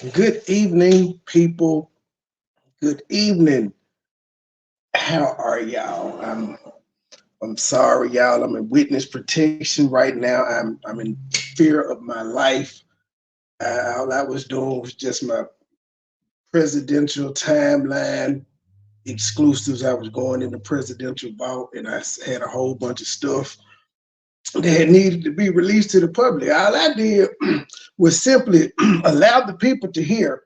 Good evening, people. Good evening. How are y'all? I'm sorry, y'all. I'm in witness protection right now. I'm in fear of my life. All I was doing was just my presidential timeline exclusives. I was going in the presidential vault, and I had a whole bunch of stuff that needed to be released to the public. All I did was simply allow the people to hear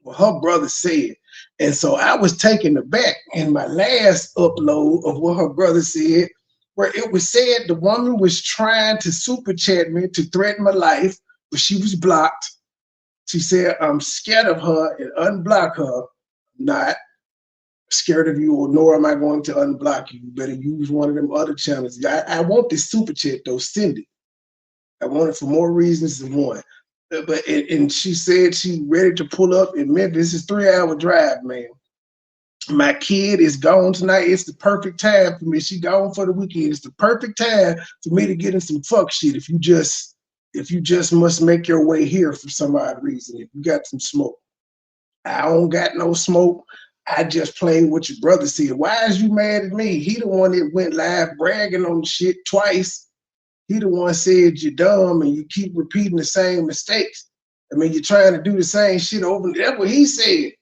what her brother said. And so I was taken aback in my last upload of what her brother said, where it was said the woman was trying to super chat me to threaten my life, but she was blocked. She said, I'm scared of her and unblock her. I'm not scared of you, or nor am I going to unblock you. You better use one of them other channels. I want this super chat though, send it. I want it for more reasons than one. But and she said she ready to pull up in Memphis. This is 3 hour drive, man. My kid is gone tonight. It's the perfect time for me. She gone for the weekend. It's the perfect time for me to get in some fuck shit. If you just must make your way here for some odd reason. If you got some smoke, I don't got no smoke. I just played what your brother said. Why is you mad at me? He the one that went live bragging on the shit twice. He the one said you're dumb and you keep repeating the same mistakes. I mean, you're trying to do the same shit over. That's what he said.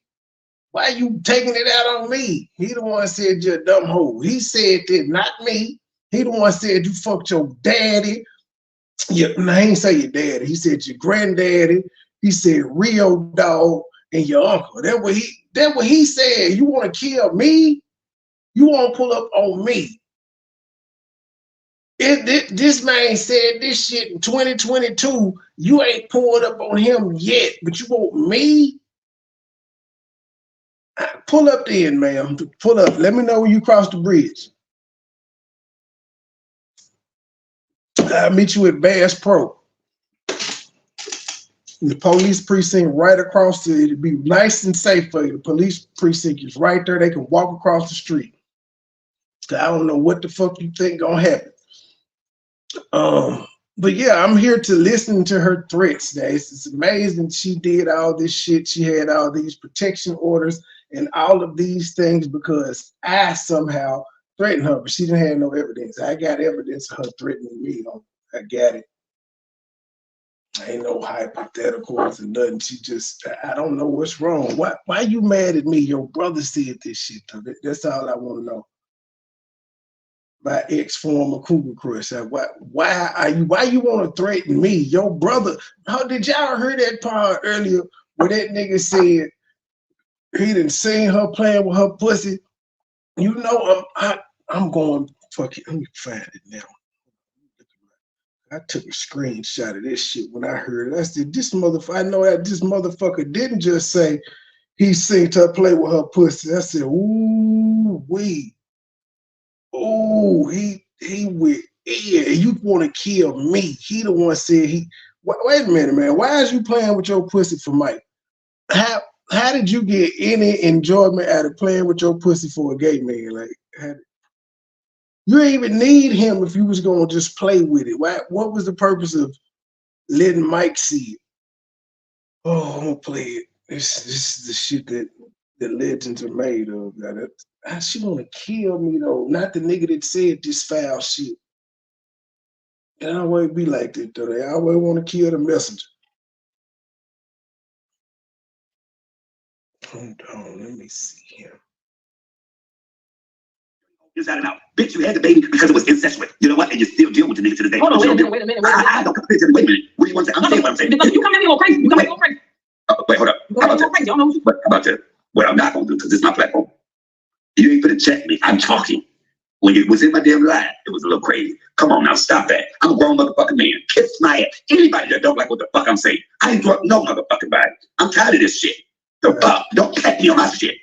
Why you taking it out on me? He the one said you're a dumb hoe. He said that, not me. He the one said you fucked your daddy. He ain't say your daddy. He said your granddaddy. He said Rio dog and your uncle. That's what he said. You want to kill me? You want to pull up on me? This man said this shit in 2022. You ain't pulled up on him yet, but you want me? Pull up then, ma'am. Pull up. Let me know when you cross the bridge. I'll meet you at Bass Pro. The police precinct right across the, it'll be nice and safe for you. The police precinct is right there. They can walk across the street. I don't know what the fuck you think gonna happen. But yeah, I'm here to listen to her threats. Guys, it's amazing she did all this shit. She had all these protection orders and all of these things because I somehow threatened her, but she didn't have no evidence. I got evidence of her threatening me. I got it. Ain't no hypotheticals and nothing. She just, I don't know what's wrong. Why you mad at me? Your brother said this shit. That's all I want to know. My ex-former cougar crush. Why you want to threaten me? Your brother. How did y'all hear that part earlier where that nigga said he done seen her playing with her pussy? You know I'm going fuck it. Let me find it now. I took a screenshot of this shit when I heard it. I said, this motherfucker, I know that this motherfucker didn't just say he seen her play with her pussy. I said, ooh, wee. Oh, he went, yeah, you want to kill me. He the one said wait a minute, man. Why is you playing with your pussy for Mike? How did you get any enjoyment out of playing with your pussy for a gay man? Like, you didn't even need him if you was gonna just play with it. What was the purpose of letting Mike see it? Oh, I'm gonna play it. This is the shit that legends are made of. She wanna kill me though, not the nigga that said this foul shit. It always be like that though. They always want to kill the messenger. Hold on, let me see him. Inside and out. Bitch, you had the baby because it was incestuous. You know what? And you still deal with the nigga to this day. Hold on, wait a minute. I don't come to wait a minute. What do you want to say? I'm saying what I'm saying. You come at me all crazy. You come at me all crazy. Wait, hold up. How about that? What I'm not going to do, because this is my platform. You ain't gonna check me. I'm talking. When you was in my damn life, it was a little crazy. Come on now, stop that. I'm a grown motherfucking man. Kiss my ass. Anybody that don't like what the fuck I'm saying, I ain't drunk no motherfucking body. I'm tired of this shit. The fuck? Don't pat me on my shit.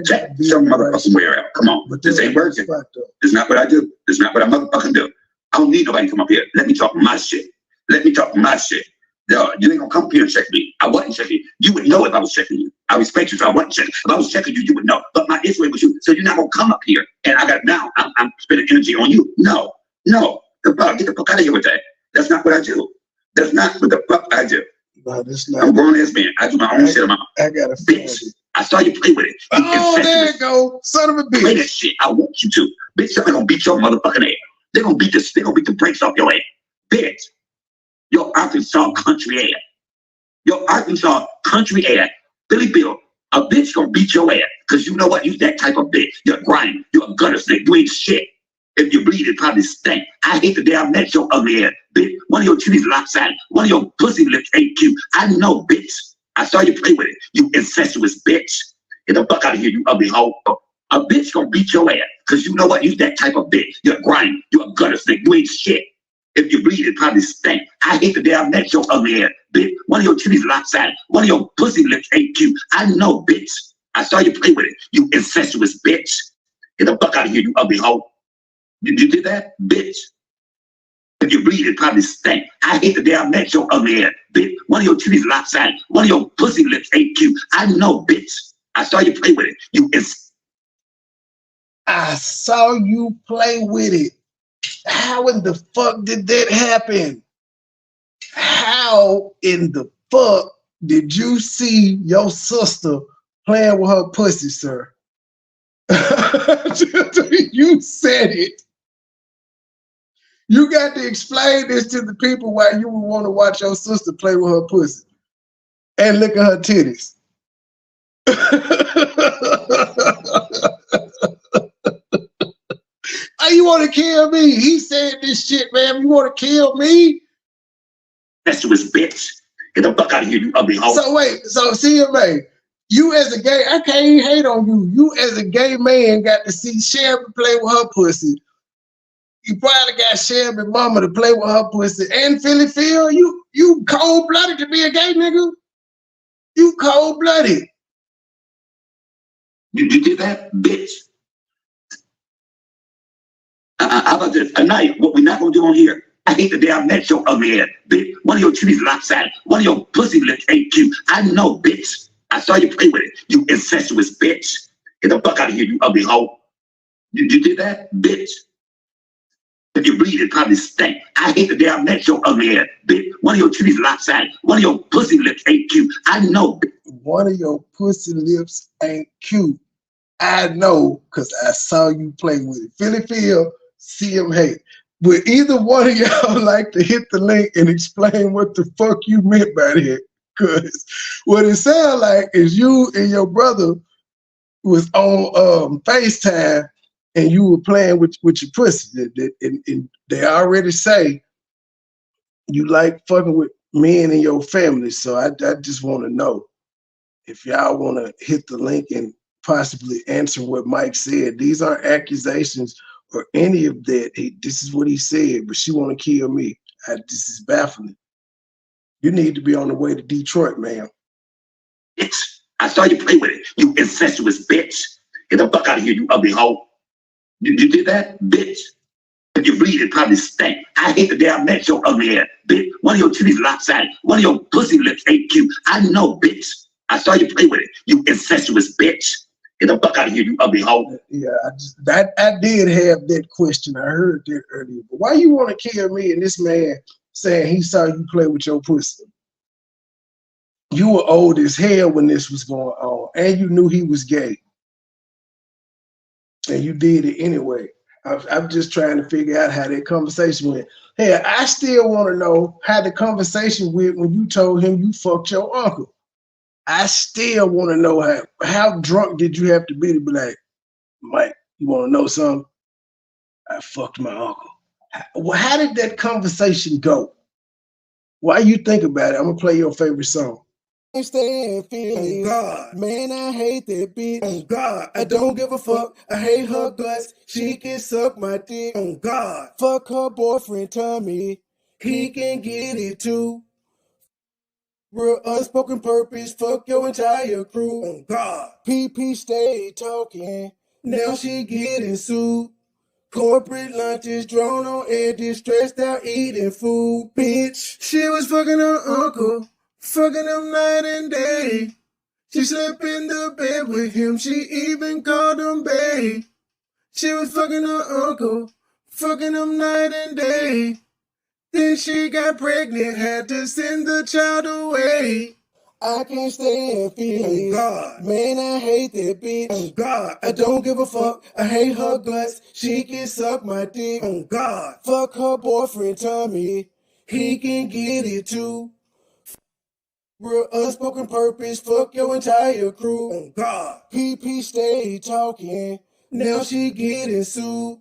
Check some motherfucking where out. Come on. This ain't working. This is not what I do. This is not what I motherfucking do. I don't need nobody to come up here. Let me talk my shit. Let me talk my shit. No, you ain't gonna come up here and check me. I wasn't checking you. You would know if I was checking you. I respect you, so I wasn't checking. If I was checking you, you would know. But my issue was you, so you're not gonna come up here and I'm spending energy on you. No. The fuck, get the fuck out of here with that. That's not what I do. That's not what the fuck I do. No, this not. I'm a grown ass man. I do my own shit on my I got a bitch. I saw you play with it. You oh, there you go. Son of a bitch. Play that shit. I want you to. Bitch, they're gonna beat your motherfucking ass. They're gonna beat this, they're gonna beat the brakes off your ass. Bitch. Your Arkansas country ass. Your Arkansas country ass. Billy Bill, a bitch gonna beat your ass. Cause you know what? You that type of bitch. You're a grind. You're a gutter snake. You ain't shit. If you bleed, it probably stink. I hate the day I met your ugly ass, bitch. One of your titties lopsided. One of your pussy lips ain't cute. I know, bitch. I saw you play with it. You incestuous bitch. Get the fuck out of here, you ugly hoe. A bitch gonna beat your ass. Cause you know what? You that type of bitch. You're a grind. You're a gutter snake. You ain't shit. If you bleed, it probably stink. I hate the day I met your ugly ass, bitch. One of your titties lopsided. One of your pussy lips ain't cute. I know, bitch. I saw you play with it. You incestuous bitch. Get the fuck out of here, you ugly hoe. You did that, bitch. If you bleed, it probably stink. I hate the day I met your ugly ass, bitch. One of your titties lopsided. One of your pussy lips ain't cute. I know, bitch. I saw you play with it. I saw you play with it. How in the fuck did that happen? How in the fuck did you see your sister playing with her pussy, sir? You said it. You got to explain this to the people why you would want to watch your sister play with her pussy and look at her titties. Oh, you want to kill me? He said this shit, man. You want to kill me? That's his bitch. Get the fuck out of here, you ugly hoe. So wait, so CMA, you as a gay, I can't even hate on you. You as a gay man got to see Shelby play with her pussy. You probably got Shelby mama to play with her pussy. And Philly Phil, you cold-blooded to be a gay nigga. You cold-blooded. You did that, bitch. How about this? Tonight, what we're not gonna do on here. I hate the day I met your ugly ass, bitch. One of your titties lopsided. One of your pussy lips ain't cute. I know, bitch. I saw you play with it. You incestuous bitch. Get the fuck out of here, you ugly hoe. You did that, bitch. If you bleed, it probably stink. I hate the day I met your ugly ass, bitch. One of your titties lopsided. One of your pussy lips ain't cute. I know. One of your pussy lips ain't cute. I know, because I saw you play with it. Philly Phil, CMA. Would either one of y'all like to hit the link and explain what the fuck you meant by that? Because what it sounds like is you and your brother was on FaceTime and you were playing with your pussy. And they already say you like fucking with men in your family. So I just want to know if y'all want to hit the link and possibly answer what Mike said. These aren't accusations or any of that. This is what he said, but she want to kill me. This is baffling. You need to be on the way to Detroit, man. Bitch, I saw you play with it. You incestuous bitch. Get the fuck out of here, you ugly hoe. You did that, bitch. If you bleed, it probably stink. I hate the day I met your ugly ass, bitch. One of your titties lopsided. One of your pussy lips ain't cute. I know, bitch. I saw you play with it. You incestuous bitch. Get the fuck out of here, you ugly hoe. Yeah, I did have that question. I heard that earlier. But why you want to kill me and this man saying he saw you play with your pussy? You were old as hell when this was going on, and you knew he was gay. And you did it anyway. I'm just trying to figure out how that conversation went. Hey, I still want to know how the conversation went when you told him you fucked your uncle. I still want to know how drunk did you have to be like, Mike, you want to know something? I fucked my uncle. How did that conversation go? Why you think about it? I'm going to play your favorite song. Oh God, man, I hate that bitch. Oh God, I don't give a fuck. I hate her guts. She can suck my dick. Oh God, fuck her boyfriend Tommy. He can get it too. Real unspoken purpose. Fuck your entire crew. Oh God, PP stay talking. Now she getting sued. Corporate lunches, drone on edges, stressed out eating food, bitch. She was fucking her uncle, fucking him night and day. She slept in the bed with him, she even called him babe. She was fucking her uncle, fucking him night and day. Then she got pregnant, had to send the child away. I can't stay and feel God. Man, I hate that bitch. On God. I don't give a fuck. I hate her guts. She can suck my dick. On God. Fuck her boyfriend Tommy. He can get it too. Real unspoken purpose. Fuck your entire crew. On God. PP stay talking. Now she getting sued.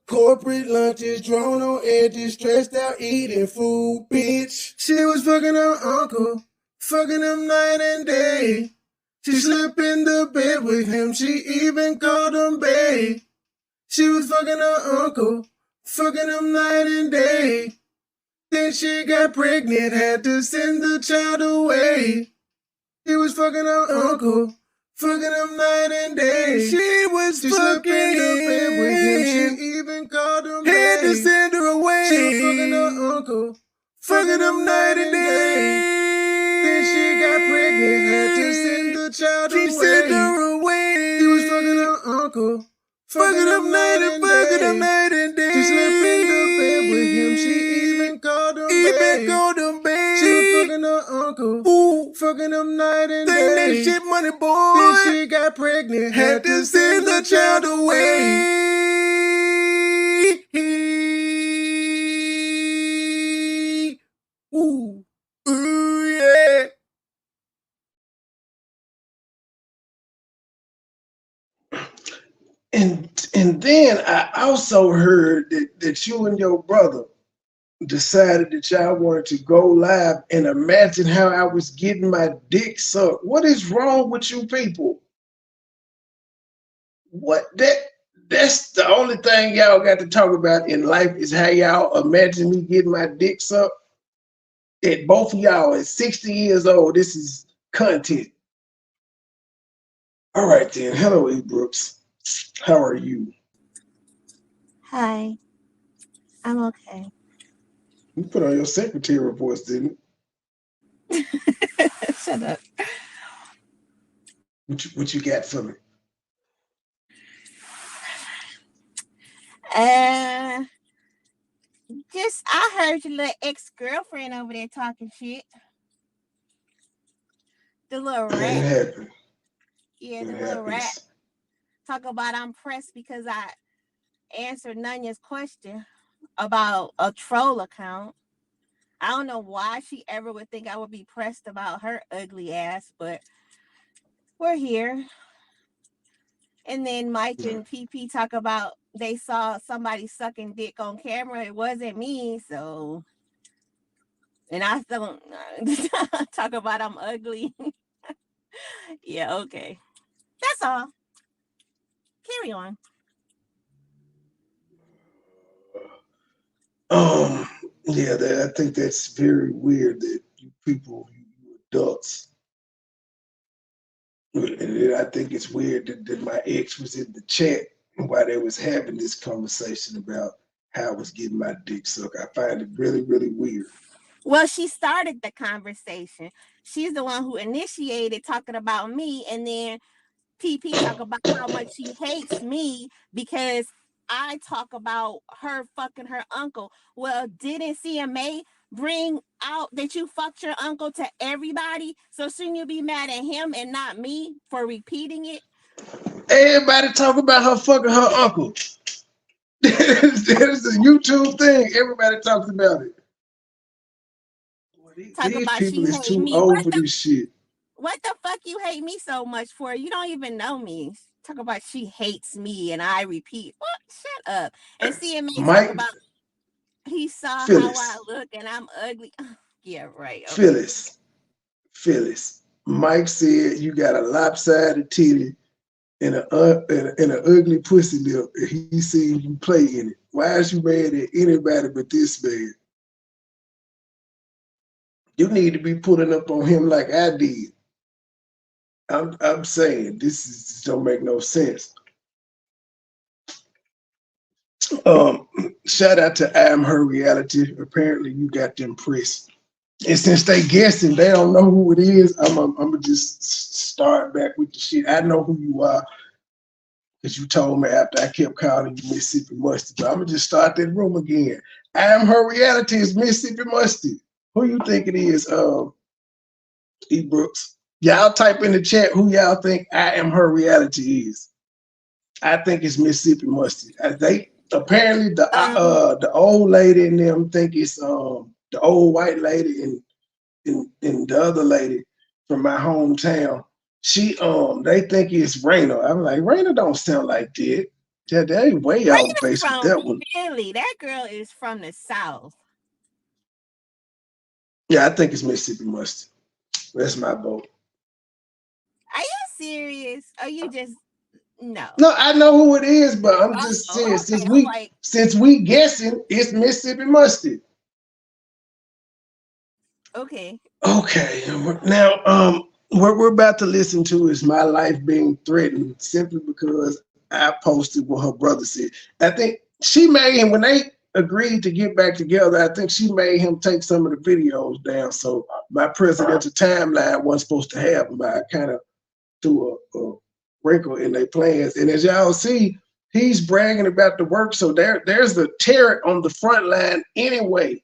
Corporate lunches, drawn on edges, stressed out eating food, bitch. She was fucking her uncle, fucking him night and day. She slept in the bed with him, she even called him babe. She was fucking her uncle, fucking him night and day. Then she got pregnant, had to send the child away. He was fucking her uncle, fucking him night and day. She was fucking in the bed with him. She even called him had to send her away. She was fucking her uncle, fucking him night and day. Then she got pregnant, had to send the child away. She sent her away. He was fucking her uncle, fucking him night and day. Fucking him night and day. She slept in the bed with him. She even called him babe. She was fucking her uncle. Ooh, fucking him night and day. That shit money, boy. Then she got pregnant, had to send the child away. Ooh, ooh, yeah. And then I also heard that you and your brother decided that y'all wanted to go live and imagine how I was getting my dick sucked. What is wrong with you people? What that's the only thing y'all got to talk about in life is how y'all imagine me getting my dick sucked. At both of y'all at 60 years old, this is content. All right then. Hello, E. Brooks. How are you? Hi, I'm okay. You put on your secretary voice, didn't you? Shut up. What you got for me? Uh, just I heard your little ex-girlfriend over there talking shit. The little It rat. happened. Yeah, It the little rat. happens. Talk about I'm pressed because I answered Nanya's question about a troll account. I don't know why she ever would think I would be pressed about her ugly ass, but we're here. And then Mike and PP talk about they saw somebody sucking dick on camera. It wasn't me, so. And I don't talk about I'm ugly. Yeah, okay. That's all. Carry on. Um, yeah, I think that's very weird that you people, you adults, and I think it's weird that my ex was in the chat while they was having this conversation about how I was getting my dick sucked. I find it really, really weird. Well, she started the conversation. She's the one who initiated talking about me, and then PP talk about how much she hates me because I talk about her fucking her uncle. Well, didn't CMA bring out that you fucked your uncle to everybody? So shouldn't you be mad at him and not me for repeating it? Everybody talk about her fucking her uncle. That is a YouTube thing. Everybody talks about it. Boy, Talk these about she people is hate too me. old for this shit. What the fuck you hate me so much for? You don't even know me. Talk about she hates me and I repeat. What? Shut up. And CMA talk Mike, about he saw how I Phyllis, look and I'm ugly. Yeah, right. Okay. Phyllis, Phyllis. Mike said you got a lopsided titty and an ugly pussy lip, and he seen you play in it. Why is you mad at anybody but this man? You need to be pulling up on him like I did. I'm saying this don't make no sense. Um, Shout out to I Am Her Reality. Apparently you got them pressed. And since they guessing, they don't know who it is. I'm gonna just start back with the shit. I know who you are because you told me after I kept calling you Mississippi Mustard. But I'm gonna just start that room again. I am her reality is Mississippi Mustard. Who you think it is? E Brooks. Y'all type in the chat who y'all think I am her reality is. I think it's Mississippi Mustard. They apparently the old lady and them think it's the old white lady and the other lady from my hometown. They think it's Raina. I'm like, Raina don't sound like that. Yeah, they way off base with that one. Philly. That girl is from the South. Yeah, I think it's Mississippi Mustard. That's my vote. Are you serious? Are you just no? No, I know who it is, but I'm just saying since we guessing, it's Mississippi Mustard. Okay. Okay. Now, what we're about to listen to is my life being threatened simply because I posted what her brother said. I think she made him when they agreed to get back together. I think she made him take some of the videos down. So my presidential timeline wasn't supposed to have them. I kind of threw a wrinkle in their plans. And as y'all see, he's bragging about the work. So there's a tear on the front line anyway.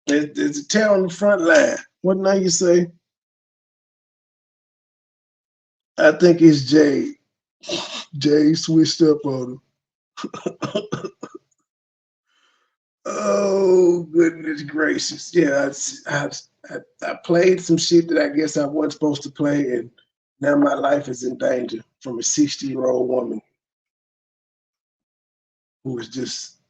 There's a tear on the front line. What now you say? I think it's Jay. Jay switched up on him. Oh, goodness gracious. Yeah, I played some shit that I guess I wasn't supposed to play, and now my life is in danger from a 60-year-old woman who was just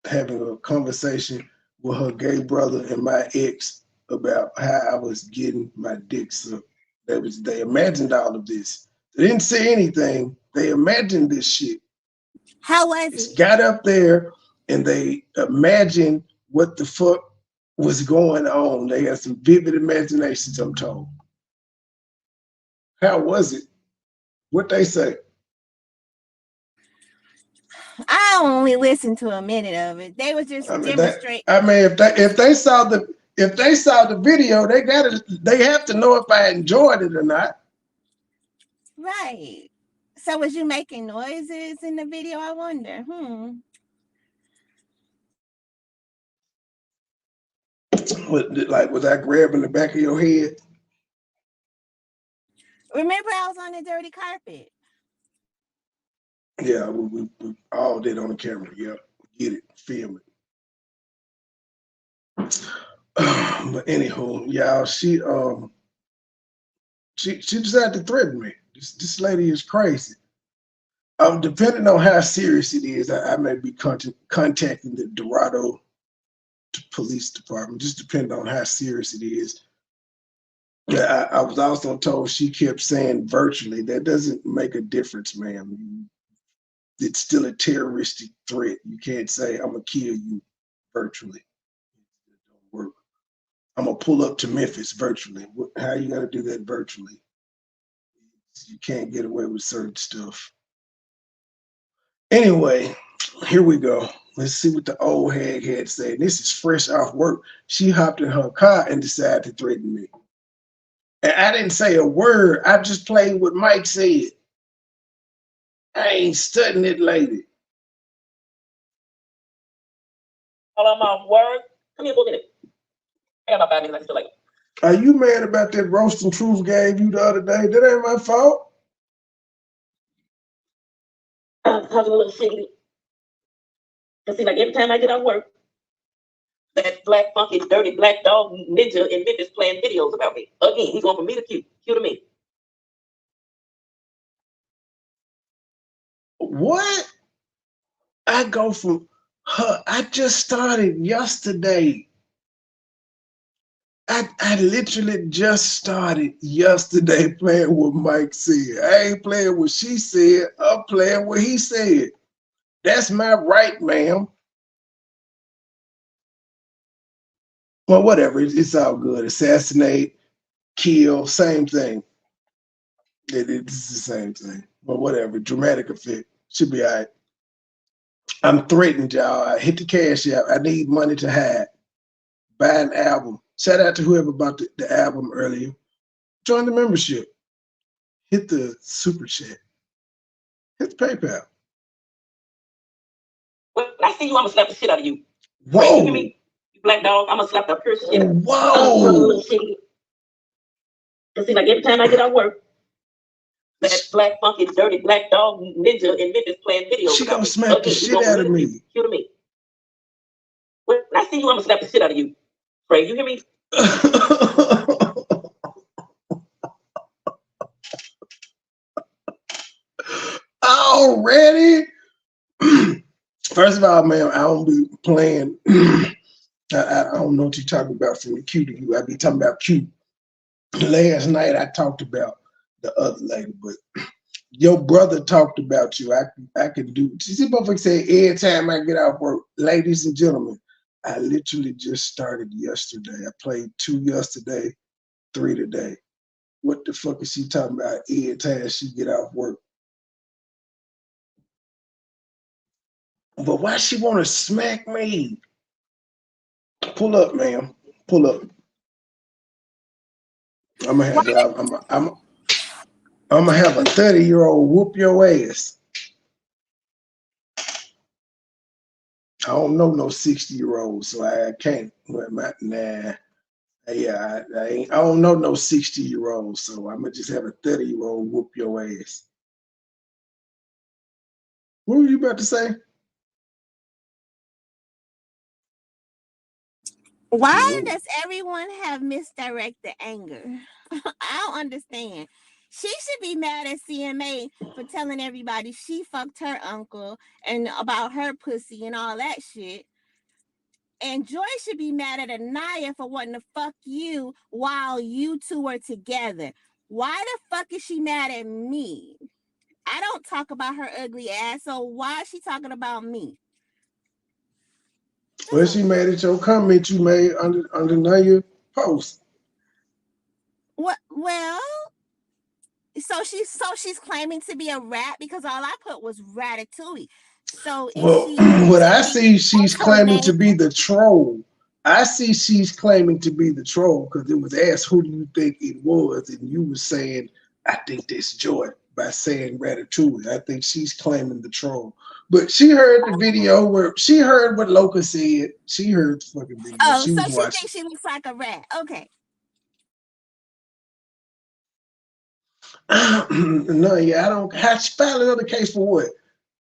having a conversation with her gay brother and my ex about how I was getting my dick sucked. They imagined all of this. They didn't say anything. They imagined this shit. How was It's it? got up there and they imagined what the fuck was going on. They had some vivid imaginations, I'm told. How was it? What they say? I only listened to a minute of it. They was just demonstrating. If they saw the video, they have to know if I enjoyed it or not. Right. So was you making noises in the video? I wonder. Was I grabbing the back of your head? Remember, I was on the dirty carpet. Yeah, we all did on the camera. Yeah, get it, film it. But anywho, y'all, she decided to threaten me. This lady is crazy. Depending on how serious it is, I may be contacting the Dorado Police Department. Just depending on how serious it is. Yeah, I was also told she kept saying virtually. That doesn't make a difference, ma'am. It's still a terroristic threat. You can't say I'm gonna kill you virtually. It don't work. I'm gonna pull up to Memphis virtually. How you gonna do that virtually? You can't get away with certain stuff. Anyway, here we go. Let's see what the old hag had said. This is fresh off work. She hopped in her car and decided to threaten me. And I didn't say a word. I just played what Mike said. I ain't studying it, lady. While I'm off work, come here, book it. I got about 5 minutes. I still like. Are you mad about that roasting truth gave you the other day? That ain't my fault. I'm a little shitty. Cause see, like every time I get off work, that black funky dirty black dog ninja in Memphis playing videos about me. Again, he's going from me to Q to me. What? I go from her. I just started yesterday. I literally just started yesterday playing what Mike said. I ain't playing what she said. I'm playing what he said. That's my right, ma'am. Well, whatever. It's all good. Assassinate, kill, same thing. It's the same thing. But whatever. Dramatic effect. Should be all right. I'm threatened, y'all. I hit the cash app. I need money to hide. Buy an album. Shout out to whoever bought the album earlier. Join the membership. Hit the super chat. Hit the PayPal. When I see you, I'm gonna slap the shit out of you. Ray, you hear Whoa. me? You black dog, I'm gonna slap the pure shit out of you. Whoa. Cause see, like every time I get out work, that black funky dirty black dog ninja in Memphis playing videos She about gonna me. smack the Again, he's shit gonna out of really me. cue to me. When I see you, I'm gonna slap the shit out of you. Ray, you hear me? Already? First of all, man, I don't be playing. I don't know what you're talking about from the Q to you. I be talking about Q. Last night I talked about the other lady, but your brother talked about you. I can do. You see, motherfucker say every time I get off work, ladies and gentlemen, I literally just started yesterday. I played 2 yesterday, 3 today. What the fuck is she talking about every time she get off work? But why she want to smack me? Pull up, ma'am. Pull up. I'm gonna have I'm gonna have a 30-year-old whoop your ass. I don't know no 60-year-old, so I can't. Nah. Yeah, I don't know no 60-year-old, so I'm gonna just have a 30-year-old whoop your ass. What were you about to say? Why does everyone have misdirected anger? I don't understand. She should be mad at CMA for telling everybody she fucked her uncle and about her pussy and all that shit. And Joy should be mad at Anaya for wanting to fuck you while you two were together. Why the fuck is she mad at me? I don't talk about her ugly ass, so why is she talking about me? Well, she made it your comment you made under Naya post. What? Well, so she's claiming to be a rat because all I put was Ratatouille. So is Well, she what I actually see, she's also claiming to named? be the troll. I see she's claiming to be the troll because it was asked, who do you think it was? And you were saying, I think this Joy by saying Ratatouille. I think she's claiming the troll. But she heard the video where she heard what Loca said. She heard the fucking video. Oh, She so was she watching. thinks she looks like a rat. Okay. No, yeah, I don't. How she filed another case for what?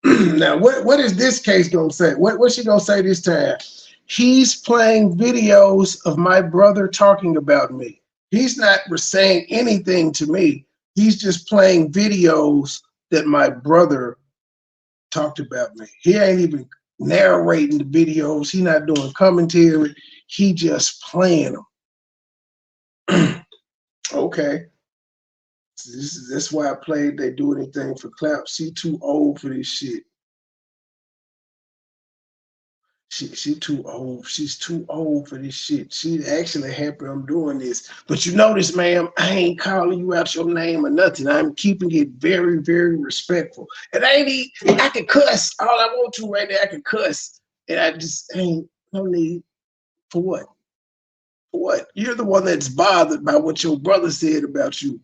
Now, what is this case gonna say? What's she gonna say this time? He's playing videos of my brother talking about me. He's not saying anything to me. He's just playing videos that my brother talked about me. He ain't even narrating the videos. He not doing commentary. He just playing them. Okay. That's why I played They Do Anything for Clout. She too old for this shit. She too old. She's too old for this shit. She's actually happy I'm doing this. But you notice, ma'am, I ain't calling you out your name or nothing. I'm keeping it very, very respectful. And I can cuss all I want to right now. I can cuss. And I just ain't no need for what? For what? You're the one that's bothered by what your brother said about you.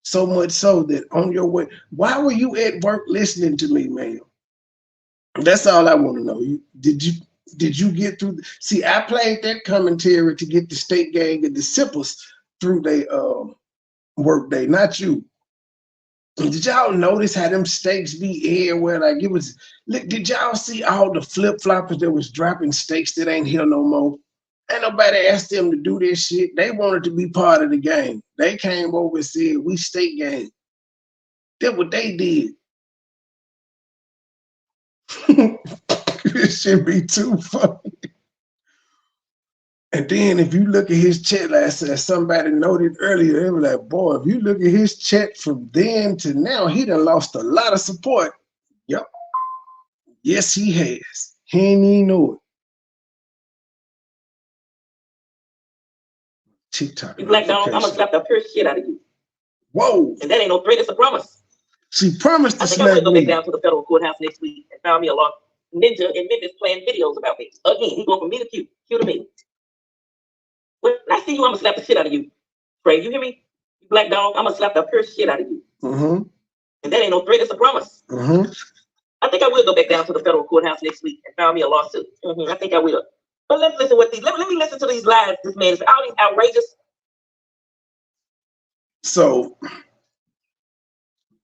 So much so that on your way, why were you at work listening to me, ma'am? That's all I want to know. Did you get through? See, I played that commentary to get the state gang and the Sippers through their work day, not you. Did y'all notice how them steaks be everywhere? Like it was. Look, did y'all see all the flip floppers that was dropping steaks that ain't here no more? Ain't nobody asked them to do this shit. They wanted to be part of the game. They came over and said, "We state gang." That's what they did. This should be too funny. And then if you look at his chat, like I said, somebody noted earlier, they were like, boy, if you look at his chat from then to now, he done lost a lot of support. Yep. Yes, he has. He ain't even know it. TikTok. You black dog, I'm gonna slap the pure shit out of you. Whoa. And that ain't no threat, it's a promise. She promised to I think I'm smack gonna go back me. down to the federal courthouse next week and found me a law ninja in Memphis playing videos about me. Again, he's going from me to Q. Q to me. When I see you, I'm gonna slap the shit out of you. Ray, you hear me? You black dog, I'm gonna slap the pure shit out of you. Mm-hmm. And that ain't no threat, it's a promise. I think I will go back down to the federal courthouse next week and file me a lawsuit. I think I will. But let's listen what let me listen to these lies this man is all these outrageous. So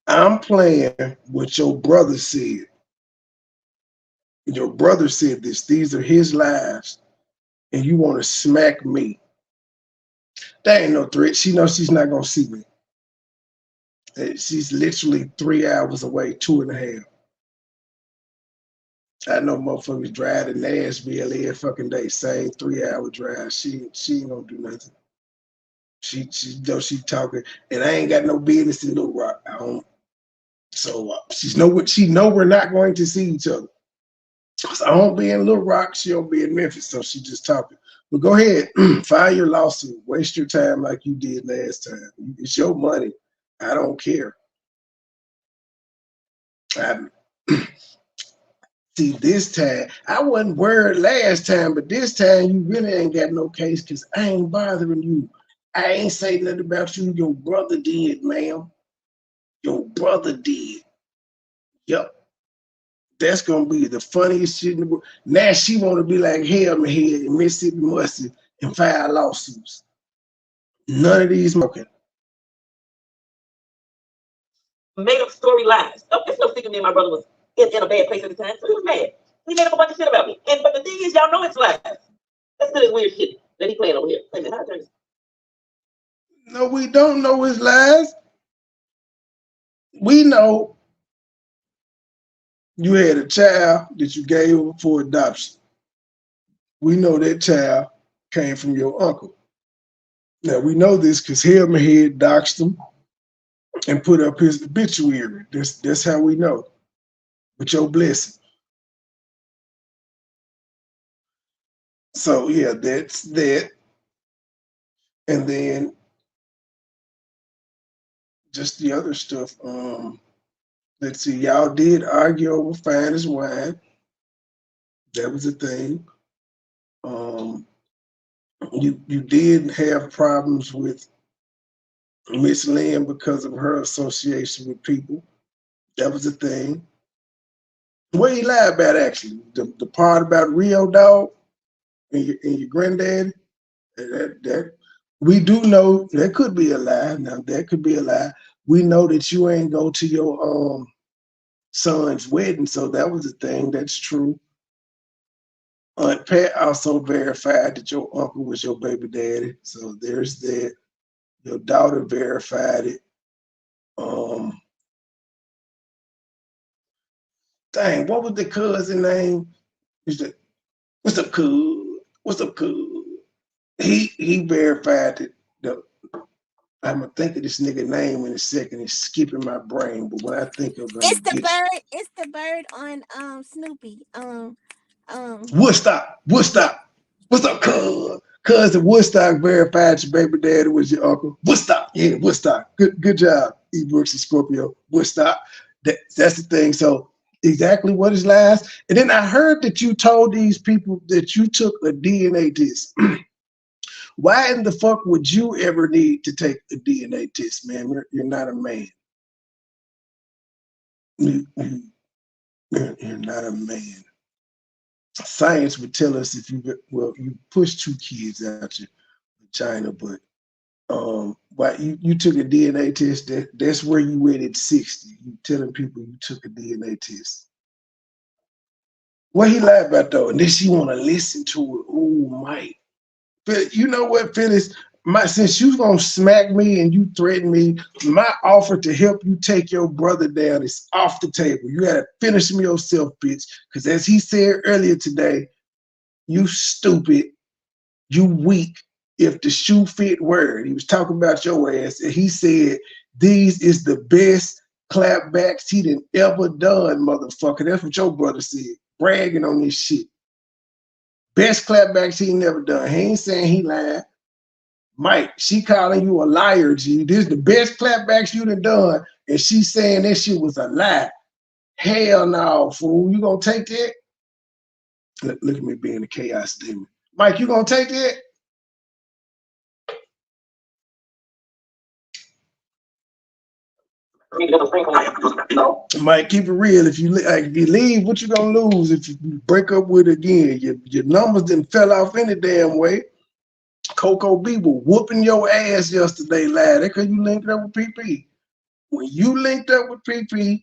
I'm playing what your brother said. Your brother said this. These are his lies, and you want to smack me. That ain't no threat. She knows she's not gonna see me. She's literally 3 hours away, 2.5. I know motherfuckers drive to Nashville every fucking day, same 3-hour drive. She ain't gonna do nothing. She knows she talking, and I ain't got no business in Little Rock. I don't. So she know we're not going to see each other. So I won't be in Little Rock. She'll be in Memphis. So she just talking. But go ahead, file your lawsuit. Waste your time like you did last time. It's your money. I don't care. See, this time, I wasn't worried last time, but this time you really ain't got no case because I ain't bothering you. I ain't say nothing about you. Your brother did, ma'am. Your brother did. Yep. That's gonna be the funniest shit in the world. Now she wanna be like Helmet Head and Mississippi Mustard and file lawsuits. None of these smoking. Made up story lies. Oh, it's no secret me and my brother was in a bad place at the time, so he was mad. He made up a bunch of shit about me. But the thing is, y'all know it's lies. Let's do this weird shit that he playing over here. Wait a minute, how I turn this? No, we don't know his lies. We know you had a child that you gave over for adoption. We know that child came from your uncle. Now we know this because Helmet Head doxed him and put up his obituary. That's how we know. With your blessing. So yeah, that's that. And then just the other stuff. Let's see, y'all did argue over fine as wine. That was a thing. You did have problems with Miss Lynn because of her association with people. That was a thing. What he lied about actually, the part about Rio Dog and your granddaddy. That we do know that could be a lie. Now that could be a lie. We know that you ain't go to your son's wedding, so that was a thing. That's true. Aunt Pat also verified that your uncle was your baby daddy. So there's that. Your daughter verified it. Dang, what was the cousin name? What's up, cuz? What's up, cuz? He verified it. I'm gonna think of this nigga name in a second. It's skipping my brain, but when I think of him, It's the bird. It's the bird on Snoopy. Woodstock. Yeah. What's up, cuz? Cousin Woodstock verified your baby daddy was your uncle. Woodstock, yeah, Woodstock. Good job, E. Brooks and Scorpio. Woodstock. That's the thing. So exactly what is lies. And then I heard that you told these people that you took a DNA test. Why in the fuck would you ever need to take a DNA test, man? You're not a man. You're not a man. Science would tell us if you push 2 kids out your vagina, but why you took a DNA test? That's where you went at 60. You telling people you took a DNA test. What he lied about though, and then she want to listen to it. Oh, Mike. But you know what, Phyllis? Since you gonna smack me and you threaten me, my offer to help you take your brother down is off the table. You gotta finish me yourself, bitch. Because as he said earlier today, you stupid, you weak. If the shoe fit, word. He was talking about your ass, and he said these is the best clapbacks he done ever done, motherfucker. That's what your brother said, bragging on this shit. Best clapbacks he never done. He ain't saying he lied. Mike, she calling you a liar, G. This is the best clapbacks you done, and she saying that shit was a lie. Hell no, fool. You gonna take that? Look at me being a chaos demon. Mike, you gonna take that? Mike, keep it real. If you leave, what you gonna lose? If you break up with it again, your numbers didn't fell off any damn way. Coco B was whooping your ass yesterday, lad. That's because you linked up with PP. When you linked up with PP,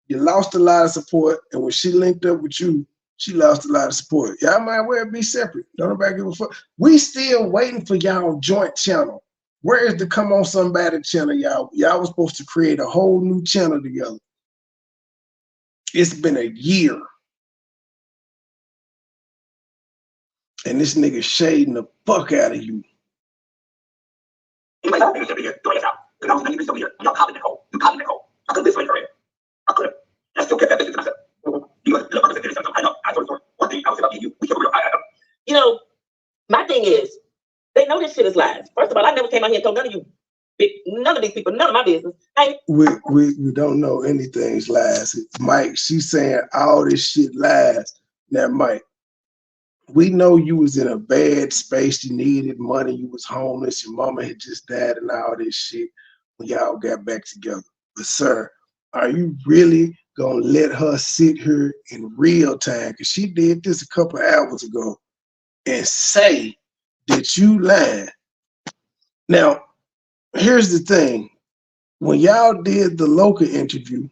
you lost a lot of support, and when she linked up with you, she lost a lot of support. Y'all might well be separate. Don't nobody give a fuck. We still waiting for y'all joint channel. Where is the Come On Somebody channel, y'all? Y'all was supposed to create a whole new channel together. It's been a year. And this nigga shading the fuck out of you. You know, my thing is, they know this shit is lies. First of all, I never came out here and told none of you, none of these people, none of my business. We don't know anything's lies. Mike, she's saying all this shit lies. Now, Mike, we know you was in a bad space. You needed money. You was homeless. Your mama had just died and all this shit when y'all got back together. But, sir, are you really going to let her sit here in real time? Because she did this a couple hours ago and say that you lied. Now, here's the thing. When y'all did the local interview,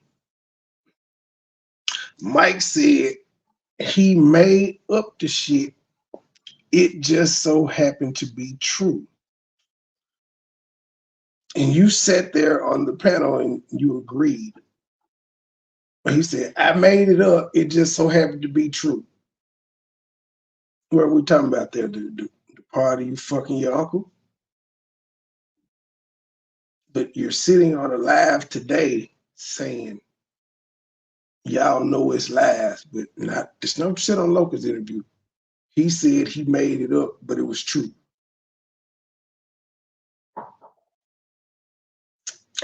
Mike said he made up the shit. It just so happened to be true. And you sat there on the panel and you agreed. He said, I made it up. It just so happened to be true. What are we talking about there? The party you fucking your uncle? But you're sitting on a live today saying, y'all know it's lies, but not. There's no shit on Locust interview. He said he made it up, but it was true.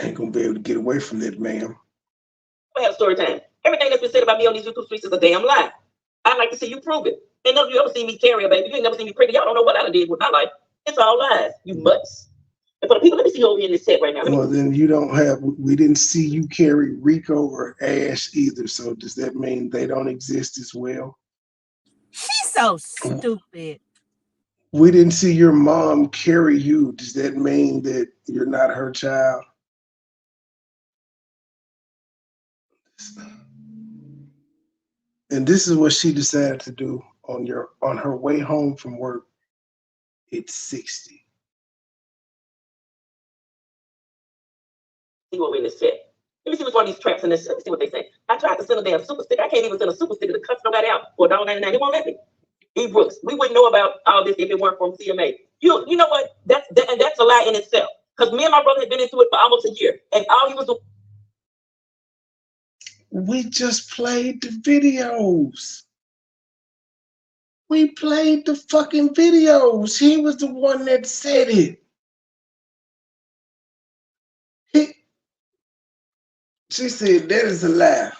Ain't gonna be able to get away from that, ma'am. We have story time. Everything that's been said about me on these YouTube streets is a damn lie. I'd like to see you prove it. Ain't none of you ever seen me carry a baby. You ain't never seen me pregnant. Y'all don't know what I did with my life. It's all lies. You mutts. And for the people, let me see you over here in this set right now. Well, then you don't have, we didn't see you carry Rico or Ash either. So does that mean they don't exist as well? She's so stupid. We didn't see your mom carry you. Does that mean that you're not her child? And this is what she decided to do on her way home from work at 60. See what we're in this set. Let me see which one of these traps in this. Let me see what they say. I tried to send a damn super sticker. I can't even send a super sticker to cuss nobody out for $1.99. He won't let me. E. Brooks, we wouldn't know about all this if it weren't from CMA. You know what? That's a lie in itself. Because me and my brother had been into it for almost a year, and all he was doing. We just played the videos. We played the fucking videos. He was the one that said it. She said that is a lie.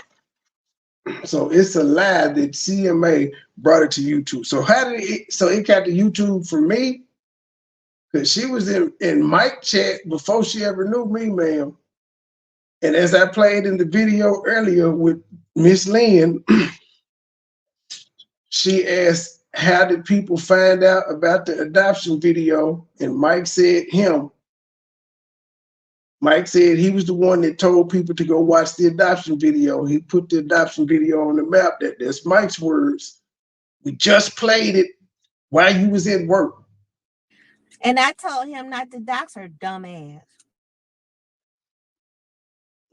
So it's a lie that CMA brought it to YouTube. So how did it? So it got to YouTube from me because she was in Mike chat before she ever knew me, ma'am. And as I played in the video earlier with Miss Lynn, she asked, "How did people find out about the adoption video?" And Mike said him. Mike said he was the one that told people to go watch the adoption video. He put the adoption video on the map. That's Mike's words. We just played it while you was at work. And I told him not to dox her dumb ass.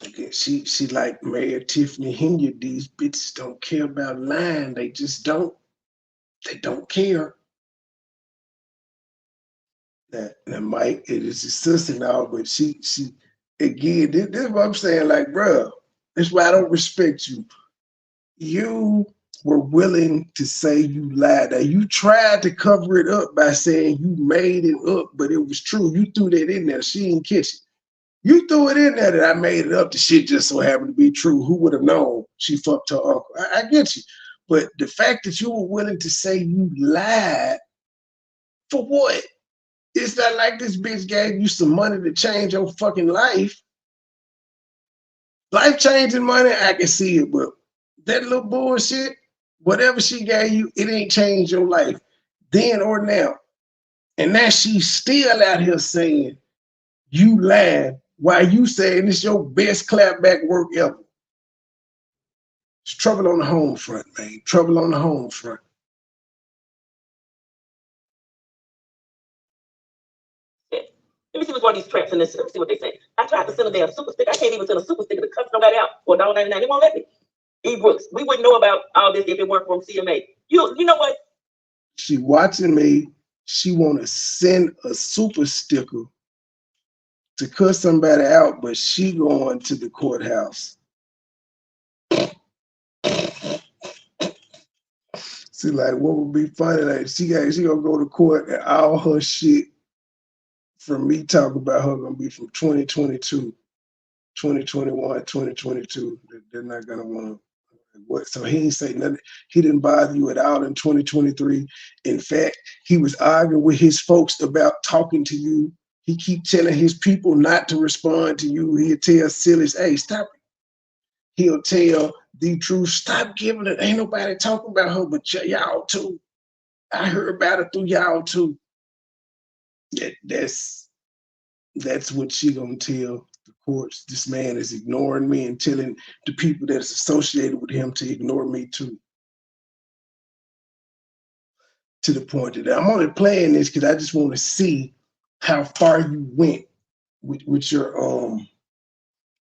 Okay, she like Mayor Tiffany Hinyard. These bitches don't care about lying. They just don't. They don't care. Now Mike, it is his sister now, but she again, this is what I'm saying. Like, bro, that's why I don't respect you. You were willing to say you lied. Now, you tried to cover it up by saying you made it up, but it was true. You threw that in there. She didn't catch it. You threw it in there that I made it up. The shit just so happened to be true. Who would have known she fucked her uncle? I get you. But the fact that you were willing to say you lied, for what? It's not like this bitch gave you some money to change your fucking life. Life changing money, I can see it, but that little bullshit, whatever she gave you, it ain't changed your life then or now. And now she's still out here saying you lying while you saying it's your best clapback work ever. It's trouble on the home front, man. Trouble on the home front. Yeah. Let me see which one of these traps in this. Let me see what they say. I tried to send a damn super sticker. I can't even send a super sticker to cut somebody out for $1.99. They won't let me. E-books. We wouldn't know about all this if it weren't from CMA. You know what? She watching me. She want to send a super sticker to cut somebody out, but she going to the courthouse. See, like, what would be funny? Like, she gonna go to court and all her shit from me talking about her gonna be from 2022, 2021, 2022. They're not gonna want to. What? So he ain't say nothing. He didn't bother you at all in 2023. In fact, he was arguing with his folks about talking to you. He keep telling his people not to respond to you. He'll tell Sillis, hey, stop it. He'll tell the truth, stop giving it. Ain't nobody talking about her but y'all too. I heard about it through y'all too. That's what she gonna tell the courts. This man is ignoring me and telling the people that's associated with him to ignore me too. To the point that I'm only playing this because I just want to see how far you went with your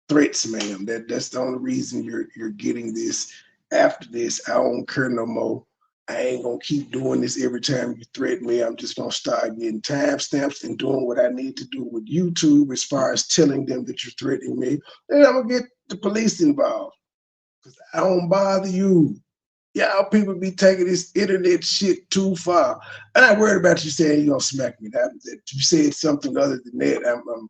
threats, ma'am. That's the only reason you're getting this. After this, I don't care no more. I ain't gonna keep doing this every time you threaten me. I'm just gonna start getting timestamps and doing what I need to do with YouTube as far as telling them that you're threatening me. Then I'm gonna get the police involved because I don't bother you. Y'all people be taking this internet shit too far. I'm not worried about you saying you're gonna smack me. That you said something other than that.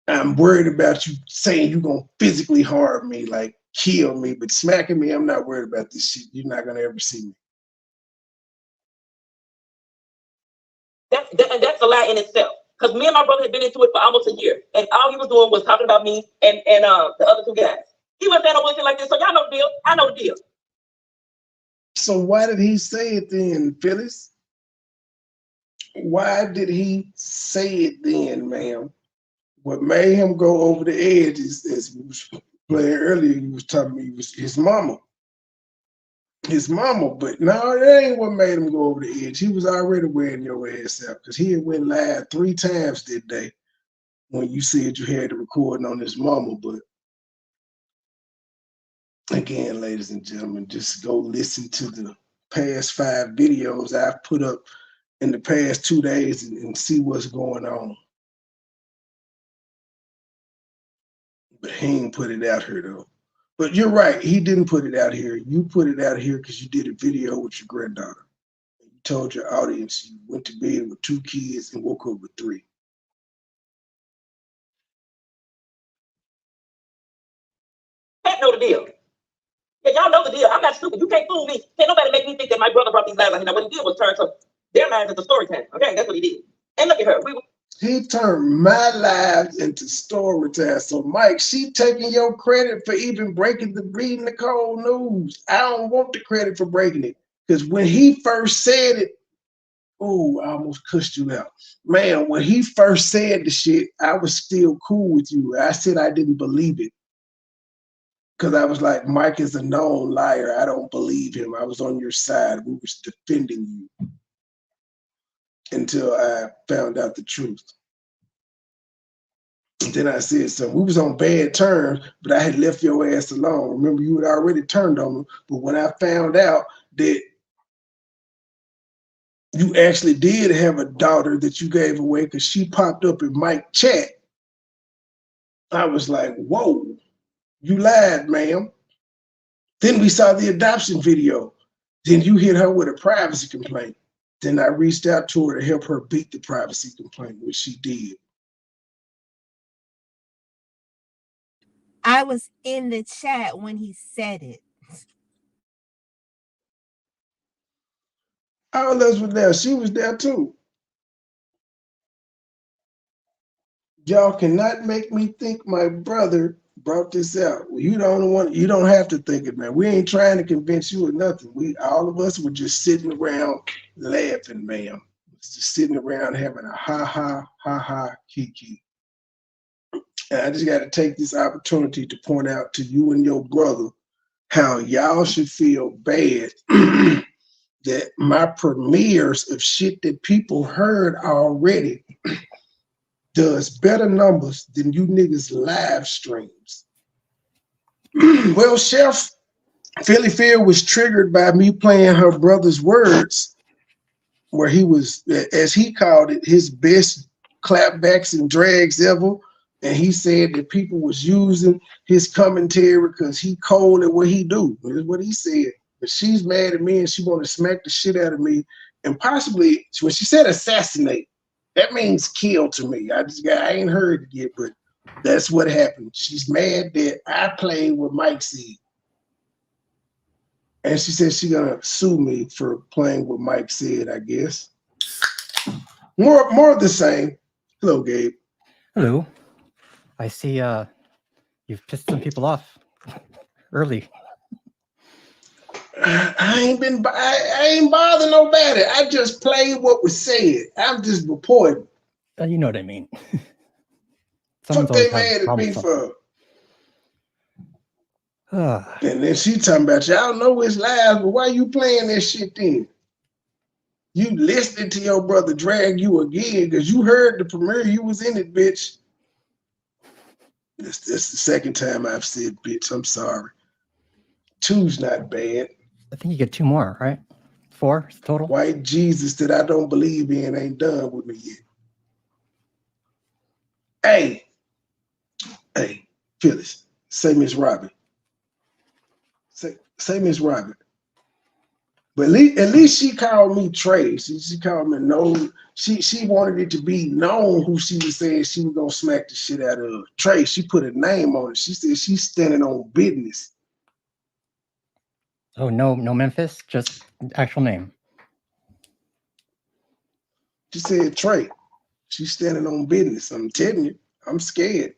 I'm worried about you saying you're gonna physically harm me, like kill me, but smacking me, I'm not worried about this shit. You're not gonna ever see me. That's a lie in itself. Because me and my brother had been into it for almost a year, and all he was doing was talking about me and the other two guys. He wasn't saying no bullshit like this, so y'all know the deal. I know the deal. So why did he say it then, Phyllis? Why did he say it then, ma'am? What made him go over the edge is, as we was playing earlier, he was telling me it was his mama. His mama, but no, that ain't what made him go over the edge. He was already wearing your ass out because he had went live 3 times that day when you said you had the recording on his mama. But again, ladies and gentlemen, just go listen to the past 5 videos I've put up in the past 2 days and see what's going on. But he ain't put it out here though. But you're right, he didn't put it out here. You put it out here because you did a video with your granddaughter. You told your audience you went to bed with 2 kids and woke up with 3. Can't know the deal. Yeah, y'all know the deal. I'm not stupid. You can't fool me. Can't nobody make me think that my brother brought these lies out. What he did was turn to their lives into story time. Okay, that's what he did. And look at her. He turned my lives into story time. So, Mike, she taking your credit for even breaking the reading the cold news. I don't want the credit for breaking it. Because when he first said it, oh, I almost cussed you out. Man, when he first said the shit, I was still cool with you. I said I didn't believe it. Because I was like, Mike is a known liar. I don't believe him. I was on your side. We was defending you until I found out the truth. And then I said, so we was on bad terms, but I had left your ass alone. Remember, you had already turned on me. But when I found out that you actually did have a daughter that you gave away because she popped up in Mike's chat, I was like, whoa, you lied, ma'am. Then we saw the adoption video. Then you hit her with a privacy complaint. Then I reached out to her to help her beat the privacy complaint, which she did. I was in the chat when he said it. All of us were there. She was there too. Y'all cannot make me think my brother brought this out. You the only one. You don't have to think it, man. We ain't trying to convince you or nothing. All of us were just sitting around laughing, ma'am. Just sitting around having a ha kiki. And I just got to take this opportunity to point out to you and your brother how y'all should feel bad that my premieres of shit that people heard already does better numbers than you niggas live streams. Well, Chef, Philly Fear was triggered by me playing her brother's words, where he was, as he called it, his best clapbacks and drags ever. And he said that people was using his commentary because he cold at what he do. That's what he said. But she's mad at me and she want to smack the shit out of me. And possibly, when she said assassinate, that means kill to me. I ain't heard it yet, but that's what happened. She's mad that I played what Mike said. And she said she's gonna sue me for playing what Mike said, I guess. More of the same. Hello, Gabe. Hello. I see you've pissed some people off early. I ain't bothering nobody. I just played what was said. I'm just reporting. You know what I mean. Fuck they mad at me for. And then she talking about, y'all know it's live, but why you playing that shit then? You listening to your brother drag you again because you heard the premiere, you was in it, bitch. That's the second time I've said bitch. I'm sorry. 2's not bad. I think you get 2 more, right? 4 total? White Jesus that I don't believe in ain't done with me yet. Hey, Phyllis, say Miss Robin. Say Miss Robin. But at least she called me Trey. She called me no. She wanted it to be known who she was saying she was gonna smack the shit out of. Trey, she put a name on it. She said she's standing on business. Oh, no Memphis, just actual name. She said Trey. She's standing on business. I'm telling you, I'm scared.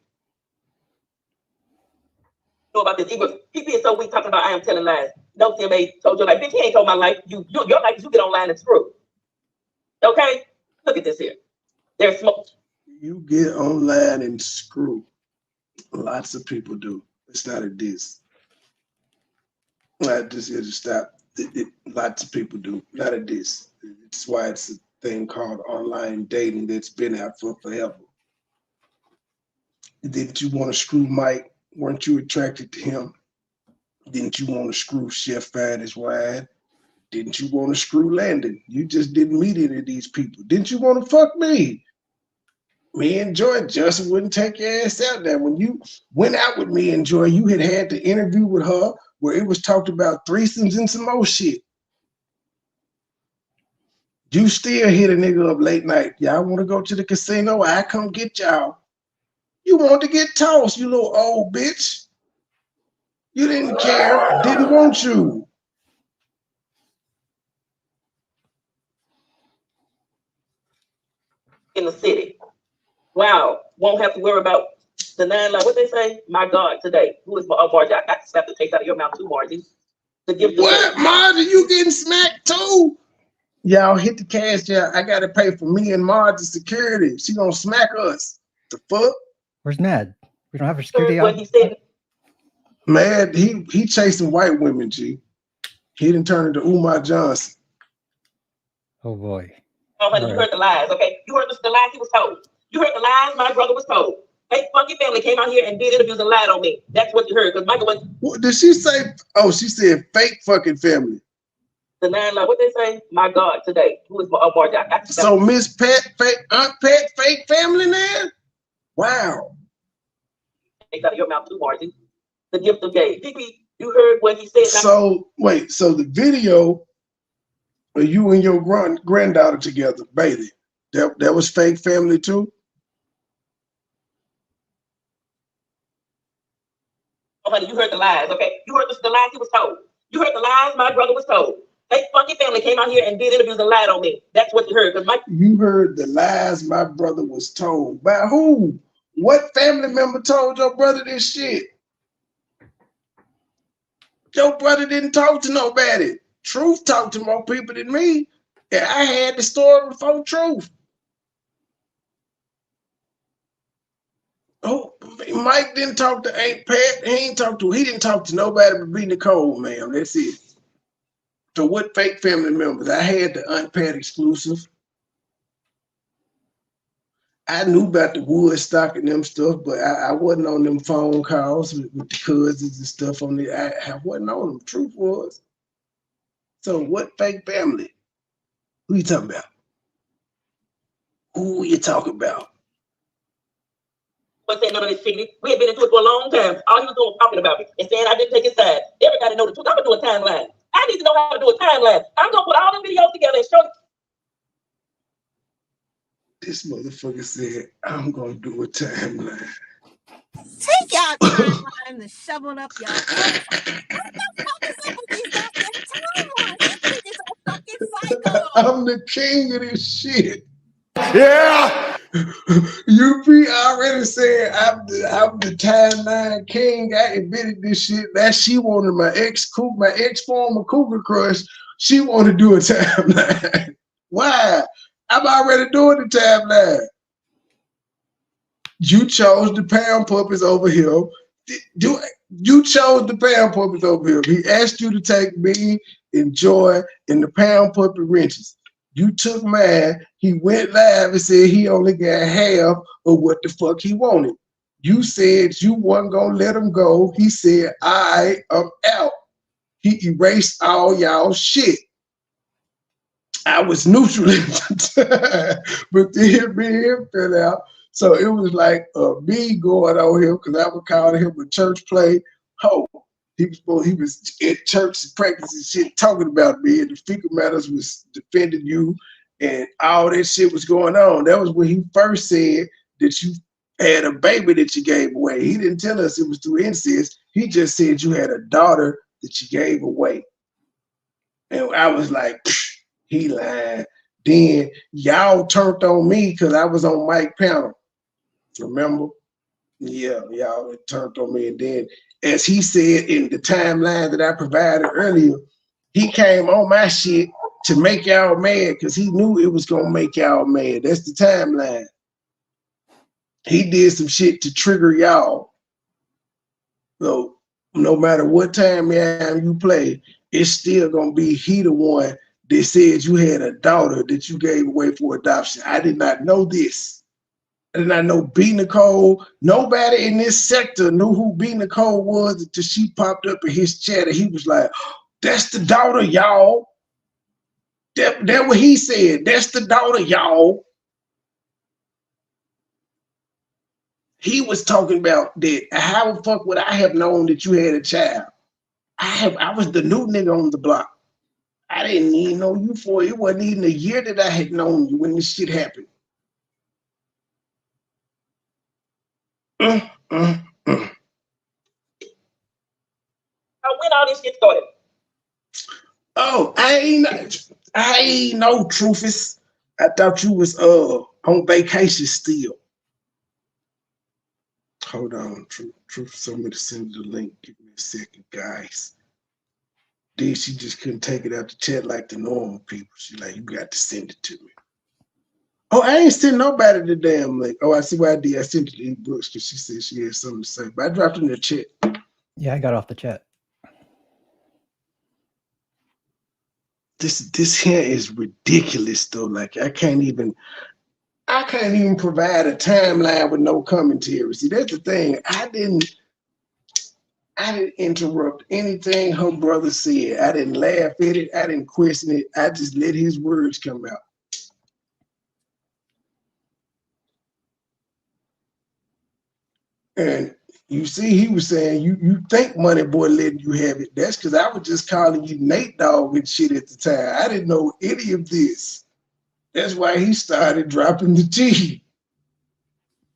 Know about this. He being so weak talking about I am telling lies. No, TMA told your life. Bitch, he ain't told my life. Your life is you get online and screw. Okay? Look at this here. There's smoke. You get online and screw. Lots of people do. It's not a diss. I just here to stop. Lots of people do. Not a diss. It's why it's a thing called online dating that's been out for forever. Didn't you want to screw Mike? Weren't you attracted to him? Didn't you want to screw Chef Fat as wide? Didn't you want to screw Landon? You just didn't meet any of these people. Didn't you want to fuck me? Me and Joy just wouldn't take your ass out there. When you went out with me and Joy, you had the interview with her where it was talked about threesomes and some more shit. You still hit a nigga up late night. Y'all want to go to the casino? I come get y'all. You want to get tossed, you little old bitch. You didn't care, didn't want you. In the city. Wow. Won't have to worry about the 9 like what they say? My God, today. Who is Margie? I got to slap the taste out of your mouth too, Margie. The gift what, Margie? You getting smacked too? Y'all hit the cash out. I gotta pay for me and Margie's security. She gonna smack us. The fuck? Where's Mad? We don't have her security what out. He said. Mad, he chasing white women, G. He didn't turn into Umar Johnson. Oh boy. Oh, honey, you heard the lies, okay? You heard the lies he was told. You heard the lies my brother was told. Fake funky family came out here and did interviews and lied on me. That's what you heard, because Michael was. What did she say? Oh, she said fake fucking family. The 9 like what they say? My God, today. Who is Margie? So Miss Pat, fake Aunt Pat, fake family now? Wow. Take out of your mouth too, Margie. The gift of gay. You heard what he said. So wait, so the video of you and your granddaughter together, baby, that was fake family too? Oh, honey, you heard the lies, okay? You heard the lies he was told. You heard the lies my brother was told. Fake funky family came out here and did interviews and lied on me. That's what you heard. You heard the lies my brother was told. By who? What family member told your brother this shit? Your brother didn't talk to nobody. Truth talked to more people than me. And I had the story before Truth. Oh, Mike didn't talk to Aunt Pat. He didn't talk to nobody but B. Nicole, ma'am. That's it. So what fake family members? I had the Aunt Pat exclusive. I knew about the Woodstock and them stuff, but I wasn't on them phone calls with the cousins and stuff on there. I wasn't on them. Truth was. So what fake family? Who you talking about? Who you talking about? But saying none of this shit. We had been into it for a long time. All he was doing was talking about me and saying I didn't take his side. Everybody know the truth. I'm gonna do a timeline. I need to know how to do a timeline. I'm gonna put all the videos together and show you. This motherfucker said, I'm gonna do a timeline. Take y'all timeline to shovel up y'all. What the fuck is up with these goddamn timelines? This bitch is a fucking psycho. I'm the king of this shit. Yeah. UP already said I'm the timeline king. I invented this shit. That she wanted my ex former cougar crush. She wanted to do a timeline. Why? I'm already doing the timeline. You chose the pound puppies over him. You chose the pound puppies over him. He asked you to take me and Joy and the pound puppy wrenches. You took mine. He went live and said he only got half of what the fuck he wanted. You said you wasn't gonna let him go. He said, I'm out. He erased all y'all shit. I was neutral at the time, but then me and him fell out. So it was like me going on him because I would call him a church play. Oh, he was at church practice and shit talking about me, and the fecal matters was defending you, and all that shit was going on. That was when he first said that you had a baby that you gave away. He didn't tell us it was through incest. He just said you had a daughter that you gave away. And I was like, he lied. Then y'all turned on me because I was on Mike panel. Remember? Yeah, y'all turned on me. And then, as he said in the timeline that I provided earlier, he came on my shit to make y'all mad because he knew it was going to make y'all mad. That's the timeline. He did some shit to trigger y'all. So no matter what time you play, it's still going to be he the one that said you had a daughter that you gave away for adoption. I did not know this. I did not know B. Nicole. Nobody in this sector knew who B. Nicole was until she popped up in his chat and he was like, that's the daughter, y'all. That what he said. That's the daughter, y'all. He was talking about that. How the fuck would I have known that you had a child? I was the new nigga on the block. I didn't even know you for it. Wasn't even a year that I had known you when this shit happened. When all this shit started. Oh, I ain't no Truthus. I thought you was on vacation still. Hold on, Truth. Somebody send the link. Give me a second, guys. Then she just couldn't take it out the chat like the normal people. She like, you got to send it to me. Oh, I ain't send nobody the damn link. Oh, I see why I did. I sent it to Brooks because she said she had something to say. But I dropped it in the chat. Yeah, I got off the chat. This here is ridiculous though. Like I can't even provide a timeline with no commentary. See, that's the thing. I didn't interrupt anything her brother said. I didn't laugh at it. I didn't question it. I just let his words come out. And you see, he was saying, you think MoneyBoy letting you have it. That's because I was just calling you Nate Dogg and shit at the time. I didn't know any of this. That's why he started dropping the T.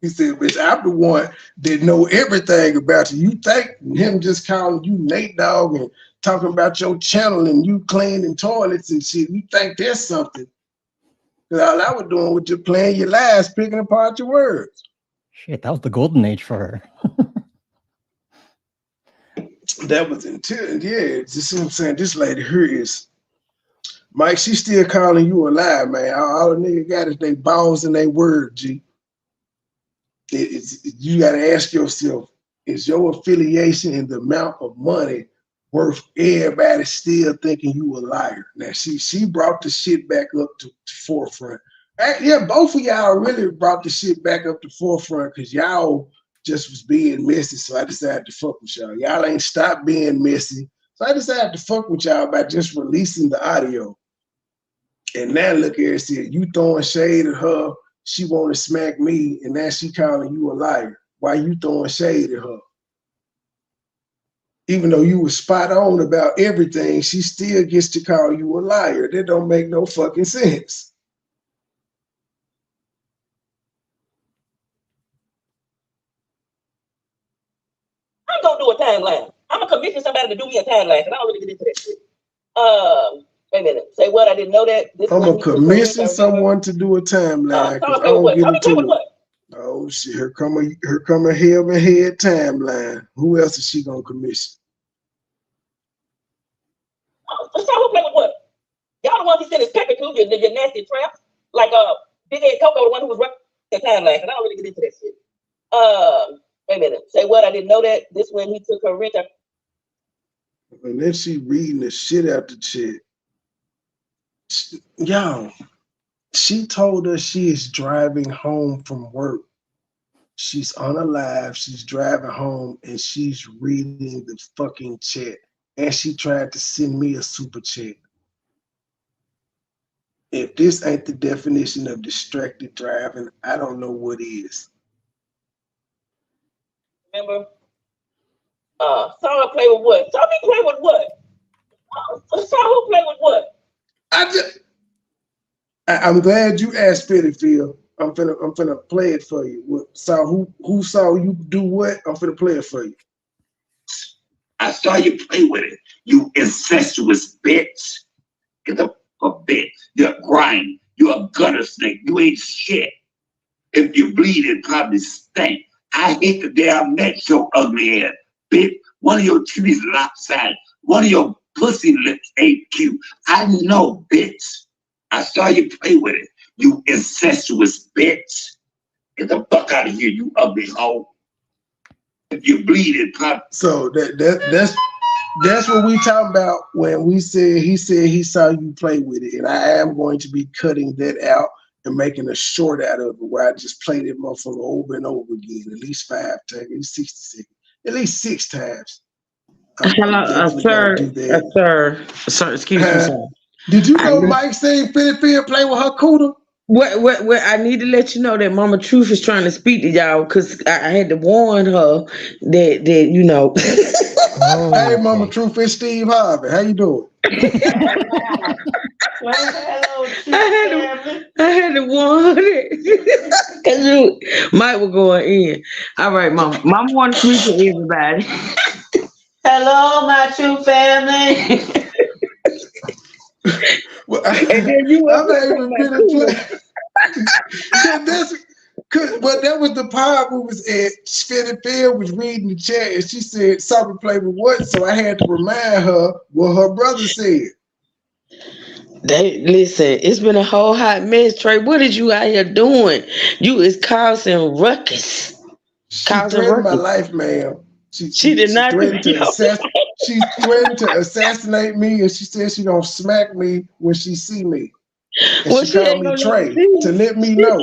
He said, bitch, I'm the one that know everything about you. You think him just calling you Nate Dogg and talking about your channel and you cleaning toilets and shit, you think that's something. Because all I was doing was just playing your lies, picking apart your words. Shit, that was the golden age for her. That was intense. Yeah, just what I'm saying. This lady here is Mike. She still calling you a lie, man. All the nigga got is they balls and they word. G. You got to ask yourself: is your affiliation and the amount of money worth everybody still thinking you a liar? Now she brought the shit back up to forefront. Yeah, both of y'all really brought the shit back up to forefront because y'all just was being messy. So I decided to fuck with y'all. Y'all ain't stopped being messy. So I decided to fuck with y'all by just releasing the audio. And now look here, see you throwing shade at her. She want to smack me, and now she calling you a liar. Why you throwing shade at her? Even though you were spot on about everything, she still gets to call you a liar. That don't make no fucking sense. I'm gonna do a timeline. I'm gonna commission somebody to do me a timeline, because I don't really get into that shit. Wait a minute. Say what? I didn't know that. I'm gonna commission someone to do a timeline because I don't get into it. Oh shit! Here come a Helmet Head timeline. Who else is she gonna commission? So who play with what? Y'all the ones he sent his paper to, your nasty tramps. Like Big Ed Coco, the one who was running the timeline, because I don't really get into that shit. Wait a minute. Say what? I didn't know that. This when he took her rent. And then she reading the shit out the chick. Yo, she told us she is driving home from work. She's unalive. She's driving home and she's reading the fucking chat. And she tried to send me a super chat. If this ain't the definition of distracted driving, I don't know what is. Remember? Saw her play with what? Saw me play with what? Saw who play with what? I'm glad you asked Fittyfield. I'm finna play it for you. Saw who saw you do what? I'm finna play it for you. I saw you play with it. You incestuous bitch. Get the fuck bitch. You're a grind. You're a gutter snake. You ain't shit. If you bleed, it probably stink. I hate the day I met your ugly ass, bitch. One of your titties lopsided. One of your pussy lips ain't cute. I know, bitch. I saw you play with it. You incestuous bitch. Get the fuck out of here, you ugly hoe. If you bleed, it probably. So that's what we talking about when we said he saw you play with it, and I am going to be cutting that out and making a short out of it where I just play that motherfucker over and over again, at least 5 times, at least 60 seconds, at least 6 times. Hello, sir, excuse me, sir. Did you know Mike seen Fittyfield play with her cooter? What, I need to let you know that Mama Truth is trying to speak to y'all because I had to warn her that you know. Oh, hey, Mama Truth, it's Steve Harvey. How you doing? I had to warn her because Mike was going in. All right, Mama want to speak to everybody. Hello, my true family. Well, and then you I'm not even gonna play. But that was the part who was at Fittyfield was reading the chat and she said something play with what? So I had to remind her what her brother said. Listen, it's been a whole hot mess, Trey. What is you out here doing? You is causing ruckus. She threatened my life, ma'am. She did not threaten she threatened to assassinate me, and she said she gonna smack me when she see me. And she called me Trey to let me know.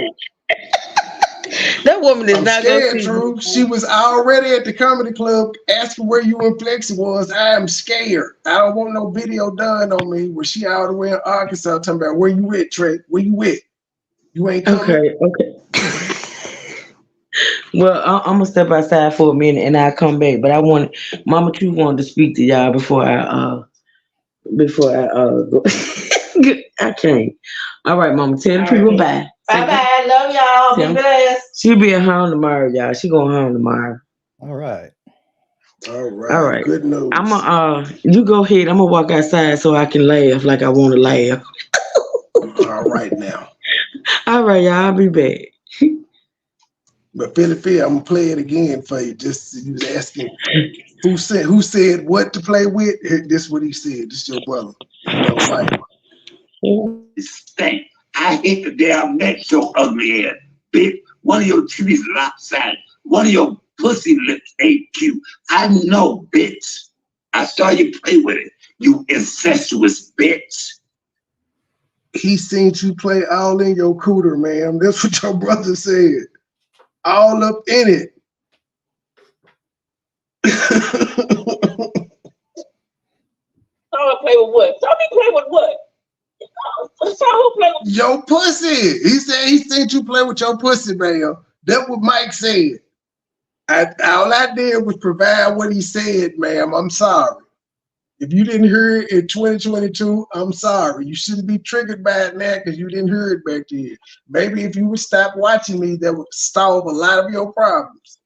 That woman is not scared, True. She was already at the comedy club asking where you and Flexi was. I am scared. I don't want no video done on me where she all the way in Arkansas talking about where you at, Trey. Where you at? You ain't coming. Okay. Well, I'm gonna step outside for a minute and I'll come back. But Mama Truth wanted to speak to y'all before I go. I can't. All right, Mama, tell the people bye. Bye. Love y'all. Be blessed. She'll be at home tomorrow, y'all. She going home tomorrow. All right. Good news. You go ahead. I'm gonna walk outside so I can laugh like I want to laugh. All right now. All right, y'all. I'll be back. But Fittyfield, I'm gonna play it again for you. Just you was asking Who said what to play with? This is what he said. This is your brother. You know, Mike. Stink. I hate the day I met your ugly ass, bitch. One of your titties lopsided. One of your pussy lips ain't cute. I know, bitch. I saw you play with it. You incestuous bitch. He seen you play all in your cooter, man. That's what your brother said. All up in it. Saw her play with what? Saw me play with what? Saw her play with your pussy. He said he seen you play with your pussy, man. That's what Mike said. All I did was provide what he said, ma'am. I'm sorry. If you didn't hear it in 2022, I'm sorry. You shouldn't be triggered by it now because you didn't hear it back then. Maybe if you would stop watching me, that would solve a lot of your problems.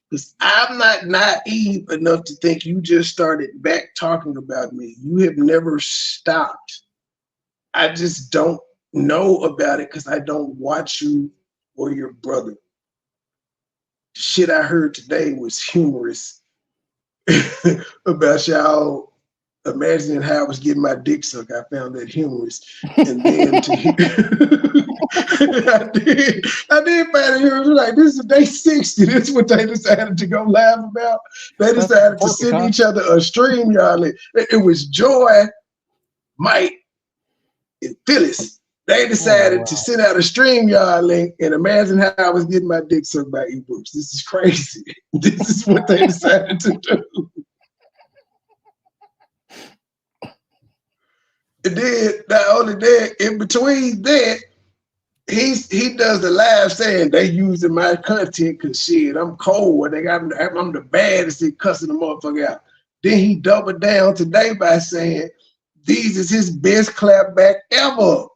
Because I'm not naive enough to think you just started back talking about me. You have never stopped. I just don't know about it because I don't watch you or your brother. The shit I heard today was humorous about y'all imagining how I was getting my dick sucked. I found that humorous. And then I did find it humorous. Like, this is day 60. This is what they decided to go laugh about. They decided to send each other a stream, y'all. It was Joy, Mike, and Phyllis. They decided to send out a StreamYard link and imagine how I was getting my dick sucked by ebooks. This is crazy. This is what they decided to do. And then, not only that, in between that, he does the live saying they using my content because shit, I'm cold. I'm the baddest at cussing the motherfucker out. Then he doubled down today by saying these is his best clapback ever.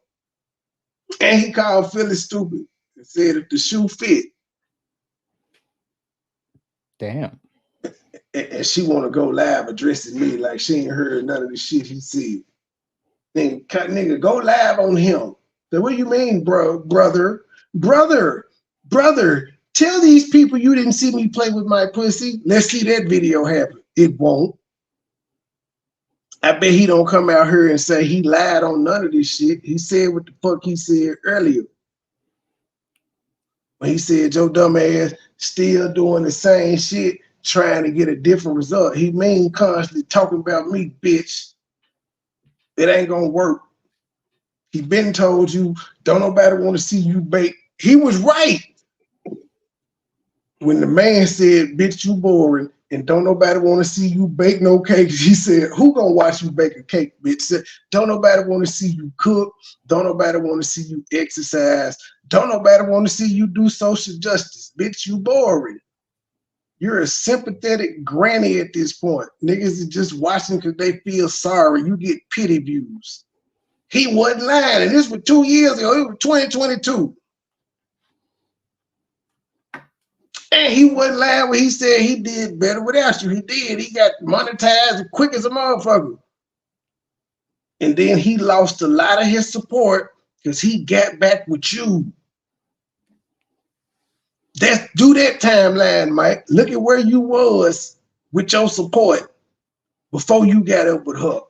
And he called Phyllis stupid and said if the shoe fit. Damn. And she want to go live addressing me like she ain't heard none of the shit he said. Then nigga, go live on him. So what do you mean, brother? Tell these people you didn't see me play with my pussy. Let's see that video happen. It won't. I bet he don't come out here and say he lied on none of this shit. He said what the fuck he said earlier. When he said your dumb ass still doing the same shit, trying to get a different result. He mean constantly talking about me, bitch. It ain't gonna work. He been told you, don't nobody want to see you bake. He was right. When the man said, bitch, you boring, and don't nobody want to see you bake no cakes, he said, who gonna watch you bake a cake, bitch? Said, don't nobody want to see you cook. Don't nobody want to see you exercise. Don't nobody want to see you do social justice. Bitch, you boring. You're a sympathetic granny at this point. Niggas is just watching because they feel sorry. You get pity views. He wasn't lying, and this was 2 years ago. It was 2022. And he wasn't lying when he said he did better without you. He did. He got monetized quick as a motherfucker. And then he lost a lot of his support because he got back with you. Do that timeline, Mike. Look at where you was with your support before you got up with her.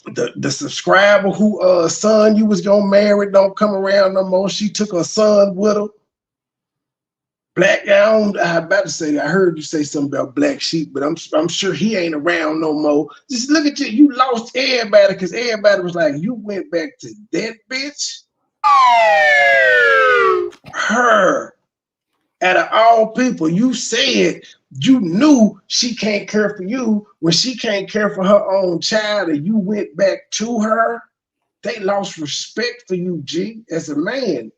The subscriber who son you was gonna marry don't come around no more. She took her son with her. Black, I'm about to say, I heard you say something about Black Sheep, but I'm sure he ain't around no more. Just look at you lost everybody because everybody was like, you went back to that bitch? Her. Out of all people, you said you knew she can't care for you when she can't care for her own child and you went back to her. They lost respect for you, G, as a man.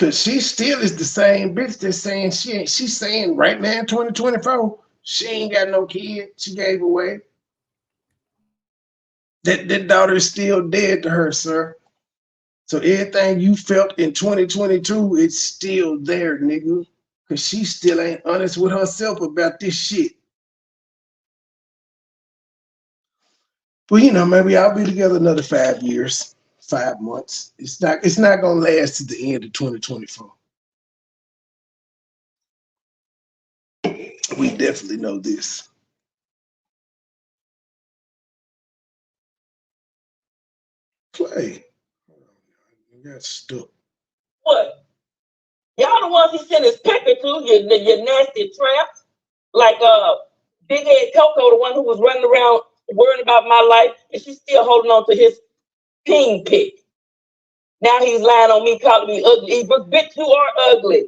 Cause she still is the same bitch that's saying she's saying right now in 2024, she ain't got no kid. She gave away. That daughter is still dead to her, sir. So everything you felt in 2022, it's still there, nigga. Cause she still ain't honest with herself about this shit. Well, you know, maybe I'll be together another 5 years, 5 months. It's not gonna last to the end of 2024. We definitely know this. Play. You got stuck. What? Y'all the ones he sent his pecker to, your nasty tramps. Like Big Head Coco, the one who was running around worrying about my life, and she's still holding on to his ping pick. Now he's lying on me, calling me ugly. But bitch, you are ugly.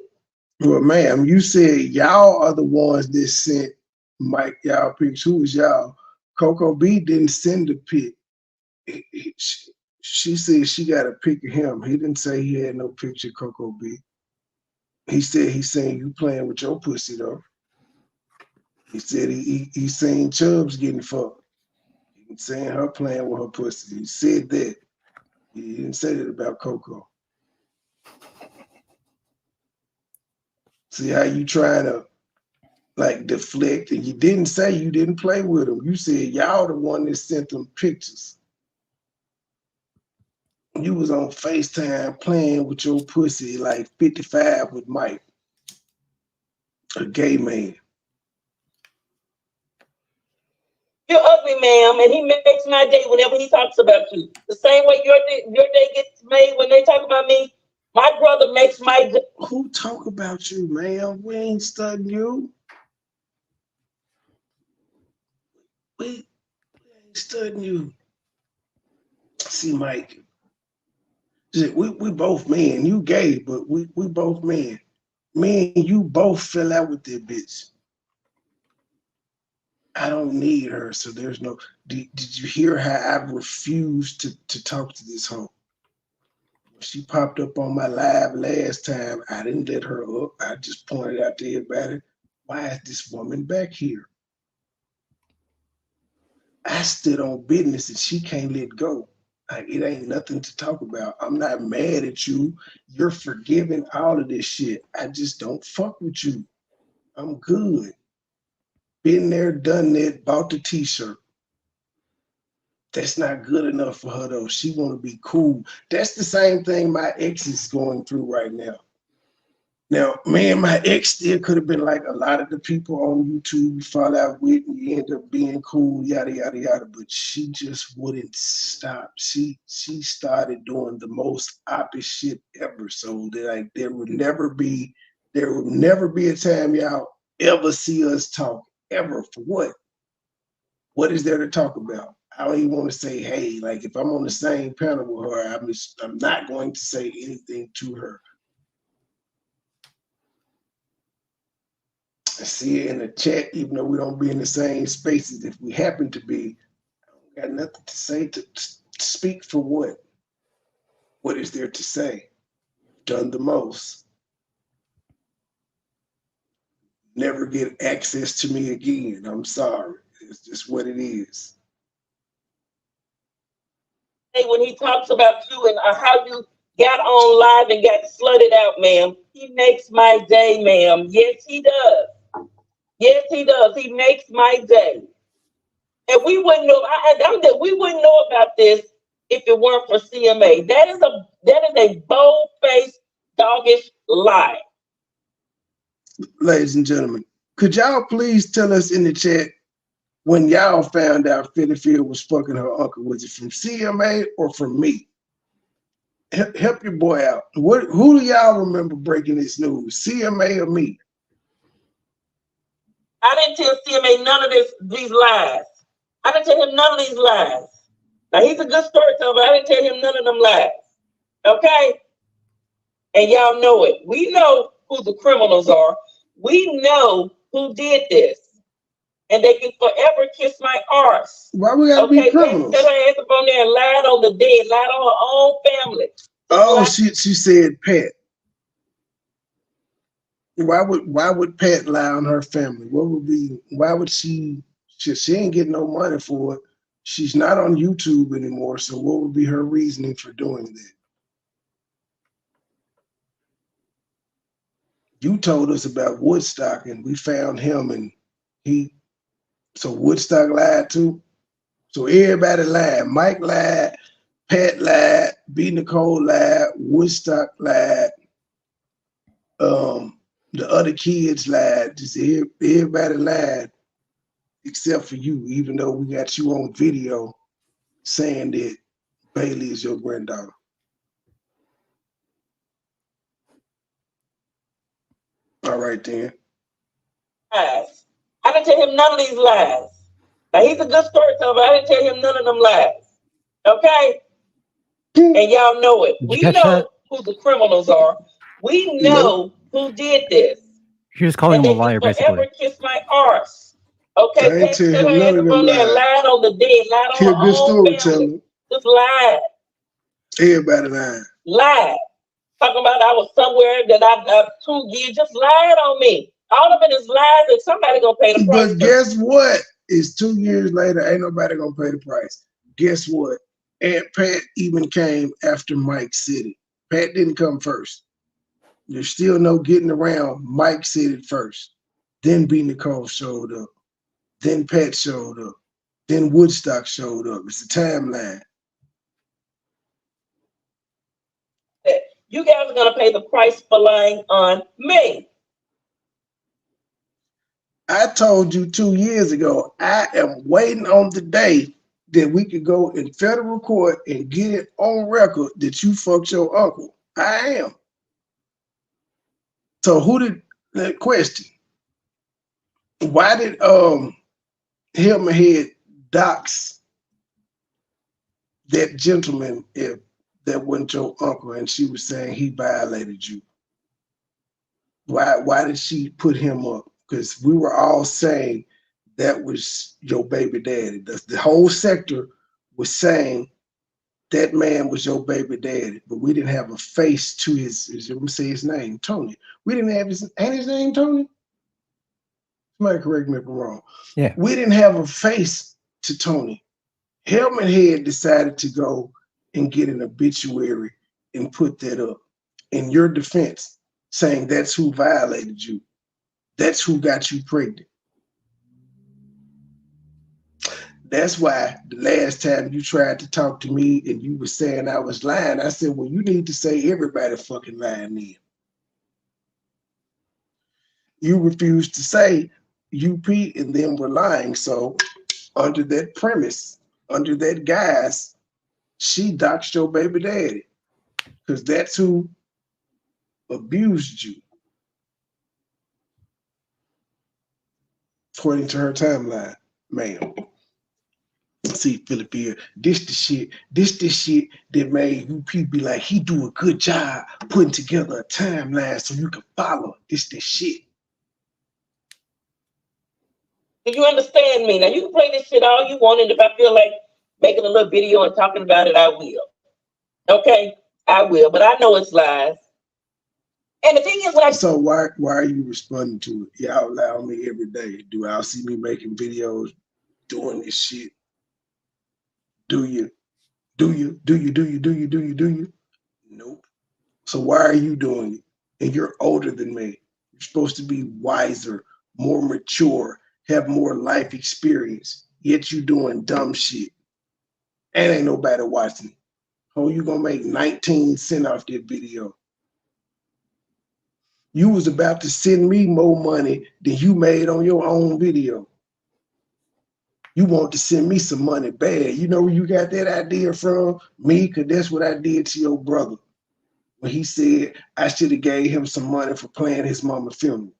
Well, ma'am, you said y'all are the ones that sent Mike y'all pics. Who was y'all? Coco B didn't send the pic. She said she got a pic of him. He didn't say he had no picture of Coco B. He said he seen you playing with your pussy though. He said he seen Chubbs getting fucked. He seen her playing with her pussy. He said that. He didn't say that about Coco. See how you trying to like deflect, and you didn't say you didn't play with him. You said y'all the one that sent them pictures. You was on FaceTime playing with your pussy like 55 with Mike, a gay man. You're ugly, ma'am, and he makes my day whenever he talks about you. The same way your day gets made when they talk about me. My brother makes my day. Who talk about you, man? We ain't studying you. We ain't studying you. See, Mike, we both men. You gay, but we both men. Me and you both fell out with that bitch. I don't need her, so there's no. Did you hear how I refused to talk to this hoe? When she popped up on my live last time, I didn't let her up. I just pointed out to everybody, why is this woman back here? I stood on business and she can't let go. Like, it ain't nothing to talk about. I'm not mad at you. You're forgiving all of this shit. I just don't fuck with you. I'm good. Been there, done that, bought the t-shirt. That's not good enough for her though. She want to be cool. That's the same thing my ex is going through right now. Now, me and my ex still could have been like a lot of the people on YouTube you fall out with and you end up being cool, yada, yada, yada. But she just wouldn't stop. She started doing the most opposite shit ever. So that like there would never be a time y'all ever see us talk ever. For what? What is there to talk about? I don't even want to say, hey, like if I'm on the same panel with her, I'm not going to say anything to her. I see it in the chat, even though we don't be in the same spaces. If we happen to be, I don't got nothing to say to speak for what? What is there to say? Done the most. Never get access to me again. I'm sorry. It's just what it is. When he talks about you and how you got on live and got slutted out, ma'am, he makes my day, ma'am. Yes, he does. Yes, he does. He makes my day. And we wouldn't know. We wouldn't know about this if it weren't for CMA. That is a bold-faced, doggish lie. Ladies and gentlemen, could y'all please tell us in the chat when y'all found out Philly Field was fucking her uncle? Was it from CMA or from me? Help your boy out. Who do y'all remember breaking this news? CMA or me? I didn't tell CMA none of these lies. I didn't tell him none of these lies. Now he's a good storyteller, but I didn't tell him none of them lies. Okay? And y'all know it. We know who the criminals are. We know who did this. And they can forever kiss my arse. Why we gotta be criminals? Set her ass up on there and lied on the dead, lied on her own family. Oh, she said Pat. Why would Pat lie on her family? Why would she ain't getting no money for it. She's not on YouTube anymore, so what would be her reasoning for doing that? You told us about Woodstock and we found him and so Woodstock lied too? So everybody lied. Mike lied, Pat lied, B. Nicole lied, Woodstock lied. The other kids lied. Just everybody lied except for you, even though we got you on video saying that Bailey is your granddaughter. All right then. Lies. I didn't tell him none of these lies. Now he's a good storyteller, but I didn't tell him none of them lies. Okay? And y'all know it. Did We you catch know that? who the criminals are. We know who did this. He was calling And him a they liar, can forever basically. kiss my arse. Okay, I ain't Pat tell set her him none ass of up them on there and lies. lied on the dead, lied on He a her good own family. storyteller. Just lied. Everybody lying. Lied. Talking about I was somewhere that I 2 years, just lied on me. All of it is lies, and somebody gonna pay the price. But guess what? It's 2 years later. Ain't nobody gonna pay the price. Guess what? Aunt Pat even came after Mike said it. Pat didn't come first. There's still no getting around. Mike said it first. Then B. Nicole showed up. Then Pat showed up. Then Woodstock showed up. It's a timeline. You guys are gonna pay the price for lying on me. I told you 2 years ago, I am waiting on the day that we could go in federal court and get it on record that you fucked your uncle. I am. So who did that question? Why did Hillman Head dox that gentleman if that wasn't your uncle and she was saying he violated you? Why did she put him up? Because we were all saying that was your baby daddy. The whole sector was saying that man was your baby daddy, but we didn't have a face to let me say his name, Tony. We didn't have his name, Tony? Somebody correct me if I'm wrong. Yeah. We didn't have a face to Tony. Hellman Head decided to go and get an obituary and put that up in your defense, saying that's who violated you. That's who got you pregnant. That's why the last time you tried to talk to me and you were saying I was lying, I said, well, you need to say everybody fucking lying then. You refused to say you, Pete, and them were lying. So under that premise, under that guise, she doxed your baby daddy because that's who abused you, according to her timeline, ma'am. See, Philip here, this the shit that made you people be like, he do a good job putting together a timeline so you can follow. This shit. Do you understand me? Now you can play this shit all you want, and if I feel like making a little video and talking about it, I will. Okay? I will, but I know it's lies. And the thing is, so why are you responding to it? Y'all allow me every day. Do y'all see me making videos doing this shit? Do you? Nope. So why are you doing it? And you're older than me. You're supposed to be wiser, more mature, have more life experience. Yet you doing dumb shit. And ain't nobody watching. Oh, you gonna make 19 cents off that video. You was about to send me more money than you made on your own video. You want to send me some money bad. You know where you got that idea from? Me, because that's what I did to your brother. When he said I should have gave him some money for playing his mama's funeral.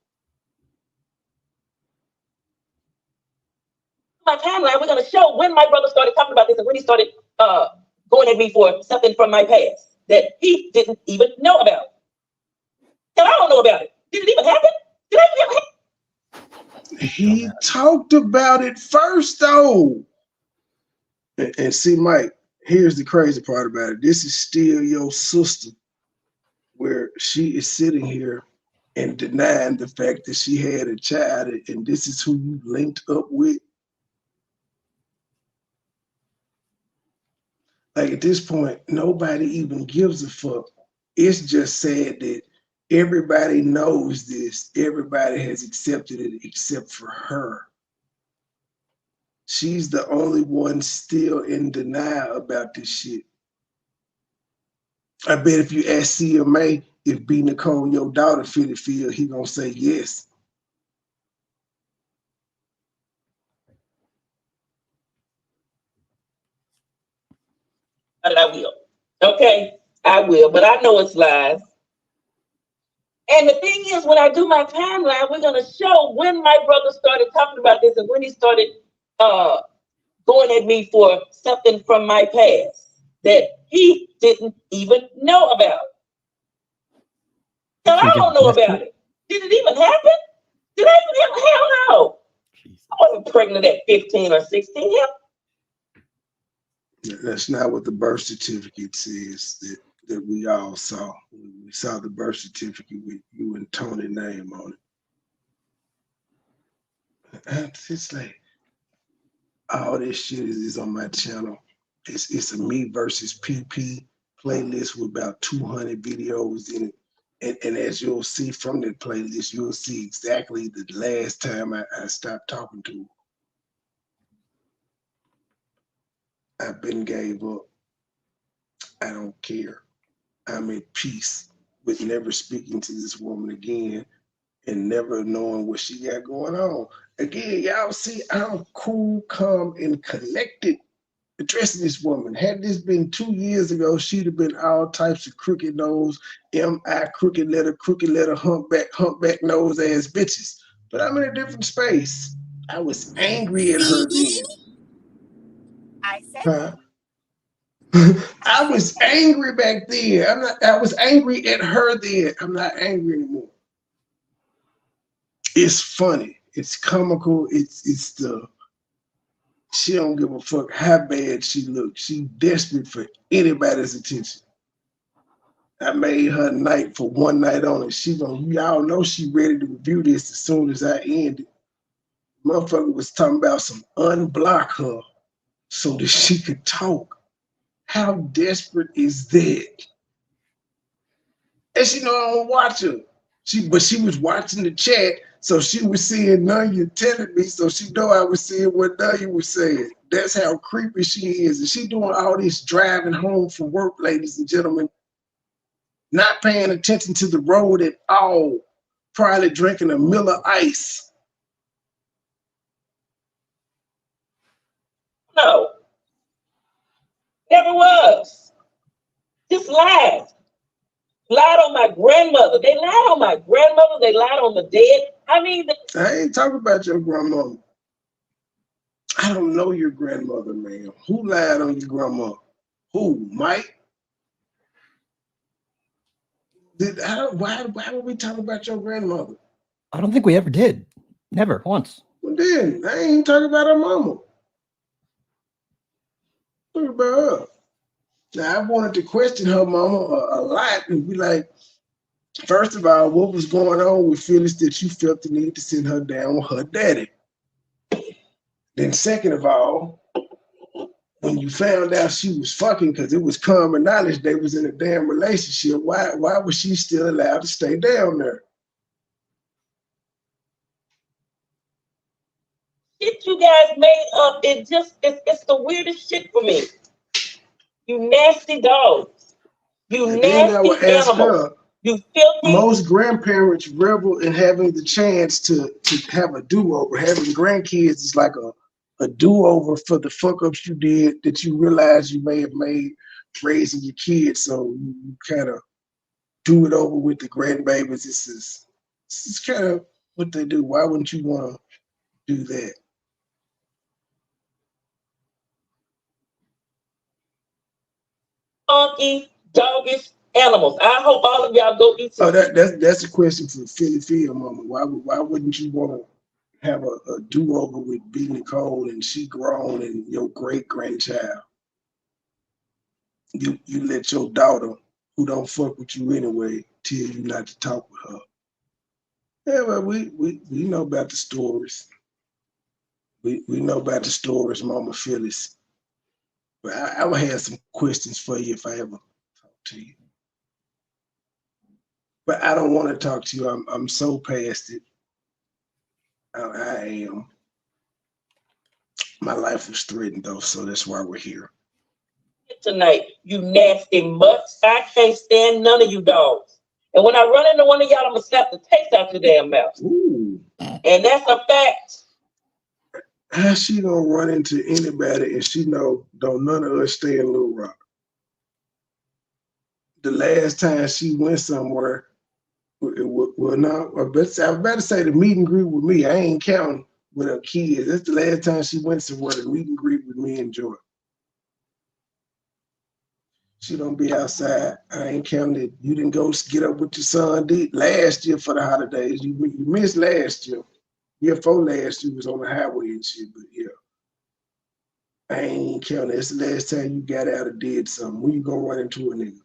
My timeline, we're gonna show when my brother started talking about this and when he started going at me for something from my past that he didn't even know about. And I don't know about it. Did it even happen? Did it even happen? He talked about it first, though. And see, Mike, here's the crazy part about it. This is still your sister, where she is sitting here and denying the fact that she had a child, and this is who you linked up with. Like at this point, nobody even gives a fuck. It's just sad that everybody knows this. Everybody has accepted it except for her. She's the only one still in denial about this shit. I bet if you ask CMA, if B. Nicole, your daughter, Philly Phil, he gonna say yes. But I will. Okay, I will. But I know it's lies. And the thing is, when I do my timeline, we're gonna show when my brother started talking about this and when he started going at me for something from my past that he didn't even know about. No, I don't know about it. Did it even happen? Did I even have? Hell no. I wasn't pregnant at 15 or 16. Hell. That's not what the birth certificate says that we all saw. We saw the birth certificate with you and Tony's name on it. It's like all this shit is on my channel. It's a me versus PP playlist with about 200 videos in it. And as you'll see from that playlist, you'll see exactly the last time I stopped talking to her. I've been gave up. I don't care. I'm at peace with never speaking to this woman again and never knowing what she got going on. Again, y'all see, I'm cool, calm, and collected addressing this woman. Had this been 2 years ago, she'd have been all types of crooked nose, M.I. crooked letter, humpback nose ass bitches. But I'm in a different space. I was angry at her then. I said Huh? I was angry back then. I was angry at her then. I'm not angry anymore. It's funny. It's comical. It's the she don't give a fuck how bad she looks. She desperate for anybody's attention. I made her night for one night only. Y'all know she ready to review this as soon as I end it. Motherfucker was talking about some unblock her so that she could talk. How desperate is that? And she know I don't watch her. But she was watching the chat, so she was seeing Nunya telling me, so she know I was seeing what Nunya was saying. That's how creepy she is. And she doing all this driving home from work, ladies and gentlemen, not paying attention to the road at all, probably drinking a Miller Ice. No. Never was. Just lied. Lied on my grandmother. They lied on my grandmother. They lied on the dead. I mean, I ain't talking about your grandmother. I don't know your grandmother, man. Who lied on your grandmother? Who, Mike? Why would we talk about your grandmother? I don't think we ever did. Never, once. Well, then, I ain't talking about her mama. Talk about her. Now, I wanted to question her mama a lot and be like, first of all, what was going on with Phyllis that you felt the need to send her down with her daddy? Then second of all, when you found out she was fucking, because it was common knowledge they was in a damn relationship, why was she still allowed to stay down there? shit you guys made up, it's the weirdest shit for me. You nasty dogs. You And nasty then I would ask animals. her, You filthy. most grandparents revel in having the chance to have a do-over. Having grandkids is like a do-over for the fuck-ups you did that you realize you may have made raising your kids. So you kind of do it over with the grandbabies. This is kind of what they do. Why wouldn't you want to do that? Funky, doggish animals. I hope all of y'all go eat some. Oh, that's a question for Philly Phil, mama. Why wouldn't you want to have a do-over with B. Nicole and she grown and your great-grandchild? You let your daughter, who don't fuck with you anyway, tell you not to talk with her. Yeah, well, we know about the stories. We know about the stories, Mama Phyllis. But I would have some questions for you if I ever talk to you. But I don't want to talk to you. I'm so past it. I am. My life was threatened though, so that's why we're here. Tonight, you nasty mutts. I can't stand none of you dogs. And when I run into one of y'all, I'm gonna slap the taste out your damn mouth. Ooh. And that's a fact. How she gonna run into anybody and she know don't none of us stay in Little Rock? The last time she went somewhere, well, no, I better say the meet and greet with me. I ain't counting with her kids. That's the last time she went somewhere to meet and greet with me and Joy. She don't be outside. I ain't counting it. You didn't go get up with your son last year for the holidays. You missed last year. Year before last, you was on the highway and shit. But yeah, I ain't counting. It's the last time you got out and did something. When you gonna run into a nigga?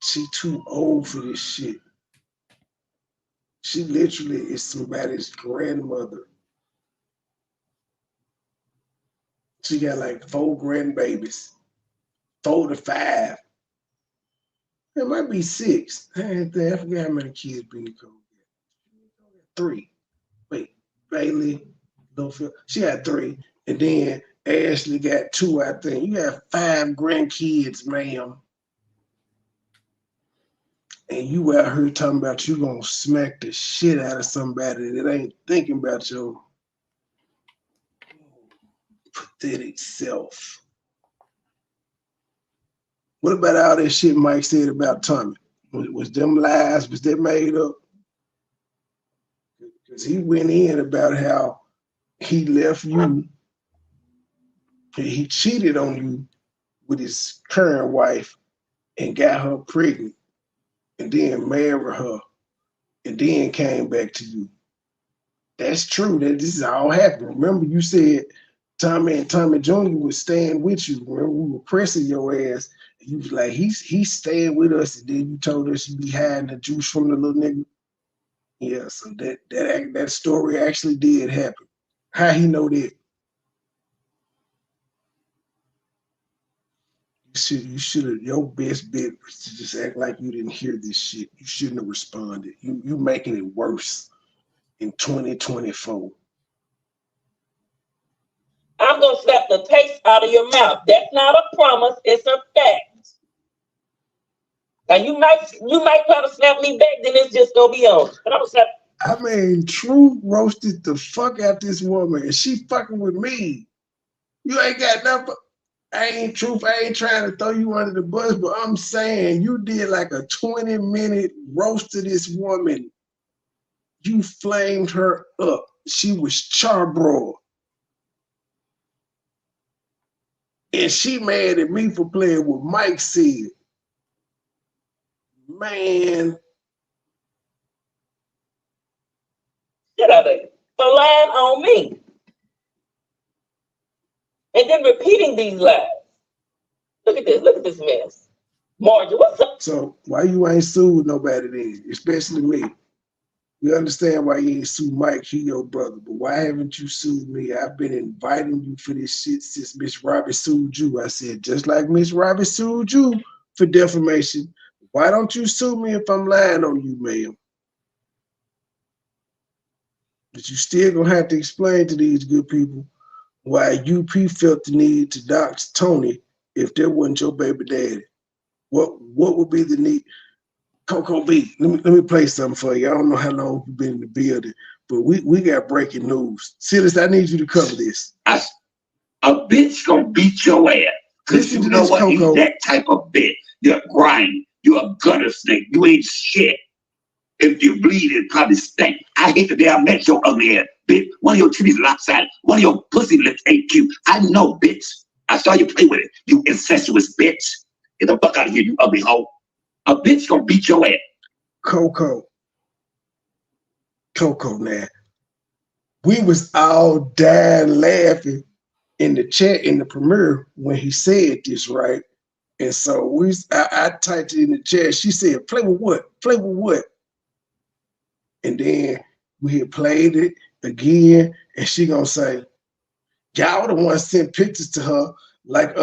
She too old for this shit. She literally is somebody's grandmother. She got like 4 grandbabies, 4 to 5. It might be 6. I forgot how many kids Benny Cole got. 3. Wait, Bailey, Littlefield. She had 3. And then Ashley got 2, I think. You got 5 grandkids, ma'am. And you out here talking about you gonna smack the shit out of somebody that ain't thinking about your pathetic self. What about all that shit Mike said about Tommy? Was them lies? Was that made up? Because he went in about how he left you, he cheated on you with his current wife and got her pregnant and then married her and then came back to you. That's true. That this is all happened. Remember, you said Tommy and Tommy Jr. was staying with you. Remember, we were pressing your ass. You was like, he's staying with us, and then you told us you be hiding the juice from the little nigga. Yeah, so that story actually did happen. How he know that? You should have. Your best bet was to just act like you didn't hear this shit. You shouldn't have responded. You making it worse in 2024. I'm gonna slap the taste out of your mouth. That's not a promise, it's a fact. Now you might try to snap me back, then it's just gonna be on. But I'm gonna slap. I mean, Truth roasted the fuck out this woman, and she fucking with me. You ain't got nothing. I ain't trying to throw you under the bus, but I'm saying you did like a 20-minute roast to this woman. You flamed her up. She was charbroiled. And she mad at me for playing what Mike said. Man. Get out of it. For lying on me. And then repeating these lies. Look at this mess. Margie, what's up? So why you ain't sued nobody then, especially me? We understand why you ain't sued Mike, he your brother, but why haven't you sued me? I've been inviting you for this shit since Miss Robbie sued you. I said, just like Miss Robbie sued you for defamation, why don't you sue me if I'm lying on you, ma'am? But you still gonna have to explain to these good people why UP felt the need to dox Tony if there wasn't your baby daddy. What would be the need? Coco B, let me play something for you. I don't know how long you've been in the building, but we got breaking news. Silas, I need you to cover this. A bitch gonna beat your ass. Cause you know what? He's that type of bitch. You're a grind. You're a gutter snake. You ain't shit. If you bleed, it probably stink. I hate the day I met your ugly ass, bitch. One of your titties lopsided. One of your pussy lips ain't cute. I know, bitch. I saw you play with it. You incestuous bitch. Get the fuck out of here, you ugly hoe. A bitch gonna beat your ass. Coco now. We was all dying laughing in the chat in the premiere when he said this, right? And so I typed it in the chat. She said, play with what? Play with what? And then we had played it again, and she gonna say, y'all the ones sent pictures to her, like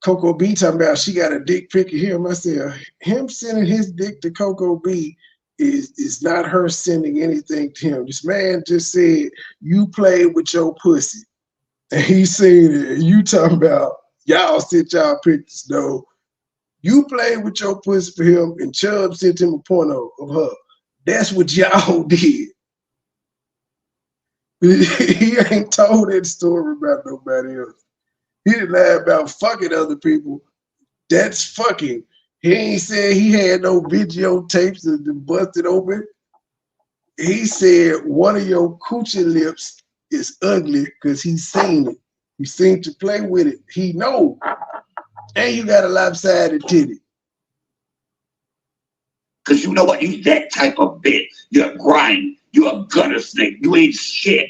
Coco B talking about she got a dick pic of him. I said, him sending his dick to Coco B is not her sending anything to him. This man just said, you played with your pussy. And he seen it, and you talking about, y'all sent y'all pictures, though. You played with your pussy for him, and Chubb sent him a porno of her. That's what y'all did. He ain't told that story about nobody else. He didn't lie about fucking other people. That's fucking. He ain't said he had no videotapes that busted open. He said one of your coochie lips is ugly because he's seen it. He seen you play with it. He know. And you got a lopsided titty. Cause you know what? You that type of bitch. You're a grind. You're a gutter snake. You ain't shit.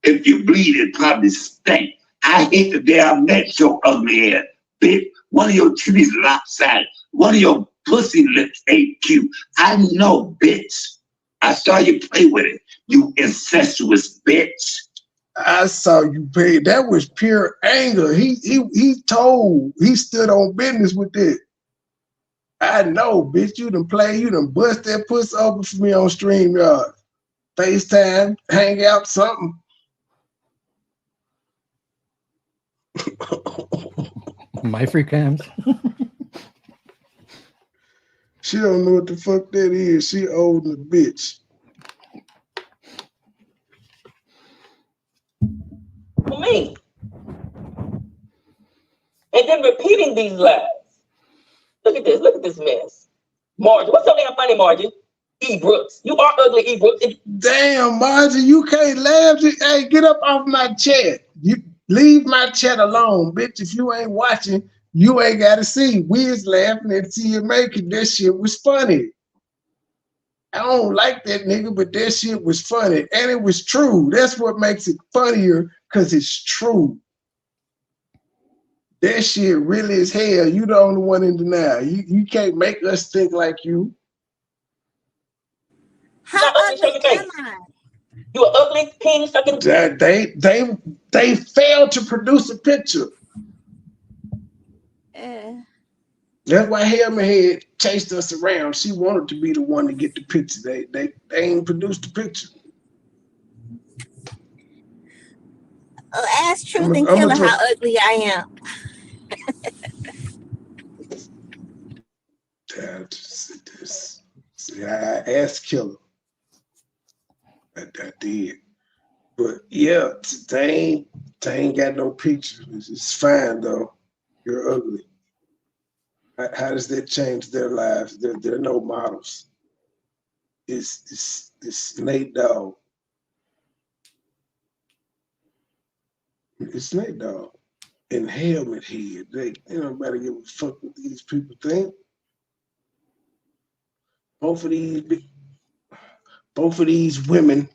If you bleed, it probably stink. I hate the day I met your ugly ass, bitch. One of your titties lopsided. One of your pussy lips ain't cute. I know, bitch. I saw you play with it. You incestuous bitch. I saw you pay. That was pure anger. He stood on business with it. I know, bitch. You done play. You done bust that pussy open for me on StreamYard. FaceTime, hang out, something. My free cams. She don't know what the fuck that is. She old and a bitch. For me. And then repeating these lies. Look at this mess. Margie, what's so damn funny, Margie? E. Brooks. You are ugly, E. Brooks. Damn, Margie, you can't laugh. Hey, get up off my chat. You leave my chat alone, bitch. If you ain't watching, you ain't got to see. We is laughing at TMA because that shit was funny. I don't like that nigga, but that shit was funny. And it was true. That's what makes it funnier, because it's true. That shit really is hell. You the only one in denial. You can't make us think like you. How ugly am I? You an ugly penis sucking. They failed to produce a picture. That's why Helmet Head chased us around. She wanted to be the one to get the picture. They ain't produced the picture. Ask Truth and Killer how ugly I am. I asked Killer. I did. But yeah, they ain't got no picture. It's fine though. You're ugly. How does that change their lives? There are no models. It's Nate Dogg. It's Nate Dogg and Helmet Head. Ain't nobody give a fuck what these people think. Both of these women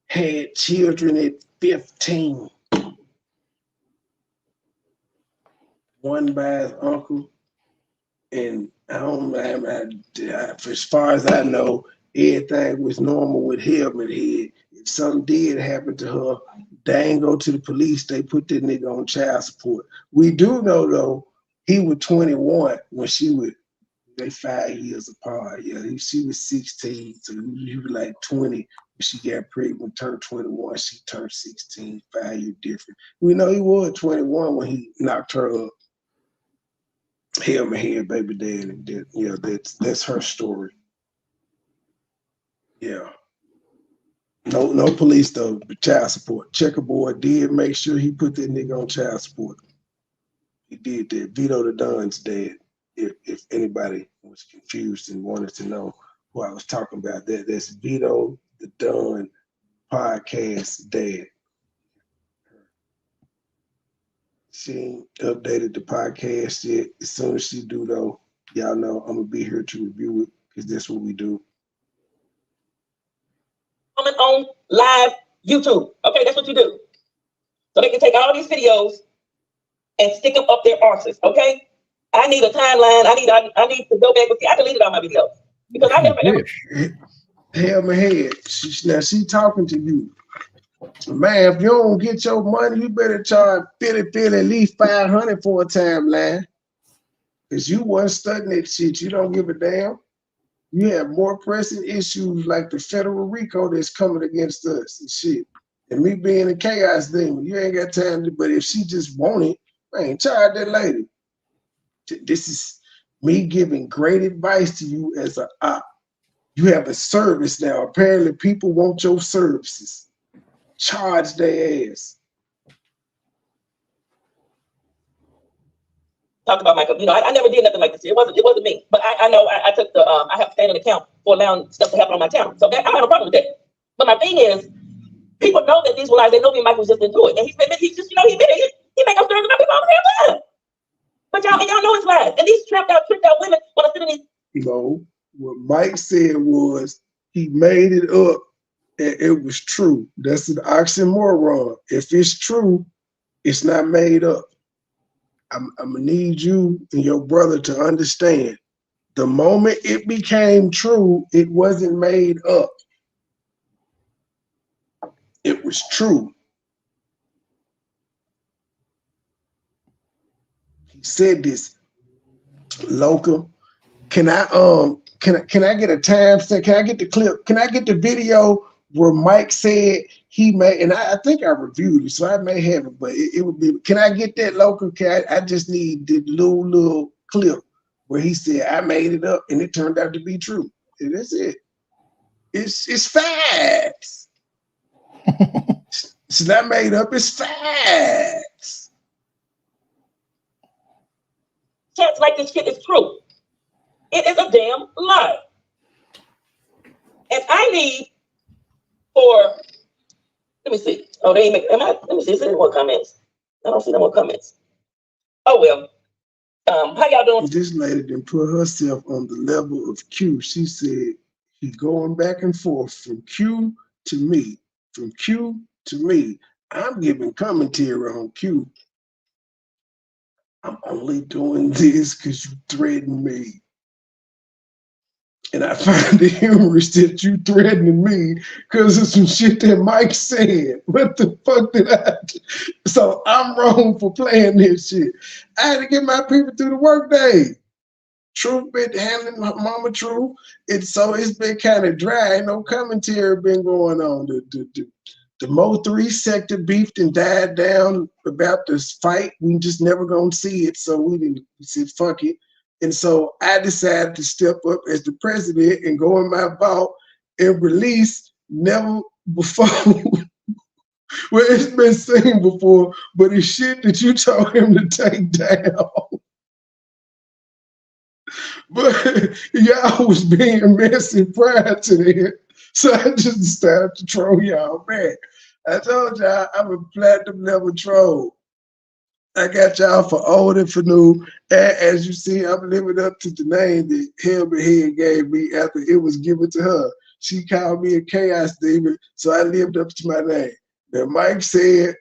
had children at 15. One by his uncle, and as far as I know, everything was normal with Helmet Head. If something did happen to her, they ain't go to the police. They put that nigga on child support. We do know though, he was 21 when she was. They 5 years apart. Yeah, she was 16, so he was like 20 when she got pregnant. Turned 21, she turned 16. 5 years different. We know he was 21 when he knocked her up. Helmet Head, baby daddy. Yeah, that's her story. Yeah. No police though, but child support. Checkerboard did make sure he put that nigga on child support. He did that. Vito the Don's dad. If anybody was confused and wanted to know who I was talking about, that's Vito the Don podcast dad. She ain't updated the podcast yet. As soon as she do though, y'all know I'm gonna be here to review it because that's what we do. Comment on live YouTube. Okay, that's what you do. So they can take all these videos and stick them up their arses. Okay. I need a timeline. I need to go back and see. I deleted all my videos because I never ever. Helmet Head. She talking to you. Man, if you don't get your money, you better charge 50 at least 500 for a timeline. Because you wasn't studying that shit. You don't give a damn. You have more pressing issues like the federal RICO that's coming against us and shit. And me being a chaos demon, you ain't got time to, but if she just want it, man, charge that lady. This Me giving great advice to you as a op. You have a service now. Apparently, people want your services. Charge their ass. Talked about Michael. I never did nothing like this. It wasn't me. But I know I took the I have to stand an account for allowing stuff to happen on my channel. So that, I have a problem with that. But my thing is, people know that these were lies. They know me and Michael was just into it. And he just, he admitted it. He make up stories about people all the damn time. But y'all know it's lies. And these tricked out women want to sit in these. No, what Mike said was he made it up and it was true. That's an oxymoron. If it's true, it's not made up. I'm gonna need you and your brother to understand. The moment it became true, it wasn't made up. It was true. He said this. Local. Can I get a timestamp? Can I get the clip? Can I get the video where Mike said he made, and I think I reviewed it, so I may have it, but it would be, can I get that local? I just need the little clip where he said, I made it up and it turned out to be true. And that's it. It's facts. It's not made up, it's facts. Chats like this shit is true. It is a damn lie. And I need for, let me see. Oh, they ain't make, let me see, is there more comments? I don't see no more comments. Oh, well. How y'all doing? This lady didn't put herself on the level of Q. She said, he going back and forth from Q to me, from Q to me. I'm giving commentary on Q. I'm only doing this because you threatened me. And I find it humorous that you threatening me because of some shit that Mike said. What the fuck did I do? So I'm wrong for playing this shit. I had to get my people through the workday. Truth been handling my mama Truth. It's been kind of dry. Ain't no commentary been going on. The Mo 3 sector beefed and died down about this fight. We just never gonna see it. So we said, fuck it. And so I decided to step up as the president and go in my vault and release never before. Well, it's been seen before, but it's shit that you told him to take down. But y'all was being messy prior to that. So I just decided to troll y'all back. I told y'all I'm a platinum level troll. I got y'all for old and for new. And as you see, I'm living up to the name that Helmet Head gave me after it was given to her. She called me a chaos demon, so I lived up to my name. Now, Mike said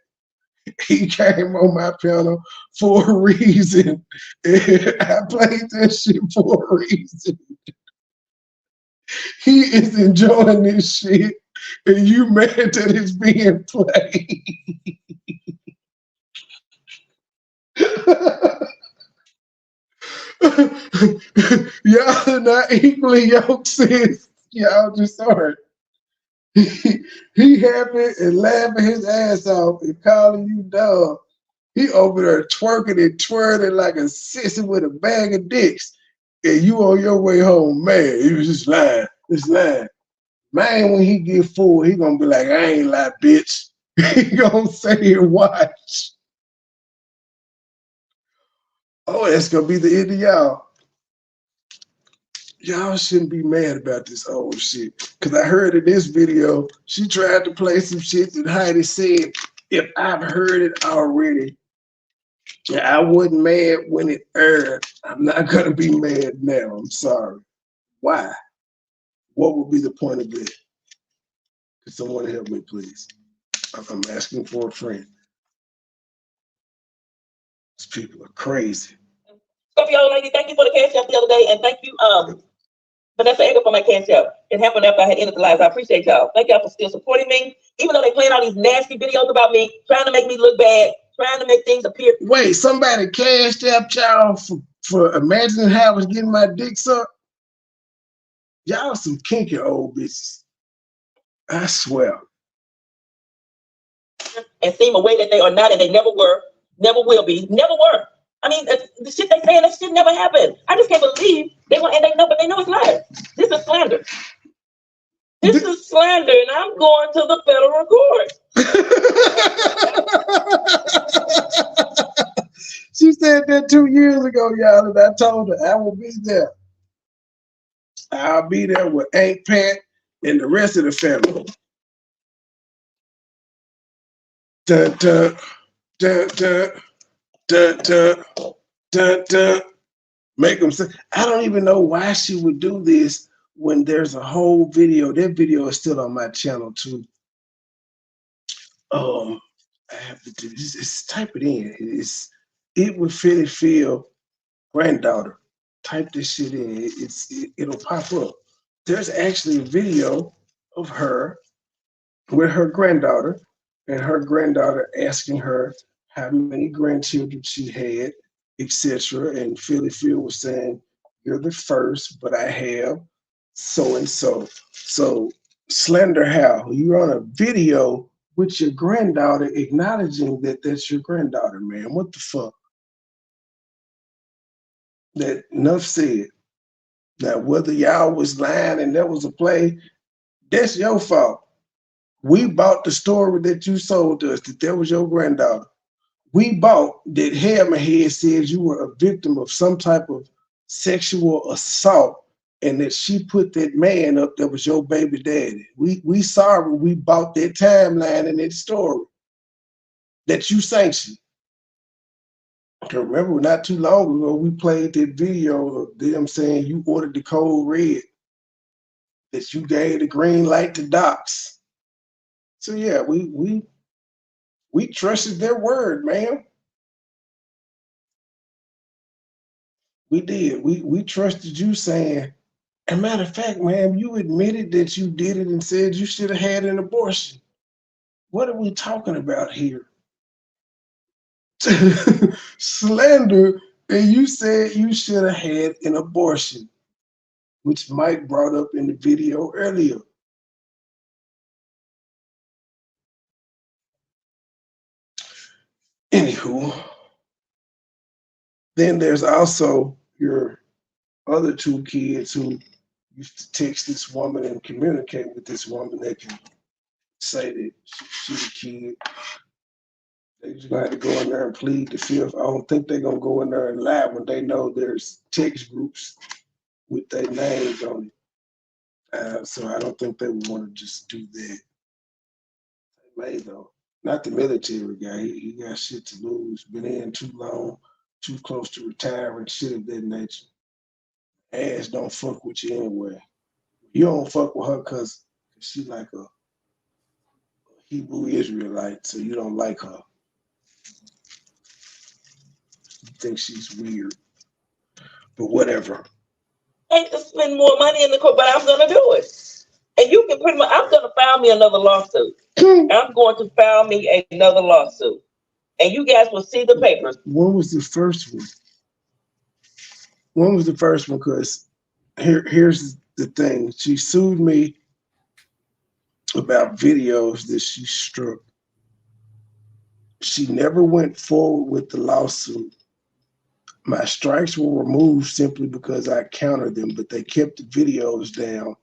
he came on my panel for a reason. And I played that shit for a reason. He is enjoying this shit, and you mad that it's being played. Y'all are not equally yoked, sis. Y'all just aren't. He happy and laughing his ass off and calling you dog. He over there twerking and twirling like a sissy with a bag of dicks. And you on your way home, man. He was just lying. Just lying. Man, when he get full, he gonna be like, I ain't lie, bitch. He gonna say it, watch. Oh, that's gonna be the end of y'all. Y'all shouldn't be mad about this old shit. Cause I heard in this video, she tried to play some shit that Heidi said, if I've heard it already, I wasn't mad when it aired. I'm not gonna be mad now. I'm sorry. Why? What would be the point of it? Could someone help me, please? I'm asking for a friend. These people are crazy. Scorpio lady, thank you for the cash app the other day, and thank you, Vanessa Edgar for my cash app. It happened after I had ended the lives. I appreciate y'all. Thank y'all for still supporting me, even though they playing all these nasty videos about me, trying to make me look bad, trying to make things appear. Wait, somebody cashed out y'all for imagining how I was getting my dick sucked? Y'all some kinky old bitches. I swear. And seem a way that they are not, and they never were, never will be, never were. I mean, the shit they saying, that shit never happened. I just can't believe they want, and they know, but they know it's lies. This is slander. This is slander, and I'm going to the federal court. She said that 2 years ago, y'all, and I told her I will be there. I'll be there with Aunt Pat and the rest of the family. Dun, dun, dun, dun, dun, dun, dun, dun. Make them say, I don't even know why she would do this when there's a whole video. That video is still on my channel too. I have to do this. It's type it in. It would Philly Phil granddaughter. Type this shit in. It'll pop up. There's actually a video of her with her granddaughter, and her granddaughter asking her how many grandchildren she had, etc. And Philly Phil was saying, "You're the first, but I have so and so." So slander how? You're on a video with your granddaughter acknowledging that that's your granddaughter, man. What the fuck? That enough said. Now, whether y'all was lying and that was a play, that's your fault. We bought the story that you sold us, that was your granddaughter. We bought that Hammerhead says you were a victim of some type of sexual assault and that she put that man up that was your baby daddy. We sorry we bought that timeline and that story that you sanctioned. I can remember not too long ago, we played that video of them saying you ordered the code red, that you gave the green light to Docs. So yeah, we trusted their word, man. We did. We trusted you saying, as a matter of fact, ma'am, you admitted that you did it and said you should have had an abortion. What are we talking about here? Slander, and you said you should have had an abortion, which Mike brought up in the video earlier. Anywho, then there's also your other two kids who used to text this woman and communicate with this woman. They can say that she's a kid. They just gonna have to go in there and plead the fifth. I don't think they're gonna go in there and lie when they know there's text groups with their names on it. So I don't think they would want to just do that. They may though. Not the military guy. He got shit to lose. Been in too long, too close to retiring, shit of that nature. Ass don't fuck with you anyway. You don't fuck with her because she like a Hebrew Israelite, so you don't like her. You think she's weird. But whatever. I hate to spend more money in the court, but I'm gonna do it. And you can pretty much, I'm gonna file me another lawsuit. I'm going to file me another lawsuit. And you guys will see the papers. When was the first one? When was the first one? Because here's the thing. She sued me about videos that she struck. She never went forward with the lawsuit. My strikes were removed simply because I countered them, but they kept the videos down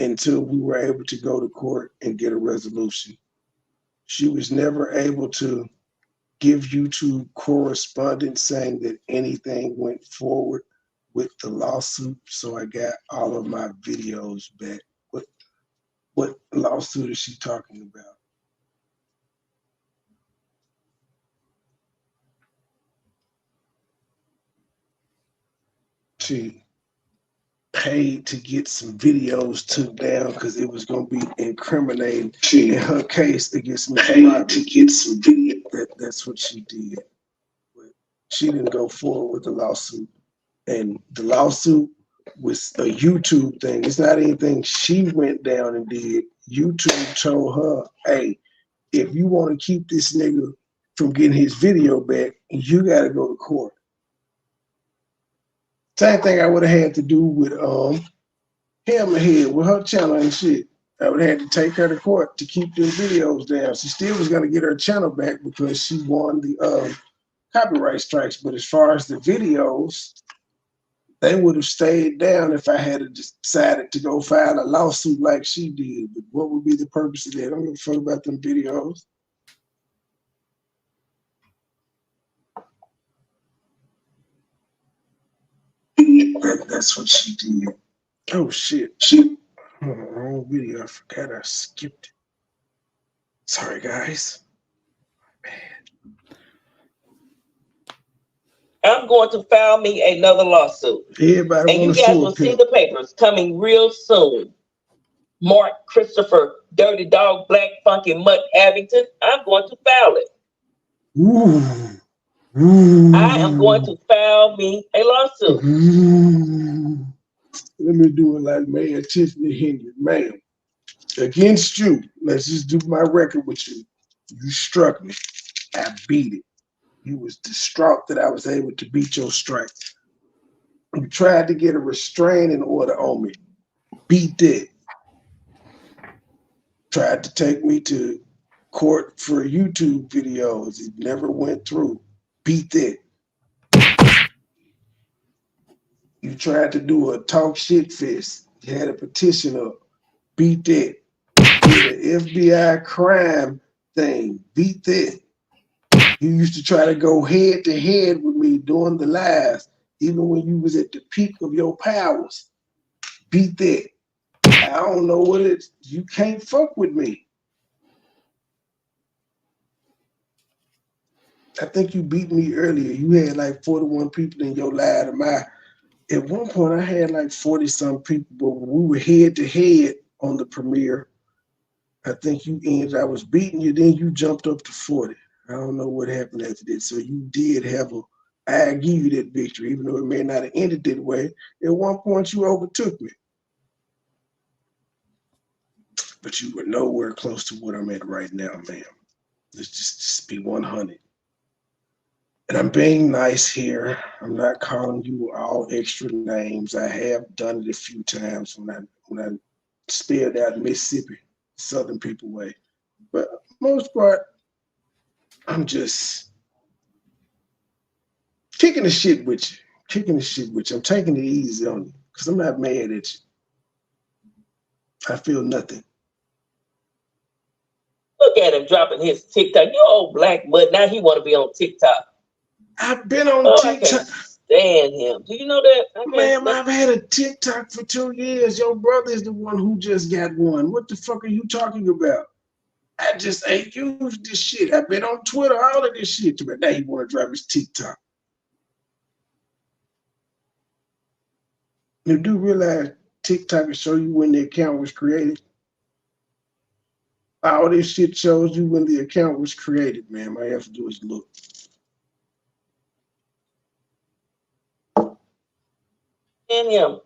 until we were able to go to court and get a resolution. She was never able to give YouTube correspondence saying that anything went forward with the lawsuit, so I got all of my videos back. What lawsuit is she talking about? She paid to get some videos took down because it was going to be incriminating in her case against me. Paid to get some video. That's what she did. But she didn't go forward with the lawsuit. And the lawsuit was a YouTube thing. It's not anything she went down and did. YouTube told her, hey, if you want to keep this nigga from getting his video back, you got to go to court. Same thing I would have had to do with Hammerhead, with her channel and shit. I would have had to take her to court to keep them videos down. She still was going to get her channel back because she won the copyright strikes. But as far as the videos, they would have stayed down if I had decided to go file a lawsuit like she did. But what would be the purpose of that? I don't give a fuck about them videos. That's what she did. Oh shit. Wrong video. I forgot I skipped it. Sorry, guys. I'm going to file me another lawsuit. Everybody and you guys will see the papers coming real soon. Mark Christopher Dirty Dog Black Funky Mutt Abington. I'm going to file it. Ooh. Ooh. I am going to file me a lawsuit. Ooh. Let me do it like Mayor Tiffany Henry. Ma'am, against you, let's just do my record with you. You struck me. I beat it. You was distraught that I was able to beat your strike. You tried to get a restraining order on me. Beat that. Tried to take me to court for YouTube videos. It never went through. Beat that. You tried to do a talk shit fest. You had a petition up. Beat that. Did an FBI crime thing. Beat that. You used to try to go head to head with me during the lives, even when you was at the peak of your powers. Beat that. I don't know what it is. You can't fuck with me. I think you beat me earlier. You had like 41 people in your live. At one point, I had like 40-some people, but when we were head to head on the premiere, I think you ended. I was beating you, then you jumped up to 40. I don't know what happened after that. So you did have I give you that victory, even though it may not have ended that way. At one point, you overtook me. But you were nowhere close to what I'm at right now, ma'am. Let's just be 100. And I'm being nice here. I'm not calling you all extra names. I have done it a few times when I spelled out Mississippi, Southern people way. But most part, I'm just kicking the shit with you. I'm taking it easy on you because I'm not mad at you. I feel nothing. Look at him dropping his TikTok. You old black butt. Now he want to be on TikTok. I've been on TikTok. I can't stand him. Do you know that? Ma'am, I've had a TikTok for 2 years. Your brother is the one who just got one. What the fuck are you talking about? I just ain't used this shit. I've been on Twitter, all of this shit. But now he want to drop his TikTok. You do realize TikTok will show you when the account was created? All this shit shows you when the account was created, man. All you have to do is look. And him.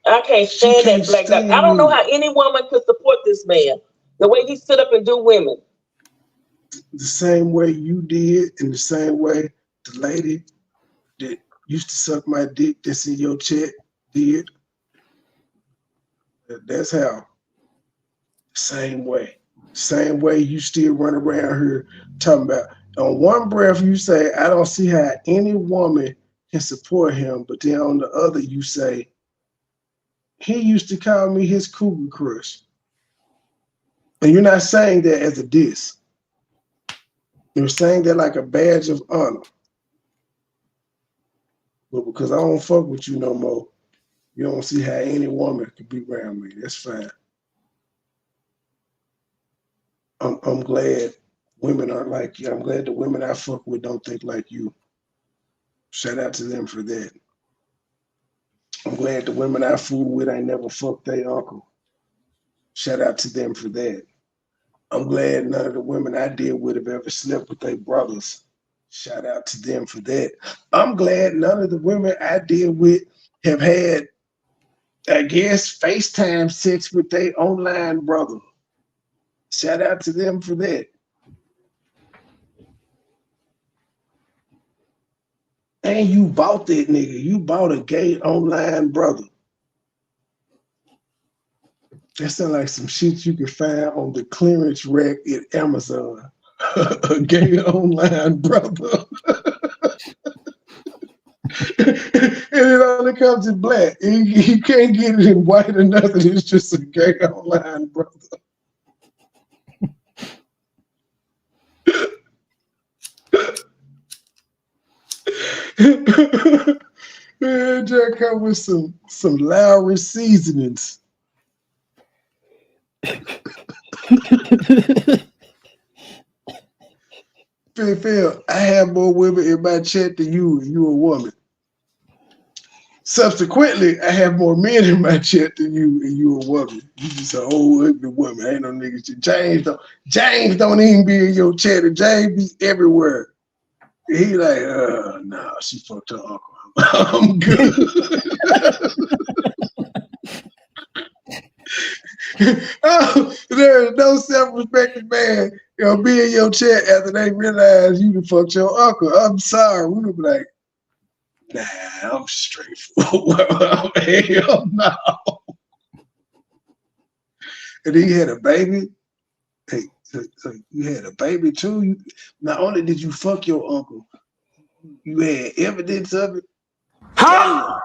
I can't stand that black guy. I don't know how any woman could support this man. The way he stood up and do women. The same way you did, and the same way the lady that used to suck my dick that's in your chat did. That's how. Same way. Same way you still run around here talking about. On one breath, you say, I don't see how any woman can support him. But then on the other, you say, he used to call me his cougar crush. And you're not saying that as a diss. You're saying that like a badge of honor. But because I don't fuck with you no more, you don't see how any woman could be around me. That's fine. I'm glad women aren't like you. I'm glad the women I fuck with don't think like you. Shout out to them for that. I'm glad the women I fool with ain't never fucked their uncle. Shout out to them for that. I'm glad none of the women I deal with have ever slept with their brothers. Shout out to them for that. I'm glad none of the women I deal with have had, I guess, FaceTime sex with their online brother. Shout out to them for that. And you bought that nigga. You bought a gay online brother. That sounds like some shit you can find on the clearance rack at Amazon. a gay online brother. And it only comes in black. You can't get it in white or nothing. It's just a gay online brother. Man, Jack come with some Lowry seasonings. Phil, I have more women in my chat than you, and you a woman. Subsequently, I have more men in my chat than you, and you a woman. You just an old ugly woman. Ain't no niggas. James don't even be in your chat, and James be everywhere. And he like, nah, she fucked her uncle. I'm good. Oh, there's no self-respecting man be in your chat after they realize you done fucked your uncle. I'm sorry. We would be like, nah, I'm straightforward. Hell no. And he had a baby. Hey, so you had a baby too. Not only did you fuck your uncle, you had evidence of it. Huh?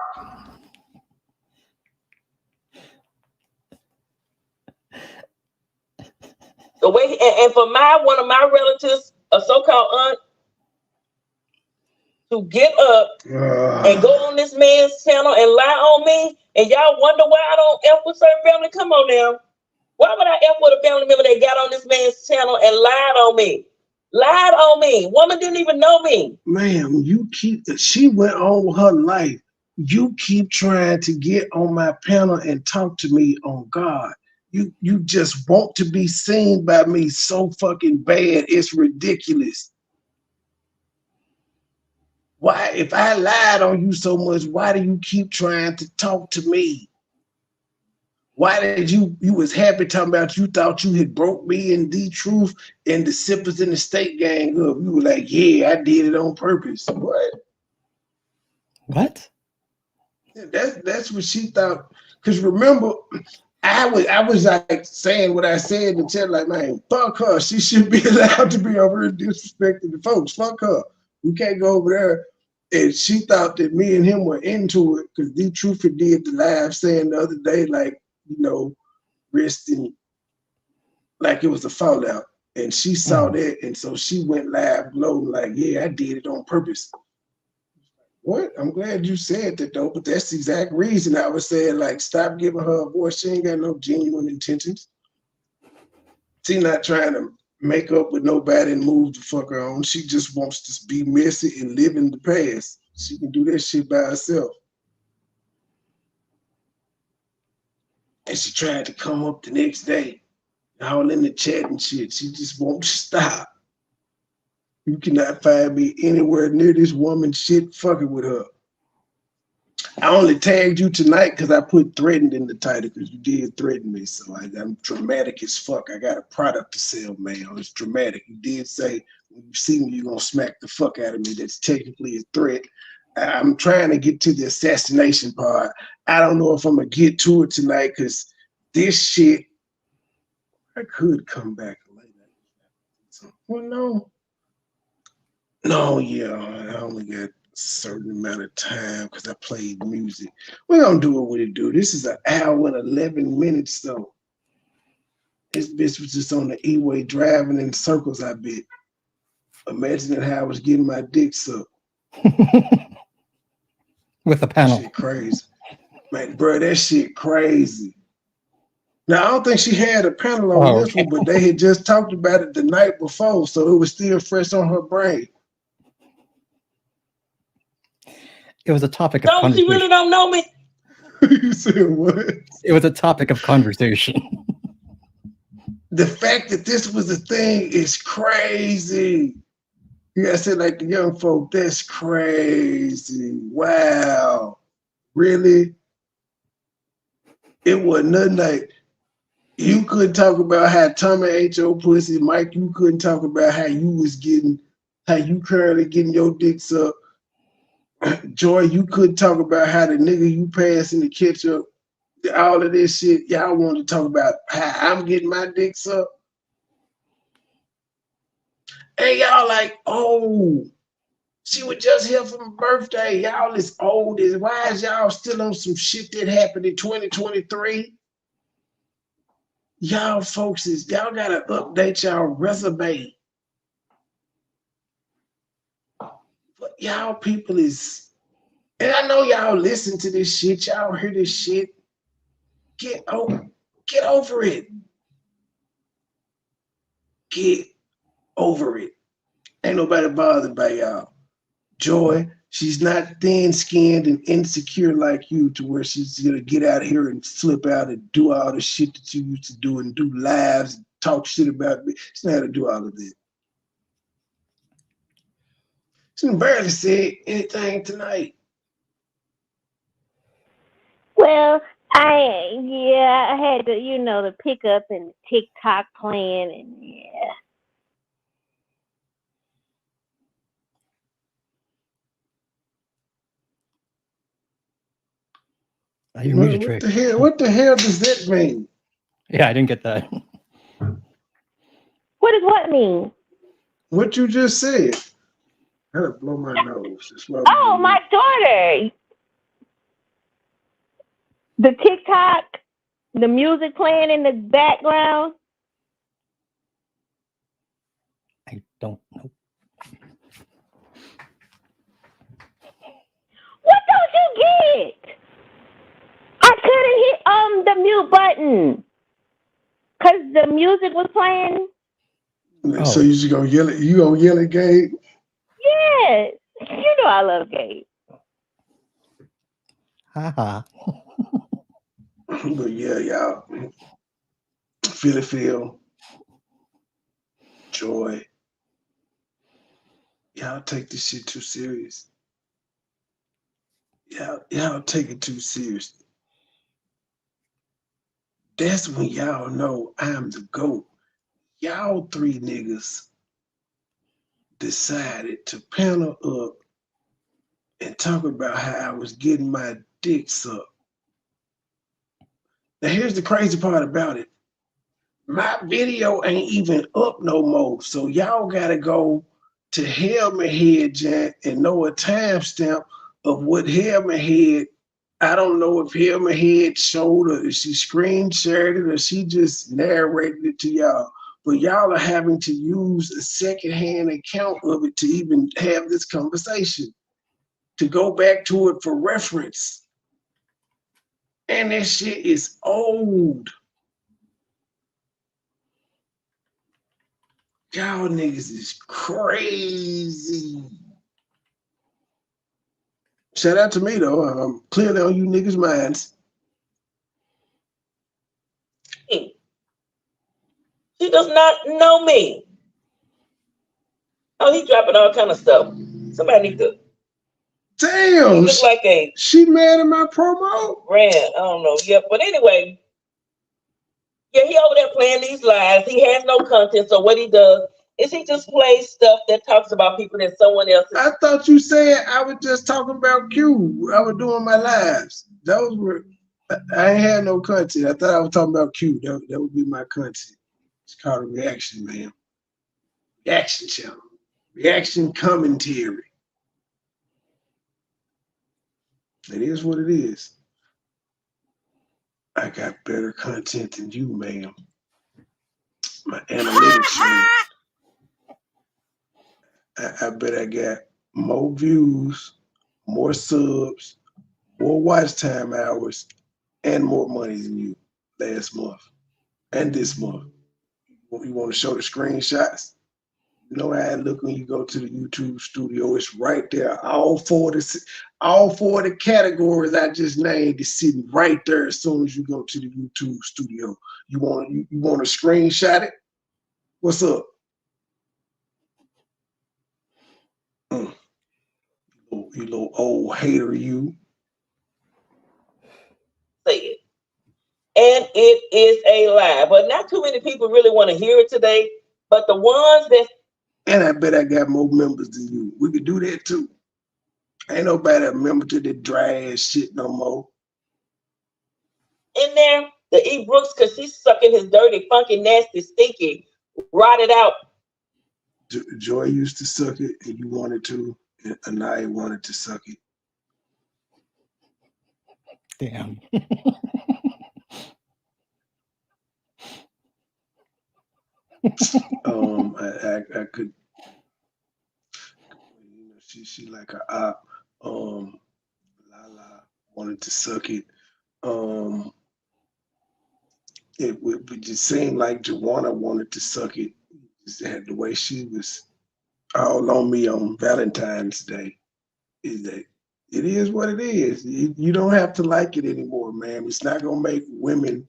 The way and for one of my relatives, a so-called aunt, to get up and go on this man's channel and lie on me, and y'all wonder why I don't F with certain family. Come on now. Why would I F with a family member that got on this man's channel and lied on me? Lied on me. Woman didn't even know me. Man, she went on with her life. You keep trying to get on my panel and talk to me on God. You just want to be seen by me so fucking bad. It's ridiculous. Why, if I lied on you so much, why do you keep trying to talk to me? Why did you was happy talking about you thought you had broke me and the truth and the sippers in the state gang up? You were like, yeah, I did it on purpose. What? That's what she thought. Because remember, I was like saying what I said and tell like, man, fuck her. She should be allowed to be over here disrespecting the folks. Fuck her. We can't go over there. And she thought that me and him were into it because the truth did the live saying the other day, like, resting like it was a fallout. And she saw that, and so she went live gloating like, yeah, I did it on purpose. What? I'm glad you said that though, but that's the exact reason I was saying, like, stop giving her a voice. She ain't got no genuine intentions. She not trying to make up with nobody and move the fuck on. She just wants to be messy and live in the past. She can do that shit by herself. And she tried to come up the next day, all in the chat and shit. She just won't stop. You cannot find me anywhere near this woman shit fucking with her. I only tagged you tonight because I put threatened in the title because you did threaten me. So I'm dramatic as fuck. I got a product to sell, man. It's dramatic. You did say when you see me, you're going to smack the fuck out of me. That's technically a threat. I'm trying to get to the assassination part. I don't know if I'm going to get to it tonight because this shit, I could come back later. Well, no, yeah, I only got a certain amount of time because I played music. We're going to do what we do. This is an hour and 11 minutes, though. This bitch was just on the E-way driving in circles, I bet. Imagining how I was getting my dick sucked. With a panel. That shit crazy. Man, bro, that shit crazy. Now, I don't think she had a panel on this one, but they had just talked about it the night before, so it was still fresh on her brain. It was a topic of conversation. She really don't know me. You said what? It was a topic of conversation. The fact that this was a thing is crazy. You gotta say like the young folk, that's crazy. Wow. Really? It was nothing like, you couldn't talk about how Tommy ate your pussy. Mike, you couldn't talk about how you currently getting your dick sucked. Joy, you couldn't talk about how the nigga you passing the ketchup, all of this shit. Y'all want to talk about how I'm getting my dick sucked. And y'all like, oh, she was just here for my birthday. Y'all is old. Why is y'all still on some shit that happened in 2023? Y'all folks y'all gotta update y'all resume. But y'all people is, and I know y'all listen to this shit. Y'all hear this shit. Get over it. Get over it. Ain't nobody bothered by y'all. Joy, she's not thin-skinned and insecure like you to where she's gonna get out here and flip out and do all the shit that you used to do and do lives and talk shit about me. She's not gonna do all of that. She barely said anything tonight. Well, I had to, the pickup and TikTok playing, and yeah. You need a What trick. the hell? What the hell does that mean? Yeah, I didn't get that. What does what mean? What you just said. I had to blow my nose. Oh, my daughter. The TikTok, the music playing in the background. I don't know. What don't you get? I couldn't hit the mute button because the music was playing. So you just gonna yell at Gabe? Yes, you know I love Gabe. Haha. But yeah, y'all. Phil, Joy. Y'all take this shit too serious. Y'all take it too seriously. That's when y'all know I'm the GOAT. Y'all three niggas decided to panel up and talk about how I was getting my dick sucked. Now here's the crazy part about it. My video ain't even up no more. So y'all gotta go to Helmet Head, Jan, and know a timestamp of what Helmet Head. I don't know if Helmet Head showed or if she screen shared it or she just narrated it to y'all. But y'all are having to use a secondhand account of it to even have this conversation, to go back to it for reference. And that shit is old. Y'all niggas is crazy. Shout out to me though. I'm clearly on you niggas' minds. She does not know me. Oh, he dropping all kind of stuff. Somebody need to. Damn. He look like she mad at my promo? Ran. I don't know. Yep. But anyway, yeah, he over there playing these lies. He has no content. So what he does is he just plays stuff that talks about people that someone else. I thought you said I was just talking about Q. I was doing my lives. Those were. I ain't had no content. I thought I was talking about Q. That would be my content. It's called a reaction, man. Reaction channel. Reaction commentary. It is what it is. I got better content than you, ma'am. My analytics show. I bet I got more views, more subs, more watch time hours, and more money than you last month and this month. You want to show the screenshots? You know how I look when you go to the YouTube studio. It's right there. All four of the categories I just named is sitting right there as soon as you go to the YouTube studio. You want to screenshot it? What's up? You little old hater, you. Say it. And it is a lie. But not too many people really want to hear it today. But the ones that. And I bet I got more members than you. We could do that too. Ain't nobody a member to that dry ass shit no more. In there, the E. Brooks, because she's sucking his dirty, funky, nasty, stinky, rotted out Joy used to suck it, and you wanted to, and Anaya wanted to suck it. Damn. I could, she like a op. Lala wanted to suck it. It would just seem like Joanna wanted to suck it. Just had the way she was all on me on Valentine's Day. Is that it is what it is. You don't have to like it anymore, man. It's not gonna make women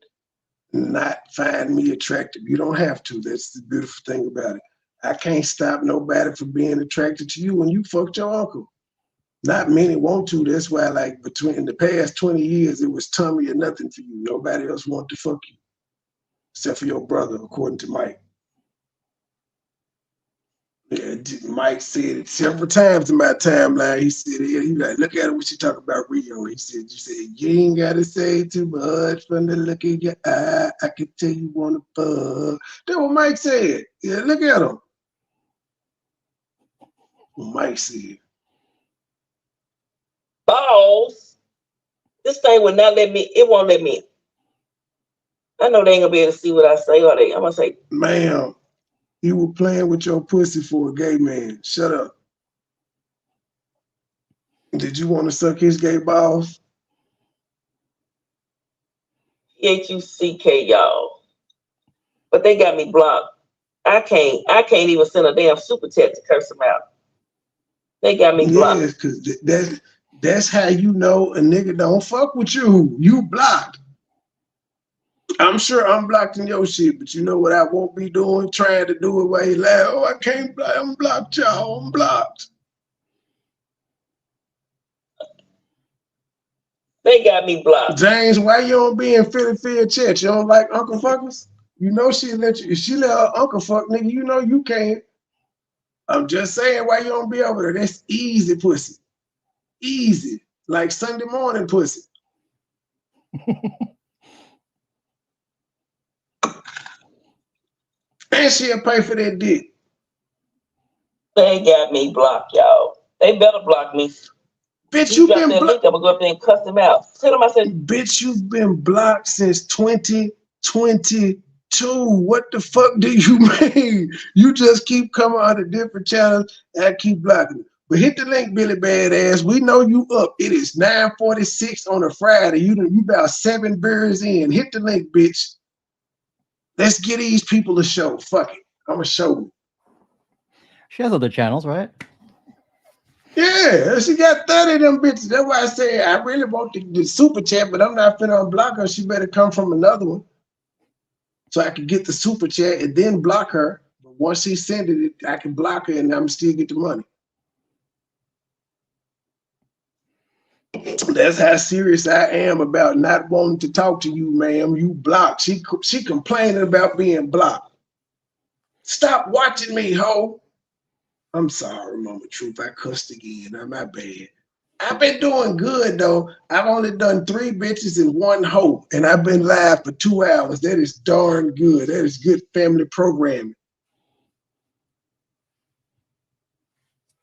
not find me attractive. You don't have to. That's the beautiful thing about it. I can't stop nobody from being attracted to you when you fucked your uncle. Not many want to. That's why, like, between the past 20 years, it was Tommy or nothing for you. Nobody else wanted to fuck you, except for your brother, according to Mike. Yeah, Mike said it several times in my timeline. He said, yeah, he like, look at it when she talk about Rio. He said, you said, you ain't got to say too much from the look in your eye. I can tell you want to fuck. That's what Mike said. Yeah, look at him. What Mike said. Balls. This thing will not let me, it won't let me. I know they ain't gonna be able to see what I say, or I'm gonna say, ma'am, you were playing with your pussy for a gay man. Shut up. Did you want to suck his gay balls? Huck, y'all. But they got me blocked. I can't even send a damn super chat to curse them out. They got me blocked. Yes, because that's how you know a nigga don't fuck with you. You blocked. I'm sure I'm blocked in your shit, but you know what I won't be doing? Trying to do it while you laugh. Oh, I can't block. I'm blocked, y'all. I'm blocked. They got me blocked. James, why you don't be in Philly Field Church? You don't like Uncle Fuckers? You know she let you. If she let her uncle fuck, nigga, you know you can't. I'm just saying why you don't be over there. That's easy pussy. Easy. Like Sunday morning pussy. And she'll pay for that dick. They got me blocked, y'all. They better block me. Bitch, you've been blocked. I'm gonna go up there and cuss them out. Tell them I said, bitch, you've been blocked since 2022. What the fuck do you mean? You just keep coming on to different channels and I keep blocking it. But hit the link, Billy Badass. We know you up. It is 9:46 on a Friday. You about 7 beers in. Hit the link, bitch. Let's get these people a show. Fuck it. I'm a show. She has other channels, right? Yeah, she got 30 of them bitches. That's why I say I really want the super chat, but I'm not finna unblock her. She better come from another one. So I can get the super chat and then block her. But once she sends it, I can block her and I'm still get the money. That's how serious I am about not wanting to talk to you, ma'am. You blocked. She complaining about being blocked. Stop watching me, ho. I'm sorry, Mama Truth. I cussed again. My bad. I've been doing good, though. I've only done 3 bitches and 1 hoe, and I've been live for 2 hours. That is darn good. That is good family programming.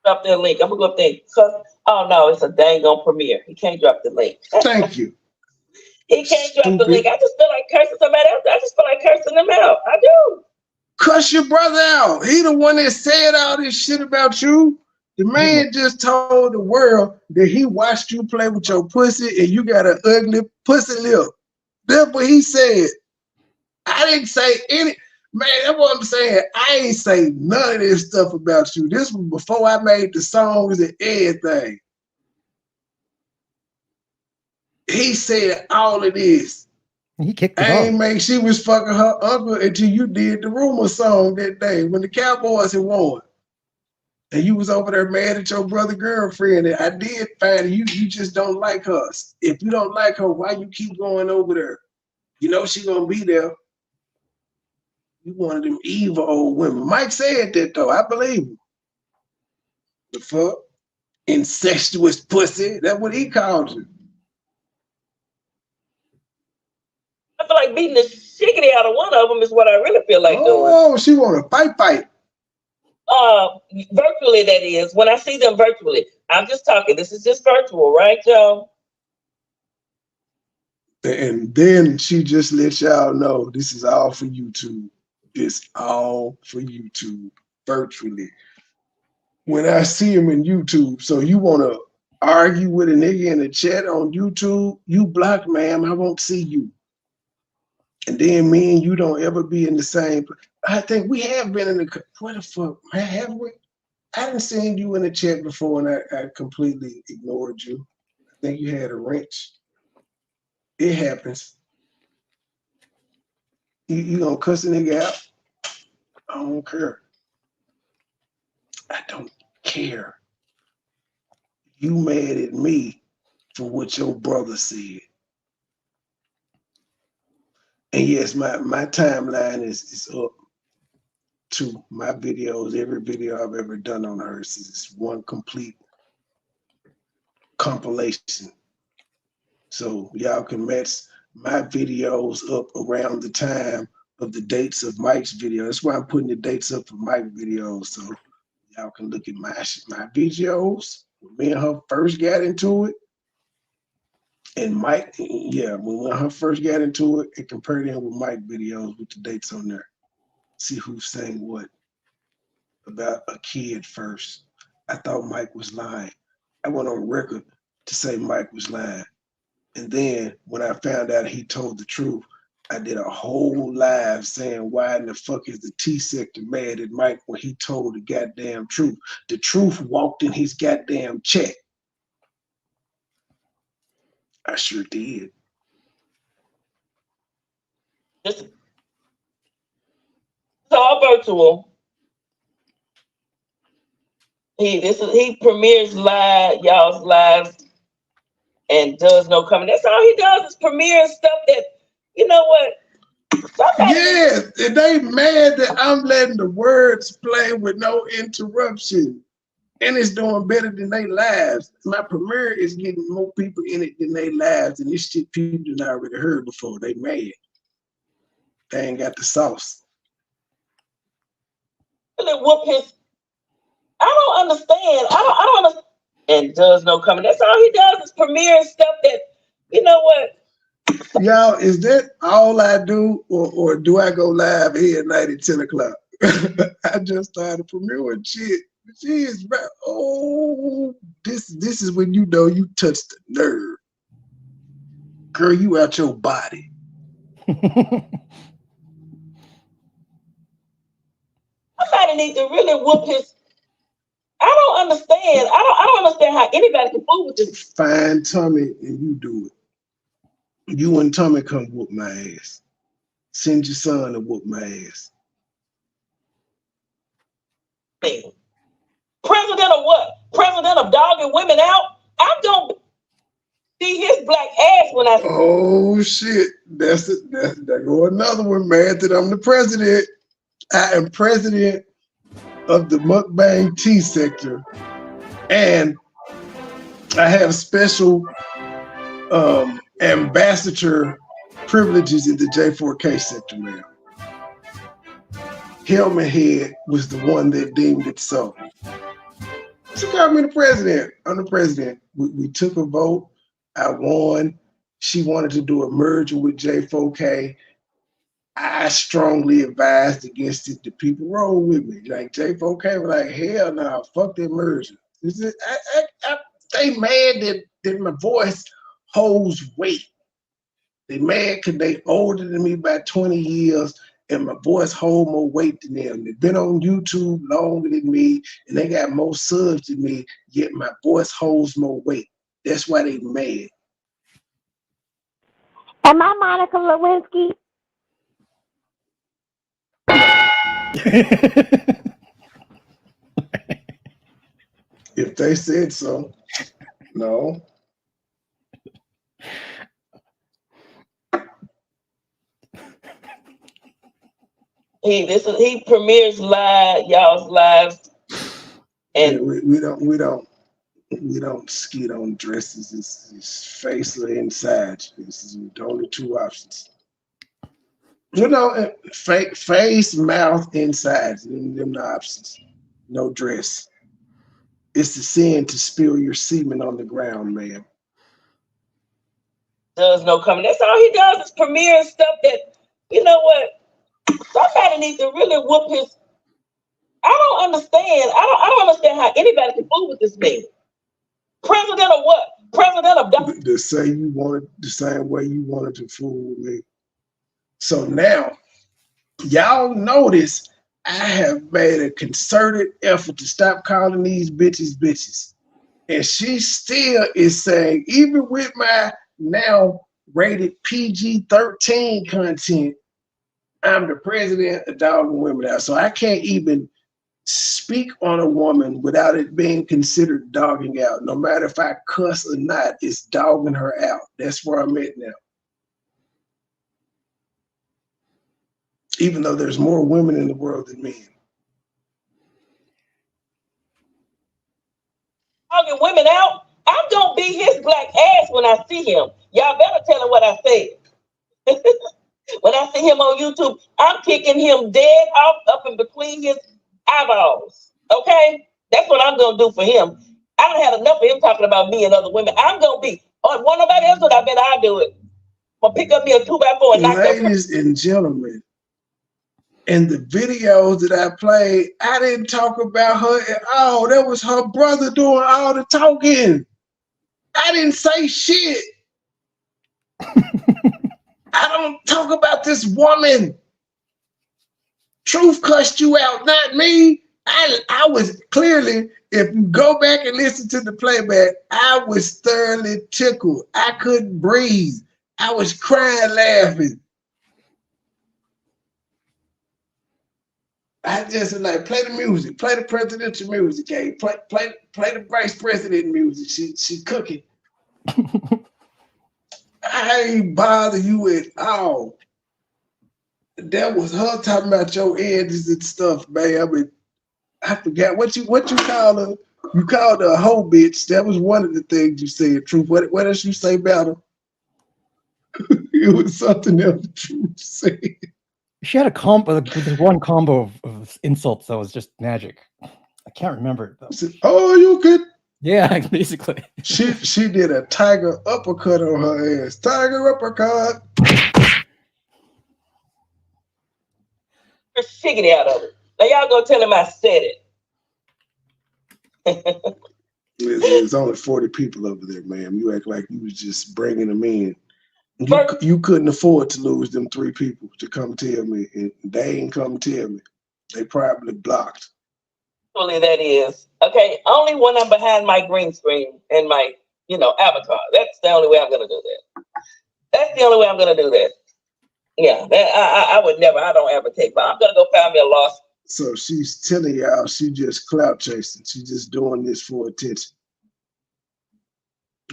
drop that link. I'm gonna go up there and cuss. Oh no, it's a dang on premiere. He can't drop the link. Thank you. He can't drop the link. I just feel like cursing somebody else. I just feel like cursing them out. I do. Cuss your brother out. He the one that said all this shit about you. The man just told the world that he watched you play with your pussy and you got an ugly pussy lip. That's what he said. I didn't say any. Man, that's what I'm saying. I ain't say none of this stuff about you. This was before I made the songs and everything. He said all of this. He kicked it I ain't off. make she was fucking her uncle until you did the rumor song that day when the Cowboys had won. And you was over there mad at your brother girlfriend. And I did find you just don't like her. If you don't like her, why you keep going over there? You know she gonna be there. You one of them evil old women. Mike said that though. I believe him. The fuck? Incestuous pussy. That's what he called you. I feel like beating the shiggity out of one of them is what I really feel like doing. Oh, she want to fight. Virtually, that is. When I see them virtually, I'm just talking. This is just virtual, right, Joe? And then she just let y'all know this is all for YouTube. It's all for YouTube virtually. When I see him in YouTube, so you want to argue with a nigga in the chat on YouTube, you block, ma'am. I won't see you. And then me and you don't ever be in the same. I think we have been in the. What the fuck? Have we? I didn't seen you in the chat before, and I completely ignored you. I think you had a wrench. It happens. You gonna cuss a nigga out? I don't care. I don't care. You mad at me for what your brother said. And yes, my timeline is up to my videos. Every video I've ever done on her is one complete compilation. So y'all can match my videos up around the time of the dates of Mike's video. That's why I'm putting the dates up for Mike's videos. So y'all can look at my videos. When me and her first got into it. And Mike, yeah, when her first got into it, and compared him with Mike videos with the dates on there. See who's saying what about a kid first. I thought Mike was lying. I went on record to say Mike was lying. And then when I found out he told the truth, I did a whole live saying, why in the fuck is the T sector mad at Mike when he told the goddamn truth? The truth walked in his goddamn check. I sure did. It's all virtual. He premieres y'all's lives and does no coming. That's all he does is premiere stuff that, you know what? Yeah, they mad that I'm letting the words play with no interruption. And it's doing better than they lives. My premiere is getting more people in it than they lives, and this shit people done already heard before. They mad. They ain't got the sauce. Whoop his. I don't understand. I don't understand. And does no coming. That's all he does is premiere stuff that, you know what? Y'all, is that all I do, or do I go live here at night at 10 o'clock? I just started premiering shit. Jeez, bro. Oh, this is when you know you touched the nerve. Girl, you out your body. Somebody needs to really whoop his. I don't understand. I don't understand how anybody can fool with this. Find Tommy and you do it. You and Tommy come whoop my ass. Send your son to whoop my ass. President of what? President of dogging women out? I'm gonna see his black ass when I. Oh shit! That's it. There go another one. Mad that I'm the president. I am president of the mukbang tea sector, and I have special ambassador privileges in the J4K sector now. Helmet Head was the one that deemed it so. She called me the president. I'm the president. We took a vote. I won. She wanted to do a merger with J4K. I strongly advised against it. The people roll with me. Like J4K was like, hell no, fuck that merger. They mad that my voice holds weight. They mad because they older than me by 20 years and my voice hold more weight than them. They've been on YouTube longer than me and they got more subs than me, yet my voice holds more weight. That's why they mad. Am I Monica Lewinsky? If they said so, no. He premieres y'all's lives, and yeah, we don't skid on dresses. It's face or inside. This is the only two options. You know, face, mouth, inside. Them the options. no dress. It's the sin to spill your semen on the ground, ma'am. Does no coming. That's all he does is premiere stuff that, you know what? Somebody needs to really whoop his. I don't understand. I don't understand how anybody can fool with this man. President of what? President of the same way you wanted to fool with me. So now, y'all notice I have made a concerted effort to stop calling these bitches bitches. And she still is saying, even with my now rated PG-13 content, I'm the president of dogging women out. So I can't even speak on a woman without it being considered dogging out. No matter if I cuss or not, it's dogging her out. That's where I'm at now. Even though there's more women in the world than men. Dogging women out, I'm gonna be his black ass when I see him. Y'all better tell him what I said. When I see him on YouTube, I'm kicking him dead off up in between his eyeballs. Okay? That's what I'm gonna do for him. I don't have enough of him talking about me and other women. I'm gonna be. Or want nobody else do it, I bet I'll do it. I'll pick up me a 2x4 and knock that. Ladies and gentlemen, in the videos that I played, I didn't talk about her at all. That was her brother doing all the talking. I didn't say shit. I don't talk about this woman. Truth cussed you out, not me. I was clearly, if you go back and listen to the playback, I was thoroughly tickled. I couldn't breathe. I was crying, laughing. I just like, play the music, play the presidential music, okay? Play the vice president music. She cooking. I ain't bother you at all. That was her talking about your edges and stuff, man. I mean, I forgot what you called her. You called her a hoe bitch. That was one of the things you said, Truth. What else you say about her? It was something else Truth said. She had a combo with this one combo of insults that was just magic. I can't remember it though. Said, oh, you could. Yeah, basically. She did a tiger uppercut on her ass. Tiger uppercut. Shiggity out of it. Now y'all go tell him I said it. There's only 40 people over there, ma'am. You act like you was just bringing them in. You couldn't afford to lose them 3 people to come tell me, and they ain't come tell me. They probably blocked. Actually, that is. Okay, only when I'm behind my green screen and my, avatar. That's the only way I'm going to do that. That's the only way I'm going to do that. Yeah, I would never. I don't advocate, but I'm going to go find me a loss. So she's telling y'all she just clout chasing. She's just doing this for attention.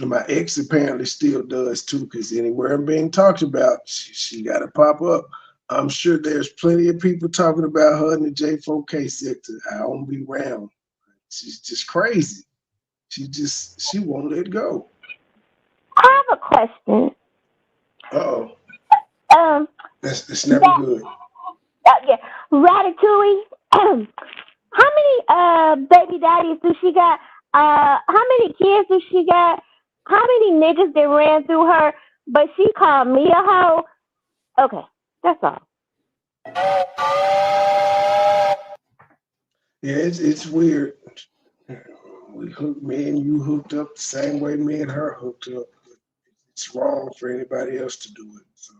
And my ex apparently still does too, because anywhere I'm being talked about, she got to pop up. I'm sure there's plenty of people talking about her in the J4K sector. I don't be around. She's just crazy. She won't let go. I have a question. Uh-oh. That's never good. Yeah, Ratatouille. How many baby daddies do she got? How many kids do she got? How many niggas that ran through her? But she called me a hoe. Okay, that's all. Yeah, it's weird. Me and you hooked up the same way me and her hooked up. It's wrong for anybody else to do it. So,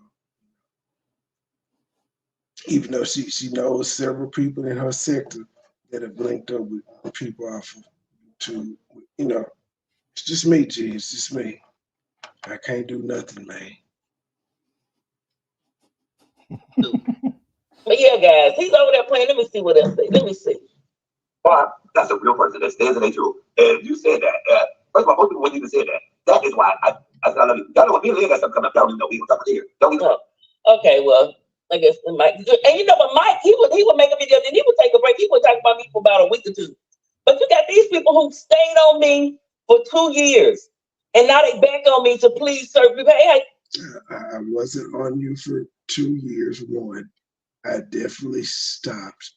even though she knows several people in her sector that have linked up with people off of YouTube, it's just me, G. It's just me. I can't do nothing, man. But yeah, guys, he's over there playing. Let me see what else. Let me see. Well, that's a real person that stands in their truth. And you said that. First of all, most people wouldn't even say that. That is why I said I love you. Y'all know what me and Leah got something coming up. Y'all don't even know we were talking here. Don't we? Okay, well, I guess Mike. And but Mike, he would make a video, then he would take a break. He would talk about me for about a week or two. But you got these people who stayed on me for 2 years, and now they back on me to please serve people. Hey, I wasn't on you for 2 years. One, I definitely stopped.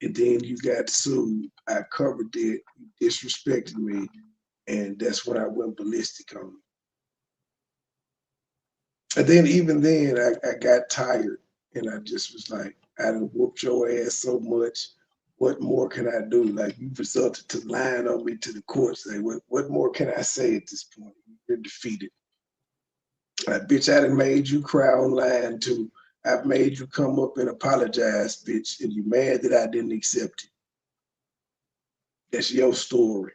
and then you got sued. I covered it. You disrespected me, and that's when I went ballistic on you. And then even then, I got tired, and I just was like, I done whooped your ass so much. What more can I do? Like, you resulted to lying on me to the courts. Like, what more can I say at this point? You're defeated. Bitch, I done made you cry online too. I've made you come up and apologize, bitch, and you mad that I didn't accept it. That's your story.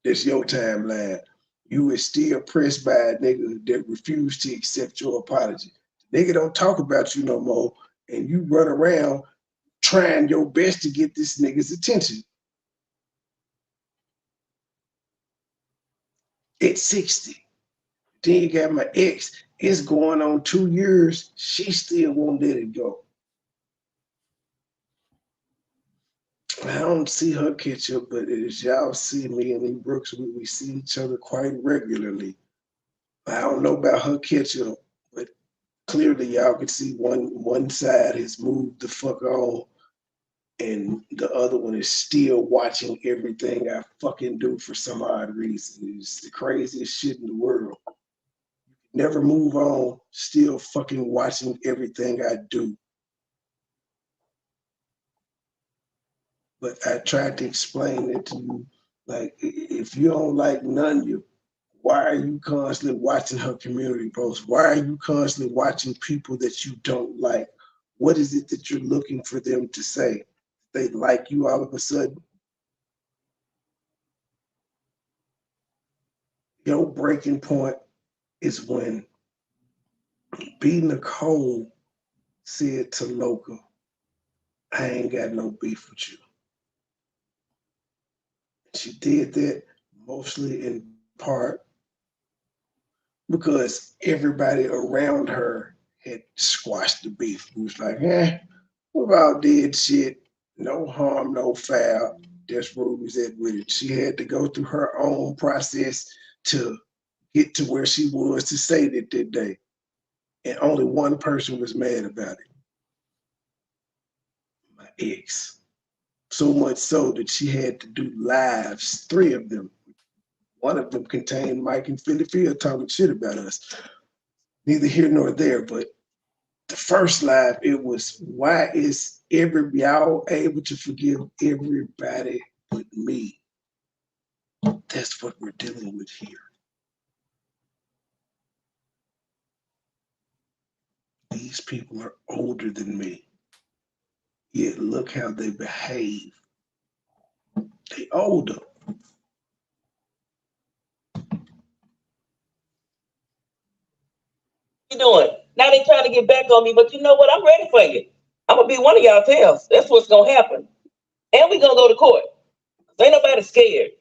That's your timeline. You is still pressed by a nigga that refused to accept your apology. The nigga don't talk about you no more, and you run around trying your best to get this nigga's attention. At 60. Then you got my ex. It's going on 2 years. She still won't let it go. I don't see her catch up, but as y'all see me and E. Brooks, we see each other quite regularly. I don't know about her catch up, but clearly y'all can see one side has moved the fuck on, and the other one is still watching everything I fucking do for some odd reason. It's the craziest shit in the world. Never move on, still fucking watching everything I do. But I tried to explain it to you. Like, if you don't like Nunya, why are you constantly watching her community posts? Why are you constantly watching people that you don't like? What is it that you're looking for them to say? They like you all of a sudden? Your breaking point is when B. Nicole said to Loca, I ain't got no beef with you. She did that mostly in part because everybody around her had squashed the beef. It was like, we've all did shit, no harm, no foul. That's where we was at with it. She had to go through her own process to get to where she was to say that day. And only one person was mad about it. My ex. So much so that she had to do lives, 3 of them. One of them contained Mike and Philly Field talking shit about us. Neither here nor there, but the first live, it was, why is y'all able to forgive everybody but me? That's what we're dealing with here. These people are older than me. Yet look how they behave. They older. You doing? Now they trying to get back on me, but you know what? I'm ready for you. I'm gonna be one of y'all tails. That's what's gonna happen. And we gonna go to court. Ain't nobody scared.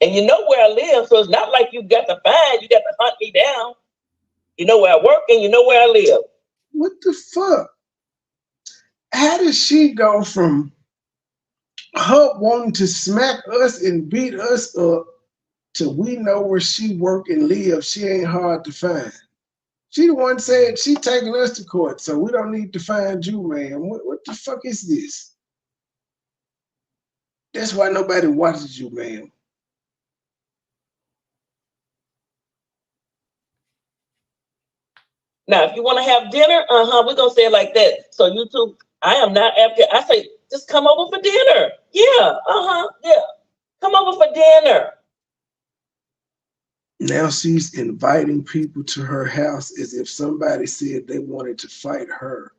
And you know where I live, so it's not like you got to hunt me down. You know where I work and you know where I live. What the fuck? How did she go from her wanting to smack us and beat us up to we know where she work and live? She ain't hard to find. She the one said she taking us to court, so we don't need to find you, man. What the fuck is this? That's why nobody watches you, man. Now, if you want to have dinner, we're gonna say it like that. So you two, I am not after. I say, just come over for dinner. Yeah, yeah. Come over for dinner. Now she's inviting people to her house as if somebody said they wanted to fight her.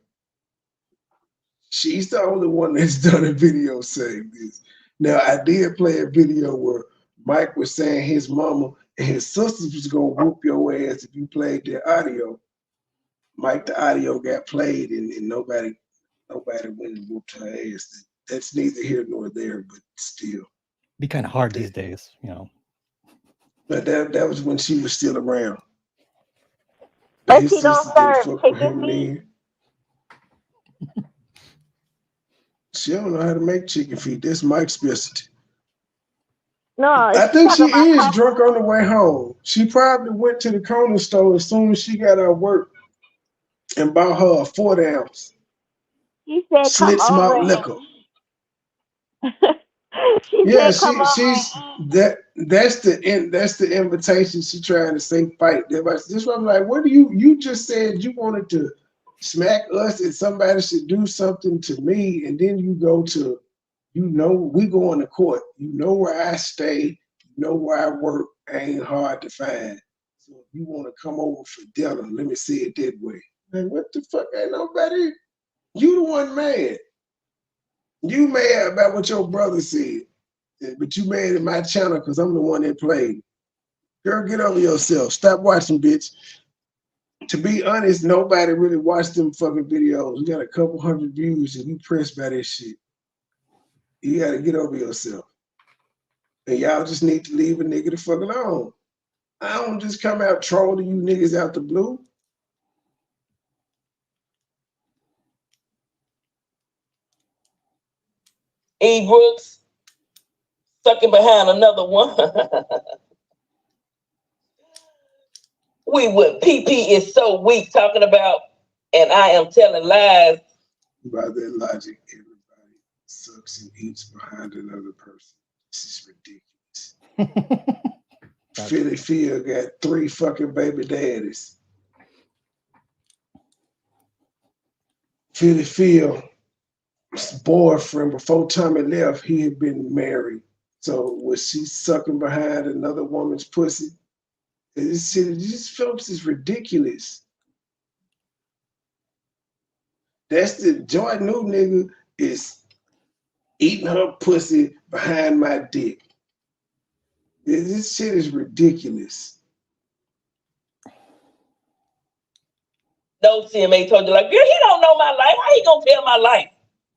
She's the only one that's done a video saying this. Now, I did play a video where Mike was saying his mama and his sisters was gonna whoop your ass if you played their audio. Mike, the audio got played and nobody went and whooped her ass. That's neither here nor there, but still. Be kind of hard these days, you know. But that was when she was still around. But she don't serve chicken feet. She don't know how to make chicken feet. That's Mike's specialty. No, I think she is drunk on the way home. She probably went to the corner store as soon as she got out of work and bought her a 4 ounce she said, Slits malt liquor. She Yeah, said, "Come on." she's that's the invitation she trying to say fight. This one I'm like, what do you just said you wanted to smack us and somebody should do something to me, and then you go to we going to court. You know where I stay, you know where I work, ain't hard to find. So if you want to come over for dinner, let me say it that way. Like, what the fuck? Ain't nobody. You the one mad. You mad about what your brother said. But you made it my channel because I'm the one that played. Girl, get over yourself. Stop watching, bitch. To be honest, nobody really watched them fucking videos. We got a couple hundred views and you pressed by that shit. You gotta get over yourself. And y'all just need to leave a nigga the fuck alone. I don't just come out trolling you niggas out the blue. E. Brooks sucking behind another one. We would. PP is so weak talking about, and I am telling lies. By that logic, everybody sucks and eats behind another person. This is ridiculous. Philly Phil got 3 fucking baby daddies. Philly Phil's boyfriend, before Tommy left, he had been married. So was she sucking behind another woman's pussy? These folks is ridiculous. That's the Joy New nigga is eating her pussy behind my dick. This shit is ridiculous. No, CMA told you, like, girl, he don't know my life. How he gonna tell my life?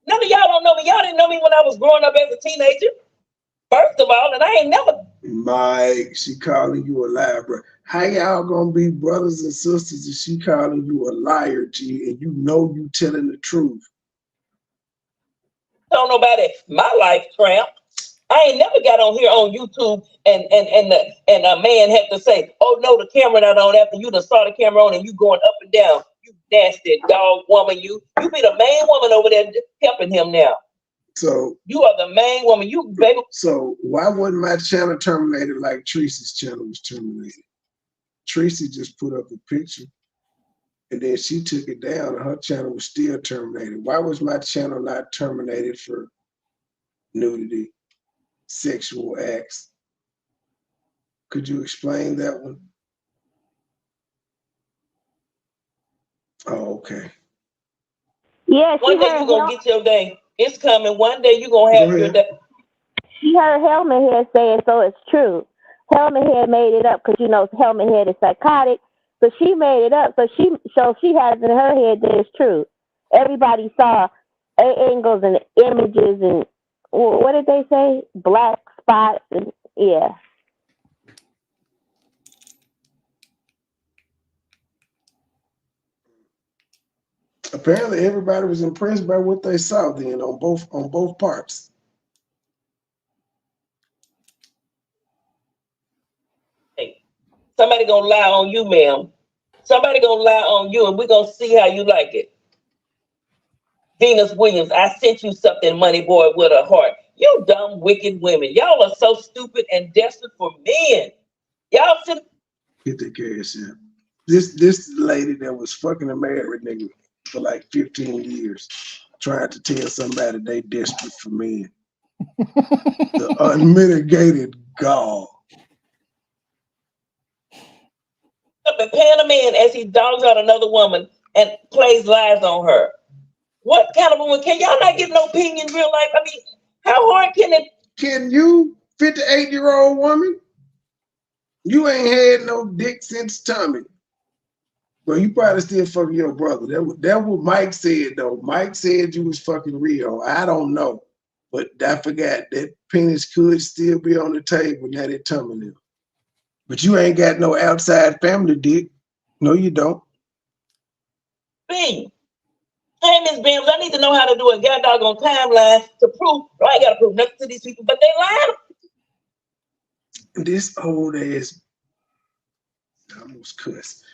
None of y'all don't know me. Y'all didn't know me when I was growing up as a teenager. First of all, and I ain't never. Mike, she calling you a liar, bro. How y'all gonna be brothers and sisters if she calling you a liar, G, and you know you telling the truth? Don't nobody my life, tramp. I ain't never got on here on YouTube and a man had to say, "Oh no, the camera not on." After you done saw the camera on and you going up and down, you nasty dog woman. You be the main woman over there helping him now. So you are the main woman. You baby. So why wasn't my channel terminated like Tracy's channel was terminated? Tracy just put up a picture and then she took it down and her channel was still terminated. Why was my channel not terminated for nudity, sexual acts? Could you explain that one? Oh, okay. Yeah, one day you're gonna get your day. It's coming. One day you're gonna have your day. She heard Helmet Head say it, so it's true. Helmet Head made it up because you know Helmet Head is psychotic, so she made it up. So she has in her head that it's true. Everybody saw angles and images and what did they say? Black spots and yeah. Apparently, everybody was impressed by what they saw then on both parts. Hey, somebody gonna lie on you, ma'am. Somebody gonna lie on you, and we're gonna see how you like it. Venus Williams, I sent you something, MoneyBoy, with a heart. You dumb, wicked women. Y'all are so stupid and desperate for men. Y'all should Get the cash in. This lady that was fucking a married nigga for like 15 years, trying to tell somebody they desperate for men. The unmitigated gall. up and paying a man as he dogs out another woman and plays lies on her. What kind of woman? Can y'all not get no opinion in real life? I mean, how hard can it? Can you, 58-year-old woman? You ain't had no dick since Tommy. Well, you probably still fucking your brother. That what Mike said though. Mike said you was fucking Rio. I don't know, but I forgot that penis could still be on the table now that Tommy now. But you ain't got no outside family dick. No, you don't. B. Hey, Miss Bams, I need to know how to do a god doggone timeline to prove. I ain't got to prove nothing to these people, but they lied. This old ass, I almost cussed.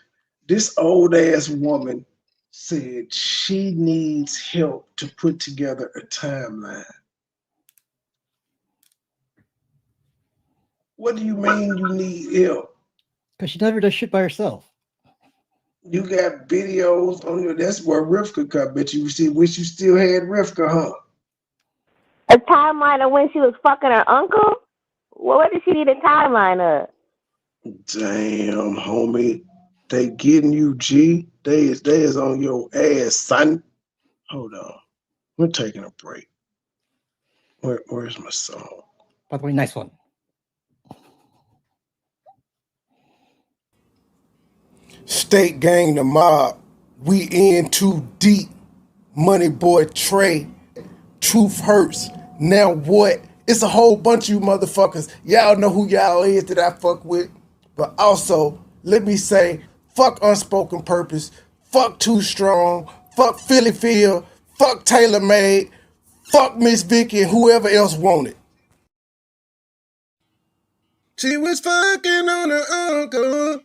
This old ass woman said she needs help to put together a timeline. What do you mean you need help? Because she never does shit by herself. You got videos on your. That's where Rivka come. Bet you see. Wish you still had Rivka, huh? A timeline of when she was fucking her uncle? Well, what did she need a timeline of? Damn, homie, they getting you, G. They is on your ass, son. Hold on, we're taking a break. Where's my song? By the way, nice one. State gang the mob. We in too deep. Money boy Trey. Truth hurts. Now what? It's a whole bunch of you motherfuckers. Y'all know who y'all is that I fuck with. But also, let me say, fuck Unspoken Purpose. Fuck Too Strong. Fuck Philly Phil. Fuck Taylor Made. Fuck Miss Vicky and whoever else wanted. She was fucking on her uncle.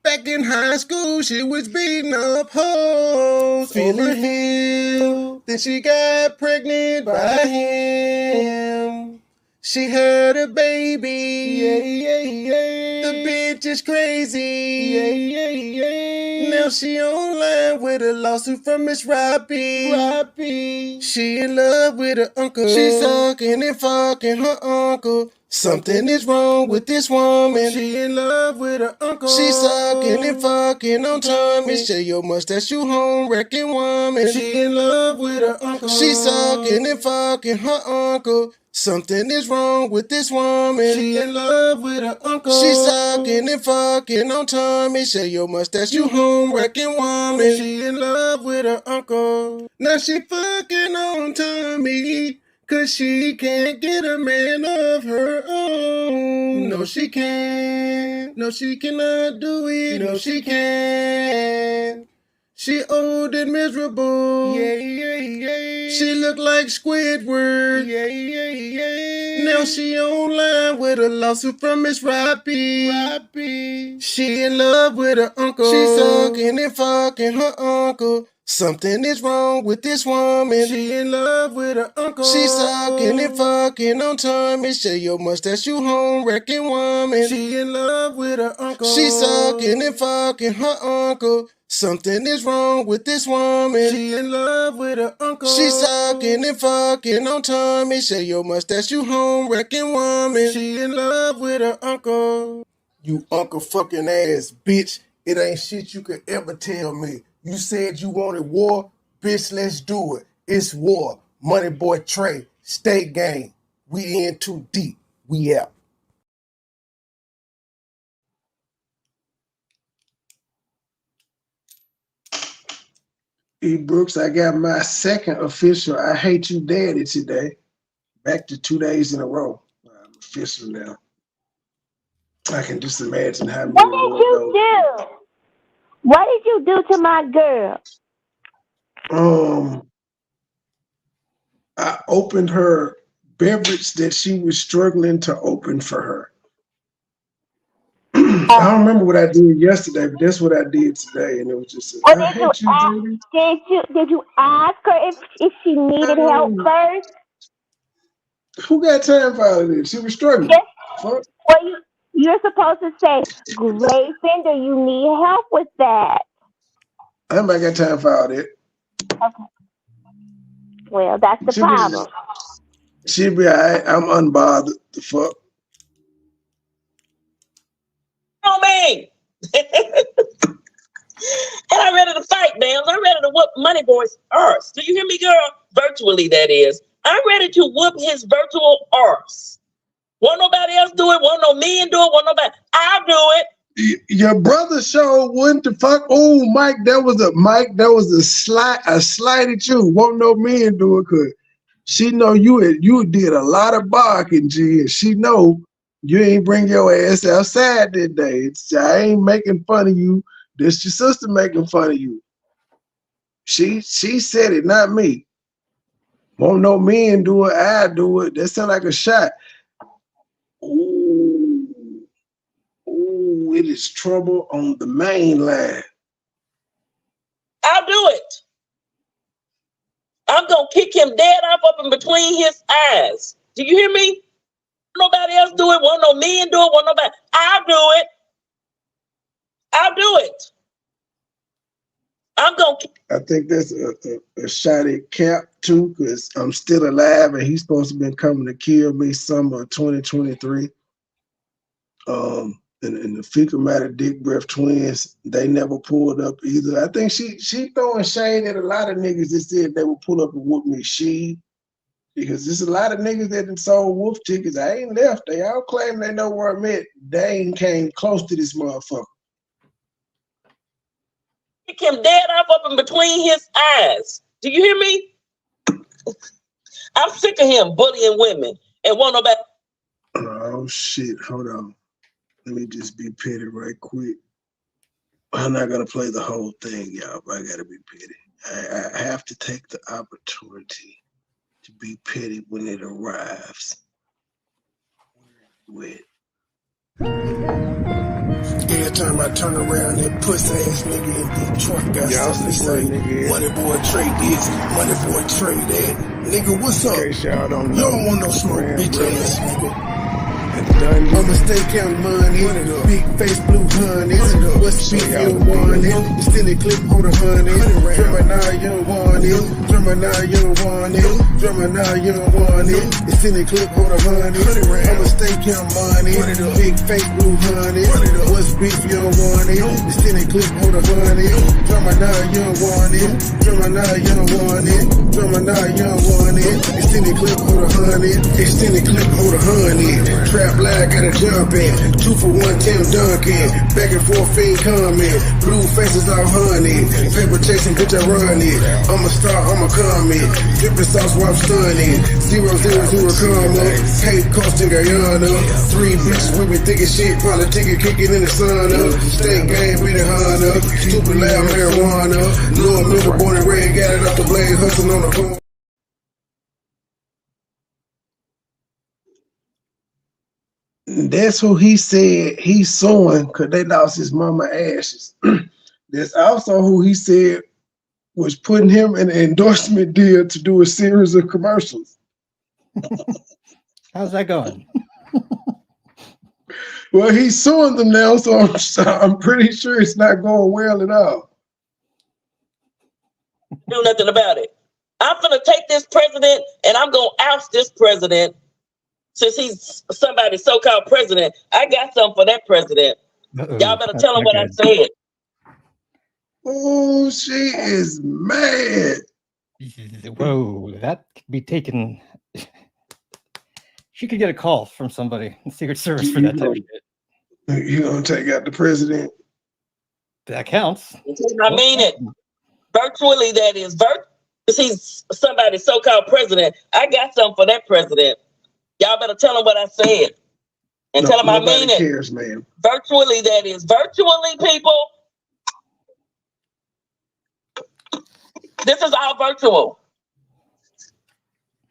Back in high school, she was beating up hoes. Philly Hill. Then she got pregnant by him. She had a baby. Yeah, yeah, yeah. The bitch is crazy. Yeah, yeah, yeah. Now she online with a lawsuit from Miss Robbie. Robbie. She in love with her uncle. She sucking and fucking her uncle. Something is wrong with this woman. She in love with her uncle. She sucking and fucking on Tommy. Share your mustache, you home wrecking woman. She in love with her uncle. She sucking and fucking her uncle. Something is wrong with this woman. She in love with her uncle. She sucking and fucking on Tommy. Share your mustache, you home wrecking woman. She in love with her uncle. Now she fucking on Tommy. Cause she can't get a man of her own. No, she can't. No, she cannot do it. No, she can't. She old and miserable. Yeah, yeah, yeah. She look like Squidward. Yeah, yeah, yeah. Now she online with a lawsuit from Miss Robbie. Robbie. She in love with her uncle. She sucking and fucking her uncle. Something is wrong with this woman. She in love with her uncle. She sucking and fucking on Tommy. Share your mustache, you home wrecking woman. She in love with her uncle. She sucking and fucking her uncle. Something is wrong with this woman. She in love with her uncle. She sucking and fucking on Tommy. Share your mustache, you home wrecking woman. She in love with her uncle. You uncle fucking ass bitch. It ain't shit you could ever tell me. You said you wanted war? Bitch, let's do it. It's war. Money boy Trey. State gang. We in too deep. We out. E. Brooks, I got my second official I Hate You Daddy today. Back to 2 days in a row. I'm official now. I can just imagine how many What did more you do? What did you do to my girl? I opened her beverage that she was struggling to open for her. I don't remember what I did yesterday, but that's what I did today, and it was just Or I hate you, Judy. did you ask her if she needed help first? Who got time for all of this? She was struggling. Yes. Fuck. Well, you're supposed to say, Grayson, do you need help with that? I ain't got time for all that. Okay. Well, that's the problem. She'll be all right. I'm unbothered. The fuck? Oh, man. And I'm ready to fight, man. I'm ready to whoop MoneyBoy's arse. Do you hear me, girl? Virtually, that is. I'm ready to whoop his virtual arse. Won't nobody else do it. Won't no men do it. Won't nobody. I'll do it. Your brother showed what the fuck. Oh, Mike, that was a slight at you. Won't no men do it, cause she know you did a lot of barking, G, and she know you ain't bring your ass outside that day. I ain't making fun of you. This your sister making fun of you. She said it, not me. Won't no men do it, I do it. That sound like a shot. Ooh, it is trouble on the main line. I'll do it. I'm going to kick him dead up in between his eyes. Do you hear me? Nobody else do it. Won't no men do it. Won't nobody. I'll do it. I'll do it. I'm gonna. I think that's a shot at Cap too, because I'm still alive and he's supposed to been coming to kill me summer of 2023. And the fecal matter dick breath twins, they never pulled up either. I think she throwing shade at a lot of niggas that said they would pull up and whoop me. Because there's a lot of niggas that done sold wolf tickets. I ain't left. They all claim they know where I'm at. They ain't came close to this motherfucker. Kick him dead off up in between his eyes. Do you hear me? I'm sick of him bullying women and won't nobody. Oh shit, hold on. Let me just be petty right quick. I'm not gonna play the whole thing, y'all, but I gotta be petty. I have to take the opportunity to be petty when it arrives. With Every time I turn around, that pussy ass nigga in Detroit got something to say. MoneyBoy trade this, MoneyBoy trade that. Nigga, what's up? You don't want no smoke, bitch ass nigga. I'ma stay counting money, big face blue honey. What's beef you want it? Still a clip hold a honey. Drummer now you don't want it. Drummer now you don't want it. Drummer now you don't want it. It's in the clip hold a honey. I'ma stay counting money, big face blue honey. What's beef you don't want it? Still a clip hold a honey. Drummer now you don't want it. Drummer now you don't want it. Drummer now you don't want it. It's in the clip hold a honey. It's in the clip hold a honey. Trap lag, gotta jump in. 2 for 1, Tim Duncan. Back and forth, fiend coming. Blue faces all honey. Paper chasing, bitch, I run it. I'm a star, I'm a comment. Dripping sauce while I'm stunning. 000 come up. Hate costing Guyana. 3 bitches with me thinking shit. Politicking, kicking in the sun up. State game with the Honda. Stupid loud marijuana. Lil' Miller, born and red, got it off the blade, hustling on the phone. That's who he said he's suing because they lost his mama ashes. That's also who he said was putting him in an endorsement deal to do a series of commercials. How's that going? Well, he's suing them now, so I'm pretty sure it's not going well at all. Do nothing about it. I'm gonna take this president and I'm gonna oust this president. Since he's somebody's so-called president, I got something for that president. Y'all better tell him what I said. Oh, she is mad. Whoa, that could be taken. She could get a call from somebody in Secret Service for that type of shit. You gonna take out the president? That counts. I mean it. Virtually, that is. Because he's somebody's so-called president, I got something for that president. Y'all better tell him what I said. And tell him I mean it. Cares, man. Virtually, that is. Virtually, people. This is all virtual.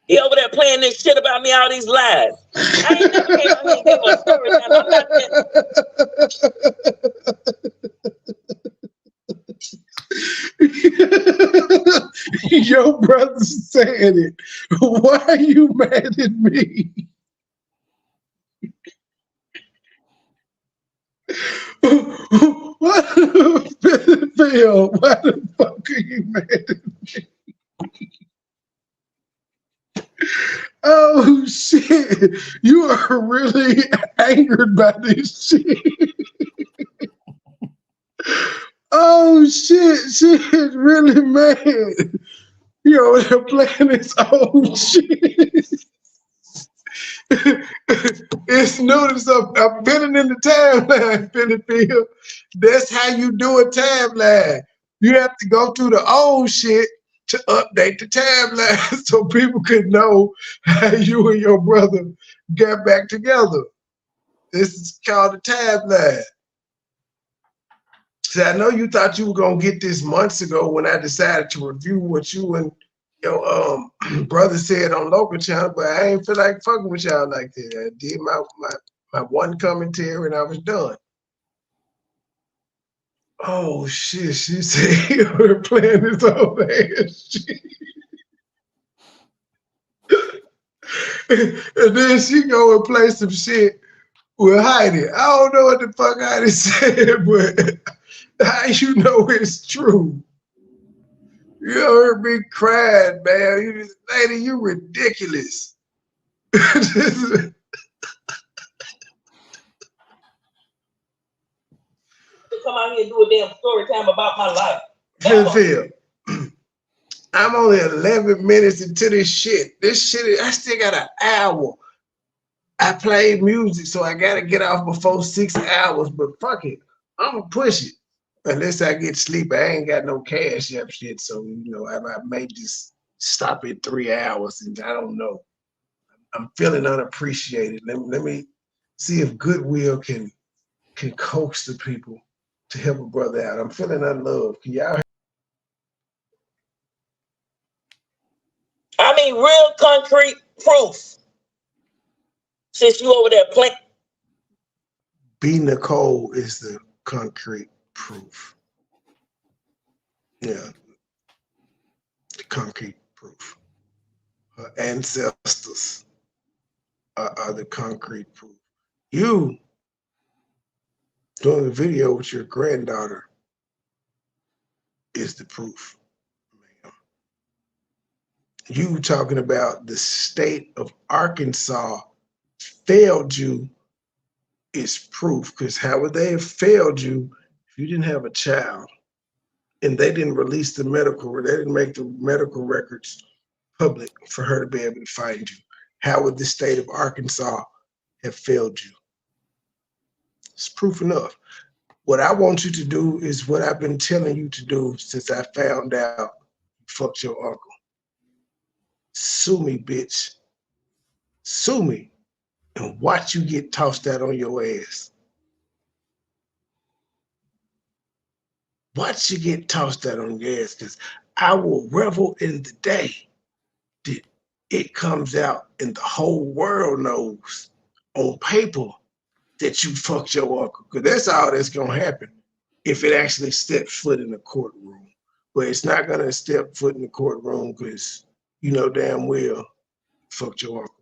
He over there playing this shit about me, all these lies. I ain't never came out here and gave a story time. I'm not that. Your brother's saying it. Why are you mad at me? What? Phil, why the fuck are you mad at me? Oh shit, you are really angered by this shit. Oh shit, she is really mad. Yo, they're playing this old shit. It's notice I've been in the timeline, Philip. That's how you do a timeline. You have to go through the old shit to update the timeline so people could know how you and your brother got back together. This is called a timeline. So I know you thought you were gonna get this months ago when I decided to review what you and your brother said on local channel, but I ain't feel like fucking with y'all like that. I did my one commentary and I was done. Oh shit, she said we're playing this old ass shit. And then she go and play some shit with Heidi. I don't know what the fuck Heidi said, but how you know it's true? You heard me crying, man. You just, lady, you ridiculous. To come out here and do a damn story time about my life. Phil, I'm only 11 minutes into this shit. This shit, I still got an hour. I played music, so I gotta get off before 6 hours, but fuck it. I'm gonna push it. Unless I get sleep, I ain't got no cash up shit, so you know, I may just stop at 3 hours, and I don't know. I'm feeling unappreciated. Let me see if Goodwill can coax the people to help a brother out. I'm feeling unloved. Can y'all? I mean, real concrete proof. Since you over there playing. B. Nicole is the concrete proof. Yeah, the concrete proof. Her ancestors are the concrete proof. You doing a video with your granddaughter is the proof, ma'am. You talking about the state of Arkansas failed you is proof, because how would they have failed you if you didn't have a child and they didn't release the they didn't make the medical records public for her to be able to find you? How would the state of Arkansas have failed you? It's proof enough. What I want you to do is what I've been telling you to do since I found out you fucked your uncle. Sue me, bitch. Sue me and watch you get tossed out on your ass. Watch you get tossed out on your ass, because I will revel in the day that it comes out and the whole world knows on paper that you fucked your uncle. Because that's all that's gonna happen if it actually steps foot in the courtroom. But it's not gonna step foot in the courtroom because you know damn well you fucked your uncle.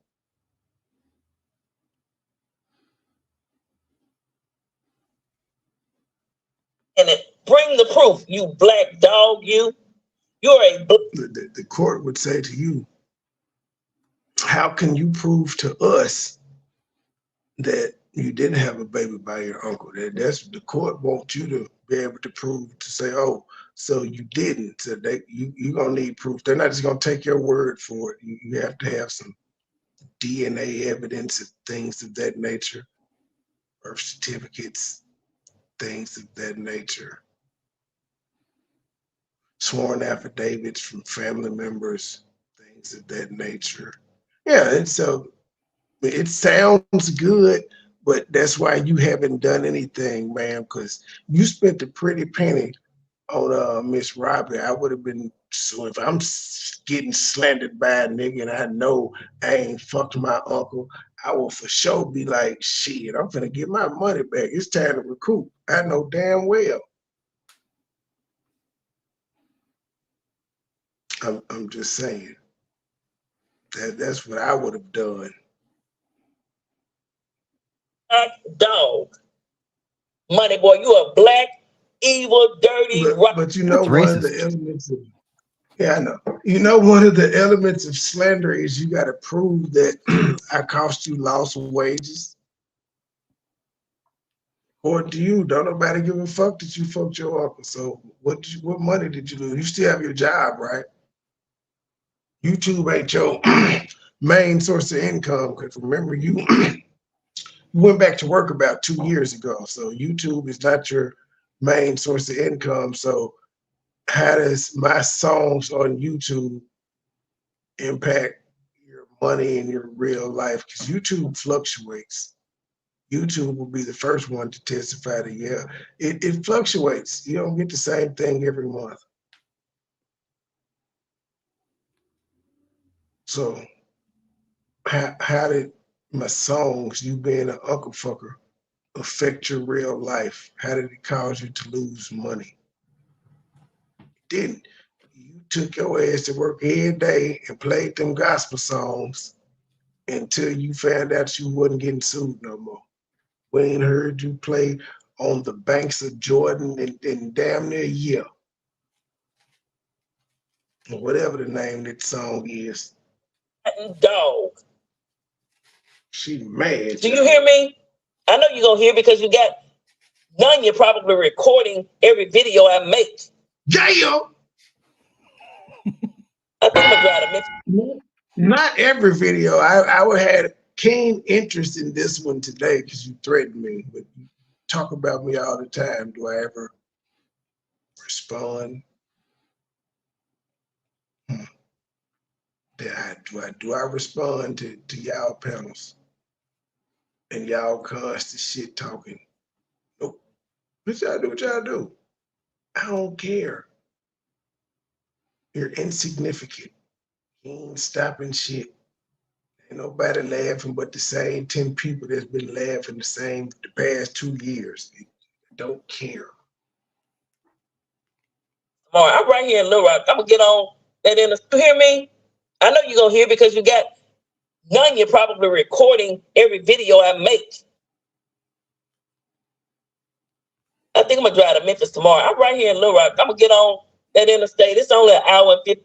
And it, bring the proof, you black dog, you. You're a. The court would say to you, how can you prove to us that you didn't have a baby by your uncle? That's the court wants you to be able to prove, to say, oh, so you didn't. So you're gonna need proof. They're not just gonna take your word for it. You have to have some DNA evidence and things of that nature, birth certificates, things of that nature, sworn affidavits from family members, things of that nature. Yeah, and so it sounds good, but that's why you haven't done anything, ma'am, because you spent a pretty penny on Miss Robbie. I would have been, so if I'm getting slandered by a nigga and I know I ain't fucked my uncle, I will for sure be like, shit, I'm finna get my money back. It's time to recoup. I know damn well. I'm just saying that's what I would have done. Black dog. Money boy, you a black, evil, dirty, but you know, That's one of racist. the elements of, yeah, I know. You know, one of the elements of slander is you got to prove that I cost you lost wages. Or do you? Don't nobody give a fuck that you fucked your uncle. So what money did you lose? You still have your job, right? YouTube ain't your main source of income. Because remember, you went back to work about 2 years ago. So YouTube is not your main source of income. So how does my songs on YouTube impact your money in your real life? Because YouTube fluctuates. YouTube will be the first one to testify that, yeah, it fluctuates. You don't get the same thing every month. So how did my songs, you being an uncle fucker, affect your real life? How did it cause you to lose money? It didn't. You took your ass to work every day and played them gospel songs until you found out you wasn't getting sued no more. We ain't heard you play on the banks of Jordan in damn near a year. Whatever the name of that song is. Dog. She mad. Do you hear me? I know you're gonna hear because you got none. You're probably recording every video I make. Yeah. I think I'm gonna drive to Memphis. Not every video. I would have keen interest in this one today because you threatened me. But you talk about me all the time. Do I ever respond? Do I respond to y'all panels and y'all constant shit talking? Nope. What y'all do? What y'all do? I don't care. You're insignificant. You ain't stopping shit. Ain't nobody laughing but the same 10 people that's been laughing the past 2 years. They don't care. Tomorrow, I'm right here in Little Rock. I'm gonna get on that in the. You hear me? I know you're gonna hear because you got none. You're probably recording every video I make. I think I'm gonna drive to Memphis tomorrow. I'm right here in Little Rock. I'm gonna get on that interstate. It's only an hour and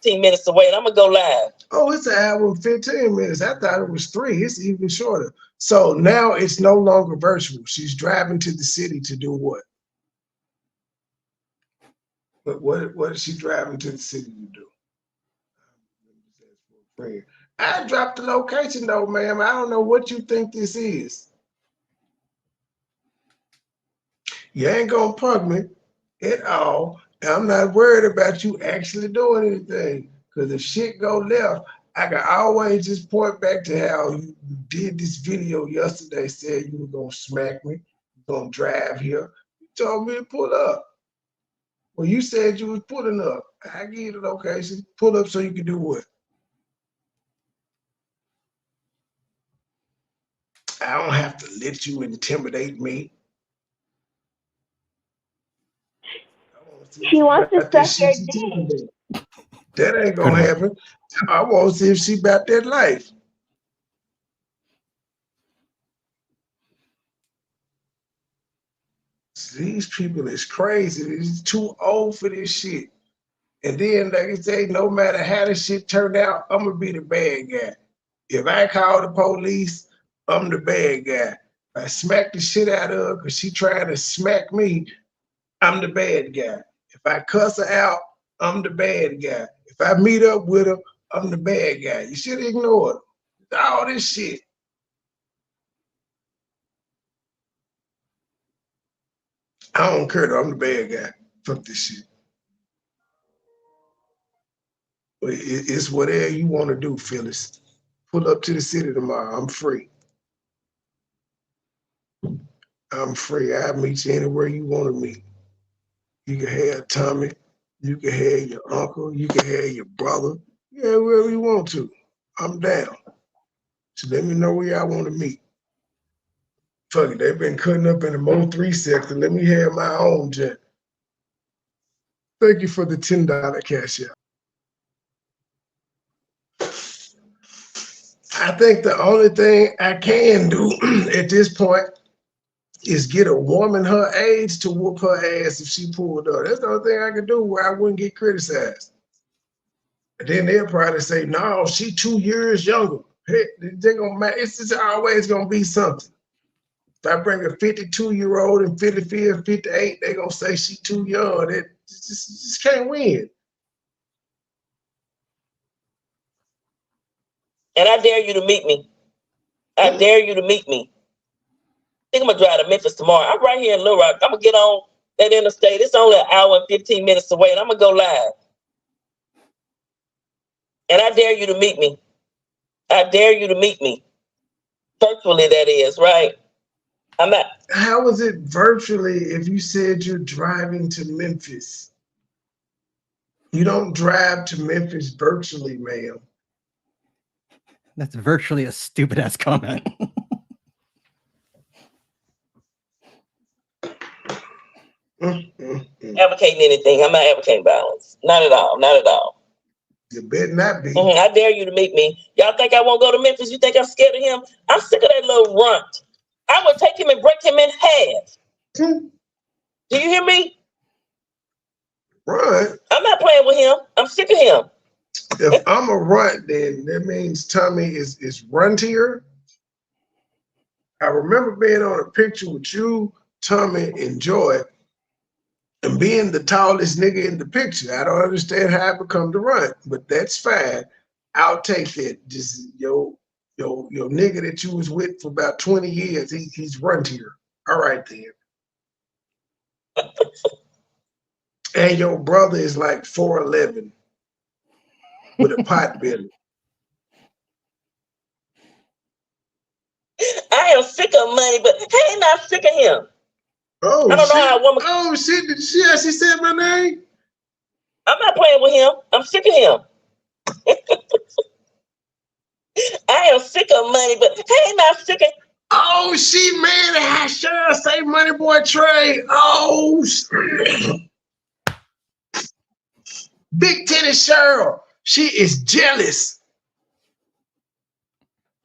15 minutes away, and I'm gonna go live. Oh, it's an hour and 15 minutes. I thought it was 3. It's even shorter. So now it's no longer virtual. She's driving to the city to do what? But what is she driving to the city to do? I dropped the location though, ma'am. I don't know what you think this is. You ain't gonna punk me at all. And I'm not worried about you actually doing anything. Because if shit go left, I can always just point back to how you did this video yesterday, said you were gonna smack me, gonna drive here. You told me to pull up. Well, you said you was pulling up. I give you the location. Pull up so you can do what? I don't have to let you intimidate me. She wants to suck your dick. That ain't gonna happen. I want to see if she about that life. These people is crazy. They're too old for this shit. And then, like I say, no matter how the shit turned out, I'm gonna be the bad guy. If I call the police, I'm the bad guy. If I smack the shit out of her because she trying to smack me, I'm the bad guy. If I cuss her out, I'm the bad guy. If I meet up with her, I'm the bad guy. You should ignore it. All this shit. I don't care though, I'm the bad guy. Fuck this shit. But it's whatever you want to do, Phyllis. Pull up to the city tomorrow. I'm free. I'm free. I'll meet you anywhere you want to meet. You can have Tommy. You can have your uncle. You can have your brother. Yeah, wherever you want to. I'm down. So let me know where y'all want to meet. Fuck it, they've been cutting up in the Mo 3 sector. Let me have my own jet. Thank you for the $10 cash out. I think the only thing I can do at this point is get a woman her age to whoop her ass if she pulled up. That's the only thing I can do where I wouldn't get criticized. And then they'll probably say, no, she 2 years younger. Hey, they're gonna, it's just always gonna be something. If I bring a 52-year-old and 55, 58, they're gonna say she too young. They just can't win. And I dare you to meet me. I dare you to meet me. I think I'm gonna drive to Memphis tomorrow. I'm right here in Little Rock. I'm gonna get on that interstate. It's only an hour and 15 minutes away, and I'm gonna go live. And I dare you to meet me. I dare you to meet me. Virtually, that is, right? I'm not. How is it virtually if you said you're driving to Memphis? You don't drive to Memphis virtually, ma'am. That's virtually a stupid ass comment. Advocating anything. I'm not advocating violence. Not at all. Not at all. You better not be. I dare you to meet me. Y'all think I won't go to Memphis? You think I'm scared of him? I'm sick of that little runt. I would take him and break him in half. Do you hear me? Runt? I'm not playing with him. I'm sick of him. If I'm a runt, then that means Tommy is runtier. I remember being on a picture with you, Tommy, and Joy, and being the tallest nigga in the picture. I don't understand how I become the runt, but that's fine. I'll take that. Just your nigga that you was with for about 20 years, he's runtier. All right then. And your brother is like 4'11" with a pot belly. I am sick of money, but I ain't not sick of him. Oh, I don't know how a woman. Oh shit! Did she actually say my name? I'm not playing with him. I'm sick of him. I am sick of money, but I ain't not sick of. Oh, she mad at how Cheryl say MoneyBoy Trey. Oh, Big Titty Cheryl. She is jealous.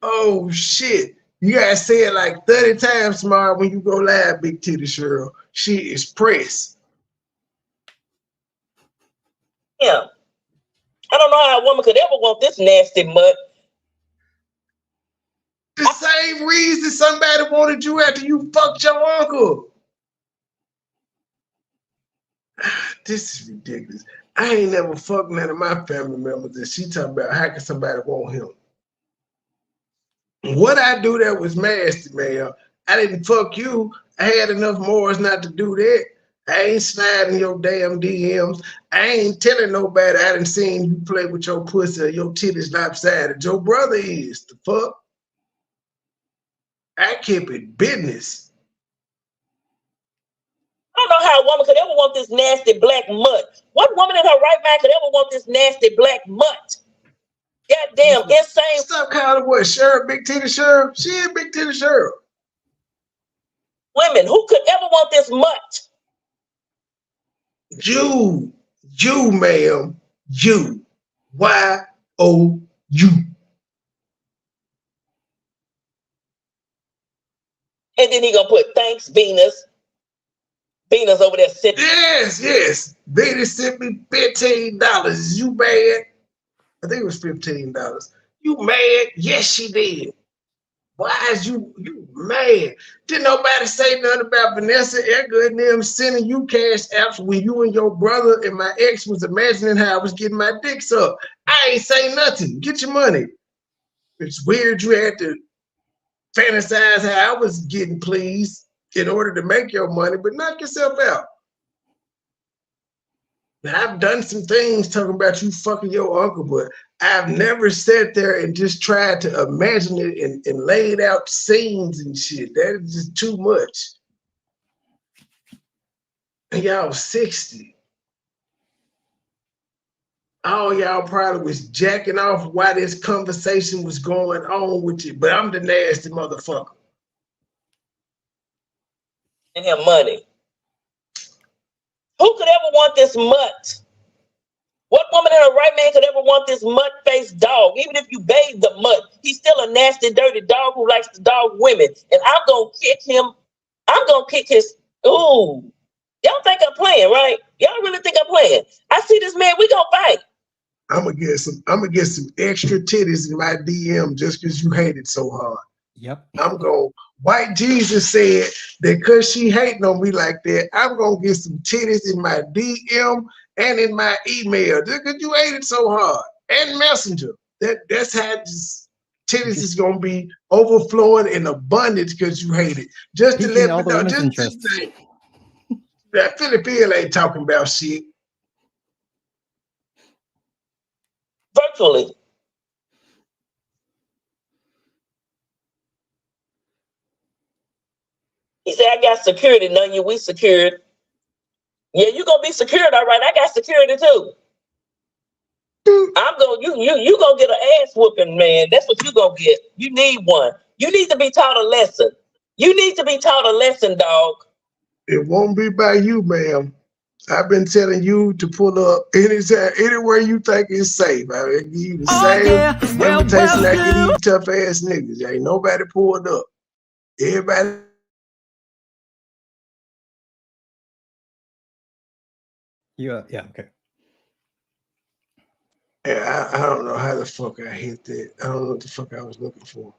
Oh shit. You gotta say it like 30 times tomorrow when you go live, Big Titty Cheryl. She is pressed. Yeah. I don't know how a woman could ever want this nasty mutt. The same reason somebody wanted you after you fucked your uncle. This is ridiculous. I ain't never fucked none of my family members, and she talking about how can somebody want him. What I do that was nasty, man. I didn't fuck you. I had enough morals not to do that. I ain't sliding your damn DMs. I ain't telling nobody I done seen you play with your pussy or your titties lopsided. Your brother is. The fuck? I keep it business. I don't know how a woman could ever want this nasty black mutt. What woman in her right mind could ever want this nasty black mutt? Goddamn, insane. Stop calling what? Cheryl, Big Titty Cheryl? She ain't Big Titty Cheryl. Women, who could ever want this mutt? You, ma'am, you. Y-O-U. And then he gonna put thanks, Venus. Venus over there sitting. Yes. Venus sent me $15. Is you mad? I think it was $15. You mad? Yes, she did. Why is you mad? Didn't nobody say nothing about Vanessa Edgar and them sending you cash apps when you and your brother and my ex was imagining how I was getting my dick sucked? I ain't say nothing. Get your money. It's weird you had to fantasize how I was getting pleased in order to make your money, but knock yourself out. Now, I've done some things talking about you fucking your uncle, but I've never sat there and just tried to imagine it and laid out scenes and shit. That is just too much. And y'all 60. All y'all probably was jacking off while this conversation was going on with you, but I'm the nasty motherfucker. And him money. Who could ever want this mutt? What woman in her right man could ever want this mutt-faced dog? Even if you bathe the mutt, he's still a nasty, dirty dog who likes to dog women. And I'm gonna kick him. I'm gonna kick his. Ooh, y'all think I'm playing, right? Y'all really think I'm playing? I see this man. We gonna fight. I'm gonna get some extra titties in my DM just because you hate it so hard. Yep. I'm going. White Jesus said that because she hating on me like that, I'm gonna get some titties in my DM and in my email because you hate it so hard. And Messenger. That's how titties is gonna be overflowing in abundance because you hate it. Just to let me know. Just that Philip ain't talking about shit. Virtually. He said, I got security, none you, we secured. Yeah, you gonna be secured, all right. I got security too. I'm gonna you gonna get an ass whooping, man. That's what you gonna get. You need one. You need to be taught a lesson. You need to be taught a lesson, dog. It won't be by you, ma'am. I've been telling you to pull up anywhere you think is safe. I mean, give you the same invitation I give these tough ass niggas. Ain't nobody pulled up. Everybody. Yeah, okay. Yeah, I don't know how the fuck I hit that. I don't know what the fuck I was looking for.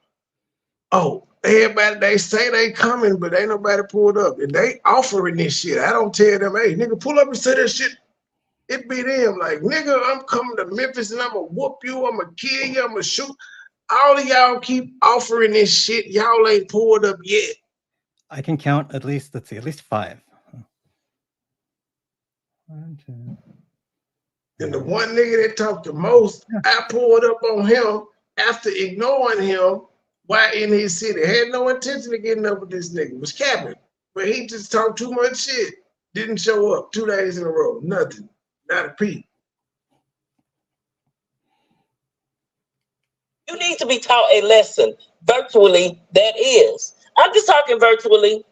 Oh, everybody, they say they coming, but ain't nobody pulled up. And they offering this shit. I don't tell them, hey, nigga, pull up and say that shit. It be them like, nigga, I'm coming to Memphis and I'm gonna whoop you, I'm gonna kill you, I'm gonna shoot. All of y'all keep offering this shit. Y'all ain't pulled up yet. I can count at least, let's see, at least 5. 1, 2. And the one nigga that talked the most, I pulled up on him after ignoring him while in his city. Had no intention of getting up with this nigga. Was capping. But he just talked too much shit. Didn't show up 2 days in a row. Nothing. Not a peep. You need to be taught a lesson virtually, that is. I'm just talking virtually.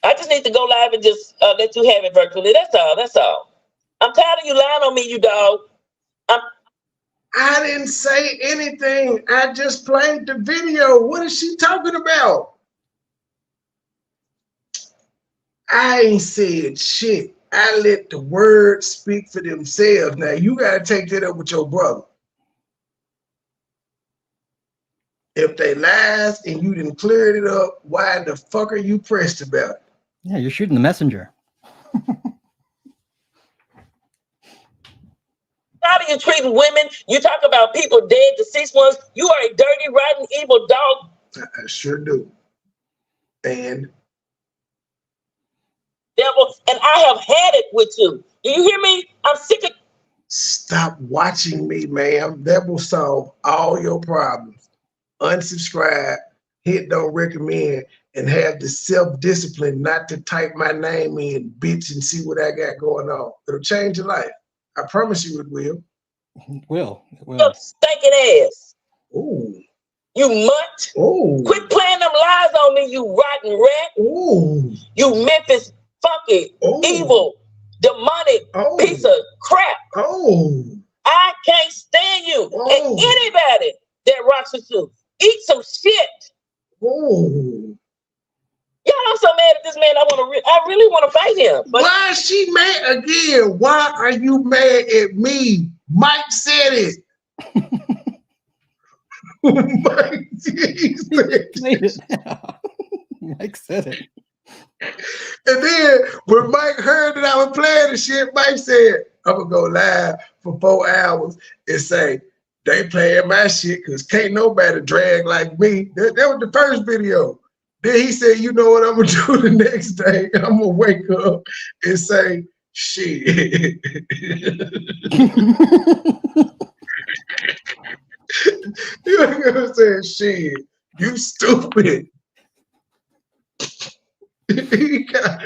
I just need to go live and just let you have it virtually. That's all. I'm tired of you lying on me, you dog. I didn't say anything. I just played the video. What is she talking about? I ain't said shit. I let the words speak for themselves. Now, you got to take that up with your brother. If they lies and you didn't clear it up, why the fuck are you pressed about it? Yeah, you're shooting the messenger. How do you treat women? You talk about people dead, deceased ones. You are a dirty, rotten, evil dog. I sure do. And devil, and I have had it with you. Do you hear me? I'm sick of. Stop watching me, ma'am. That will solve all your problems. Unsubscribe, hit don't recommend, and have the self-discipline not to type my name in, bitch, and see what I got going on. It'll change your life. I promise you it will. It will. Your stinking ass. Ooh. You mutt. Ooh. Quit playing them lies on me, you rotten rat. Ooh. You Memphis fucking evil, demonic piece of crap. Oh. I can't stand you. And anybody that rocks with you, eat some shit. Oh. Y'all, I'm so mad at this man. I really want to fight him. But why is she mad again? Why are you mad at me? Mike said it. Mike, Mike said it. And then when Mike heard that I was playing the shit, Mike said, I'm gonna go live for 4 hours and say, they playing my shit because can't nobody drag like me. That was the first video. Then he said, you know what I'm gonna do the next day? I'm gonna wake up and say, shit. You ain't gonna say shit. You stupid. he got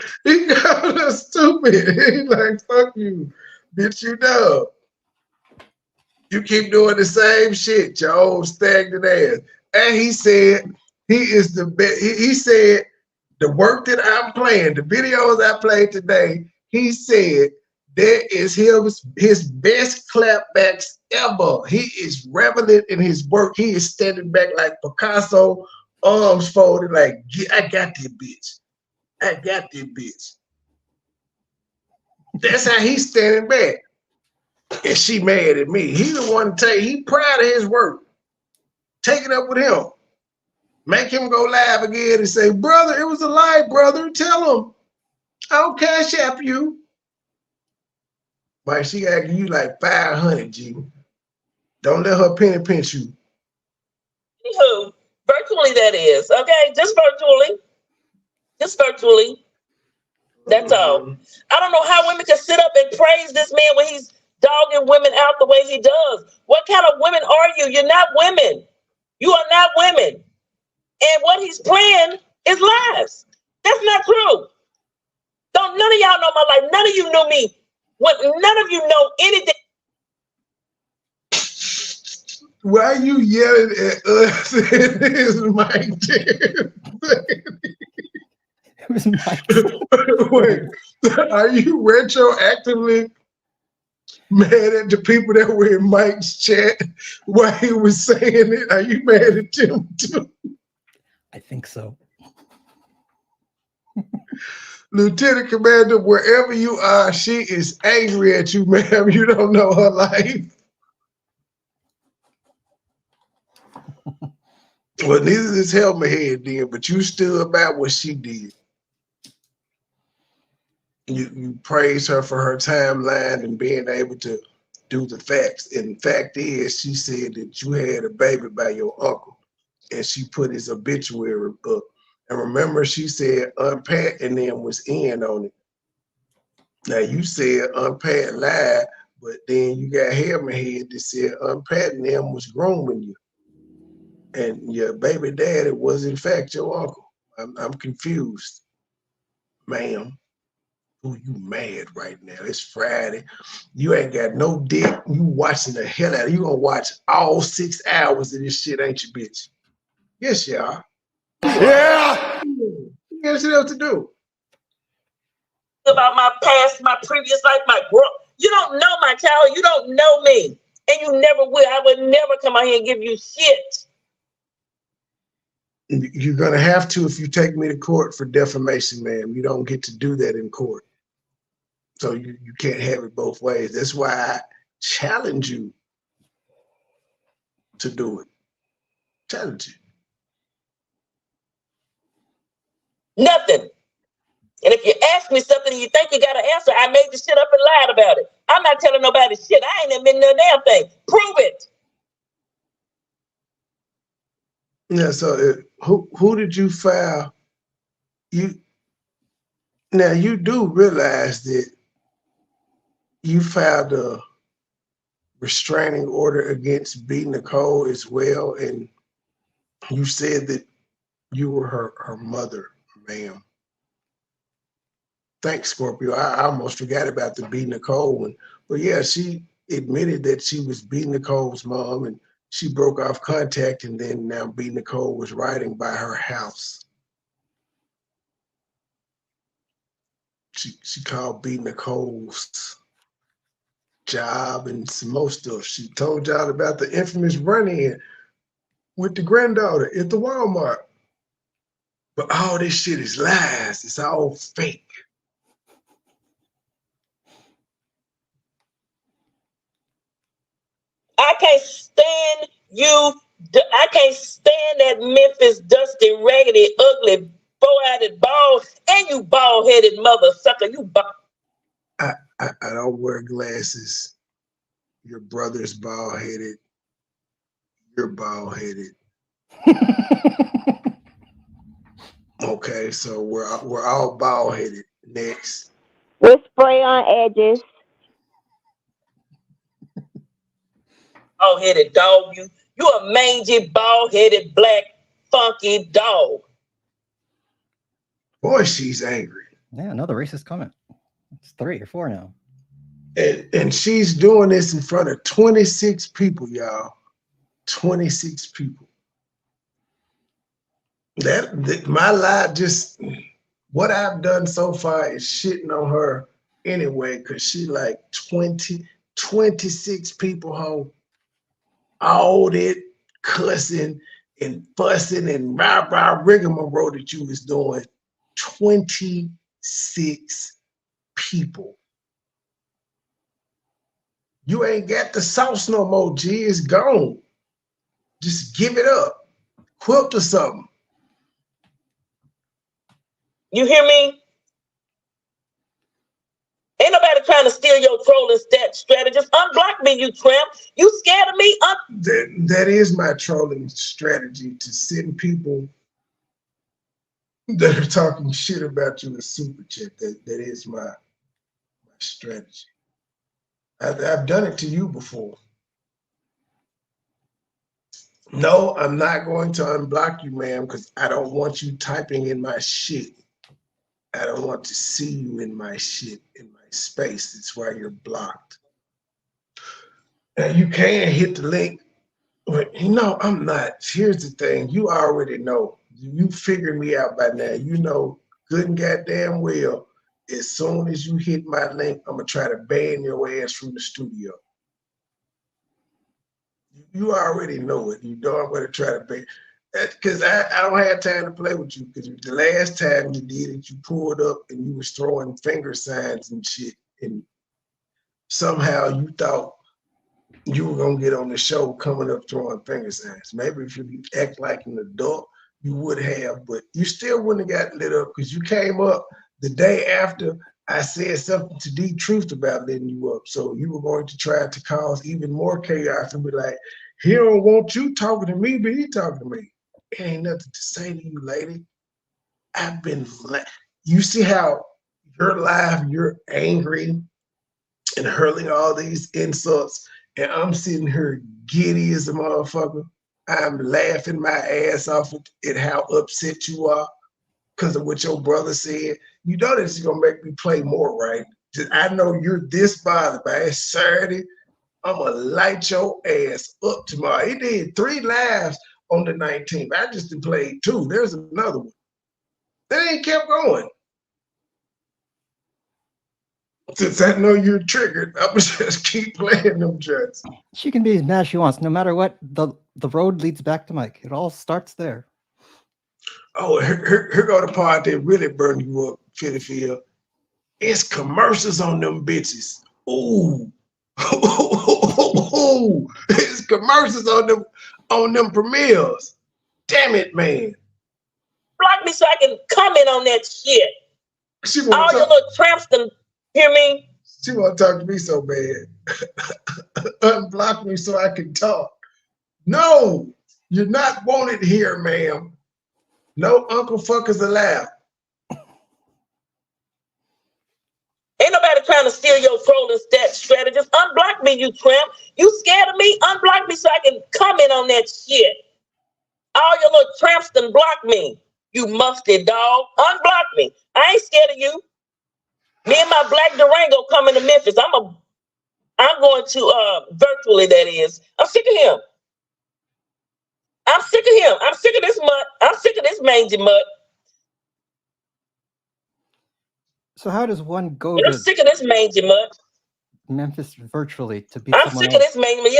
us stupid. He's like, fuck you, bitch, you dumb. You keep doing the same shit, your old stagnant ass. And he said he is the best. He said the work that I'm playing, the videos I played today, he said that is his best clapbacks ever. He is reveling in his work. He is standing back like Picasso, arms folded, like, I got this bitch. I got this bitch. That's how he's standing back. And she mad at me. He the one to he proud of his work. Take it up with him. Make him go live again and say, brother, it was a lie, brother. Tell him. I'll cash app you. Like, she got to give you like 500, G. Don't let her penny pinch you. Anywho, virtually that is. Okay, just virtually. Just virtually. That's all. I don't know how women can sit up and praise this man when he's dogging women out the way he does. What kind of women are you? You're not women. You are not women. And what he's praying is lies. That's not true. None of y'all know my life. None of you know me. None of you know anything. Why are you yelling at us? It is my turn. Who's Mike? Wait, are you retroactively mad at the people that were in Mike's chat while he was saying it? Are you mad at them too? I think so. Lieutenant Commander, wherever you are, she is angry at you, ma'am. You don't know her life. Well, neither is Helmet Head then, but you stood by what she did. You praised her for her timeline and being able to do the facts. And the fact is, she said that you had a baby by your uncle, and she put his obituary up. And remember, she said Aunt Pat and them was in on it. Now you said Aunt Pat lied, but then you got Helmet Head that said Aunt Pat and them was grooming you. And your baby daddy was in fact your uncle. I'm confused, ma'am. Ooh, you mad right now. It's Friday. You ain't got no dick. You watching the hell out of it. You gonna watch all 6 hours of this shit, ain't you, bitch? Yes, you are. Yeah. You got shit else to do. About my past, my previous life, my growth. You don't know my child. You don't know me. And you never will. I would never come out here and give you shit. You're gonna have to if you take me to court for defamation, ma'am. You don't get to do that in court. So you can't have it both ways. That's why I challenge you to do it. Challenge you. Nothing. And if you ask me something and you think you got an answer, I made the shit up and lied about it. I'm not telling nobody shit. I ain't admitting no damn thing. Prove it. Yeah. So who did you file? Now you do realize that you filed a restraining order against B. Nicole as well, and you said that you were her mother, ma'am. Thanks, Scorpio. I almost forgot about the B. Nicole one. But yeah, she admitted that she was B. Nicole's mom, and she broke off contact, and then now B. Nicole was riding by her house. She called B. Nicole's job and some more stuff. She told y'all about the infamous run-in with the granddaughter at the Walmart. But all this shit is lies. It's all fake. I can't stand you. I can't stand that Memphis dusty, raggedy, ugly, four-eyed bald, and you bald-headed mother sucker. You I don't wear glasses. Your brother's bald-headed. You're bald-headed. Okay, so we're all bald-headed. Next. With spray on edges. bald-headed dog. You a mangy, bald-headed, black, funky dog. Boy, she's angry. Yeah, another racist comment. It's 3 or 4 now. And she's doing this in front of 26 people, y'all. 26 people. That my lie, just what I've done so far is shitting on her anyway, because she like 26 people home. All that cussing and fussing and rah rigmarole that you was doing. 26 people. You ain't got the sauce no more, G. It's gone. Just give it up. Quilt or something. You hear me? Ain't nobody trying to steal your trolling strategy. Just unblock me, you tramp. You scared of me? That is my trolling strategy, to send people that are talking shit about you a super chat. That is my strategy. I've done it to you before. No, I'm not going to unblock you, ma'am, because I don't want you typing in my shit. I don't want to see you in my shit, in my space. That's why you're blocked. Now, you can hit the link, but no, I'm not. Here's the thing. You already know. You figured me out by now. You know good and goddamn well, as soon as you hit my link, I'm gonna try to ban your ass from the studio. You already know it. You know I'm gonna try to ban. Because I don't have time to play with you. Because the last time you did it, you pulled up and you was throwing finger signs and shit, and somehow you thought you were gonna get on the show coming up throwing finger signs. Maybe if you act like an adult, you would have, but you still wouldn't have got lit up because you came up the day after I said something to D-Truth about letting you up. So you were going to try to cause even more chaos and be like, he don't want you talking to me, but he talking to me. It ain't nothing to say to you, lady. I've been, you see how you're live, you're angry and hurling all these insults, and I'm sitting here giddy as a motherfucker. I'm laughing my ass off at how upset you are because of what your brother said. You know this is gonna make me play more, right? I know you're this bothered by it. Saturday, I'm gonna light your ass up tomorrow. He did 3 lives on the 19th. I just played 2. There's another one. They ain't kept going. Since I know you're triggered, I'm gonna just keep playing them jets. She can be as mad as she wants. No matter what, the road leads back to Mike. It all starts there. Oh, here go the part that really burn you up, Philly. It's commercials on them bitches. Ooh. It's commercials on them premieres. Damn it, man. Block me so I can comment on that shit. All your little tramps can hear me. She want to talk to me so bad. Unblock me so I can talk. No, you're not wanted here, ma'am. No uncle fuckers allowed. Ain't nobody trying to steal your trolling strategy. Just unblock me, you tramp. You scared of me? Unblock me so I can comment on that shit. All your little tramps can block me. You musty dog. Unblock me. I ain't scared of you. Me and my black Durango coming to Memphis. I'm going to virtually, that is. I'm sick of him. I'm sick of him. I'm sick of this mutt. I'm sick of this mangy mutt. So how does one go I'm to sick of this mangy mutt. Memphis virtually to beat I'm someone sick else? of this mangy mutt.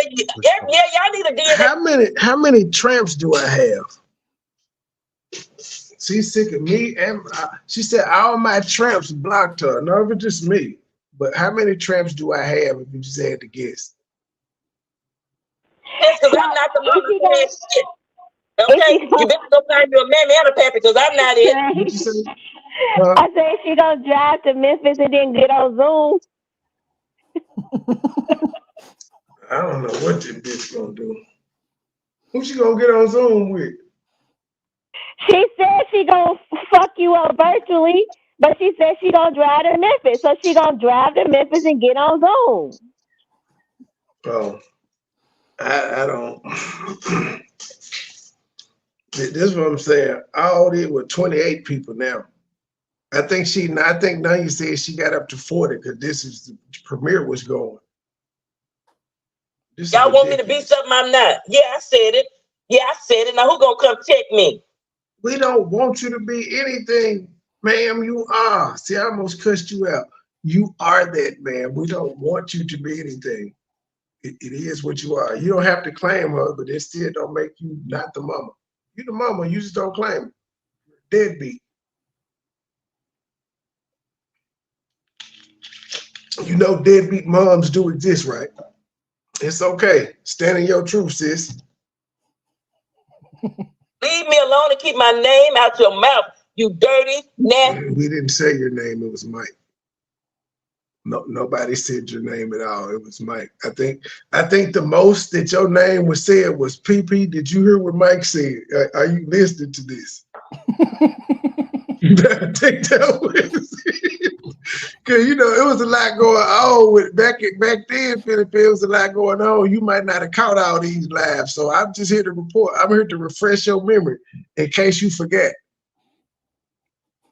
Yeah, y'all need a DNA. How many tramps do I have? She's sick of me, and she said all my tramps blocked her. No, it was just me. But how many tramps do I have if you just had to guess? Yes, because I'm not the mother of that shit. Okay, you better go find you a man and a pappy because I'm not it. What you say? I said she gonna drive to Memphis and then get on Zoom. I don't know what this bitch gonna do. Who she gonna get on Zoom with? She said she gonna fuck you up virtually, but she said she gonna drive to Memphis. So she gonna drive to Memphis and get on Zoom. Oh, I don't. This is what I'm saying. I already with 28 people now. I think now you said she got up to 40 because this is the premiere was going. Y'all want me to be something I'm not? Yeah, I said it. Now who gonna come check me? We don't want you to be anything, ma'am. You are. See, I almost cussed you out. You are that, ma'am. We don't want you to be anything. It is what you are. You don't have to claim her, but it still don't make you not the mama. You the mama, you just don't claim it. Deadbeat. You know deadbeat moms do exist, right? It's okay. Stand in your truth, sis. Leave me alone and keep my name out your mouth, you dirty, nasty. We didn't say your name, it was Mike. No, nobody said your name at all. It was Mike. I think the most that your name was said was PP. Did you hear what Mike said? Are you listening to this? You better take that with because you know it was a lot going on with back then, Philip. There was a lot going on. You might not have caught all these lives. So I'm just here to report. I'm here to refresh your memory in case you forget.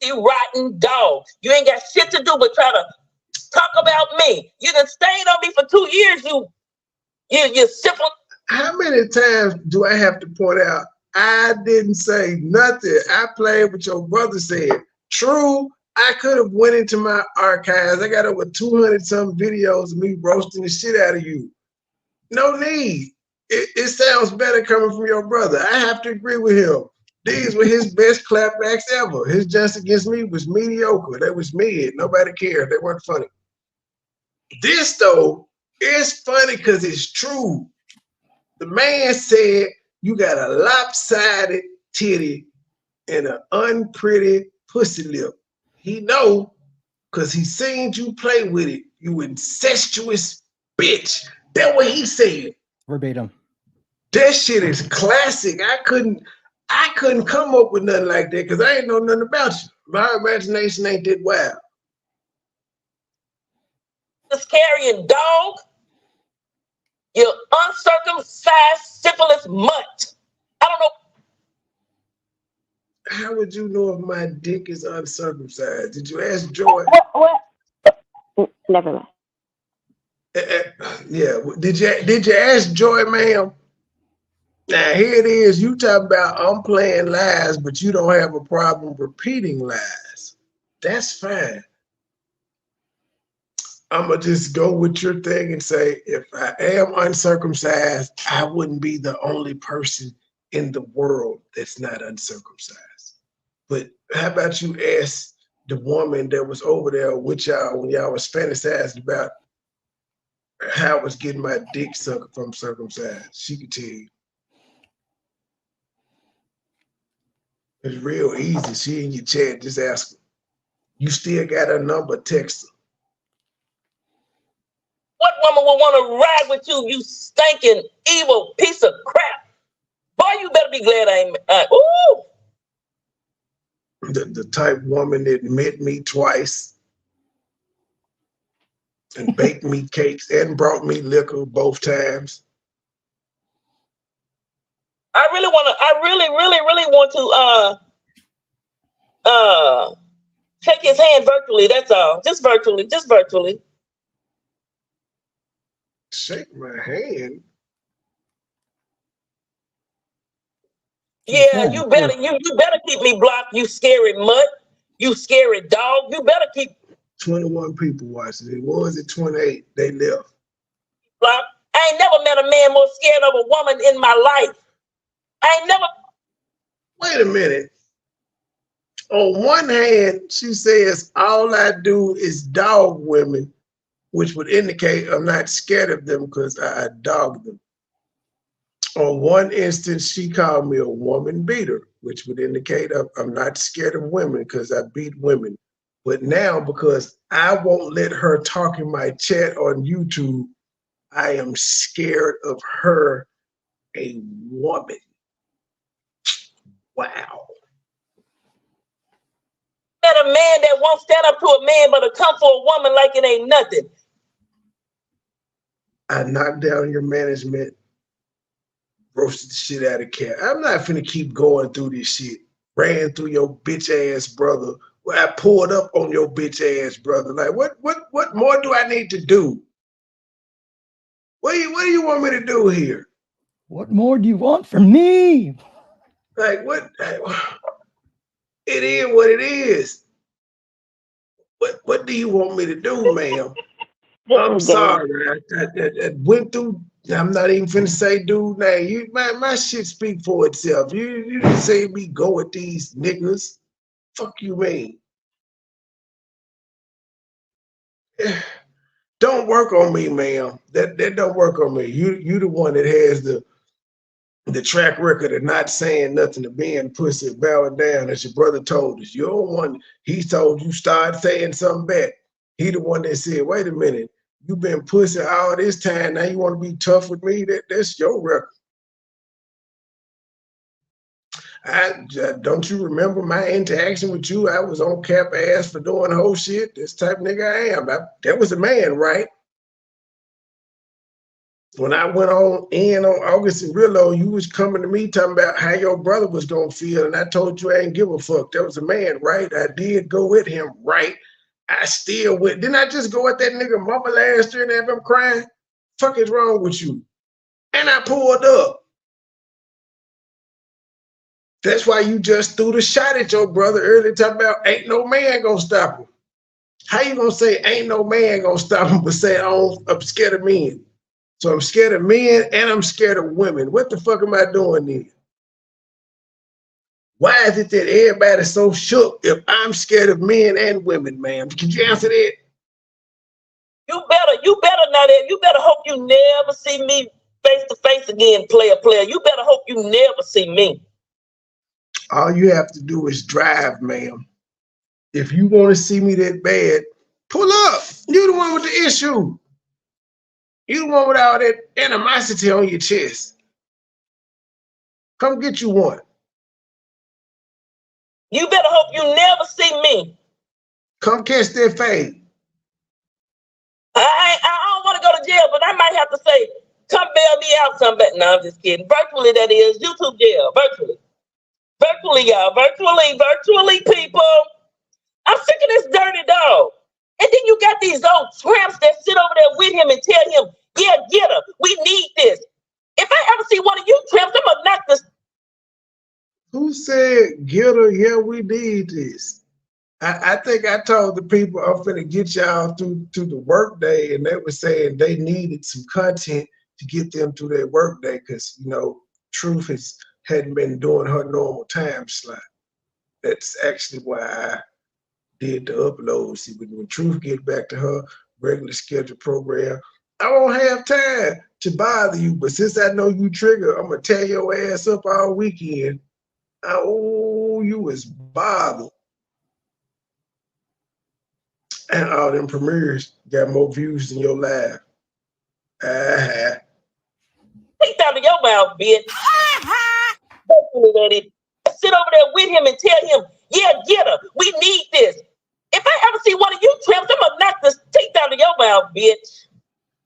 You rotten dog. You ain't got shit to do but try to talk about me. You done stayed on me for 2 years, you simple. How many times do I have to point out I didn't say nothing? I played what your brother said. True, I could have went into my archives. I got over 200 some videos of me roasting the shit out of you. No need. It sounds better coming from your brother. I have to agree with him. These were his best clapbacks ever. His Just Against Me was mediocre. They was mid. Nobody cared. They weren't funny. This, though, is funny because it's true. The man said you got a lopsided titty and an unpretty pussy lip. He know because he seen you play with it. You incestuous bitch. That's what he said. Verbatim. That shit is classic. I couldn't come up with nothing like that because I ain't know nothing about you. My imagination ain't that wild. This carrying dog, you uncircumcised syphilis mutt. I don't know. How would you know if my dick is uncircumcised? Did you ask Joy? What? Never mind. Yeah. Did you ask Joy, ma'am? Now here it is. You talking about I'm playing lies, but you don't have a problem repeating lies. That's fine. I'm gonna just go with your thing and say, if I am uncircumcised, I wouldn't be the only person in the world that's not uncircumcised. But how about you ask the woman that was over there with y'all when y'all was fantasizing about how I was getting my dick sucked if I'm circumcised? She could tell you. It's real easy. She in your chat. Just ask her. You still got her number, text her. What woman will want to ride with you, you stinking, evil piece of crap? Boy, you better be glad I ain't. Ooh! The type woman that met me twice and baked me cakes and brought me liquor both times. I really want to shake his hand virtually. That's all. Just virtually. Shake my hand. Yeah, you better keep me blocked, you scary mutt, you scary dog. You better keep 21 people watching. It was at 28. They left. blocked. I ain't never met a man more scared of a woman in my life. I ain't never. Wait a minute. On one hand, she says, all I do is dog women, which would indicate I'm not scared of them because I dog them. On one instance, she called me a woman beater, which would indicate I'm not scared of women because I beat women. But now, because I won't let her talk in my chat on YouTube, I am scared of her, a woman. Wow. Met a man that won't stand up to a man but to come for a woman like it ain't nothing. I knocked down your management, roasted the shit out of cat. I'm not finna keep going through this shit. Ran through your bitch ass brother. Well, I pulled up on your bitch ass brother. Like, what more do I need to do? What do you want me to do here? What more do you want from me? Like, what? It is what it is. What do you want me to do, ma'am? I'm sorry. I went through. I'm not even finna say dude name. My shit speak for itself. You didn't say me go with these niggas. Fuck you mean? Don't work on me, ma'am. That don't work on me. You the one that has the track record of not saying nothing to being pussy, bowing down, as your brother told us. You're the one, he told you start saying something back. He the one that said, wait a minute, you been pussy all this time, now you want to be tough with me? That's your record. Don't you remember my interaction with you? I was on cap ass for doing whole shit. This type of nigga I am. That was a man, right? When I went on August and Rillo, you was coming to me talking about how your brother was gonna feel, and I told you I ain't give a fuck. That was a man, right? I did go with him, right? I still went. Didn't I just go at that nigga mama last year and have him crying? Fuck is wrong with you? And I pulled up. That's why you just threw the shot at your brother earlier, talking about ain't no man gonna stop him. How you gonna say ain't no man gonna stop him, but say I'm scared of men? So I'm scared of men and I'm scared of women. What the fuck am I doing then? Why is it that everybody's so shook if I'm scared of men and women, ma'am? Can you answer that? You better know that. You better hope you never see me face to face again, player. You better hope you never see me. All you have to do is drive, ma'am. If you want to see me that bad, pull up. You the one with the issue. You the one with all that animosity on your chest. Come get you one. You better hope you never see me. Come catch that fade. I don't want to go to jail, but I might have to say, come bail me out somebody. No, I'm just kidding. Virtually, that is. YouTube jail. Virtually. Virtually, y'all. Virtually, people. I'm sick of this dirty dog. And then you got these old tramps that sit over there with him and tell him, yeah, get her. We need this. If I ever see one of you tramps, I'm going to knock this. Who said, get her? Yeah, we need this. I think I told the people I'm finna get y'all through the work day, and they were saying they needed some content to get them through their work day because, you know, Truth hadn't been doing her normal time slot. That's actually why I did the upload. See, when Truth get back to her regular scheduled program, I won't have time to bother you. But since I know you trigger, I'm gonna tear your ass up all weekend. Oh, you was bothered. And all them premieres got more views than your live. Take down to your mouth, bitch. Sit over there with him and tell him, yeah, get her. We need this. If I ever see one of you tramps, I'm gonna knock this teeth out of your mouth, bitch.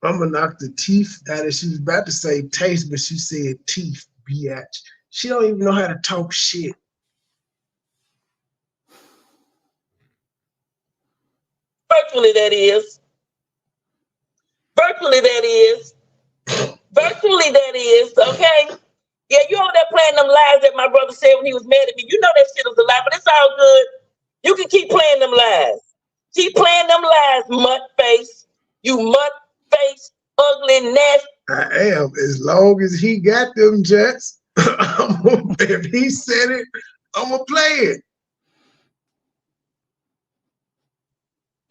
I'm gonna knock the teeth out of. She was about to say taste, but she said teeth, bitch. She don't even know how to talk shit. Virtually, that is. Virtually, that is. Virtually, that is. Okay? Yeah, you over there playing them lies that my brother said when he was mad at me. You know that shit was a lie, but it's all good. You can keep playing them lies. Keep playing them lies, mutt face. You mutt face, ugly, nasty. I am, as long as he got them jets. If he said it, I'm gonna play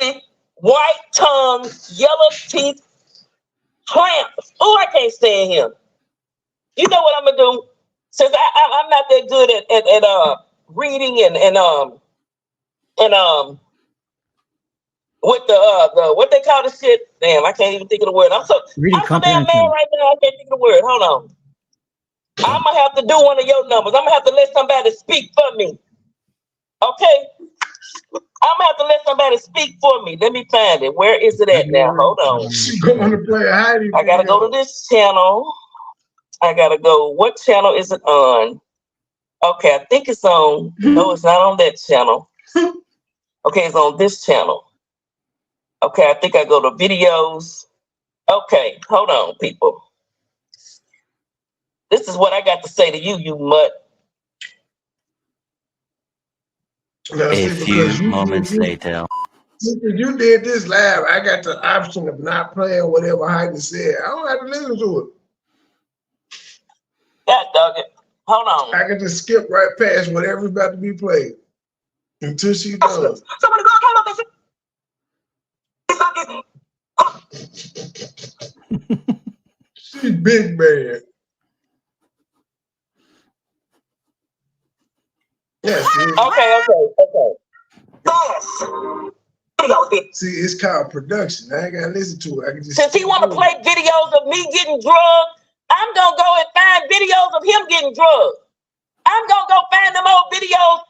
it. White tongue, yellow teeth, clamps. Oh, I can't stand him. You know what I'm gonna do? Since I'm not that good at reading and with the what they call the shit. Damn, I can't even think of the word. I'm so damn mad right now. I can't think of the word. Hold on. I'm gonna have to do one of your numbers. I'm gonna have to let somebody speak for me. Okay? I'm gonna have to let somebody speak for me. Let me find it. Where is it at now? Hold on. She's going to play a hiding. I gotta go to this channel. I gotta go. What channel is it on? Okay, I think it's on. No, it's not on that channel. Okay, it's on this channel. Okay, I think I go to videos. Okay, hold on, people. This is what I got to say to you, you mutt. A few moments later. You did this live. I got the option of not playing whatever Heidi said. I don't have to listen to it. God dog it. Hold on. I can just skip right past whatever's about to be played until she's done. Somebody go hold on. She's big bad. Yes. Okay. See, it's called production. I ain't gotta listen to it. I can just. Since he want to play videos of me getting drugged, I'm gonna go and find videos of him getting drugged. I'm gonna go find them old videos.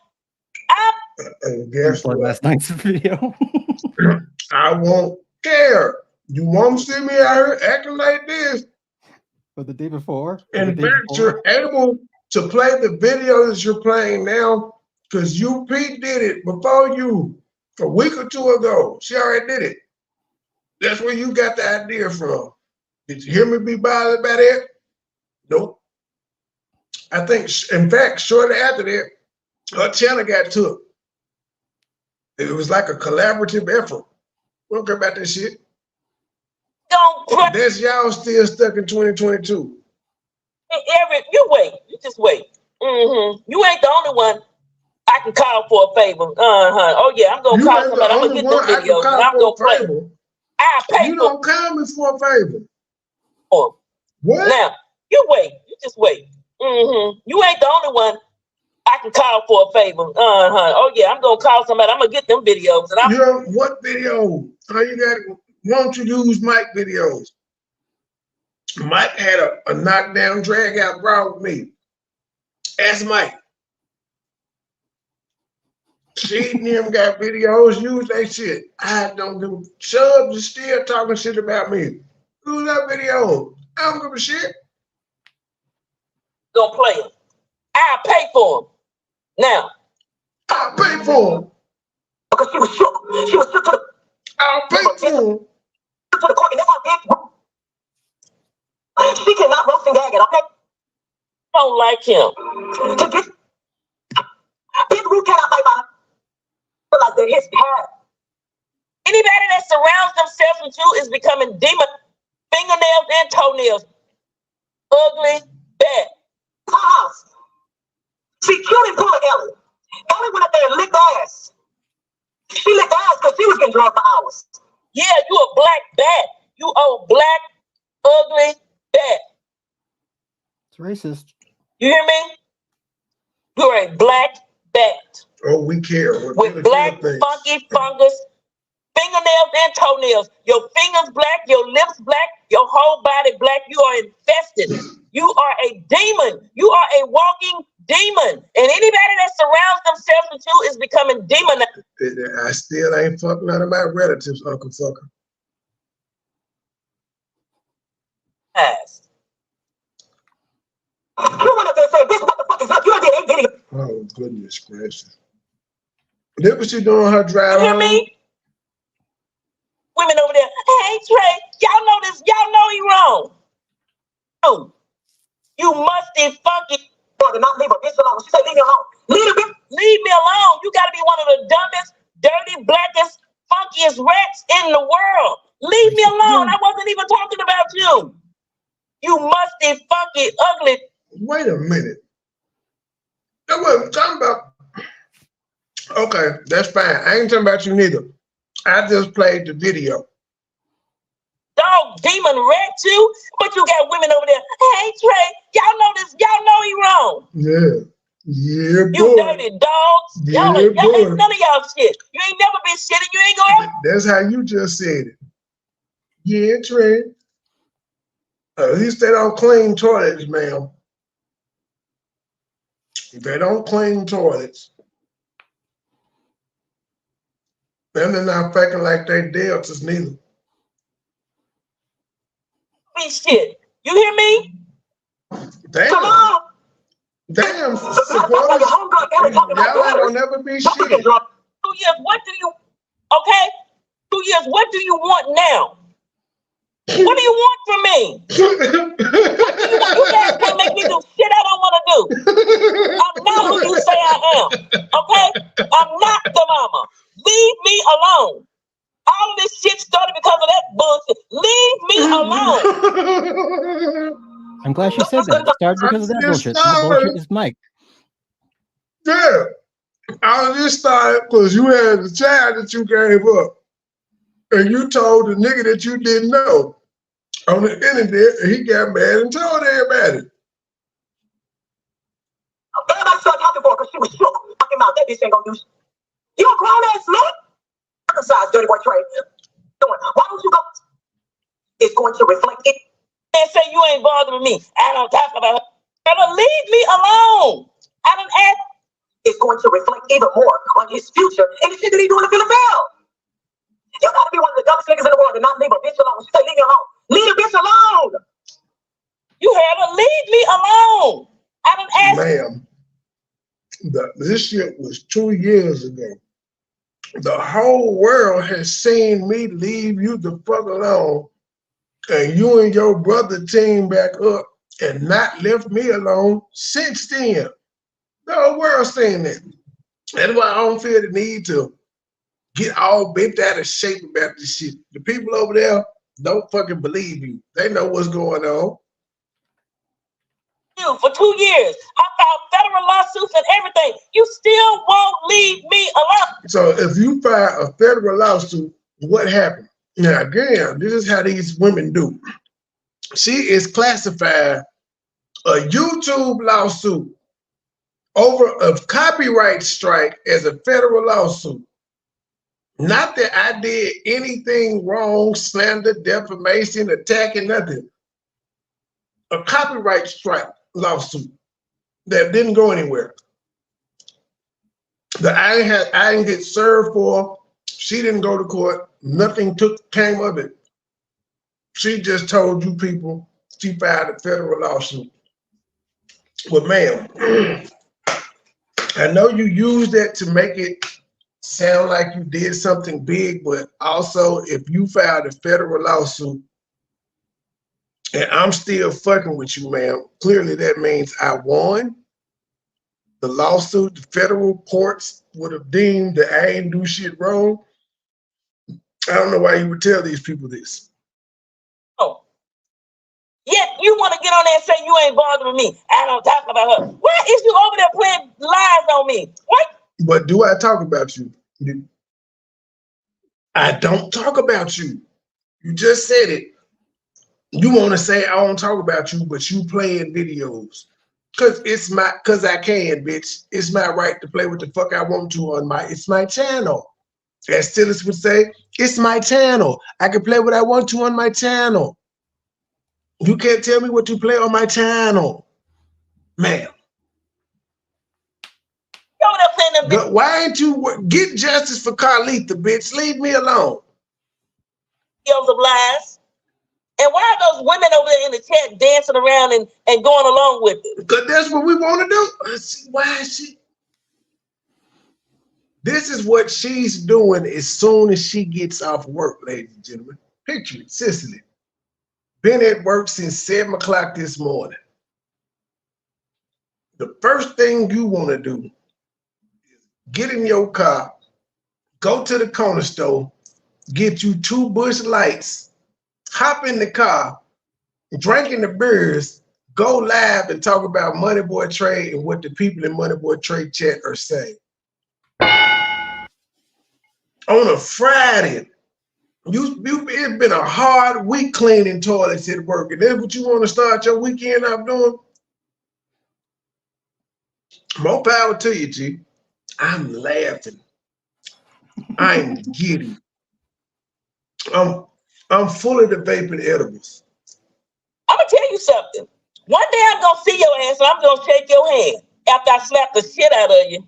Guess what? Last night's video. I won't care. You won't see me out here acting like this. But the day before. In fact, you're able to play the videos you're playing now because UP did it before you a week or two ago. She already did it. That's where you got the idea from. Did you hear me be bothered by that? Nope. I think, in fact, shortly after that, her channel got took. It was like a collaborative effort. We don't care about that shit. That's y'all still stuck in 2022. You wait. You just wait. You ain't the only one I can call for a favor. Oh yeah, I'm gonna call somebody. I'm gonna get them videos and I'm gonna play. I'll pay you don't call me for a favor. What? Now, you wait. You just wait. You ain't the only one I can call for a favor. Oh yeah, I'm gonna call somebody. I'm gonna get them videos and what video? How you got? Why don't you use Mike videos? Mike had a knockdown, drag out brawl with me. Ask Mike. She and him got videos, use that shit. I don't give a Chubbs is still talking shit about me. Use that video. I don't give a shit. Gonna play him. I'll pay for him. Now. I'll pay for him. Because she was shook. She was shook to the I'll pay for him. To the court, and that's how big. She cannot roast and gag it, okay? I don't like him. Big Ruth cannot fight by like they're his path. Anybody that surrounds themselves with you is becoming demon, fingernails and toenails. Ugly, bad. House. She killed and pulled Ellie. Ellie went up there and licked ass. She licked ass because she was getting drunk for hours. Yeah, you a black bat. You old black, ugly bat. It's racist. You hear me? You're a black bat. Oh, we care. With black, funky fungus, fingernails and toenails. Your fingers black, your lips black, your whole body black. You are infested. You are a demon. You are a walking demon. And anybody that surrounds themselves with you is becoming demon. I still ain't fucking none of my relatives, Uncle Fucker. Oh, goodness gracious. Look what she doing her drive. You hear me? Women over there, hey Trey, y'all know this, y'all know he wrong. Oh, you musty funky brother, not leave a bitch alone. She said leave me alone. Leave me alone. You gotta be one of the dumbest, dirty, blackest, funkiest rats in the world. Leave me alone. I wasn't even talking about you. You musty, funky, ugly. Wait a minute. That wasn't talking about. Okay, that's fine. I ain't talking about you neither. I just played the video. Dog, demon rat you, but you got women over there. Hey Trey, y'all know this, y'all know he wrong. Yeah. Yeah, boy. You dirty dogs. Yeah, y'all ain't none of y'all shit. You ain't never been shit and you ain't gonna. That's how you just said it. Yeah, Trey. At least they don't clean toilets, ma'am. They don't clean toilets. Then they're not faking like they deltas neither. Be shit. You hear me? Damn. Come on. Damn. Suppose y'all ain't gonna never be shit. 2 years, what do you, okay? 2 years, what do you want now? What do you want from me? You guys can't make me do shit I don't want to do. I'm not who you say I am, okay? I'm not the mama. Leave me alone. All of this shit started because of that bullshit. Leave me alone. I'm glad she said that. It started because of that bullshit. That bullshit is Mike. Yeah. All of this started because you had a child that you gave up. And you told the nigga that you didn't know on the internet, and he got mad and told everybody. Everybody started talking for her because she was shook. Talking about that bitch ain't gonna do shit. You a grown ass man? Circumcised, dirty boy Trey. Why don't you go? It's going to reflect it. And say you ain't bothering me. I don't talk about her. Leave me alone. I don't ask. It's going to reflect even more on his future and the shit that he doing to Philip. You gotta be one of the dumbest niggas in the world and not leave a bitch alone. She say, leave me alone. Leave a bitch alone. You heard her. Leave me alone. I don't ask. Ma'am, this shit was 2 years ago. The whole world has seen me leave you the fuck alone, and you and your brother team back up and not left me alone since then. The whole world saying that. That's why I don't feel the need to get all bent out of shape about this shit. The people over there don't fucking believe you. They know what's going on. You for 2 years. I filed federal lawsuits and everything. You still won't leave me alone. So if you file a federal lawsuit, what happened? Now again, this is how these women do. She is classified a YouTube lawsuit over a copyright strike as a federal lawsuit. Not that I did anything wrong, slander, defamation, attacking, nothing. A copyright strike lawsuit that didn't go anywhere. That I didn't get served for. She didn't go to court. Nothing came of it. She just told you people she filed a federal lawsuit. Well, ma'am, I know you used that to make it sound like you did something big, but also if you filed a federal lawsuit and I'm still fucking with you, ma'am, clearly that means I won. The lawsuit, the federal courts would have deemed that I ain't do shit wrong. I don't know why you would tell these people this. Oh. Yet you want to get on there and say you ain't bothering me. I don't talk about her. Why is you over there playing lies on me? What? But do I talk about you? I don't talk about you. You just said it. You want to say I don't talk about you, but you playing videos. Cause I can, bitch. It's my right to play what the fuck I want to on it's my channel. As Stillis would say, it's my channel. I can play what I want to on my channel. You can't tell me what to play on my channel, ma'am. Why ain't you get justice for Carlita, bitch? Leave me alone. Of lies. And why are those women over there in the chat dancing around and going along with it? Because that's what we want to do. Why is she? This is what she's doing as soon as she gets off work, ladies and gentlemen. Picture it, Cicely. Been at work since 7 o'clock this morning. The first thing you want to do is get in your car, go to the corner store, get you 2 Busch Lights, hop in the car, drinking the beers, go live and talk about MoneyBoy Trade and what the people in MoneyBoy Trade chat are saying. On a Friday, it's been a hard week cleaning toilets at work, and that's what you want to start your weekend off doing? More power to you, G. I'm laughing. I'm giddy. I'm full of the vaping edibles. I'm gonna tell you something. One day I'm gonna see your ass and I'm gonna shake your hand after I slap the shit out of you.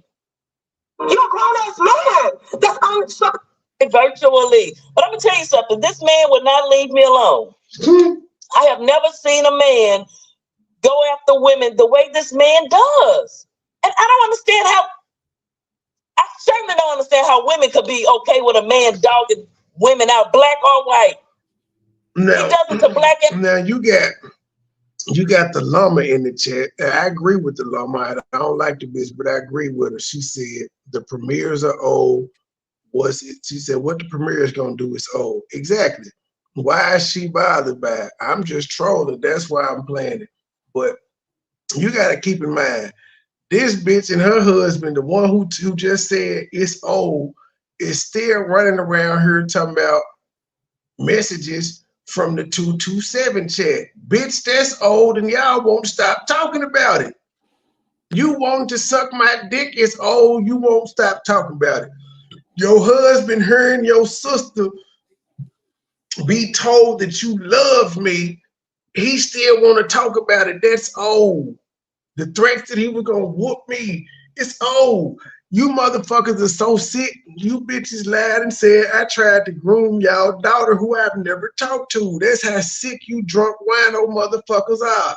You're a grown ass man. That's unacceptable. Virtually. But I'm gonna tell you something. This man would not leave me alone. I have never seen a man go after women the way this man does. And I don't understand I certainly don't understand how women could be okay with a man dogging women out, black or white. Now, he does it to black and now you got the llama in the chat. I agree with the llama. I don't like the bitch, but I agree with her. She said the premieres are old. She said what the premiere is gonna do is old. Exactly. Why is she bothered by it? I'm just trolling. That's why I'm playing it. But you gotta keep in mind, this bitch and her husband, the one who just said it's old, is still running around here talking about messages from the 227 chat. Bitch, that's old and y'all won't stop talking about it. You want to suck my dick, it's old, you won't stop talking about it. Your husband hearing your sister be told that you love me, he still want to talk about it. That's old. The threats that he was gonna whoop me, it's old. You motherfuckers are so sick. You bitches lied and said I tried to groom y'all daughter who I've never talked to. That's how sick you drunk wino motherfuckers are.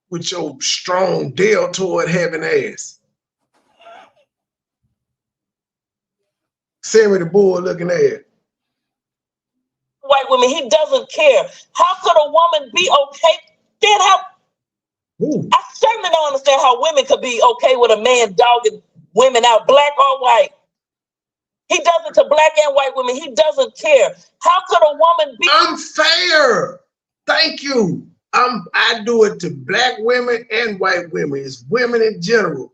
With your strong deltoid having ass. Sammy the bull looking ass. White white women. He doesn't care. How could a woman be okay? Then how? Ooh. I certainly don't understand how women could be okay with a man dogging women out, black or white. He does it to black and white women. He doesn't care. How could a woman be unfair? Thank you. I do it to black women and white women. It's women in general.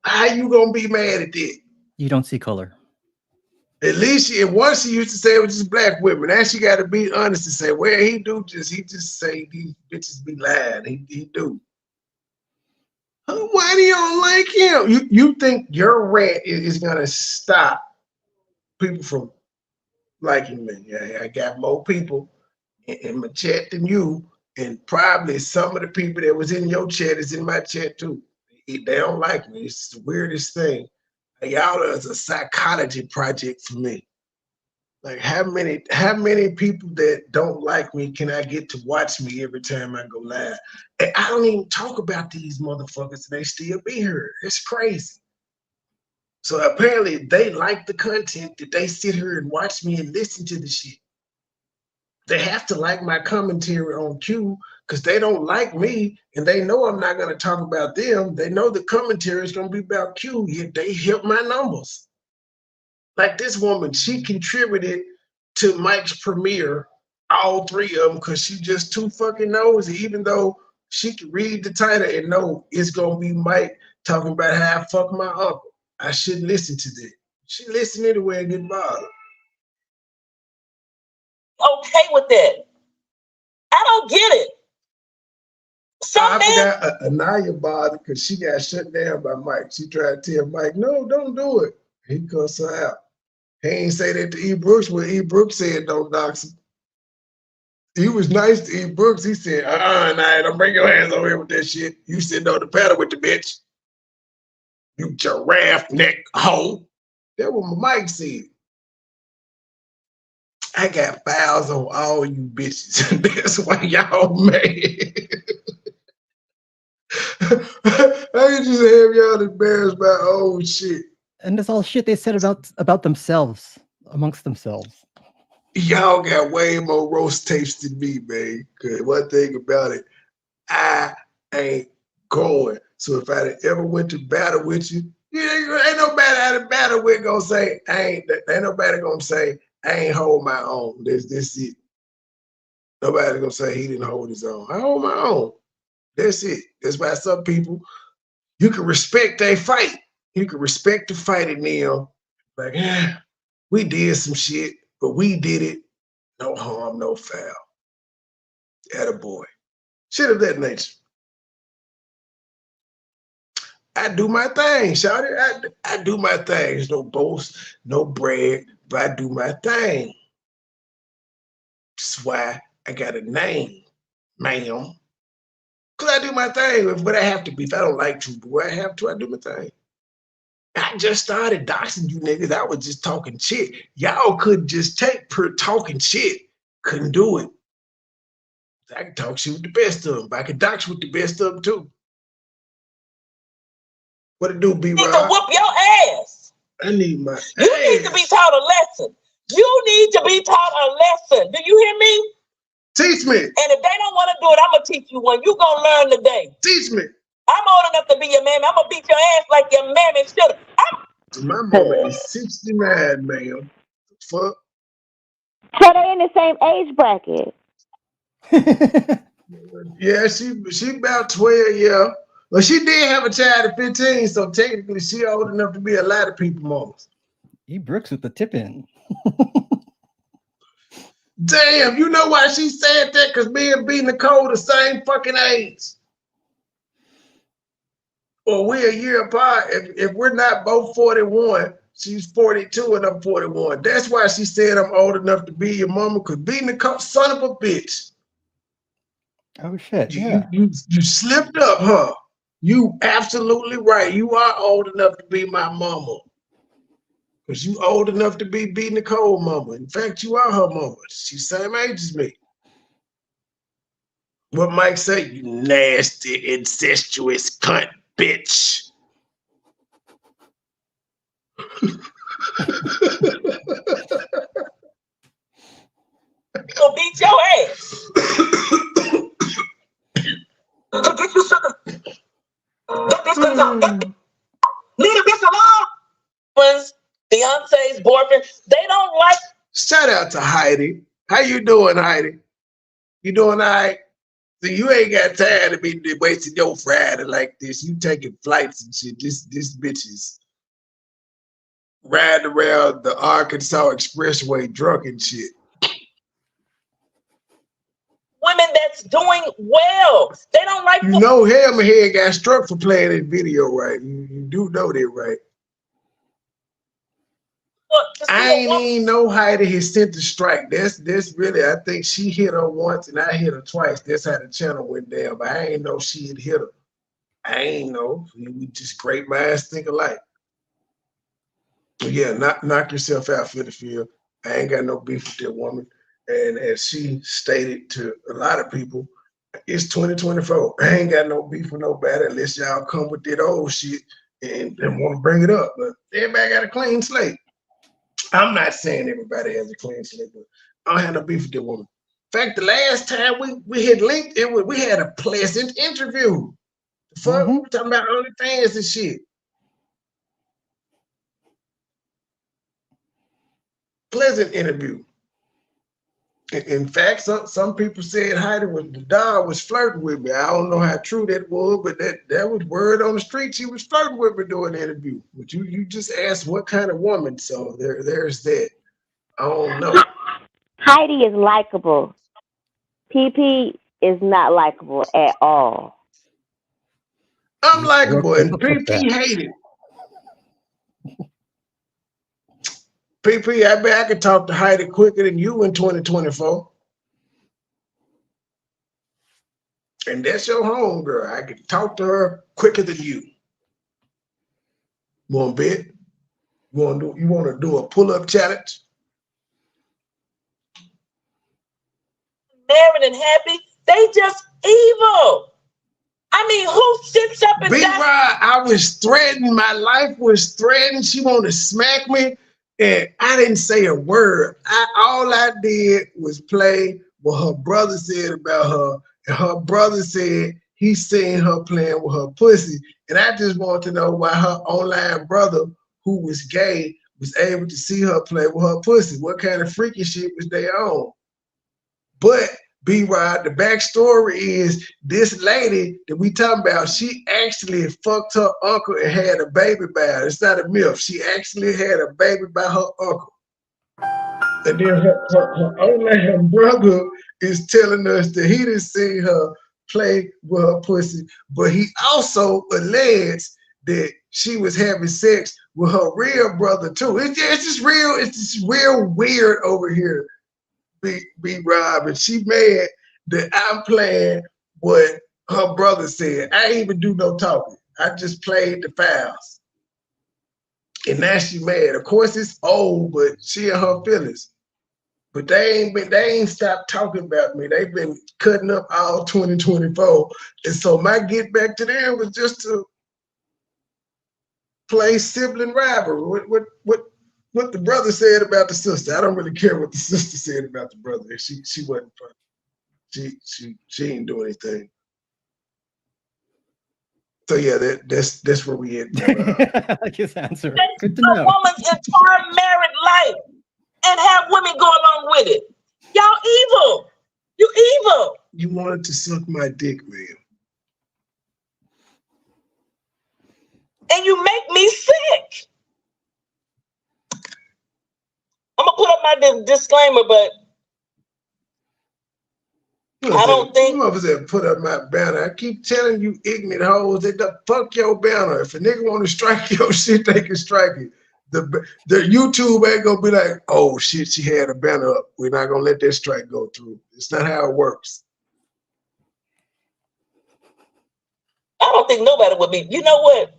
How you gonna be mad at that? You don't see color. At least once she used to say it was just black women. Now she got to be honest and say, well, he just say these bitches be lying. He do. Why do you don't like him? You think your rant is gonna stop people from liking me? Yeah, I got more people in my chat than you, and probably some of the people that was in your chat is in my chat too. They don't like me. It's the weirdest thing. Y'all is a psychology project for me. Like how many people that don't like me can I get to watch me every time I go live? And I don't even talk about these motherfuckers and they still be here. It's crazy. So apparently they like the content that they sit here and watch me and listen to the shit. They have to like my commentary on Q because they don't like me and they know I'm not going to talk about them. They know the commentary is going to be about Q, yet they help my numbers. Like this woman, she contributed to Mike's premiere, all three of them, because she just too fucking nosy, even though she can read the title and know it's going to be Mike talking about how I fuck my uncle. I shouldn't listen to that. She listened anyway and get bothered. okay with that? I don't get it. I forgot Anaya bothered because she got shut down by Mike. She tried to tell Mike, no, don't do it. He cussed her out. He ain't say that to E. Brooks when E. Brooks said don't dox him. He was nice to E. Brooks. He said, Naya, don't bring your hands over here with that shit. You sitting on the pedal with the bitch. You giraffe neck hoe. That's what Mike said. I got files on all you bitches. That's why y'all mad. I can just have y'all embarrassed by old shit. And that's all shit they said about themselves, amongst themselves. Y'all got way more roast tapes than me, man. Cause one thing about it, I ain't going. So if I ever went to battle with you, ain't nobody out of battle with gonna say ain't nobody gonna say I ain't hold my own. This it. Nobody gonna say he didn't hold his own. I hold my own. That's it. That's why some people, you can respect their fight. You can respect the fight in them. Like, we did some shit, but we did it. No harm, no foul. Attaboy. Shit of that nature. I do my thing, shawty. I do my thing. There's no boast, no brag, but I do my thing. That's why I got a name, ma'am. Because I do my thing. But I have to be. If I don't like you, boy, I have to. I do my thing. I just started doxing you niggas. I was just talking shit. Y'all could just take per talking shit. Couldn't do it. I can talk shit with the best of them, but I can dox with the best of them too. What it do, B-Rob? You need to whoop your ass. I need my ass. You need to be taught a lesson. You need to be taught a lesson. Do you hear me? Teach me. And if they don't want to do it, I'm going to teach you one. You're going to learn today. Teach me. I'm old enough to be your mammy. I'm going to beat your ass like your mammy should have. My mama is 69, ma'am. Fuck. So they in the same age bracket. Yeah, she about 12, yeah. Well, she did have a child at 15, so technically she old enough to be a lot of people's mamas. E. Brooks with the tip in. Damn, you know why she said that? Because me and B Nicole the same fucking age. Well, we're a year apart. If we're not both 41, she's 42 and I'm 41. That's why she said I'm old enough to be your mama, because B Nicole, son of a bitch. Oh shit, You slipped up, huh? You absolutely right. You are old enough to be my mama. Because you old enough to be B Nicole mama. In fact, you are her mama. She's the same age as me. What Mike say? You nasty, incestuous cunt bitch. You'll be Leave the bitch alone. Fiance's boyfriend, they don't like. Shout out to Heidi. How you doing, Heidi? You doing all right? So you ain't got time to be wasting your Friday like this. You taking flights and shit. This bitch is riding around the Arkansas Expressway drunk and shit. Women that's doing well. They don't like. You know Hammerhead got struck for playing that video, right? You do know that, right? I ain't even know Heidi has sent the strike. That's really, I think she hit her once and I hit her twice. That's how the channel went down. But I ain't know she had hit her. I ain't know. We just great minds think alike. But yeah, knock yourself out for the field. I ain't got no beef with that woman. And as she stated to a lot of people, it's 2024. I ain't got no beef with nobody unless y'all come with that old shit and want to bring it up. But everybody got a clean slate. I'm not saying everybody has a clean slate, but I don't have no beef with that woman. In fact, the last time we had linked, we had a pleasant interview. The fuck, we were talking about OnlyFans and shit. Pleasant interview. In fact, some people said Heidi the dog was flirting with me. I don't know how true that was, but that was word on the street. She was flirting with me during the interview. But you just asked what kind of woman, so there's that. I don't know. Heidi is likable. PP is not likable at all. I'm likable, and PP hated. PP, I bet I could talk to Heidi quicker than you in 2024. And that's your home, girl. I can talk to her quicker than you. You want to bet? You want to do a pull-up challenge? Married and happy, they just evil. I mean, who sits up and B-Rod, I was threatened. My life was threatened. She wanted to smack me, and I didn't say a word. All I did was play what her brother said about her, and her brother said he seen her playing with her pussy, and I just wanted to know why her online brother, who was gay, was able to see her play with her pussy. What kind of freaky shit was they on? But B-Rod, the backstory is this lady that we talking about, she actually fucked her uncle and had a baby by her. It's not a myth. She actually had a baby by her uncle. And then her online brother is telling us that he didn't see her play with her pussy, but he also alleged that she was having sex with her real brother too. It's just real weird over here. B-Rob, and she mad that I'm playing what her brother said. I ain't even do no talking. I just played the files. And now she mad. Of course it's old, but she and her feelings. But they ain't stopped talking about me. They've been cutting up all 2024. And so my get back to them was just to play sibling rivalry. What the brother said about the sister. I don't really care what the sister said about the brother. She wasn't funny. She ain't do anything. So yeah, that's where we at. I like his answer. Good to know. A woman's entire married life and have women go along with it. Y'all evil. You evil. You wanted to suck my dick, man. And you make me sick. I'm gonna put up my disclaimer, but I don't think motherfuckers put up my banner. I keep telling you, ignorant hoes, that the fuck your banner. If a nigga want to strike your shit, they can strike it. The YouTube ain't gonna be like, oh shit, she had a banner up. We're not gonna let that strike go through. It's not how it works. I don't think nobody would be. You know what?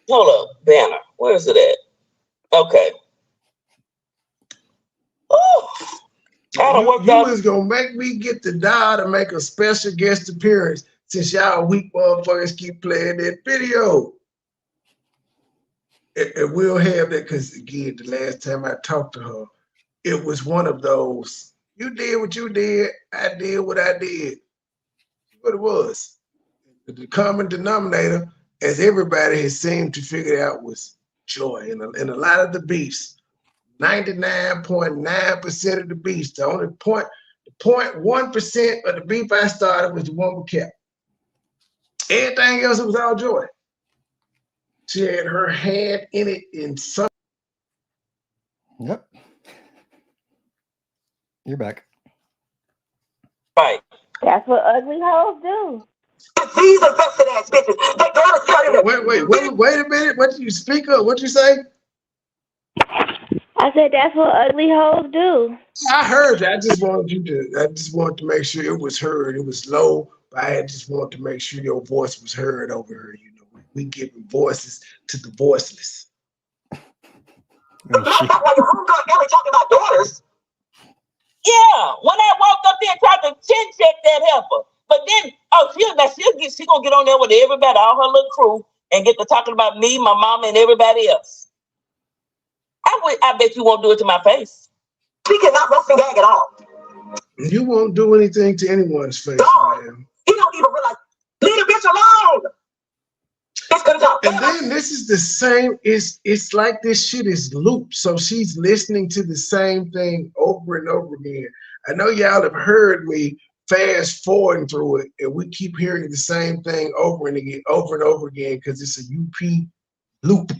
Hold up, banner. Where is it at? Okay. You was gonna make me get the doll to make a special guest appearance since y'all weak motherfuckers keep playing that video. And we'll have that because again, the last time I talked to her, it was one of those, you did what you did, I did what I did. What it was. The common denominator as everybody has seemed to figure out, was joy. And a lot of the beefs, 99.9% of the beefs, the only 0.1% of the beef I started was the one we kept. Everything else, it was all joy. She had her hand in it in some. Yep. You're back. Right. That's what ugly hoes do. These invested ass bitches. They gotta tell you that. Wait a minute. What did you speak up? What you say? I said that's what ugly hoes do. I heard that. I just wanted to make sure it was heard. It was low, but I just wanted to make sure your voice was heard over here. You know, we giving voices to the voiceless. While your homegirl Ellie talking about daughters. Yeah, when I walked up there and tried to chin check that heifer. But then, she gonna get on there with everybody, all her little crew, and get to talking about me, my mama, and everybody else. I bet you won't do it to my face. She cannot roast and gag at all. You won't do anything to anyone's face, man. He don't even realize. Leave the bitch alone. And then this is the same. It's like this shit is looped. So she's listening to the same thing over and over again. I know y'all have heard me fast forwarding through it, and we keep hearing the same thing over and over again because it's a UP loop.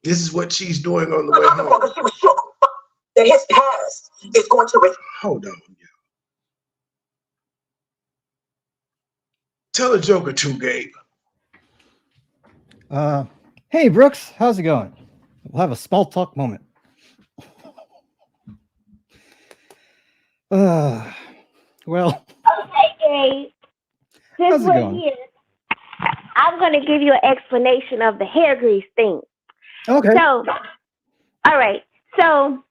This is what she's doing on the way home. She was sure that his past is going to. Hold on, y'all. Tell a joke or two, Gabe. Hey Brooks, how's it going? We'll have a small talk moment. Well. Okay, Gabe. Since we're here, I'm going to give you an explanation of the hair grease thing. Okay. So, all right. So,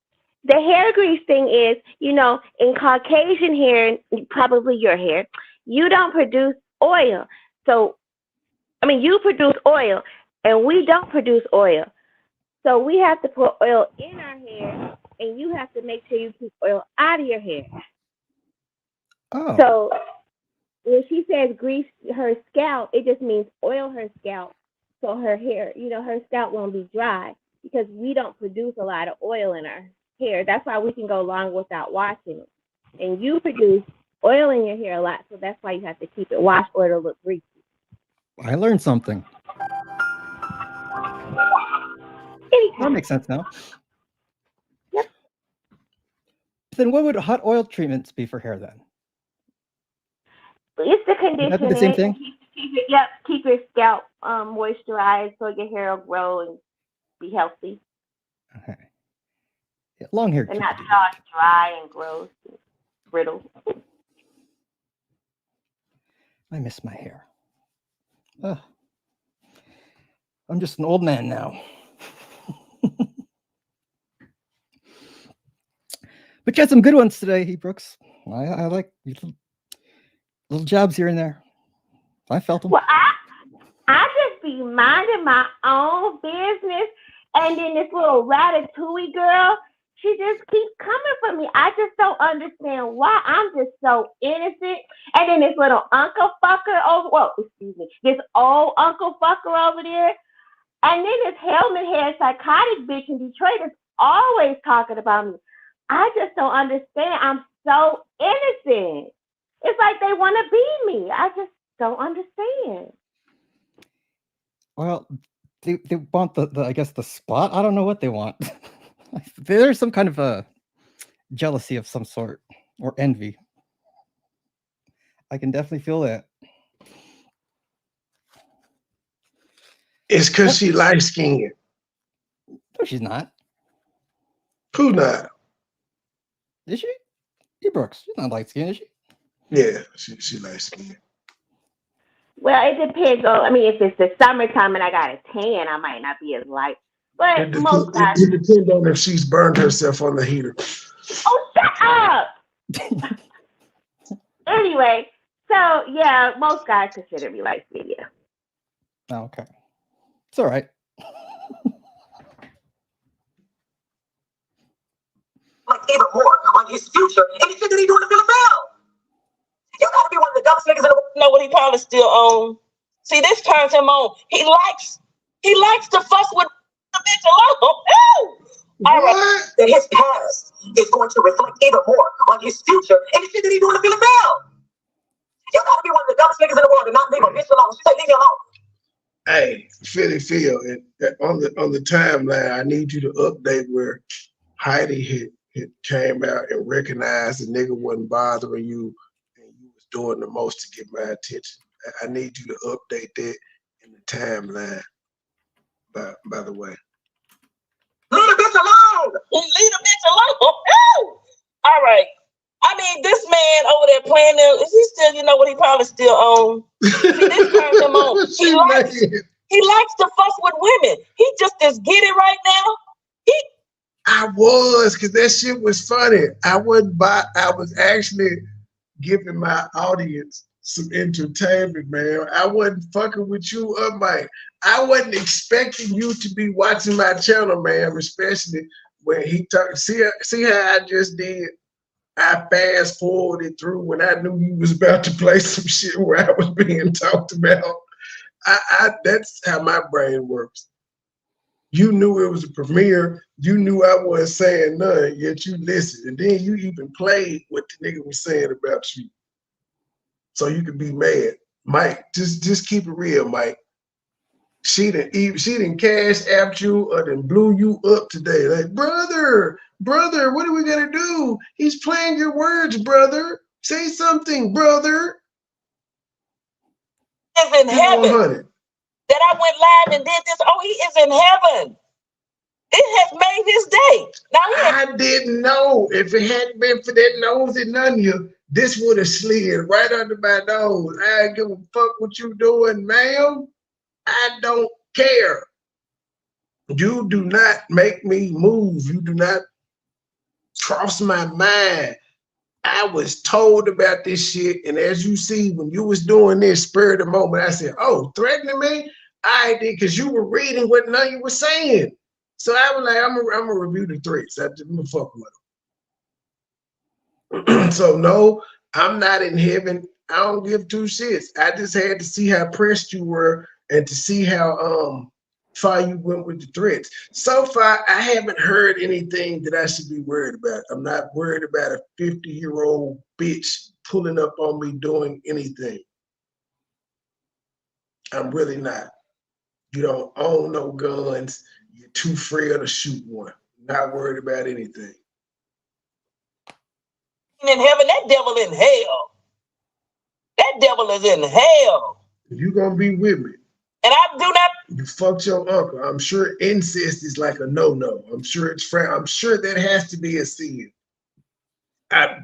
the hair grease thing is, in Caucasian hair, probably your hair, you don't produce oil. So, you produce oil, and we don't produce oil. So we have to put oil in our hair, and you have to make sure you keep oil out of your hair. Oh. So when she says grease her scalp, it just means oil her scalp so her hair, her scalp won't be dry because we don't produce a lot of oil in our hair. That's why we can go long without washing it. And you produce oil in your hair a lot, so that's why you have to keep it washed or it'll look greasy. I learned something. That makes sense now. Yep. Then what would hot oil treatments be for hair then? It's the conditioning. Would that be the same thing? Keep your scalp moisturized so your hair will grow and be healthy. Okay. Yeah, long hair. And not all dry and gross and brittle. I miss my hair. I'm just an old man now. But you had some good ones today, Brooks. I like little jobs here and there. I felt them. Well, I just be minding my own business, and then this little ratatouille girl, she just keeps coming for me. I just don't understand why. I'm just so innocent. And then this little uncle fucker this old uncle fucker over there. And then this helmet head psychotic bitch in Detroit is always talking about me. I just don't understand. I'm so innocent. It's like they want to be me. I just don't understand. Well, they want the spot. I don't know what they want. There's some kind of a jealousy of some sort or envy. I can definitely feel that. It's because she light skinned. No, she's not. Who not? Is she? Brooks, she's not light skinned, is she? Yeah, she light skinned. Well, it depends on. If it's the summertime and I got a tan, I might not be as light. But It depends on if she's burned herself on the heater. Oh, shut up! Anyway, so yeah, most guys consider me light skinned. Yeah. Oh, okay. It's all right. Like even more on his future and the shit that he doing to Philip Bell. You gotta be one of the dumbest niggas in the world to know what he probably still See, this turns him on. He likes to fuss with the bitch alone. Oh! All right. That his past is going to reflect even more on his future and the shit that he doing to feel now. You gotta be one of the dumbest niggas in the world and not leave a bitch alone. She said, leave me alone. Hey, Philly Phil, on the timeline, I need you to update where Heidi had came out and recognized the nigga wasn't bothering you and you was doing the most to get my attention. I need you to update that in the timeline, by the way. Leave the bitch alone. Leave the bitch alone. Oh! All right. I mean, this man over there playing them, is he still, you know what, he probably still on. See, this turns him on. He likes to fuss with women. He just is get it right now. I was, because that shit was funny. I was actually giving my audience some entertainment, man. I wasn't fucking with you up, Mike. I wasn't expecting you to be watching my channel, man, especially when he talked. See how I just did? I fast forwarded through when I knew you was about to play some shit where I was being talked about. That's how my brain works. You knew it was a premiere. You knew I wasn't saying nothing, yet you listened. And then you even played what the nigga was saying about you. So you could be mad. Mike, just keep it real, Mike. She didn't cash app you or done blew you up today. Like, brother, what are we gonna do? He's playing your words, brother. Say something, brother. Is in heaven. That I went live and did this. Oh, he is in heaven. It has made his day. Now I didn't know. If it hadn't been for that nose and onion, this would have slid right under my nose. I don't give a fuck what you doing, ma'am. I don't care. You do not make me move. You do not cross my mind. I was told about this shit, and as you see, when you was doing this spur of the moment, I said, oh, threatening me? I did, because you were reading what none you were saying. So I was like, I'm gonna review the threats. I'm gonna fuck with them. So no, I'm not in heaven. I don't give two shits. I just had to see how pressed you were and to see how far you went with the threats. So far, I haven't heard anything that I should be worried about. I'm not worried about a 50-year-old bitch pulling up on me doing anything. I'm really not. You don't own no guns. You're too frail to shoot one. Not worried about anything. In heaven, that devil in hell. That devil is in hell. You're gonna be with me. And I do not. You fucked your uncle. I'm sure incest is like a no-no. I'm sure it's I'm sure that has to be a sin.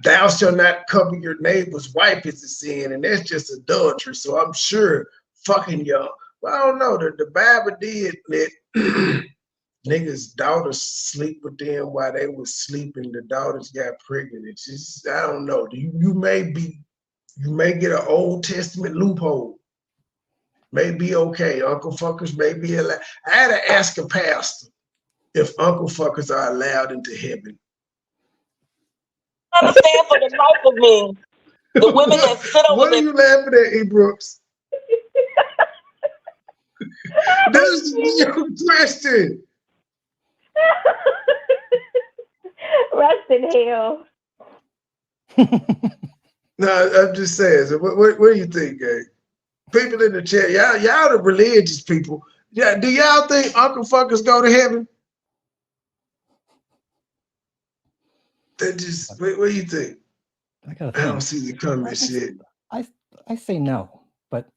Thou shalt not cover your neighbor's wife is a sin, and that's just adultery. So I'm sure fucking y'all. Well, I don't know. The Bible did let niggas' daughters sleep with them while they was sleeping. The daughters got pregnant. It's just, I don't know. You may get an Old Testament loophole. May be okay. Uncle fuckers may be allowed. I had to ask a pastor if uncle fuckers are allowed into heaven. I understand for the life of me, the women that sit over there. What are you laughing at, E. Brooks? That's your question. Rest in hell. No, I'm just saying. So what do you think, gang? People in the chat, y'all the religious people. Yeah, do y'all think uncle fuckers go to heaven? That just what do you think? I don't see the comment shit. I say no, but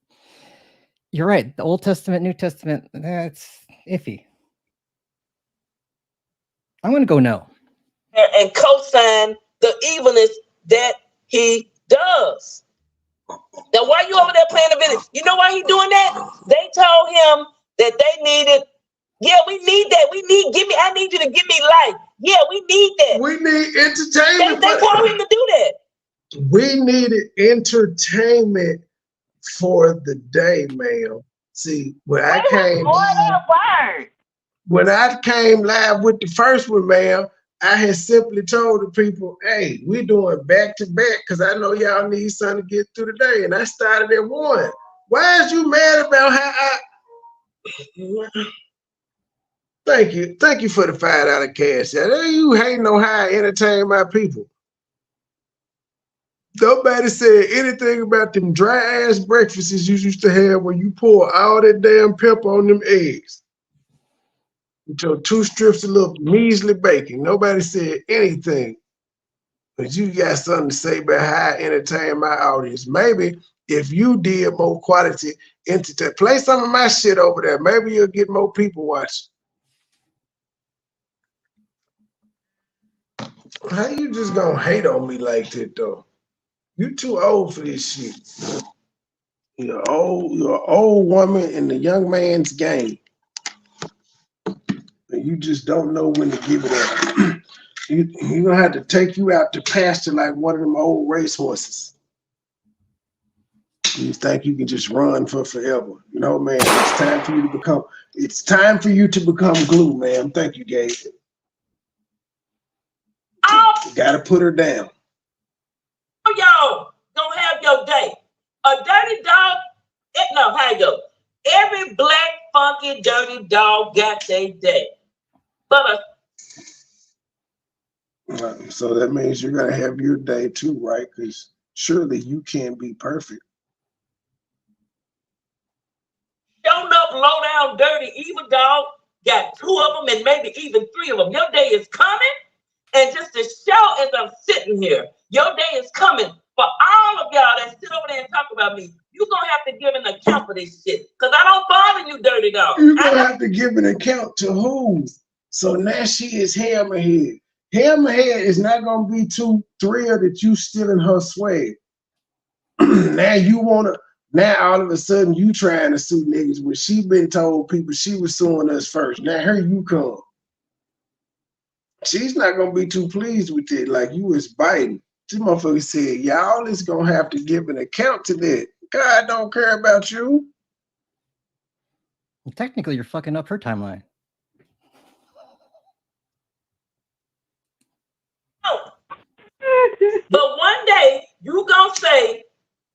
you're right. The Old Testament, New Testament, it's iffy. I'm gonna go no. And co-sign the evilness that he does. Now, why you over there playing the video? You know why he doing that? They told him that they needed. Yeah, we need that. I need you to give me life. Yeah, we need that. We need entertainment. They told him to do that. We needed entertainment for the day, ma'am. See, when I came live with the first one, ma'am, I had simply told the people, hey, we're doing back to back because I know y'all need something to get through the day. And I started at 1. Why is you mad about how I? Thank you for the $5 cash. You hating on how I entertain my people. Nobody said anything about them dry ass breakfasts you used to have when you pour all that damn pepper on them eggs. With your 2 strips of little measly bacon. Nobody said anything. But you got something to say about how I entertain my audience. Maybe if you did more quality entertainment, play some of my shit over there. Maybe you'll get more people watching. How you just gonna hate on me like that though? You too old for this shit. You're an old woman in the young man's game. And you just don't know when to give it up. You're gonna have to take you out to pasture like one of them old racehorses. You think you can just run for forever. You know, man, it's time for you to become glue, man. Thank you, Gabe. You gotta put her down. Y'all don't have your day. A dirty dog, no, how you go? Every black, funky, dirty dog got their day. But so that means you're gonna have your day too, right? Because surely you can't be perfect. Showing up, low down, dirty, evil dog, got 2 of them and maybe even 3 of them. Your day is coming. And just to show as I'm sitting here, your day is coming for all of y'all that sit over there and talk about me. You're going to have to give an account for this shit. Because I don't bother you, dirty dog. You're going to have to give an account to who? So now she is Hammerhead. Hammerhead is not going to be too thrilled that you stealing her swag. Now all of a sudden you trying to sue niggas when she been told people she was suing us first. Now here you come. She's not gonna be too pleased with it. Like you was biting. This motherfucker said, y'all is gonna have to give an account to that. God don't care about you. Well, technically, you're fucking up her timeline. But one day you gonna say,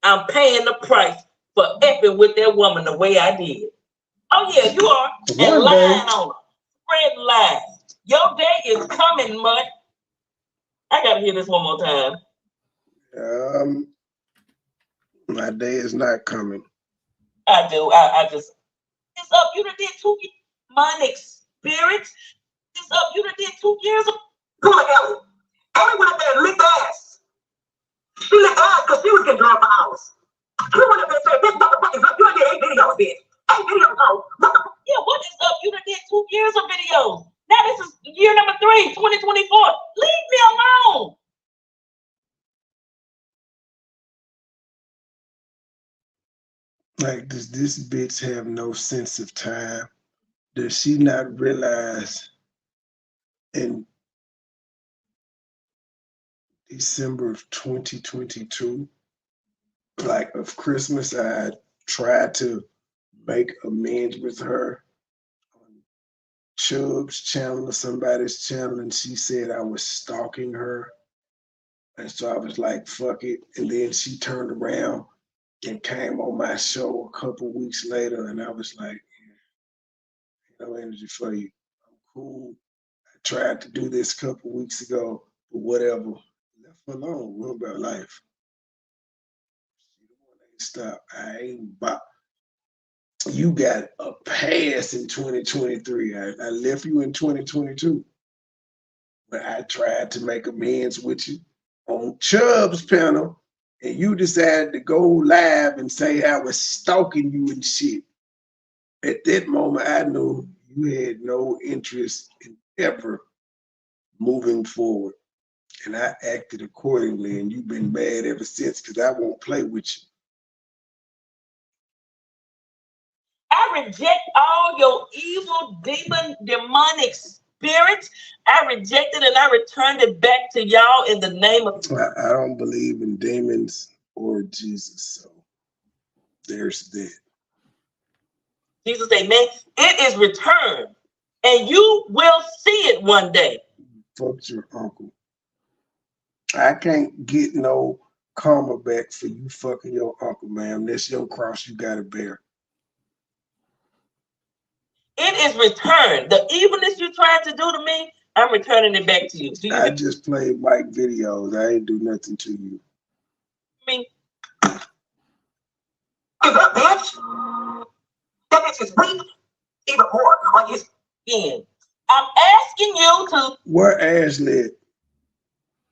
I'm paying the price for effing with that woman the way I did. Oh yeah, you are. And lying on her. Spreading lies. Your day is coming, Mutt. I gotta hear this one more time. My day is not coming. I do. I just. It's up. You done did 2 years. Demonic spirits. It's up. You done did 2 years of. Come on, Ellie. Ellie went up there and licked ass. She licked ass because she was getting drawn for hours. She went up there and said, "This motherfucker is up. You done did 8 videos, bitch. 8 videos, oh. Yeah, what is up? You done did 2 years of videos. Now this is year number 3, 2024. Leave me alone. Like, does this bitch have no sense of time? Does she not realize in December of 2022, like of Christmas, I tried to make amends with her on Chubb's channel or somebody's channel, and she said I was stalking her. And so I was like, fuck it. And then she turned around and came on my show a couple weeks later, and I was like, no energy for you. I'm cool. I tried to do this a couple weeks ago, but whatever. Left her alone. What about life? Stop. I ain't about. You got a pass in 2023. I left you in 2022. But I tried to make amends with you on Chubb's panel, and you decided to go live and say I was stalking you and shit. At that moment, I knew you had no interest in ever moving forward. And I acted accordingly, and you've been mad ever since because I won't play with you. I reject all your evil, demonic spirits. I rejected and I returned it back to y'all in the name of. I don't believe in demons or Jesus, so there's that. Jesus, amen. It is returned, and you will see it one day. Fuck your uncle. I can't get no karma back for you fucking your uncle, ma'am. That's your cross you gotta bear. It is returned. The evilness you tried to do to me, I'm returning it back to you. I just played Mike videos. I ain't do nothing to you. Me. Is that bitch? That bitch is weak. Even more on his skin. I'm asking you to. Where Ashley?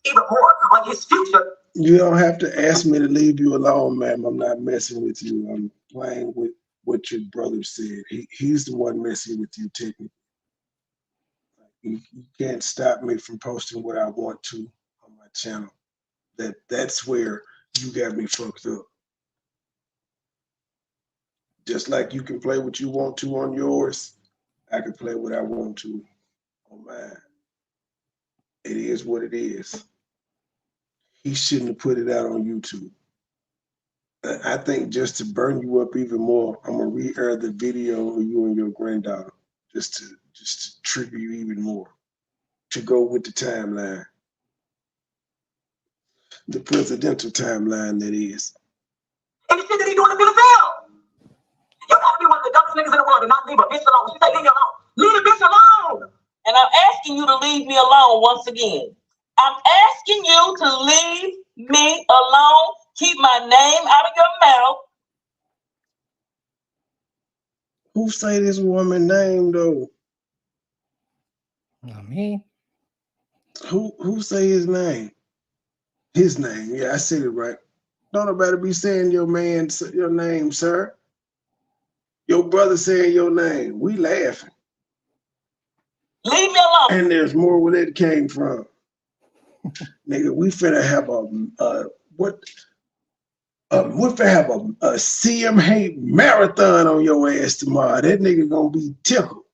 Even more on his future. You don't have to ask me to leave you alone, ma'am. I'm not messing with you. I'm playing with what your brother said. He's the one messing with you, technically. You can't stop me from posting what I want to on my channel. That's where you got me fucked up. Just like you can play what you want to on yours, I can play what I want to on mine. It is what it is. He shouldn't have put it out on YouTube. I think just to burn you up even more, I'm gonna re-air the video of you and your granddaughter, just to trigger you even more, to go with the timeline, the presidential timeline that is. And the shit that he doing in Venezuela. You gotta be one of the dumbest niggas in the world and not leave a bitch alone. She say leave me alone. Leave the bitch alone. And I'm asking you to leave me alone once again. I'm asking you to leave me alone. Keep my name out of your mouth. Who say this woman name though? Not me. Who say his name? His name. Yeah, I said it right. Don't nobody be saying your name, sir. Your brother saying your name. We laughing. Leave me alone. And there's more where that came from. Nigga, we finna have a CM hate marathon on your ass tomorrow. That nigga gonna be tickled.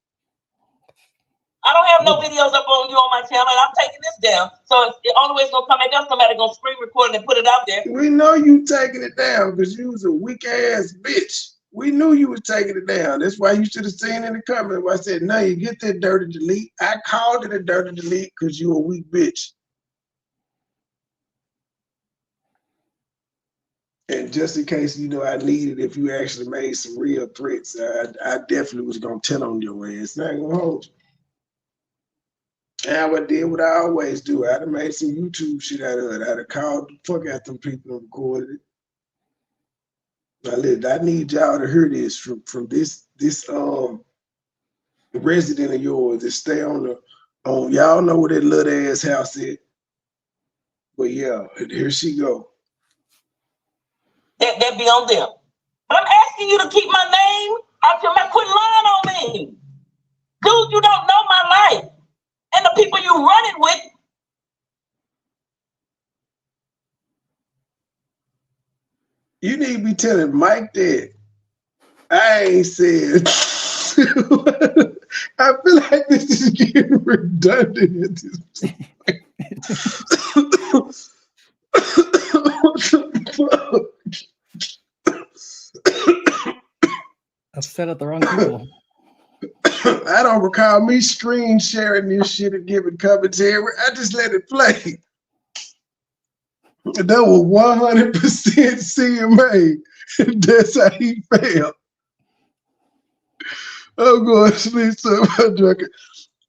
I don't have no videos up on you on my channel, and I'm taking this down. So the only way it's gonna come back up, somebody gonna screen record it and put it out there. We know you taking it down because you was a weak ass bitch. We knew you was taking it down. That's why you should have seen in the comments. I said, no, you get that dirty delete. I called it a dirty delete because you a weak bitch. And just in case, I needed, if you actually made some real threats, I definitely was going to tell on your ass. I ain't going to hold you. And I did what I always do. I'd have made some YouTube shit out of it. I'd have called the fuck out them people and recorded it. I need y'all to hear this from this resident of yours that stay on y'all know where that little ass house is. But yeah, here she go. That be on them. But I'm asking you to keep my name out your mouth. Quit lying on me. Dude, you don't know my life. And the people you running with. You need to be telling Mike that. I ain't said. I feel like this is getting redundant at this point. What the fuck? Upset at the wrong people. I don't recall me screen sharing this shit and giving commentary. I just let it play. That was 100% CMA. That's how he felt. I'm going to sleep so much drinking.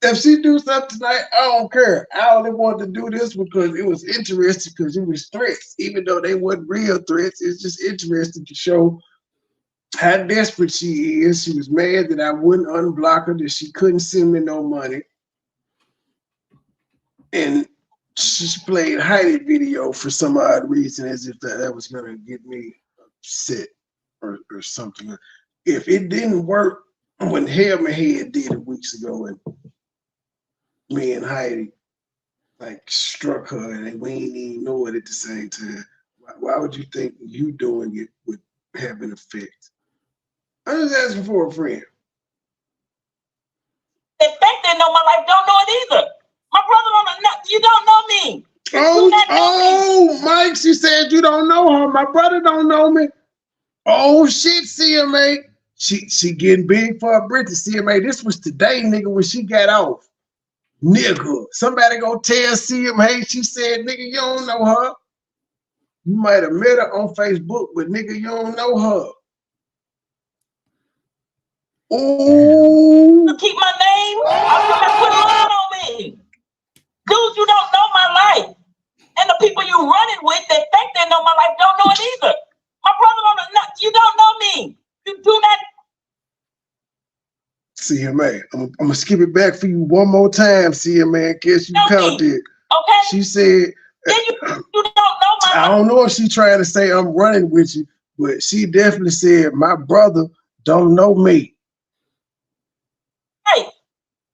If she do something tonight, I don't care. I only wanted to do this because it was interesting, because it was threats. Even though they weren't real threats, it's just interesting to show how desperate she is. She was mad that I wouldn't unblock her, that she couldn't send me no money. And she played Heidi video for some odd reason, as if that was going to get me upset or something. If it didn't work when Helmet Head did it weeks ago, and me and Heidi struck her and we ain't even know it at the same time, why would you think you doing it would have an effect? I'm just asking for a friend. In fact, they know my life, don't know it either. My brother don't know, you don't know me. Oh, Mike, she said you don't know her. My brother don't know me. Oh shit, CMA. She getting big for her birthday, CMA. This was today, nigga, when she got off. Nigga, somebody go tell CMA, she said, nigga, you don't know her. You might have met her on Facebook, but nigga, you don't know her. To keep my name, I'm gonna put a line on me. Dude, you don't know my life. And the people you running with that think they know my life don't know it either. My brother don't know, you don't know me. You do not. CMA, I'm gonna skip it back for you one more time, CMA, in case you count it. Okay. She said, you don't know my I don't know if she trying to say I'm running with you, but she definitely said my brother don't know me. Right.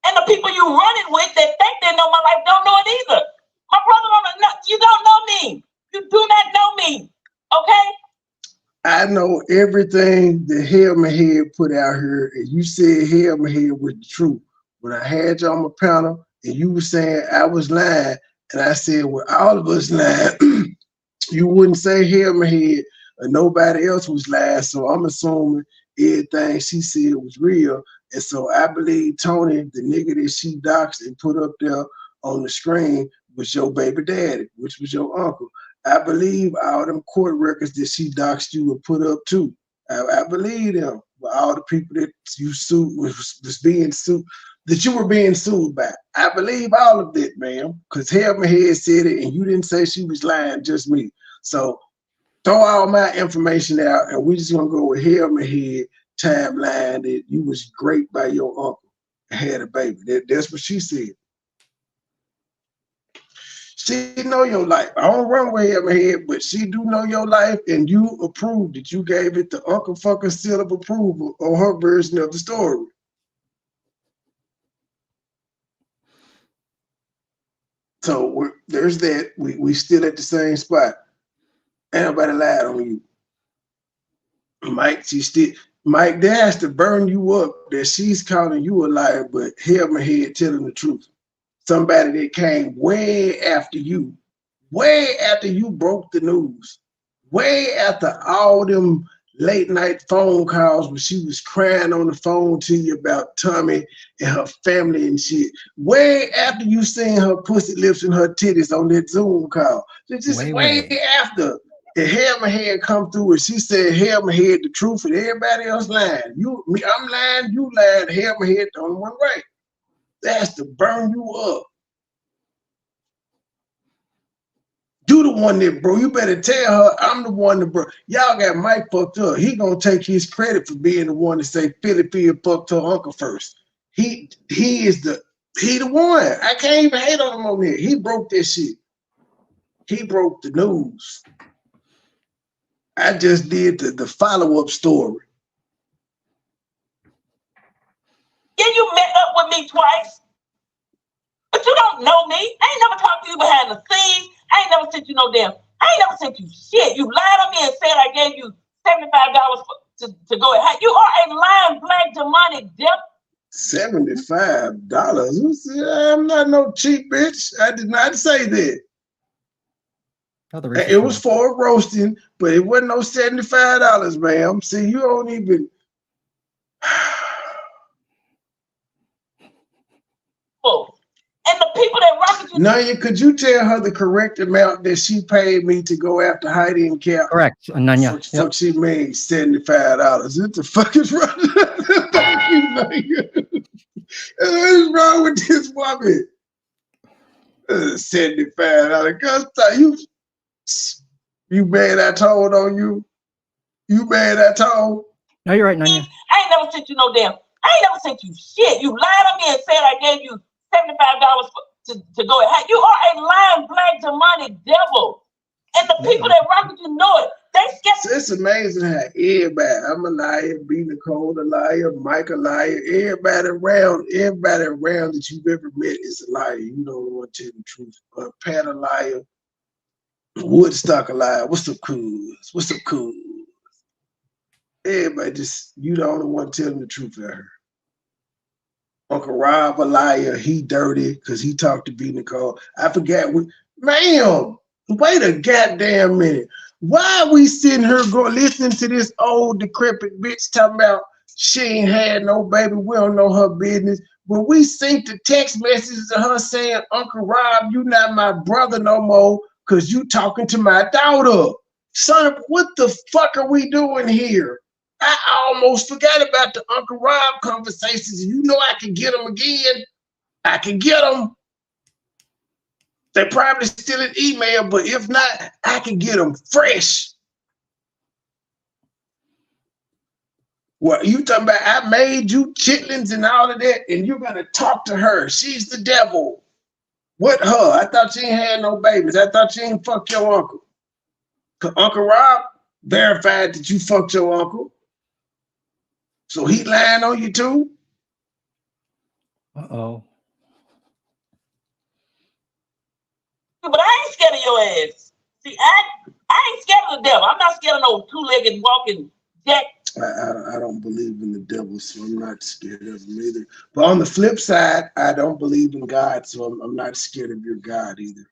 And the people you running with that think they know my life don't know it either. My brother don't know, you don't know me. You do not know me. Okay? I know everything that Helmet Head put out here, and you said Helmet Head was the truth. When I had you on my panel, and you were saying I was lying, and I said, well, all of us lying, you wouldn't say Helmet Head, or nobody else was lying, so I'm assuming everything she said was real. And so I believe Tony, the nigga that she doxed and put up there on the screen, was your baby daddy, which was your uncle. I believe all them court records that she doxed you and put up too. I believe them. All the people that you sued was being sued, that you were being sued by. I believe all of that, ma'am, because Helmet Head said it and you didn't say she was lying, just me. So throw all my information out and we just gonna go with Helmet Head timeline that you was great by your uncle and had a baby. That's what she said. She know your life. I don't run with Helmet Head, but she do know your life, and you approved it. You gave it the Uncle fucking seal of approval on her version of the story. So there's that. We still at the same spot. Ain't nobody lied on you. Mike, Mike, they has to burn you up that she's calling you a liar, but Helmet Head telling the truth. Somebody that came way after you broke the news, way after all them late night phone calls when she was crying on the phone to you about Tommy and her family and shit, way after you seen her pussy lips and her titties on that Zoom call. Just way after. And Helmet Head come through and she said Helmet Head the truth and everybody else lying. I'm lying, you lying, Helmet Head the only one right. That's to burn you up. You the one that, bro, you better tell her I'm the one that, bro. Y'all got Mike fucked up. He gonna take his credit for being the one to say Philly fucked her uncle first. He the one. I can't even hate on him on there. He broke this shit. He broke the news. I just did the follow-up story. Yeah, you met up with me twice. But you don't know me. I ain't never talked to you behind the scenes. I ain't never sent you no damn. I ain't never sent you shit. You lied on me and said I gave you $75 to go ahead. You are a lying black demonic devil. $75? I'm not no cheap bitch. I did not say that. It was for roasting, but it wasn't no $75, ma'am. See, you don't even. And the people that rock with you. Nanya, could you tell her the correct amount that she paid me to go after Heidi and Cap? Correct, Nanya. Fuck, she made $75. What the fuck is wrong? Thank you, Nanya. What's wrong with this woman? $75. Cause you mad I told on you? You mad I told? No, you're right, Nanya. I ain't never sent you no damn. I ain't never sent you shit. You lied on me and said I gave you $75 to go ahead. You are a lying black demonic devil. And the people that rock with you know it. They scared. It's amazing how everybody, I'm a liar, B. Nicole a liar, Mike a liar, everybody around that you've ever met is a liar. You don't want to tell the truth. Pat a liar, Woodstock a liar. What's up, coos? What's up, coos? Everybody just, you the only one telling the truth out here. Uncle Rob a liar, he dirty because he talked to B. Nicole. I forgot what, ma'am, wait a goddamn minute. Why are we sitting here listening to this old decrepit bitch talking about she ain't had no baby, we don't know her business. When we sent the text messages to her saying, Uncle Rob, you not my brother no more because you talking to my daughter. Son, what the fuck are we doing here? I almost forgot about the Uncle Rob conversations. You know I can get them again. I can get them. They're probably still in email, but if not, I can get them fresh. Well, you talking about I made you chitlins and all of that, and you're gonna talk to her. She's the devil. What her? I thought she ain't had no babies. I thought she ain't fucked your uncle. Uncle Rob verified that you fucked your uncle. So he lying on you too? Uh-oh. But I ain't scared of your ass. See, I ain't scared of the devil. I'm not scared of no two-legged walking jack. I don't believe in the devil, so I'm not scared of him either. But on the flip side, I don't believe in God, so I'm not scared of your God either.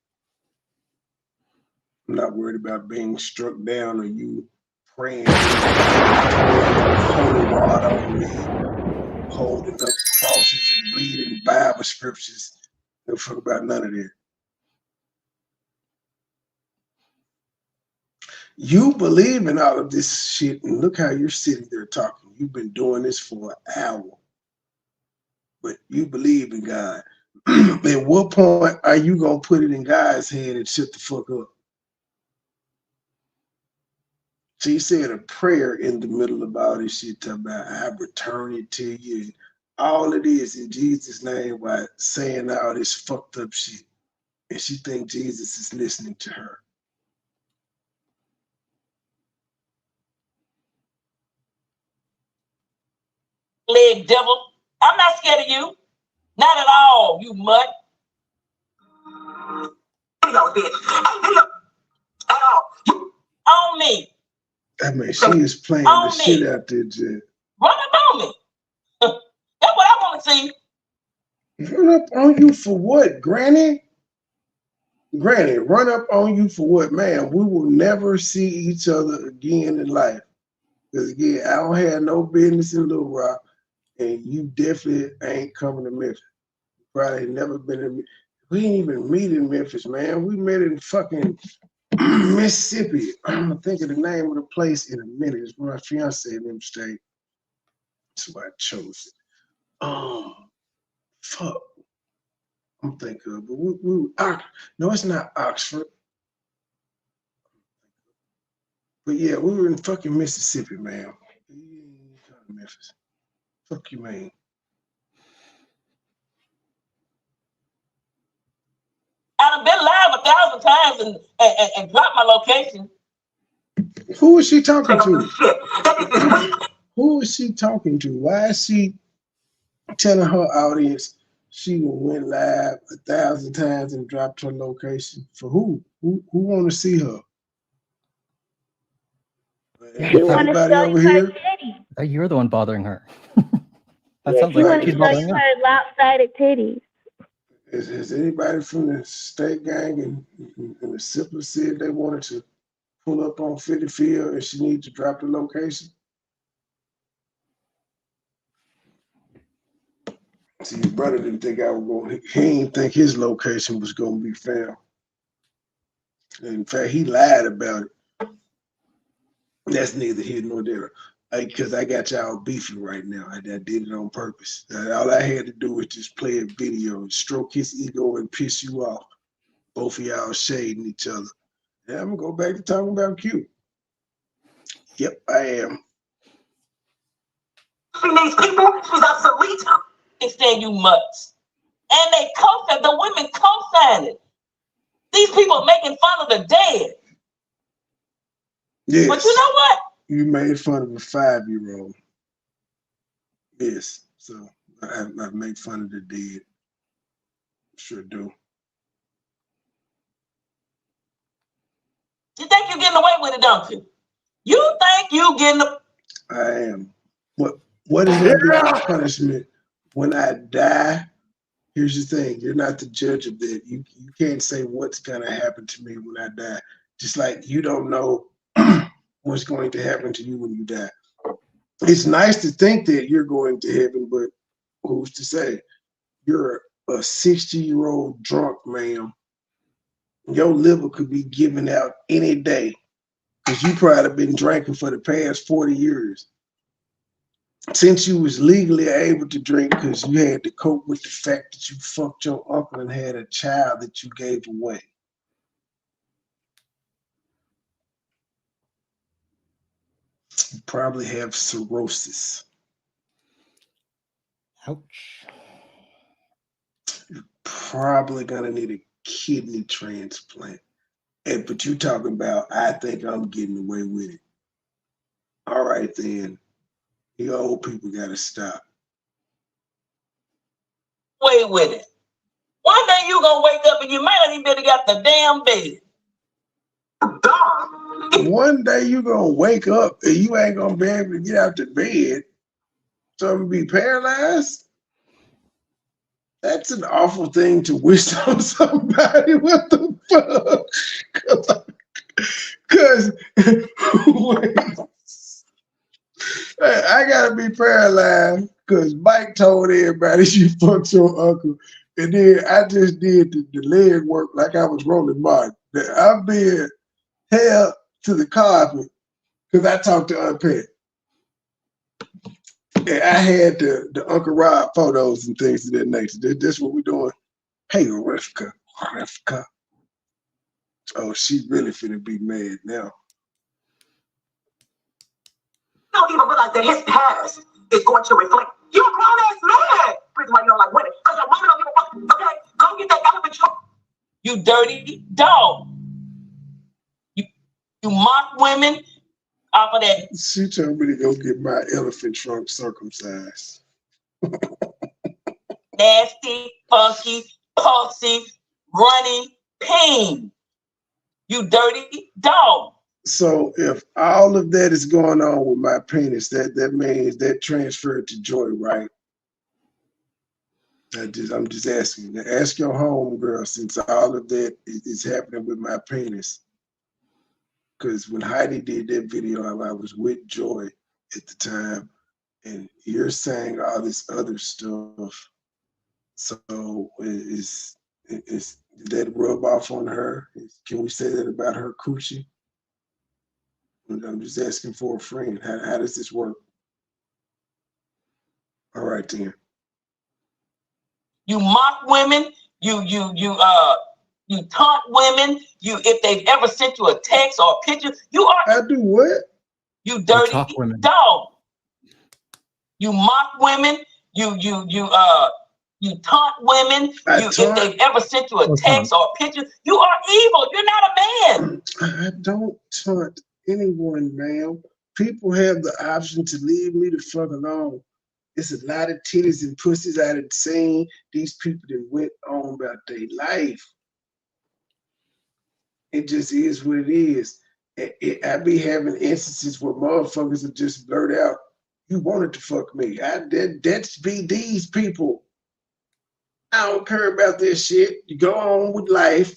I'm not worried about being struck down or you praying holy water on me, holding up crosses and reading Bible scriptures. No fuck about none of that. You believe in all of this shit, and look how you're sitting there talking. You've been doing this for an hour, but you believe in God. At what point are you gonna put it in God's hand and shut the fuck up? She said a prayer in the middle of all this shit, talking about I return it to you. And all it is in Jesus' name by saying all this fucked up shit. And she thinks Jesus is listening to her. Leg devil. I'm not scared of you. Not at all, you mutt. Video, bitch. At all. On me. I mean, she is playing the shit out there, Jen. Run up on me. That's what I want to see. Run up on you for what, Granny? Granny, run up on you for what? Man, we will never see each other again in life. Because again, I don't have no business in Little Rock, and you definitely ain't coming to Memphis. Probably never been in. We didn't even meet in Memphis, man. We met in fucking Mississippi. I'm gonna think of the name of the place in a minute. It's my fiance in them state. That's why I chose it. Fuck. I'm thinking of, but no, it's not Oxford. But yeah, we were in fucking Mississippi, man. Memphis. Fuck you, man. I've been live 1,000 times and dropped my location. Who is she talking to? Who is she talking to? Why is she telling her audience she went live 1,000 times and dropped her location? For who? Who want to see her? Yeah, Everybody over here? You're the one bothering her. That Yeah, sounds she like want to she's show bothering you her. her lopsided titties. Is anybody from the state gang and the Simpler said they wanted to pull up on 50 Field and she needs to drop the location? See, his brother didn't think I was going. He didn't think his location was going to be found. In fact, he lied about it. That's neither here nor there. Because I got y'all beefing right now. I did it on purpose. All I had to do was just play a video, stroke his ego, and piss you off. Both of y'all shading each other. And I'm going to go back to talking about Q. Yep, I am. These people, she's obsolete. Extend you mutts. And they co-sign, the women co-sign it. These people are making fun of the dead. Yes. But you know what? You made fun of a 5-year-old. Yes. So I make fun of the dead. Sure do. You think you're getting away with it, don't you? You think you getting I am. What is going to be the punishment when I die? Here's the thing. You're not the judge of that. You can't say what's going to happen to me when I die. Just like you don't know what's going to happen to you when you die. It's nice to think that you're going to heaven, but who's to say? You're a 60-year-old drunk, ma'am. Your liver could be given out any day. Because you probably been drinking for the past 40 years. Since you was legally able to drink because you had to cope with the fact that you fucked your uncle and had a child that you gave away. You probably have cirrhosis. Ouch. You're probably gonna need a kidney transplant. But you talking about, I think I'm getting away with it. All right then. You old people gotta stop. Way with it. One day you gonna wake up and you might not even got the damn bed. One day you gonna wake up and you ain't gonna be able to get out the bed. So I'm gonna be paralyzed. That's an awful thing to wish on somebody. What the fuck? Because I gotta be paralyzed because Mike told everybody you fucked your uncle, and then I just did the leg work like I was rolling Martin. I'm being held to the carpet because I talked to Aunt Pat. And I had the Uncle Rob photos and things of that nature. That's what we're doing. Hey, Rivka. Oh, she really finna be mad now. You don't even realize that his past is going to reflect. You're a grown ass man. Reason why you don't like women. Because a woman don't give a fuck. Okay, go get that elephant trunk. You dirty dog. You mock women off of that. She told me to go get my elephant trunk circumcised. Nasty, funky, pussy, runny, pain. You dirty dog. So if all of that is going on with my penis, that means that transferred to Joy, right? I'm just asking. Now ask your home girl, since all of that is happening with my penis. Because when Heidi did that video, I was with Joy at the time, and you're saying all this other stuff. So is that rub off on her? Can we say that about her coochie? I'm just asking for a friend. How does this work? All right, then. You mock women. You taunt women. If they've ever sent you a text or a picture, you are. I do what? You dirty dog. You mock women. You taunt women. If they've ever sent you a text or a picture, you are evil. You're not a man. I don't taunt anyone, ma'am. People have the option to leave me the fuck alone. It's a lot of titties and pussies I done seen. These people that went on about their life. It just is what it is. I be having instances where motherfuckers will just blurt out, "You wanted to fuck me." That's be these people. I don't care about this shit. You go on with life.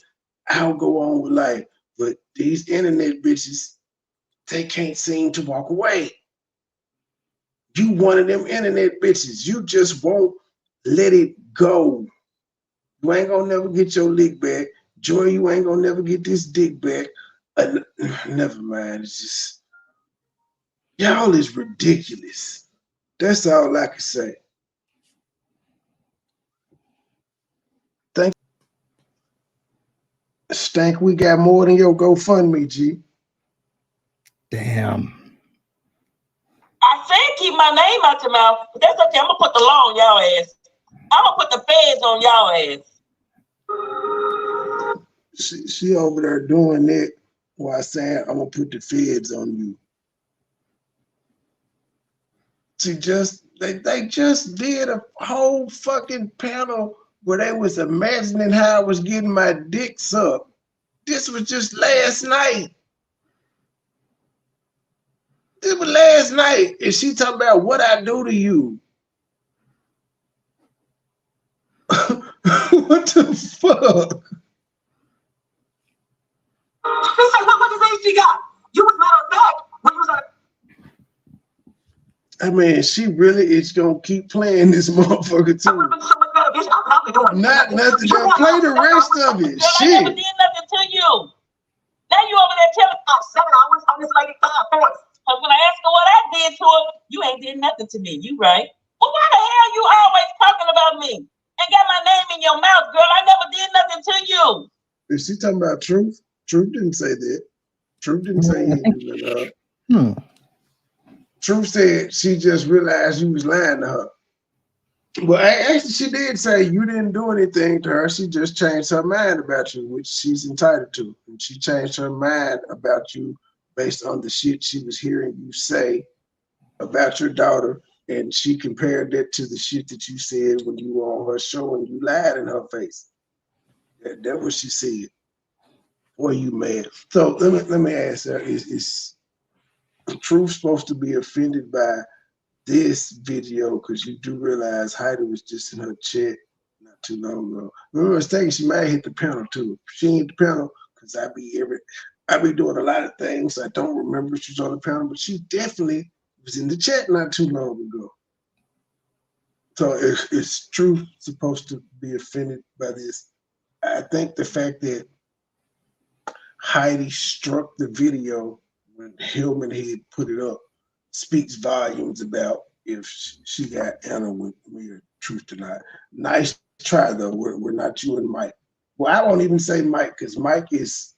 I'll go on with life. But these internet bitches, they can't seem to walk away. You one of them internet bitches. You just won't let it go. You ain't gonna never get your lick back. Joy, you ain't gonna never get this dick back. Never mind. It's just, y'all is ridiculous. That's all I can say. Thank you. Stank, we got more than your GoFundMe, G. Damn. I said keep my name out your mouth, but that's okay. I'm gonna put the law on y'all ass. I'm gonna put the feds on y'all ass. She over there doing that while saying I'm gonna put the feds on you. They just did a whole fucking panel where they was imagining how I was getting my dick sucked. This was just last night. This was last night, and she talking about what I do to you. What the fuck? She said, what you say she got? You was not back when you was like. I mean, she really is gonna keep playing this motherfucker too. Not nothing. Play the rest of it. Shit. I never did nothing to you. Now you over there telling me, oh, 7 hours on this lady thoughts. Because when I asked her what I did to her, you ain't did nothing to me. You right. Well, why the hell you always talking about me? And got my name in your mouth, girl. I never did nothing to you. Is she talking about Truth? Truth didn't say that. Truth didn't say you didn't do nothing to her. Truth said she just realized you was lying to her. Well, actually, she did say you didn't do anything to her. She just changed her mind about you, which she's entitled to. And she changed her mind about you based on the shit she was hearing you say about your daughter. And she compared that to the shit that you said when you were on her show and you lied in her face. That's what she said. Boy, you mad. So let me ask her, is Truth supposed to be offended by this video? Because you do realize Heidi was just in her chat not too long ago. Remember, I was thinking she might hit the panel too. She ain't the panel because I be doing a lot of things. I don't remember if she's on the panel, but she definitely was in the chat not too long ago. So is Truth supposed to be offended by this? I think the fact that Heidi struck the video when Hillman had put it up speaks volumes about if she got Anna with me or Truth or not. Nice try though. We're not you and Mike. Well, I won't even say Mike because Mike is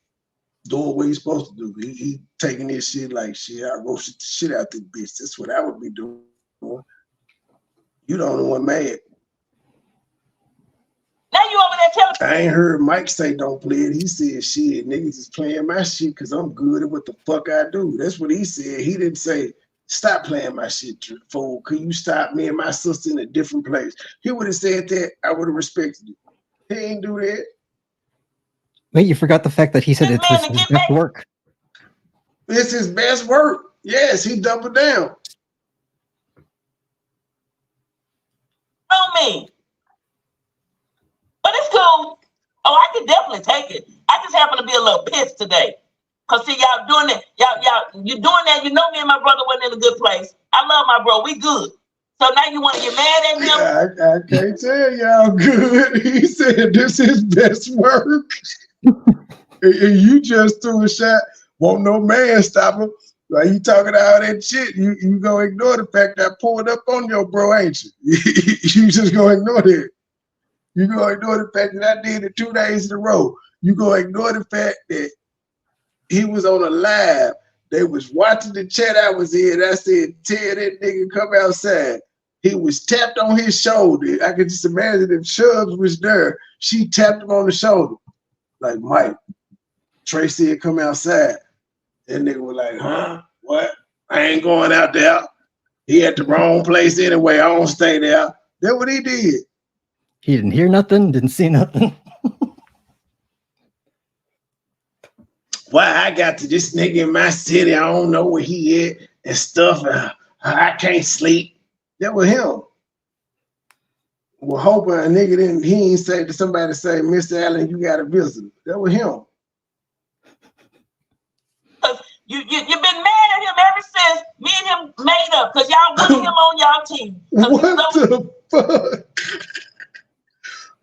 doing what he's supposed to do. He taking this shit like shit. I roasted the shit out this bitch. That's what I would be doing. You the only one mad. Now you over there telling I ain't heard Mike say don't play it. He said shit, niggas is playing my shit because I'm good at what the fuck I do. That's what he said. He didn't say stop playing my shit, fool. Could you stop me and my sister in a different place? He would have said that. I would have respected it. He ain't do that. Wait, you forgot the fact that he said it's his best work. It's his best work. Yes, he doubled down. on me. But it's cool. Oh, I can definitely take it. I just happen to be a little pissed today. Cause see, y'all doing it. Y'all, you doing that. You know me and my brother wasn't in a good place. I love my bro. We good. So now you want to get mad at him? I can't tell y'all good. He said this is best work. And you just threw a shot. Won't no man stop him. Like you talking all that shit. You gonna ignore the fact that I pulled up on your bro, ain't you? You just gonna ignore that. You gonna ignore the fact that I did it 2 days in a row. You gonna ignore the fact that he was on a live. They was watching the chat I was in. I said, tell that nigga come outside. He was tapped on his shoulder. I could just imagine if Chubbs was there, she tapped him on the shoulder. Like, Mike, Trey said come outside. That nigga was like, huh? What? I ain't going out there. He at the wrong place anyway. I don't stay there. That's what he did. He didn't hear nothing, didn't see nothing. Why I got to this nigga in my city, I don't know where he at and stuff. I can't sleep. That was him. Well, hoping a nigga didn't, he ain't say to somebody say, Mr. Allen, you got a visitor. That was him. You've been mad at him ever since me and him made up because y'all wanted him on y'all team. What the fuck?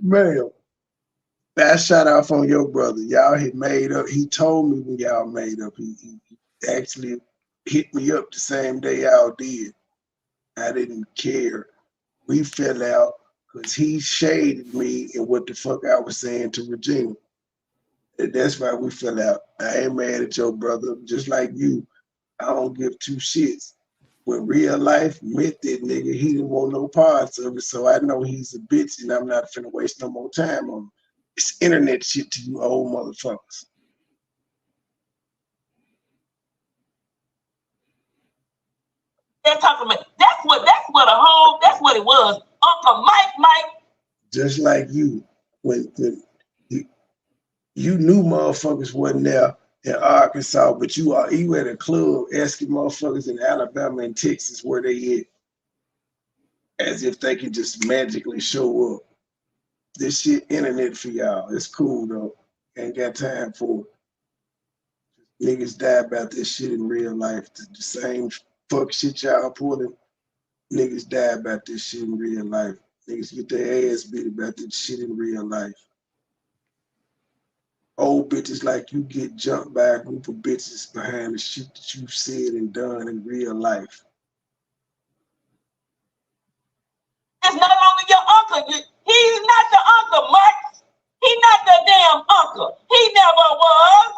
Man, that shot off on your brother. Y'all had made up. He told me when y'all made up. He actually hit me up the same day y'all did. I didn't care. We fell out because he shaded me and what the fuck I was saying to Regina. And that's why we fell out. I ain't mad at your brother. Just like you, I don't give two shits. When real life met that nigga, he didn't want no parts of it. So I know he's a bitch and I'm not finna waste no more time on him. It's internet shit to you old motherfuckers. They're talking about that's what it was. Uncle Mike. Just like you, when you knew motherfuckers wasn't there in Arkansas, but you at a club asking motherfuckers in Alabama and Texas where they at, as if they could just magically show up. This shit internet for y'all. It's cool though. Ain't got time for it. Niggas die about this shit in real life. The same fuck shit y'all pulling. Niggas die about this shit in real life. Niggas get their ass beat about this shit in real life. old bitches like you get jumped by a group of bitches behind the shit that you said and done in real life. It's no longer your uncle. He's not the uncle, Mark. He's not the damn uncle. He never was.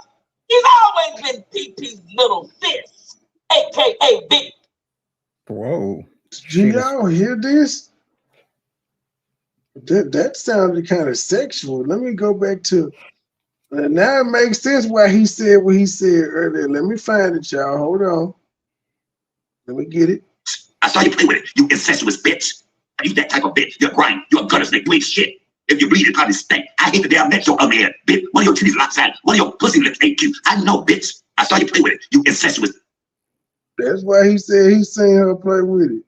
He's always been PP's little sis, aka Big. Whoa. Do y'all hear this? That sounded kind of sexual. Let me go back to. Now it makes sense why he said what he said earlier. Let me find it, y'all. Hold on. Let me get it. I saw you play with it, you incestuous bitch. You that type of bitch. You're a grind. You're a gutter snake. You ain't shit. If you bleed, it probably stink. I hate the day I met your ugly ass, bitch. One of your titties lopsided. One of your pussy lips ain't cute. I know, bitch. I saw you play with it, you incestuous. That's why he said he seen her play with it.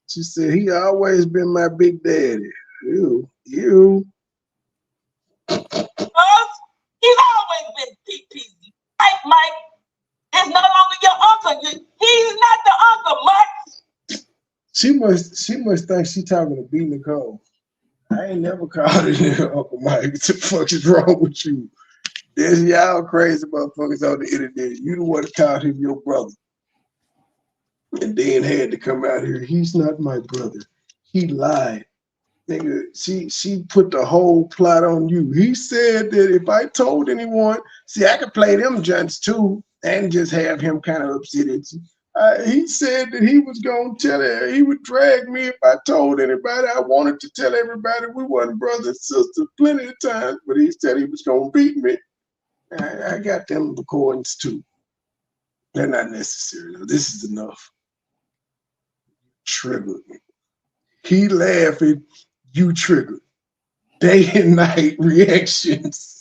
She said he always been my big daddy. You. He's always been PP's. Right, Mike? It's no longer your uncle. He's not the uncle, Mike. She must think she talking to B. Nicole. I ain't never called her Uncle Mike. What the fuck is wrong with you? There's y'all crazy motherfuckers on the internet. You the one that called him your brother. And then had to come out here. He's not my brother. He lied. Nigga, she put the whole plot on you. He said that if I told anyone, see, I could play them junts too and just have him kind of upset at you. He said that he was going to tell her, he would drag me if I told anybody. I wanted to tell everybody we wasn't brothers and sisters plenty of times, but he said he was going to beat me. I got them recordings too. They're not necessary though. This is enough. Triggered me. He laughing, you triggered. Day and night reactions.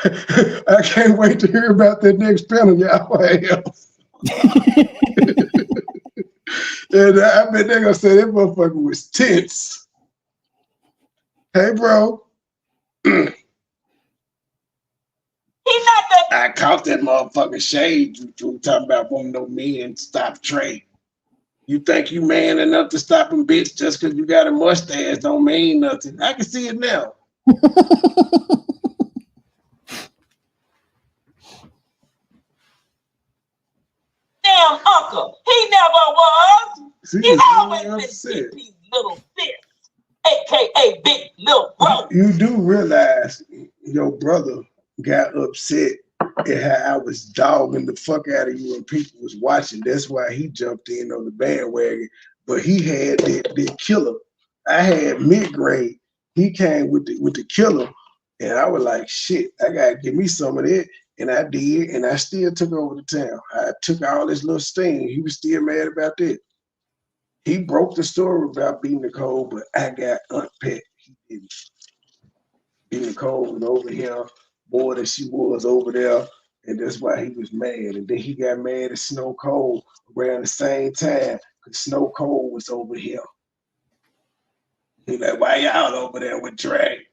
I can't wait to hear about that next panel y'all have. And I bet they're gonna say that motherfucker was tense. Hey, bro. I caught that motherfucking shade you talking about wanting no men stop Trey. You think you man enough to stop him, bitch, just because you got a mustache don't mean nothing. I can see it now. Damn uncle. He never was. He's always been PP's little sis, aka Big Lil Bro. You do realize your brother got upset at how I was dogging the fuck out of you and people was watching. That's why he jumped in on the bandwagon. But he had that killer. I had mid-grade. He came with the killer. And I was like, shit, I gotta give me some of that. And I did, and I still took over the town. I took all this little sting. He was still mad about that. He broke the story about beating Nicole, but I got unpacked. He didn't. B. Nicole was over here more than she was over there, and that's why he was mad. And then he got mad at Snow Cold around the same time, because Snow Cold was over here. He like, why y'all over there with Drake?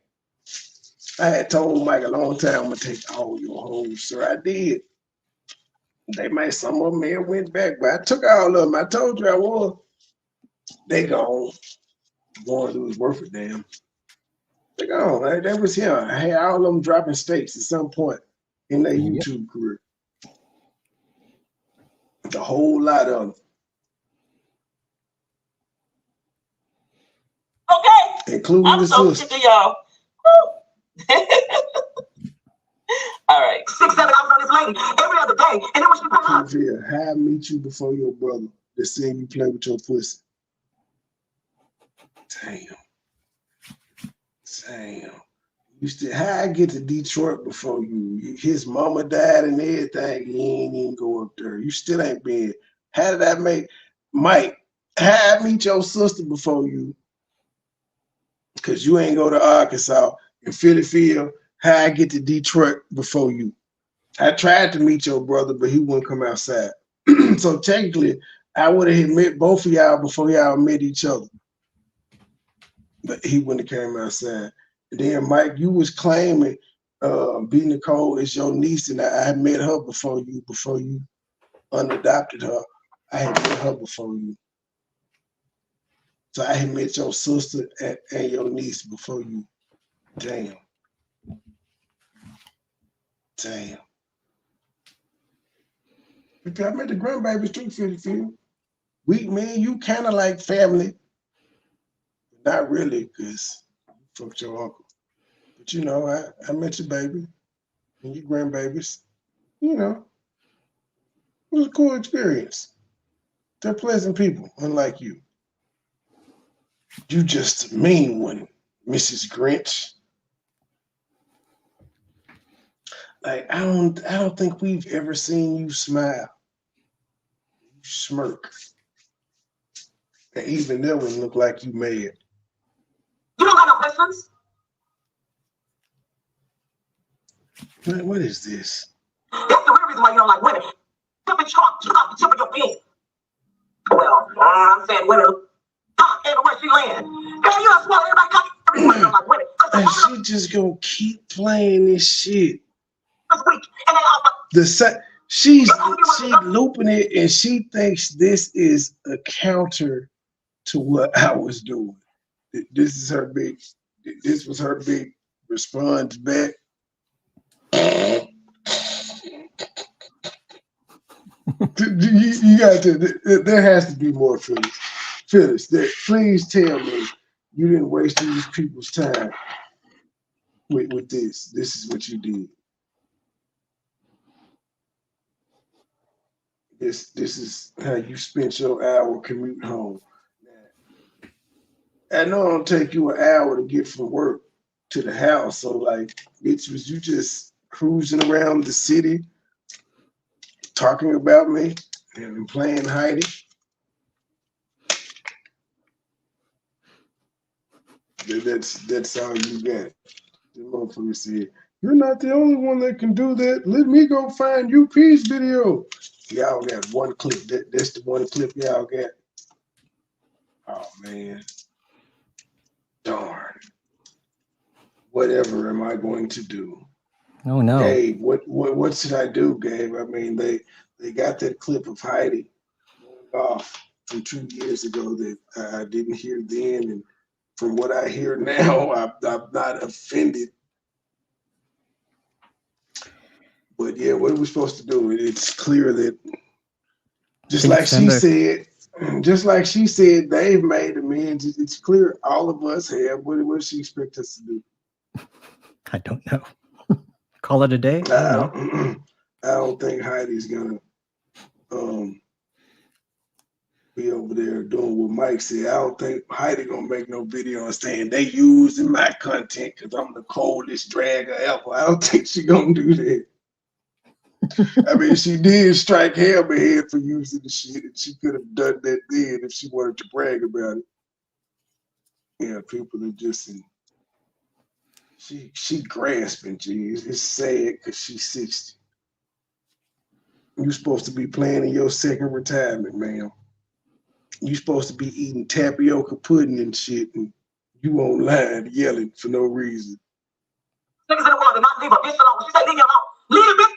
I had told Mike a long time, I'm gonna take all your hoes, sir. I did. They might, some of them may have went back, but I took all of them. I told you I was. They gone. One who was worth a damn. They gone. That was him. I had all of them dropping stakes at some point in their YouTube career. A whole lot of them. Okay. Including I'm the so sister. sick of y'all. All right. 6, 7 hours on this lady every other day. And then when she come up. How I meet you before your brother that seen you play with your pussy. Damn. You still, how I get to Detroit before you? His mama died and everything. He ain't even go up there. You still ain't been. How did I make Mike? How I meet your sister before you? Because you ain't go to Arkansas and Philly Field. How I get to Detroit before you? I tried to meet your brother, but he wouldn't come outside. So technically, I would have met both of y'all before y'all met each other. But he wouldn't have came outside. And then Mike, you was claiming B. Nicole is your niece, and I had met her before you unadopted her. I had met her before you. So I had met your sister and your niece before you. Damn. Damn. I met the grandbabies too, Philly. Me and you kind of like family. Not really, because you fucked your uncle. But you know, I met your baby and your grandbabies. You know, it was a cool experience. They're pleasant people, unlike you. You just a mean one, Mrs. Grinch. Like I don't think we've ever seen you smile. You smirk. And even that one look like you mad. You don't got no questions? What is this? That's the real reason why you don't like women. Stupid Trump, you got the tip of your pen. Well, I'm saying women. Everywhere she land. Girl, you don't smell everybody got the reason why you don't like women. And she just gonna keep playing this shit. This week, and then She's looping it, and she thinks this is a counter to what I was doing. This is her big. This was her big response back. You got to. There has to be more, Phyllis. Please tell me you didn't waste these people's time with this. This is what you did. This is how you spent your hour commute home. I know it'll take you an hour to get from work to the house. So like, bitch, was you just cruising around the city talking about me and playing Heidi? That's all you got. The motherfucker said, "You're not the only one that can do that. Let me go find UP's video." Y'all got one clip. That's the one clip y'all got. Oh man. Darn. Whatever am I going to do? Oh no. Gabe, what should I do, Gabe? I mean, they got that clip of Heidi going off from 2 years ago that I didn't hear then, and from what I hear now, I'm not offended. But yeah, what are we supposed to do? It's clear that just like she said, Dave made amends. It's clear all of us have. What does she expect us to do? I don't know. Call it a day? I don't think Heidi's gonna be over there doing what Mike said. I don't think Heidi gonna make no video and saying they using my content because I'm the coldest dragger ever. I don't think she gonna do that. I mean, she did strike Hammerhead for using the shit, and she could have done that then if she wanted to brag about it. Yeah, people are just in. She grasping, geez. It's sad because she's 60. You're supposed to be planning your second retirement, ma'am. You're supposed to be eating tapioca pudding and shit, and you online yelling for no reason. Niggas in the world do not leave a bitch alone. She said, leave me alone. Leave a bitch.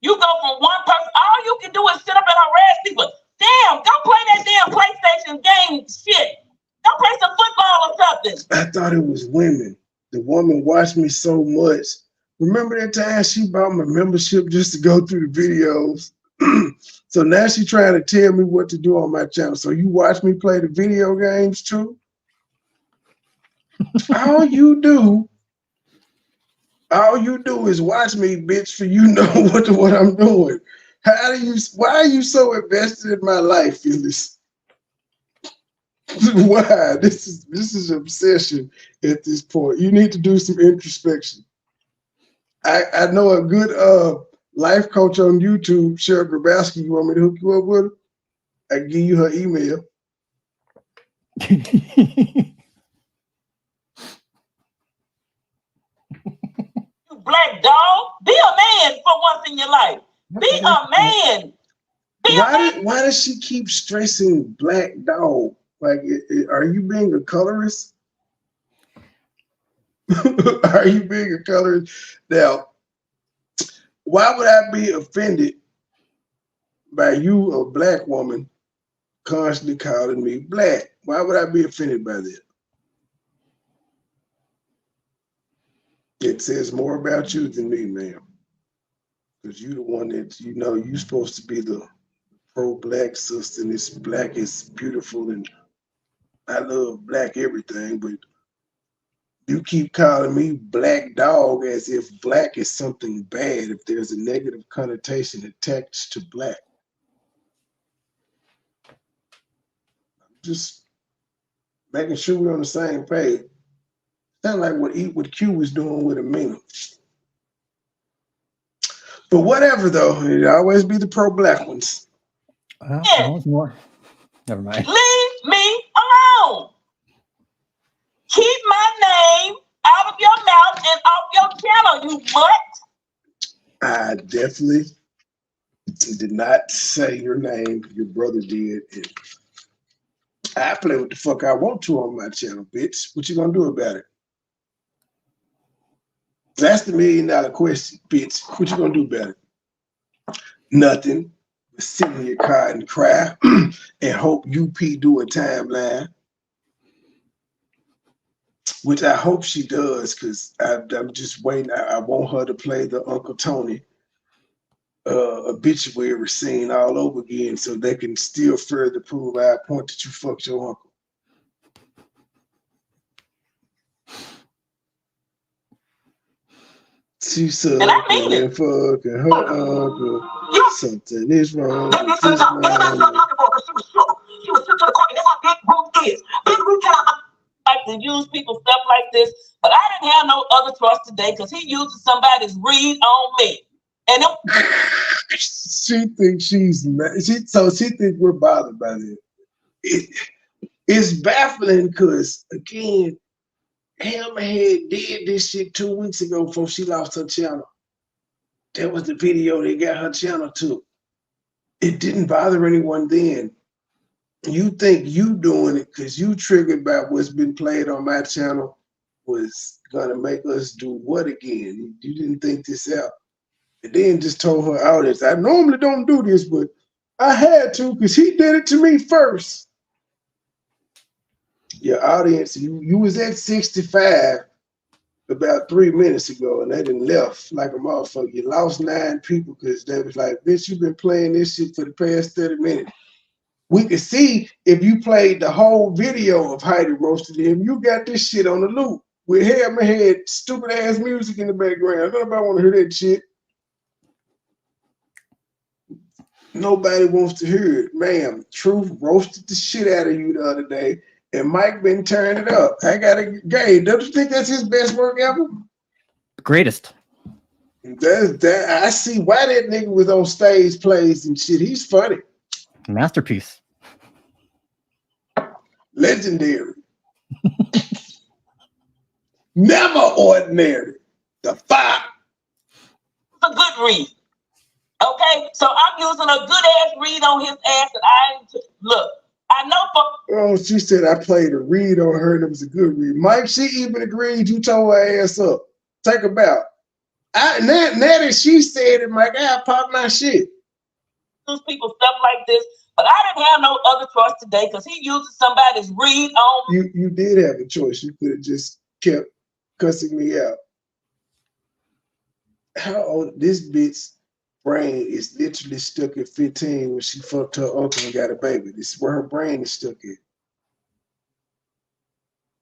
You go from one person, all you can do is sit up and harass people. Damn, go play that damn PlayStation game shit. Go play some football or something. I thought it was women. The woman watched me so much. Remember that time she bought my membership just to go through the videos? So now she's trying to tell me what to do on my channel. So you watch me play the video games too? All you do is watch me, bitch, for you know what I'm doing. Why are you so invested in my life, Phyllis? Why? This is obsession at this point. You need to do some introspection. I know a good life coach on YouTube, Cheryl Grabowski. You want me to hook you up with her? I can give you her email. You black dog. Be a man for once in your life. Be a man. Why does she keep stressing black dog? Like, are you being a colorist? Are you being a colorist? Now, why would I be offended by you, a black woman, constantly calling me black? Why would I be offended by that? It says more about you than me, ma'am. Because you the one that, you're supposed to be the pro-black sister, and this black is beautiful, and I love black everything, but you keep calling me black dog as if black is something bad, if there's a negative connotation attached to black. Just making sure we're on the same page. Sound like what Q was doing with Amina. But whatever, though, it always be the pro-black ones. More. Never mind. Leave me alone. Keep my name out of your mouth and off your channel, you mutt. I definitely did not say your name. Your brother did. And I play what the fuck I want to on my channel, bitch. What you gonna do about it? That's the $1 million question, bitch. What you gonna do about it? Nothing. Sit in your car and cry and hope UP do a timeline, which I hope she does, because I'm just waiting. I want her to play the Uncle Tony obituary scene all over again, so they can still further prove our point that you fucked your uncle. She sucking and fucking her uncle. Something is wrong with his mama. She was sent to the court, and that's how Big Ruth is. Big Ruth cannot like to use people stuff like this, but I didn't have no other trust today because he uses somebody's read on me. And she thinks she's mad. She thinks we're bothered by this. It's baffling because, again, Hammerhead did this shit 2 weeks ago before she lost her channel. That was the video they got her channel to. It didn't bother anyone then. You think you doing it because you triggered by what's been played on my channel was gonna make us do what again? You didn't think this out. And then just told her audience, I normally don't do this, but I had to because he did it to me first. Your audience, you was at 65 about 3 minutes ago, and they done left like a motherfucker. You lost 9 people because they was like, bitch, you've been playing this shit for the past 30 minutes. We could see if you played the whole video of Heidi roasted him, you got this shit on the loop with Hammerhead stupid ass music in the background. Nobody want to hear that shit. Nobody wants to hear it. Ma'am, Truth roasted the shit out of you the other day, and Mike been turning it up. I got a gay. Don't you think that's his best work ever? Greatest. I see why that nigga was on stage plays and shit. He's funny. Masterpiece. Legendary. Never ordinary. The fuck. a good read. Okay, so I'm using a good ass read on his ass, and look. I know for. Oh, she said I played a read on her, and it was a good read. Mike, she even agreed you tore her ass up. Take a bow. Now that she said it, Mike, I pop my shit. Use people stuff like this, but I didn't have no other choice today because he uses somebody's read on me. You did have a choice. You could have just kept cussing me out. How old this bitch brain is literally stuck at 15 when she fucked her uncle and got a baby. This is where her brain is stuck at.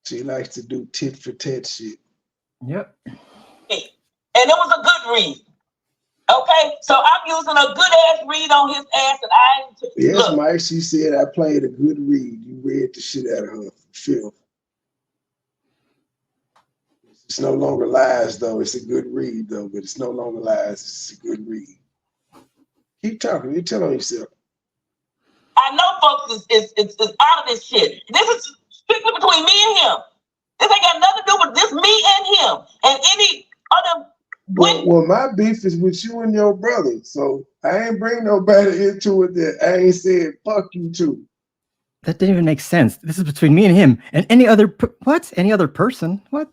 She likes to do tit for tat shit. Yep. And it was a good read. Okay, so I'm using a good ass read on his ass, and Yes, look. Mike, she said I played a good read. You read the shit out of her film. It's no longer lies, though. It's a good read, though, but it's no longer lies. It's a good read. Keep talking. You tell on yourself. I know folks is out of this shit. This is strictly between me and him. This ain't got nothing to do with this, me and him. And any other... Well, my beef is with you and your brother, so I ain't bring nobody into it that I ain't said fuck you to. That didn't even make sense. This is between me and him, and any other any other person. What?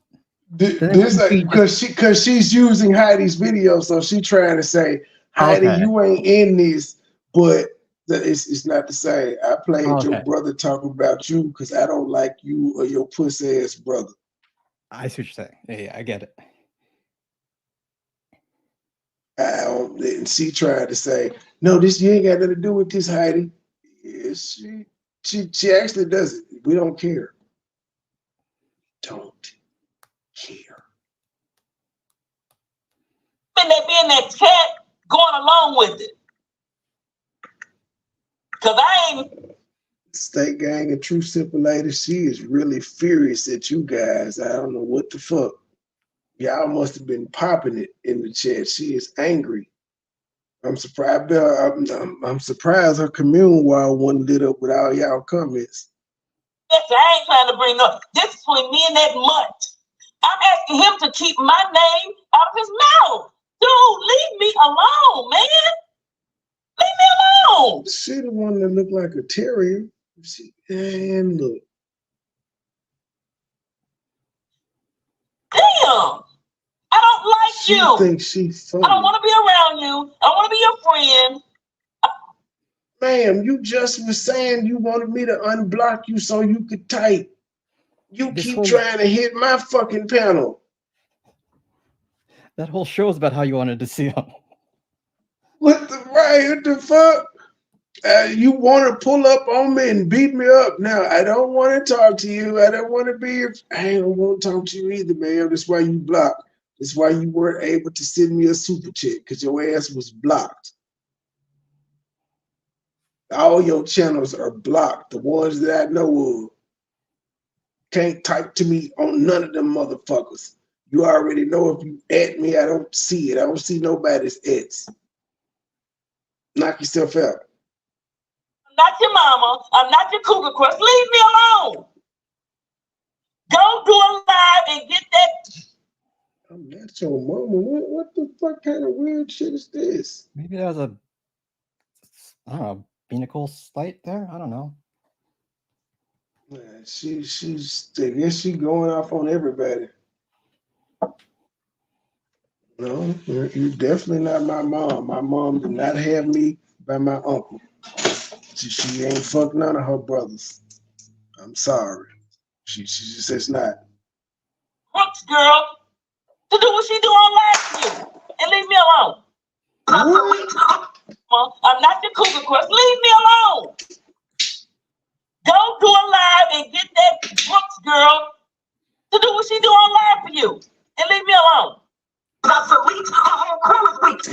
Because she's using Heidi's video, so she trying to say, Heidi, you ain't in this, but it's not the same. I played your brother talking about you because I don't like you or your pussy ass brother. I see what you're saying. Yeah, I get it. And she tried to say, no, this you ain't got nothing to do with this, Heidi. Yeah, she actually does it. We don't care. Don't care. And they be in that chat going along with it. Cause I ain't State Gang and True Simple Lady, she is really furious at you guys. I don't know what the fuck. Y'all must have been popping it in the chat. She is angry. I'm surprised. I'm surprised her commune wall wasn't lit up with all y'all comments. I ain't trying to bring up. This is between me and that mutt. I'm asking him to keep my name out of his mouth. Dude, leave me alone, man. Leave me alone. She the one that looked like a terrier. And look. Damn. I don't like she you. Thinks she funny. I don't want to be around you. I want to be your friend. Ma'am, you just was saying you wanted me to unblock you so you could type. You keep trying to hit my fucking panel. That whole show is about how you wanted to see him. What the fuck? You want to pull up on me and beat me up. Now, I don't want to talk to you. I don't want to be I don't want to talk to you either, man. That's why you blocked. That's why you weren't able to send me a super chat, because your ass was blocked. All your channels are blocked. The ones that I know of. Can't type to me on none of them motherfuckers. You already know if you at me, I don't see it. I don't see nobody's ats. Knock yourself out. I'm not your mama. I'm not your cougar crush. Leave me alone. Go do a live and get that. I'm not your mama. What the fuck kind of weird shit is this? Maybe there's a, I don't know, binnacle slight there? I don't know. Man, she's I guess she going off on everybody. No, you're definitely not my mom. My mom did not have me by my uncle. She ain't fucked none of her brothers. I'm sorry. She just says not. Brooks girl to do what she do online for you and leave me alone. I'm not your cougar crush. Leave me alone. Go do a live and get that Brooks girl to do what she do online for you and leave me alone.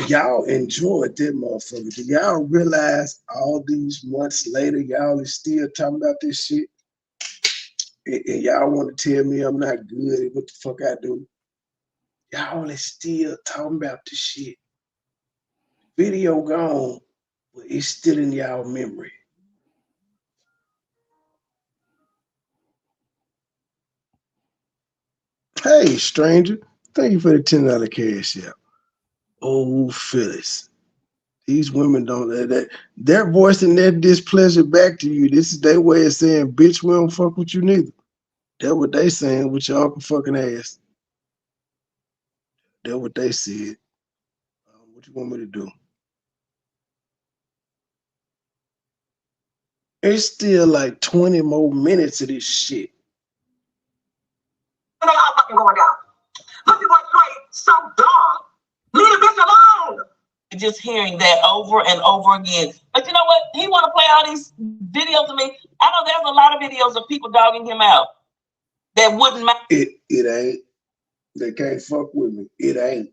Y'all enjoyed that motherfucker. Do y'all realize all these months later, y'all is still talking about this shit? And y'all want to tell me I'm not good at what the fuck I do? Y'all is still talking about this shit. Video gone, but it's still in y'all memory. Hey, stranger. Thank you for the $10 cash app. Oh, Phyllis. These women don't, they're voicing their displeasure back to you. This is their way of saying, bitch, we don't fuck with you neither. That's what they saying with your uncle fucking ass. That's what they said. What you want me to do? It's still like 20 more minutes of this shit. They all fucking going down. Look at what's right, so dumb. Leave the bitch alone. Just hearing that over and over again. But you know what? He want to play all these videos of me. I know there's a lot of videos of people dogging him out that wouldn't matter. It ain't. They can't fuck with me. It ain't.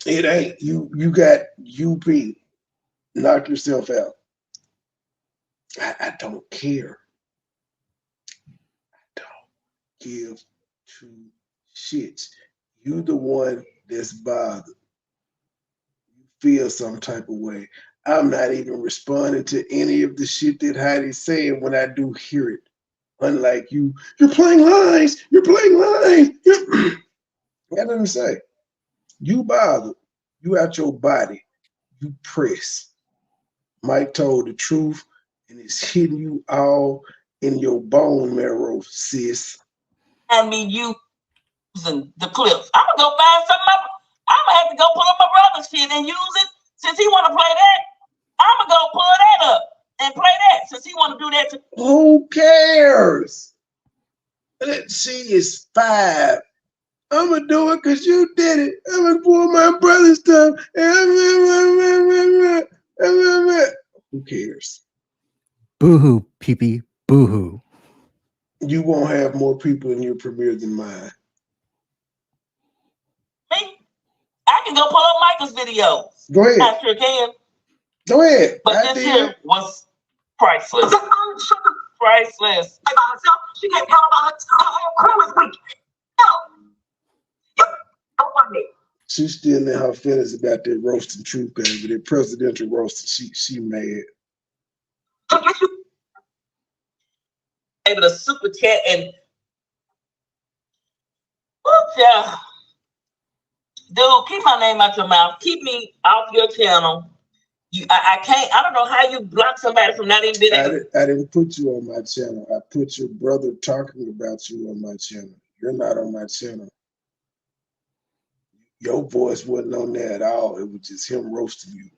It ain't. You got UP. Knock yourself out. I don't care. I don't give two shits. You the one that's bothered. You feel some type of way. I'm not even responding to any of the shit that Heidi's saying when I do hear it. Unlike you, you're playing lies. You're playing lies. I got nothing to say. You bothered. You out your body. You press. Mike told the truth, and it's hitting you all in your bone marrow, sis. And me using the clips. I'm gonna go find something. I'm gonna have to go pull up my brother's shit and use it. Since he wanna play that, I'm gonna go pull that up and play that. Since he wanna do that too. Who cares? She is 5. I'm gonna do it because you did it. I'm gonna pull my brother's stuff. Who cares? Boo-hoo, pee-pee, boo-hoo. You won't have more people in your premiere than mine. Me? I can go pull up Michael's video. Go ahead. I sure can. Go ahead. But this here was priceless. Priceless. By myself, she can't tell about her whole crew is weak. No. Don't want me. She's still in her feelings about that roasting truth game, but that presidential roasting, she mad. Able to super chat and yeah. Dude, keep my name out your mouth. Keep me off your channel. I can't. I don't know how you block somebody from not even being able. I didn't put you on my channel. I put your brother talking about you on my channel. You're not on my channel. Your voice wasn't on there at all. It was just him roasting you.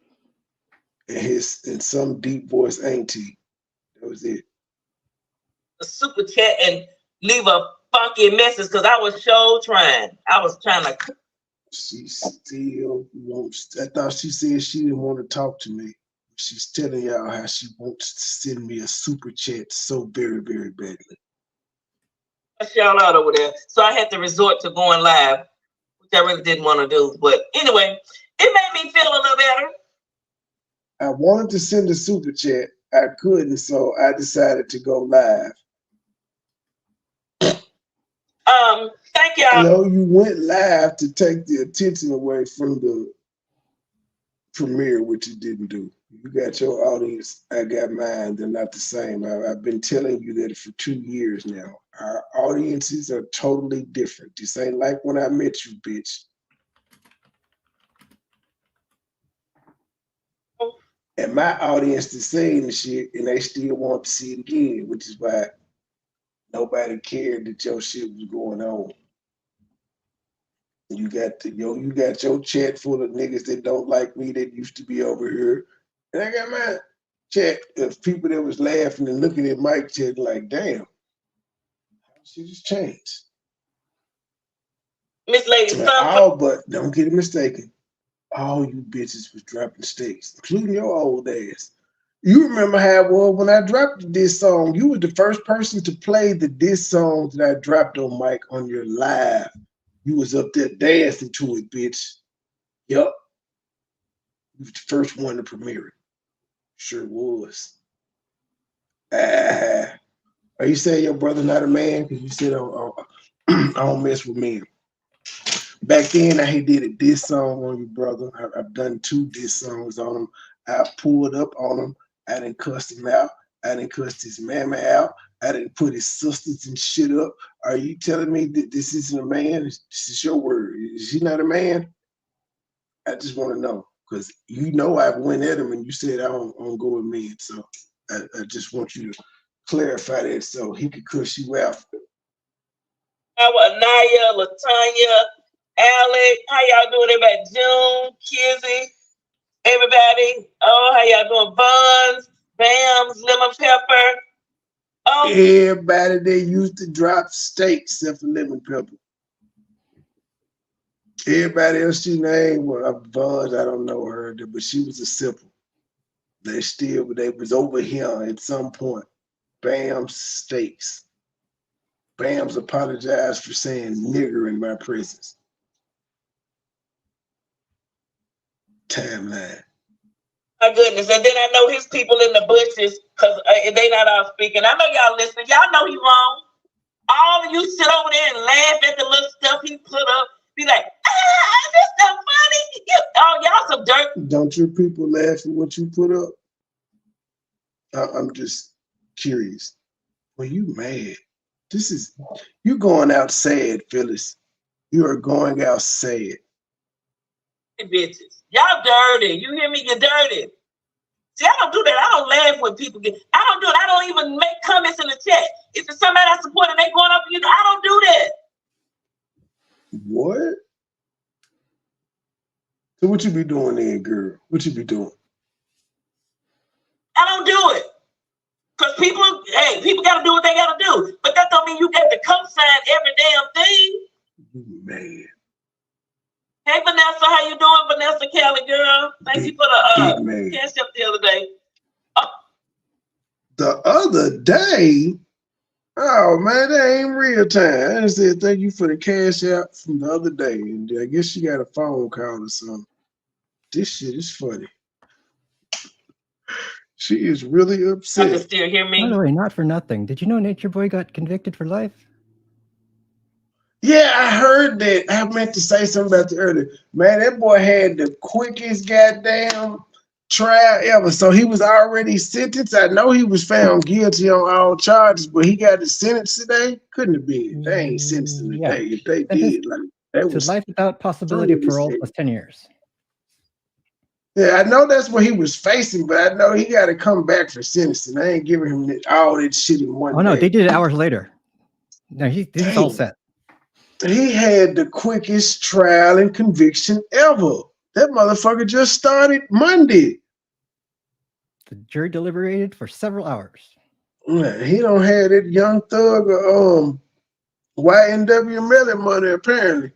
And some deep voice auntie. That was it. A super chat and leave a funky message because I was trying. I was trying to. She still wants. I thought she said she didn't want to talk to me. She's telling y'all how she wants to send me a super chat so very, very badly. That's y'all out over there. So I had to resort to going live, which I really didn't want to do. But anyway, it made me feel a little better. I wanted to send a super chat. I couldn't, so I decided to go live. Thank y'all. No, you went live to take the attention away from the premiere, which you didn't do. You got your audience, I got mine. They're not the same. I've been telling you that for 2 years now. Our audiences are totally different. This ain't like when I met you, bitch. And my audience is saying the shit, and they still want to see it again, which is why nobody cared that your shit was going on. You got your chat full of niggas that don't like me that used to be over here. And I got my chat of people that was laughing and looking at Mike chat like, damn, how shit has changed. Miss Lady, but don't get it mistaken. All you bitches was dropping stakes, including your old ass. You remember how it was when I dropped the diss song. You were the first person to play the diss song that I dropped on Mike on your live. You was up there dancing to it, bitch. Yup. You was the first one to premiere it. Sure was. Are you saying your brother not a man? Because you said I don't mess with men. Back then, I did a diss song on your brother. I've done 2 diss songs on him. I pulled up on him. I didn't cuss him out. I didn't cuss his mama out. I didn't put his sisters and shit up. Are you telling me that this isn't a man? This is your word. Is he not a man? I just want to know. Because you know I went at him and you said I don't go with men. So I just want you to clarify that so he could cuss you out. Anaya, Latanya, Alec, how y'all doing? Everybody, June, Kizzy, everybody. Oh, how y'all doing? Buns, Bams, Lemon Pepper. Oh, everybody that used to drop steaks except for Lemon Pepper. Everybody else she named was Buns. I don't know her, but she was a simple. They was over here at some point. Bam's Steaks. Bam's apologized for saying nigger in my presence. Timeline. My goodness. And then I know his people in the bushes, because they not all speaking. I know y'all listening. Y'all know he wrong. All of you sit over there and laugh at the little stuff he put up. Be like, this stuff funny. Y'all some dirt. Don't your people laugh at what you put up? I'm just curious. Well, you mad. You going out sad, Phyllis. You are going out sad. Bitches. Y'all dirty. You hear me? You're dirty. See, I don't do that. I don't laugh when people get. I don't do it. I don't even make comments in the chat. If it's somebody I support and they going up for you, I don't do that. What? So what you be doing then, girl? What you be doing? I don't do it. Because people got to do what they got to do. But that don't mean you get to co-sign every damn thing. You man. Hey Vanessa, how you doing, Vanessa Kelly, girl? Thank you for the cash up the other day. The other day, oh man, that ain't real time. I said thank you for the cash out from the other day, and I guess she got a phone call or something. This shit is funny. She is really upset. You can still hear me? By the way, not for nothing. Did you know Nature Boy got convicted for life? Yeah, I heard that. I meant to say something about that earlier. Man, that boy had the quickest goddamn trial ever. So he was already sentenced. I know he was found guilty on all charges, but he got the sentence today. Couldn't have been. They ain't sentenced him today. If they did, like that was life without possibility of parole plus 10 years. Yeah, I know that's what he was facing, but I know he got to come back for sentencing. I ain't giving him all that shit in one day. Oh no, they did it hours later. No, he's all set. He had the quickest trial and conviction ever. That motherfucker just started Monday. The jury deliberated for several hours. Man, he don't have that Young Thug or YNW Melly money apparently,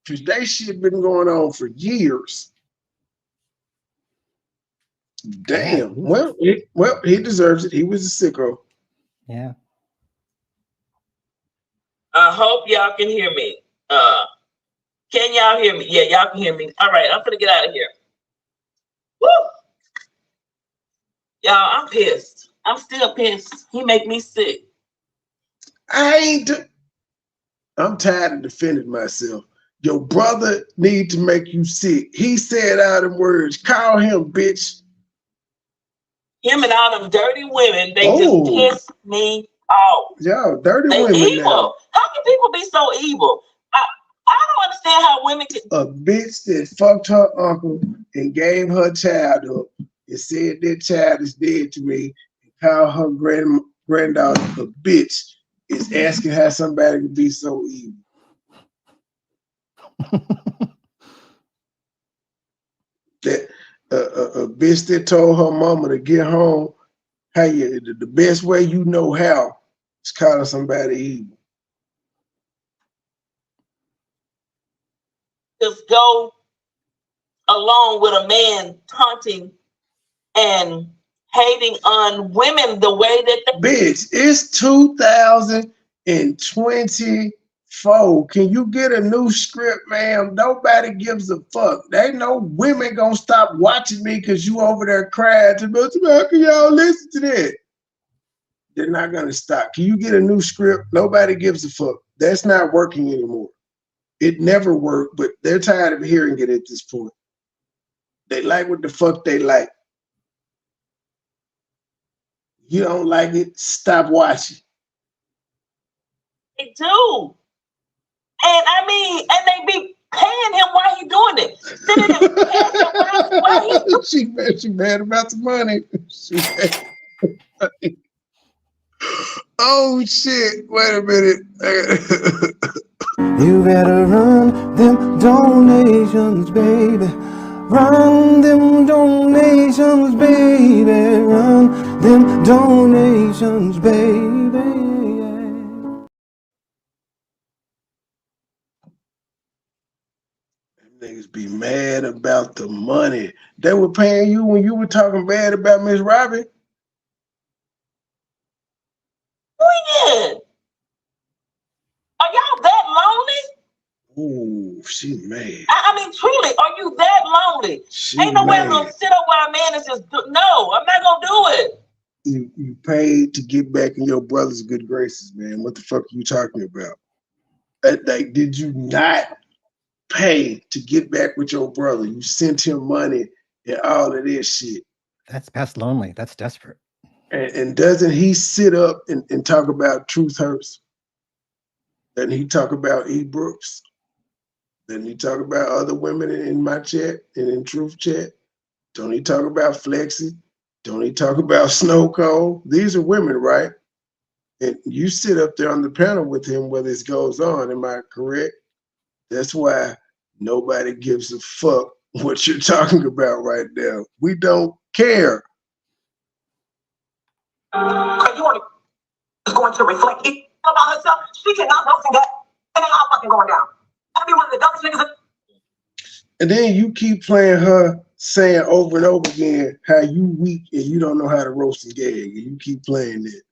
because that shit been going on for years. Damn. Yeah, well, he deserves it. He was a sicko. Yeah. I hope y'all can hear me. Can y'all hear me? Yeah, y'all can hear me. All right, I'm gonna get out of here. Woo! Y'all, I'm pissed. I'm still pissed. He make me sick. I'm tired of defending myself. Your brother need to make you sick. He said out of words, call him bitch. Him and all them dirty women, they just piss me off. Yo, dirty they women evil. now. How can people be so evil? I don't understand how women can. A bitch that fucked her uncle and gave her child up and said that child is dead to me and called her granddaughter a bitch is asking how somebody could be so evil. That a bitch that told her mama to get home, the best way you know how is calling somebody evil. Just go along with a man taunting and hating on women the way that they. Bitch, it's 2024. Can you get a new script, ma'am? Nobody gives a fuck. They know women gonna stop watching me because you over there crying to me. How can y'all listen to that? They're not gonna stop. Can you get a new script? Nobody gives a fuck. That's not working anymore. It never worked, but they're tired of hearing it at this point. They like what the fuck they like. You don't like it, stop watching. They do. And I mean, and they be paying him while he doing it. Sitting there paying him while he she mad about the money. Oh shit, wait a minute. You better run them donations, baby. Run them donations, baby. Run them donations, baby. Niggas be mad about the money. They were paying you when you were talking bad about Miss Robbie. Who did? Are y'all that lonely? Ooh, she mad. I mean, truly, are you that lonely? Ain't no way I'm gonna sit up while a man is just no. I'm not gonna do it. You paid to get back in your brother's good graces, man. What the fuck are you talking about? Like, did you not pay to get back with your brother? You sent him money and all of this shit. That's past lonely. That's desperate. And doesn't he sit up and talk about truth hurts? Doesn't he talk about E. Brooks? Doesn't he talk about other women in my chat and in Truth Chat? Don't he talk about Flexi? Don't he talk about Snow Cold? These are women, right? And you sit up there on the panel with him where this goes on, am I correct? That's why nobody gives a fuck what you're talking about right now. We don't care. You want to going to reflect it about herself? She cannot listen that. And they all fucking going down. I be one of the dumbest niggas. And then you keep playing her saying over and over again how you weak and you don't know how to roast and gag, and you keep playing it.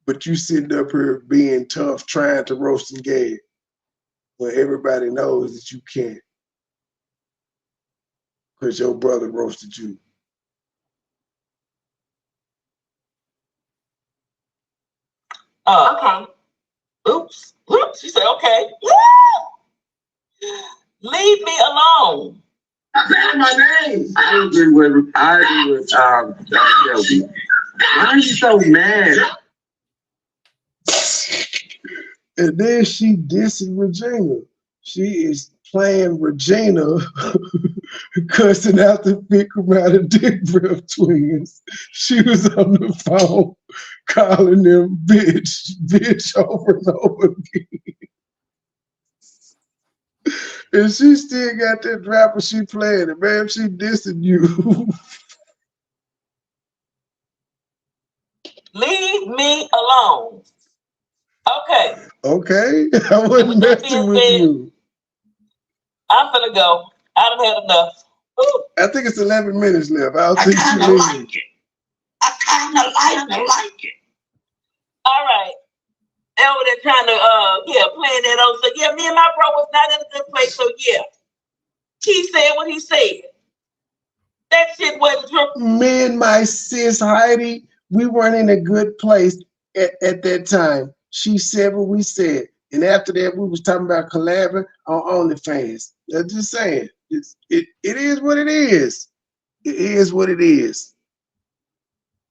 But you sitting up here being tough, trying to roast and gag, when everybody knows that you can't, because your brother roasted you. Okay. Oops. She said, okay. Leave me alone. I said my name. I agree with Shelby. Why are you so mad? And then she dissing Regina. She is playing Regina, cussing out the big amount of dick breath twins. She was on the phone calling them bitch over and over again. And she still got that rapper she playing it, man. She dissing you. Leave me alone. Okay. Okay, I wasn't messing with you. I'm gonna go. I done had enough. Ooh. I think it's 11 minutes left. I'll I think kind you of leave. like it. I kind of like it. All right. They over there trying to, playing that old. So, yeah, me and my bro was not in a good place. So, yeah. He said what he said. That shit wasn't true. Me and my sis Heidi, we weren't in a good place at that time. She said what we said. And after that, we was talking about collabing on OnlyFans. I'm just saying. It is what it is. It is what it is.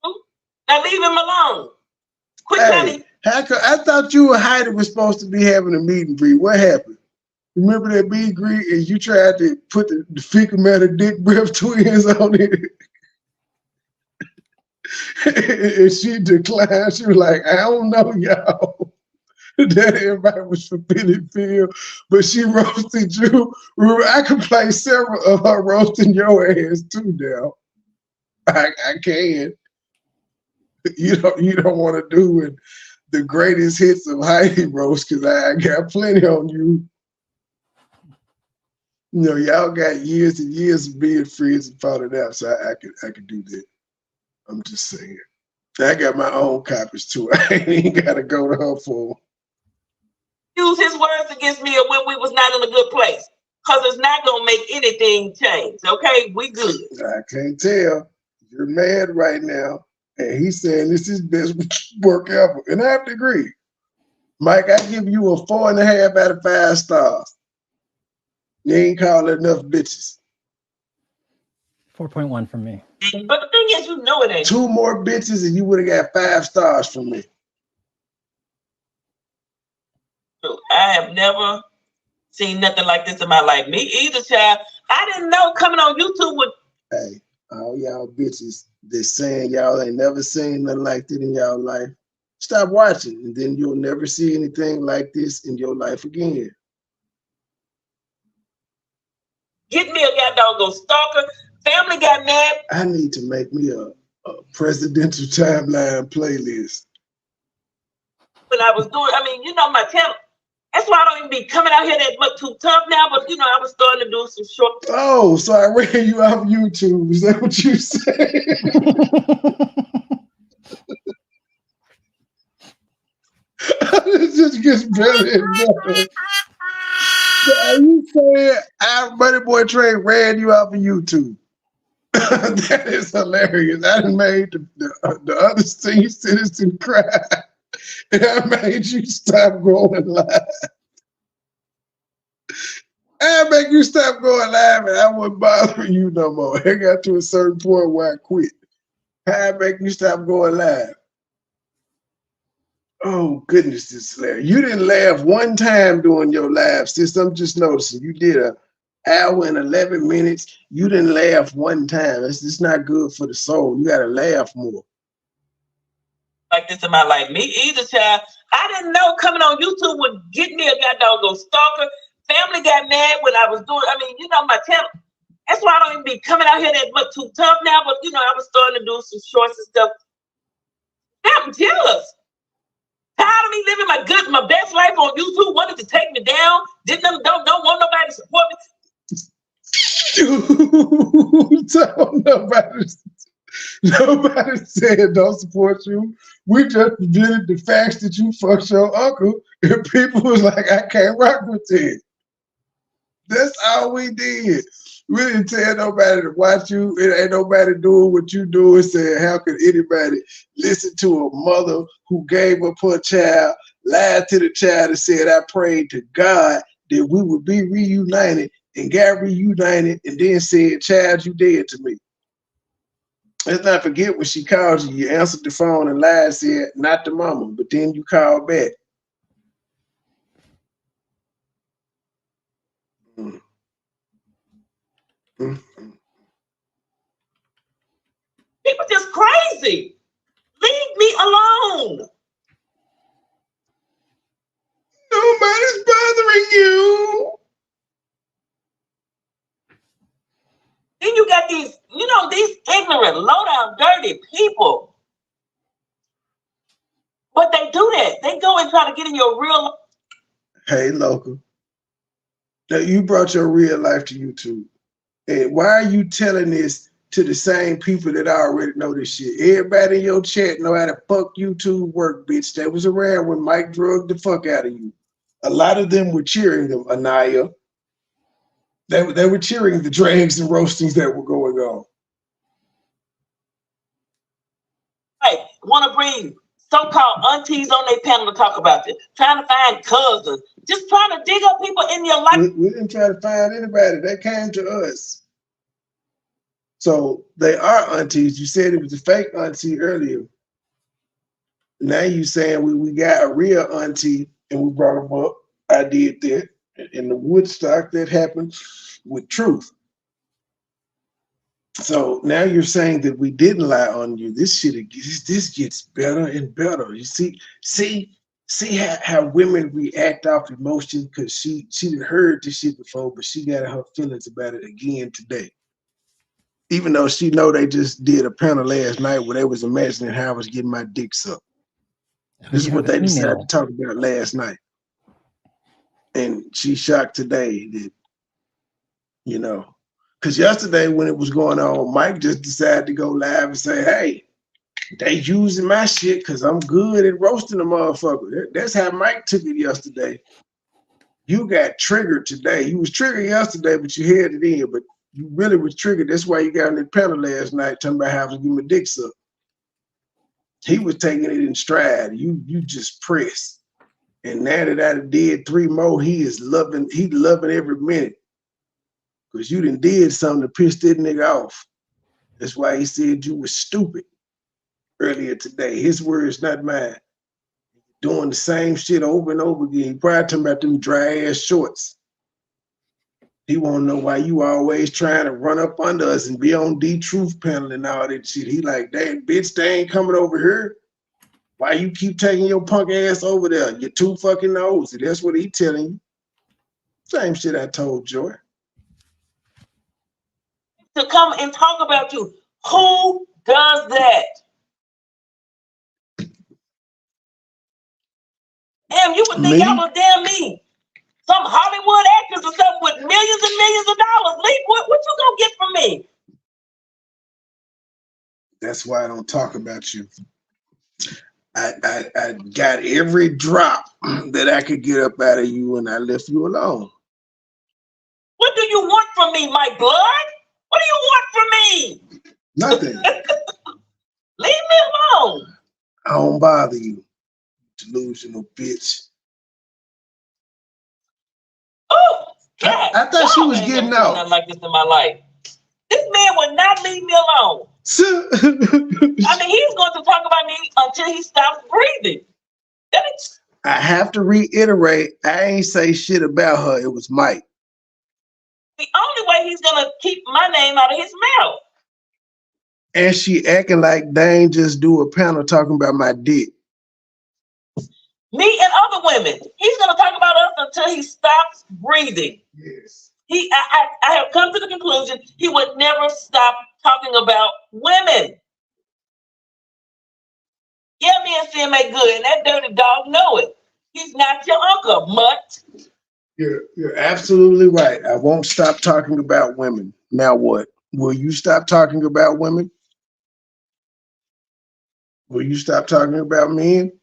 Now leave him alone. Quit Hey, I thought you and Heidi were supposed to be having a meet and greet. What happened? Remember that meet and greet and you tried to put the fecal matter dick breath twins on it? And she declined. She was like, I don't know, y'all. That everybody was forbidden Phil, but she roasted you. I could play several of her roasting your ass too now. I can. You don't want to do the greatest hits of Heidi roast because I got plenty on you. You know, y'all got years and years of being friends and falling out, so I could do that. I'm just saying. I got my own copies too. I ain't gotta go to her for. Use his words against me when we was not in a good place. Because it's not going to make anything change. Okay? We good. I can't tell. You're mad right now. And he's saying this is best work ever. And I have to agree. Mike, I give you a 4.5 out of 5 stars. You ain't calling enough bitches. 4.1 from me. But the thing is, you know it ain't. 2 more bitches and you would have got 5 stars from me. I have never seen nothing like this in my life. Me either, child. I didn't know coming on YouTube would. Hey, all y'all bitches that saying y'all ain't never seen nothing like that in y'all life, stop watching, and then you'll never see anything like this in your life again. Get me a goddamn stalker. Family got mad. I need to make me a presidential timeline playlist. When I was doing, you know, my channel. That's why I don't even be coming out here that much too tough now. But you know, I was starting to do some short. Oh, so I ran you off YouTube. Is that what you said? It just gets better and better. So are you saying MoneyBoy Trey ran you off of YouTube? That is hilarious. I done made the other senior citizen cry. And I made you stop going live. I make you stop going live and I wouldn't bother you no more. I got to a certain point where I quit. I make you stop going live. Oh, goodness, this is hilarious. You didn't laugh one time during your live, sis. I'm just noticing. You did an hour and 11 minutes. You didn't laugh one time. That's just not good for the soul. You got to laugh more. Like this in my life. Me either, child. I didn't know coming on YouTube would get me a goddamn stalker. Family got mad when I was doing, you know, my channel. That's why I don't even be coming out here that much too tough now. But, you know, I was starting to do some shorts and stuff. I'm jealous. Tired of me living my best life on YouTube, wanted to take me down, don't want nobody to support me. Nobody said don't support you. We just presented the facts that you fucked your uncle, and people was like, I can't rock with it. That's all we did. We didn't tell nobody to watch you. It ain't nobody doing what you do and saying, how could anybody listen to a mother who gave up her child, lied to the child and said, I prayed to God that we would be reunited, and got reunited and then said, child, you dead to me. Let's not forget when she called you, you answered the phone and lied and said, not the mama, but then you called back. Mm. Mm-hmm. People just crazy. Leave me alone. Nobody's bothering you. Then you got these ignorant, low-down, dirty people. But they do that. They go and try to get in your real life. Hey, local. Now you brought your real life to YouTube. And why are you telling this to the same people that already know this shit? Everybody in your chat know how to fuck YouTube work, bitch. That was around when Mike drugged the fuck out of you. A lot of them were cheering them, Anaya. They were cheering the drags and roastings that were going on. Right. Want to bring so-called aunties on their panel to talk about this. Trying to find cousins. Just trying to dig up people in your life. We didn't try to find anybody. That came to us. So they are aunties. You said it was a fake auntie earlier. Now you saying we got a real auntie and we brought them up. I did that. In the Woodstock, that happened with Truth. So now you're saying that we didn't lie on you. This gets better and better. You see how women react off emotion, because she didn't heard this shit before, but she got her feelings about it again today. Even though she know they just did a panel last night where they was imagining how I was getting my dick sucked. This is what they decided to talk about last night. And she's shocked today that, because yesterday when it was going on, Mike just decided to go live and say, hey, they using my shit because I'm good at roasting the motherfucker. That's how Mike took it yesterday. You got triggered today. You was triggered yesterday, but you held it in. But you really was triggered. That's why you got on that panel last night talking about how to give my dick sucked. He was taking it in stride. You just pressed. And now that I did 3 more, he loving every minute. Because you done did something to piss that nigga off. That's why he said you was stupid earlier today. His words, not mine. Doing the same shit over and over again. He probably talking about them dry ass shorts. He want to know why you always trying to run up under us and be on D-Truth panel and all that shit. He like, damn, bitch, they ain't coming over here. Why you keep taking your punk ass over there? You're too fucking nosy. That's what he telling you. Same shit I told Joy. To come and talk about you. Who does that? Damn, you would think y'all was damn me. Some Hollywood actors or something with millions and millions of dollars. Lee, what you gonna get from me? That's why I don't talk about you. I got every drop that I could get up out of you, and I left you alone. What do you want from me, my blood? What do you want from me? Nothing. Leave me alone. I don't bother you, delusional bitch. Oh, God. I thought she was getting out. Nothing like this in my life. This man would not leave me alone. I mean, he's going to talk about me until he stops breathing. I have to reiterate, I ain't say shit about her. It was Mike. The only way he's going to keep my name out of his mouth. And she acting like they ain't just do a panel talking about my dick. Me and other women. He's going to talk about us until he stops breathing. Yes. I have come to the conclusion he would never stop talking about women. Yeah, me and CMA good, and that dirty dog know it. He's not your uncle, mutt. You're absolutely right. I won't stop talking about women. Now what? Will you stop talking about women? Will you stop talking about men?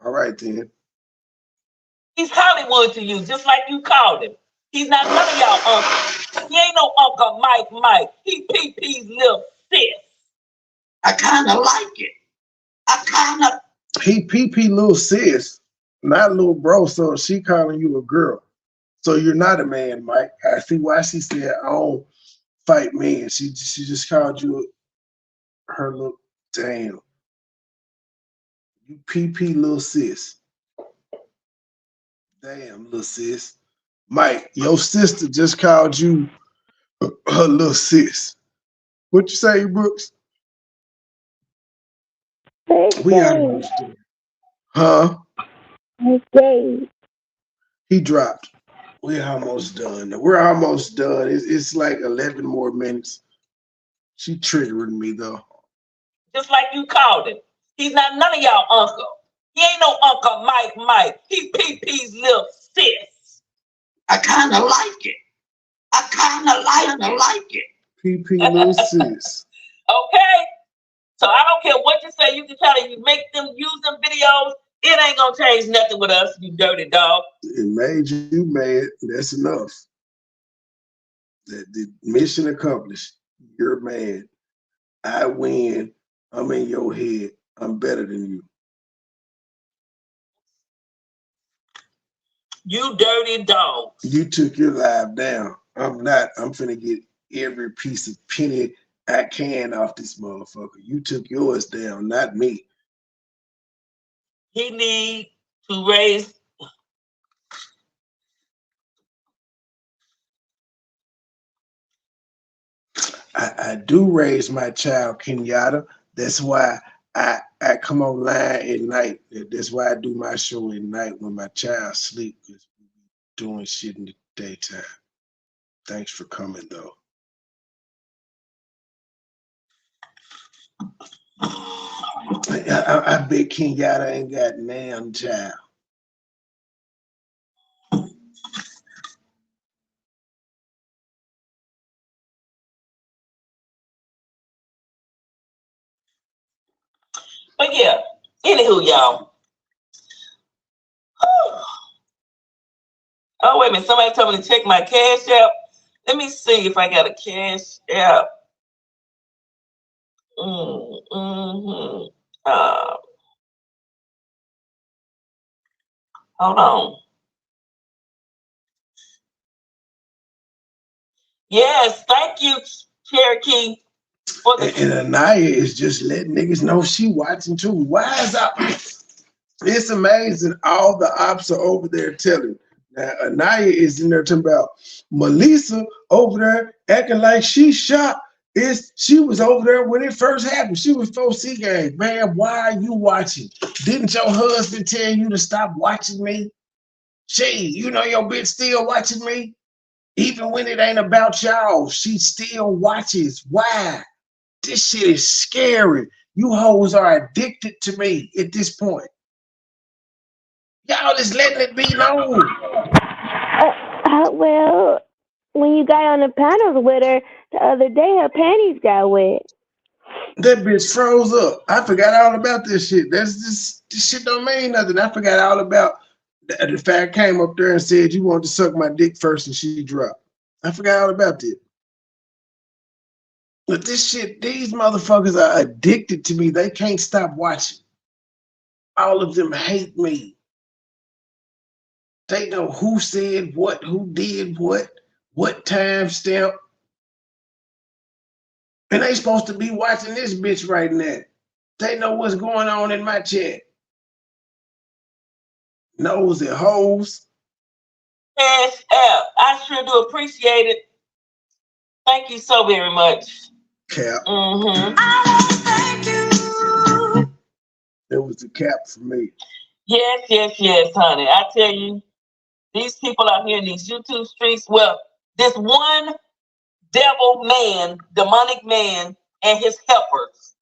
All right then. He's Hollywood to you, just like you called him. He's not none of y'all uncle. He ain't no Uncle Mike. He PP's little sis. I kind of like it. I kind of. He PP little sis, not little bro. So she calling you a girl. So you're not a man, Mike. I see why she said I don't fight men. She just called you her little damn. You PP little sis. Damn little sis. Mike, your sister just called you her little sis. What you say, Brooks? We almost done. Huh? He dropped. We're almost done. We're almost done. It's like 11 more minutes. She triggering me though. Just like you called him. He's not none of y'all uncle. He ain't no Uncle Mike. He PP's little sis. I kind of like it. I kind of like it. PP little sis. Okay? So I don't care what you say. You can try to make them use them videos. It ain't gonna change nothing with us, you dirty dog. It made you mad. That's enough. The mission accomplished. You're mad. I win. I'm in your head. I'm better than you. You dirty dog. You took your life down. I'm not. I'm finna get every piece of penny I can off this motherfucker. You took yours down, not me. He need to raise. I do raise my child, Kenyatta. That's why I come online at night. That's why I do my show at night when my child sleep, because we doing shit in the daytime. Thanks for coming though. I bet Kenyatta ain't got damn child. But yeah, anywho, y'all. Oh, wait a minute. Somebody told me to check my cash app. Let me see if I got a cash app. Hold on. Yes, thank you, Cherokee. And Anaya is just letting niggas know she watching too. Why is that? It's amazing. All the ops are over there telling. Now Anaya is in there talking about Melissa over there acting like she shocked. She was over there when it first happened. She was 4C game. Man, why are you watching? Didn't your husband tell you to stop watching me? You know your bitch still watching me? Even when it ain't about y'all, she still watches. Why? This shit is scary. You hoes are addicted to me at this point. Y'all just letting it be known. Well, when you got on the panels with her the other day, her panties got wet. That bitch froze up. I forgot all about this shit. This shit don't mean nothing. I forgot all about the fact I came up there and said you wanted to suck my dick first and she dropped. I forgot all about that. But this shit, these motherfuckers are addicted to me. They can't stop watching. All of them hate me. They know who said what, who did what timestamp. And they supposed to be watching this bitch right now. They know what's going on in my chat. Nosy hoes. Cash app. I sure do appreciate it. Thank you so very much. Cap. Thank you. It was the cap for me. Yes, honey. I tell you, these people out here in these YouTube streets, well, this one devil man, demonic man, and his helpers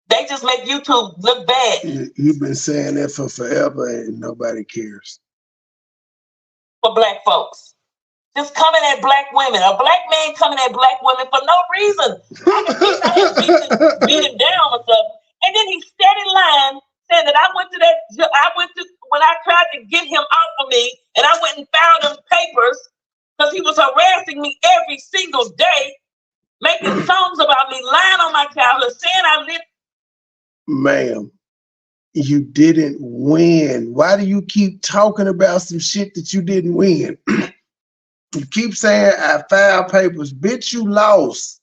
They just make YouTube look bad. You've been saying that for forever and nobody cares. For black folks. Just coming at black women. A black man coming at black women for no reason. I had beat him down or something. And then he steady lying, saying that I went to when I tried to get him off of me, and I went and found him papers because he was harassing me every single day, making songs about me, lying on my childhood, saying I lived. Ma'am, you didn't win. Why do you keep talking about some shit that you didn't win? You keep saying I filed papers. Bitch, you lost.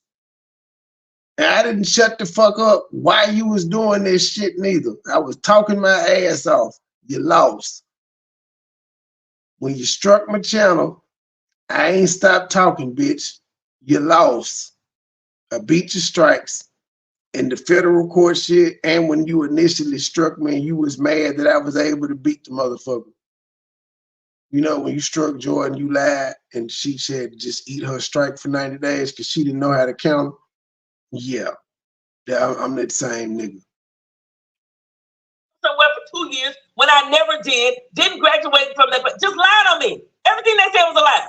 And I didn't shut the fuck up while you was doing this shit neither. I was talking my ass off. You lost. When you struck my channel, I ain't stopped talking, bitch. You lost. I beat your strikes in the federal court shit, and when you initially struck me and you was mad that I was able to beat the motherfucker. You know, when you struck Jordan, you lied, and she said just eat her strike for 90 days because she didn't know how to count. Yeah, I'm that same nigga. Somewhere for 2 years when I never didn't graduate from that, but just lied on me. Everything they said was a lie.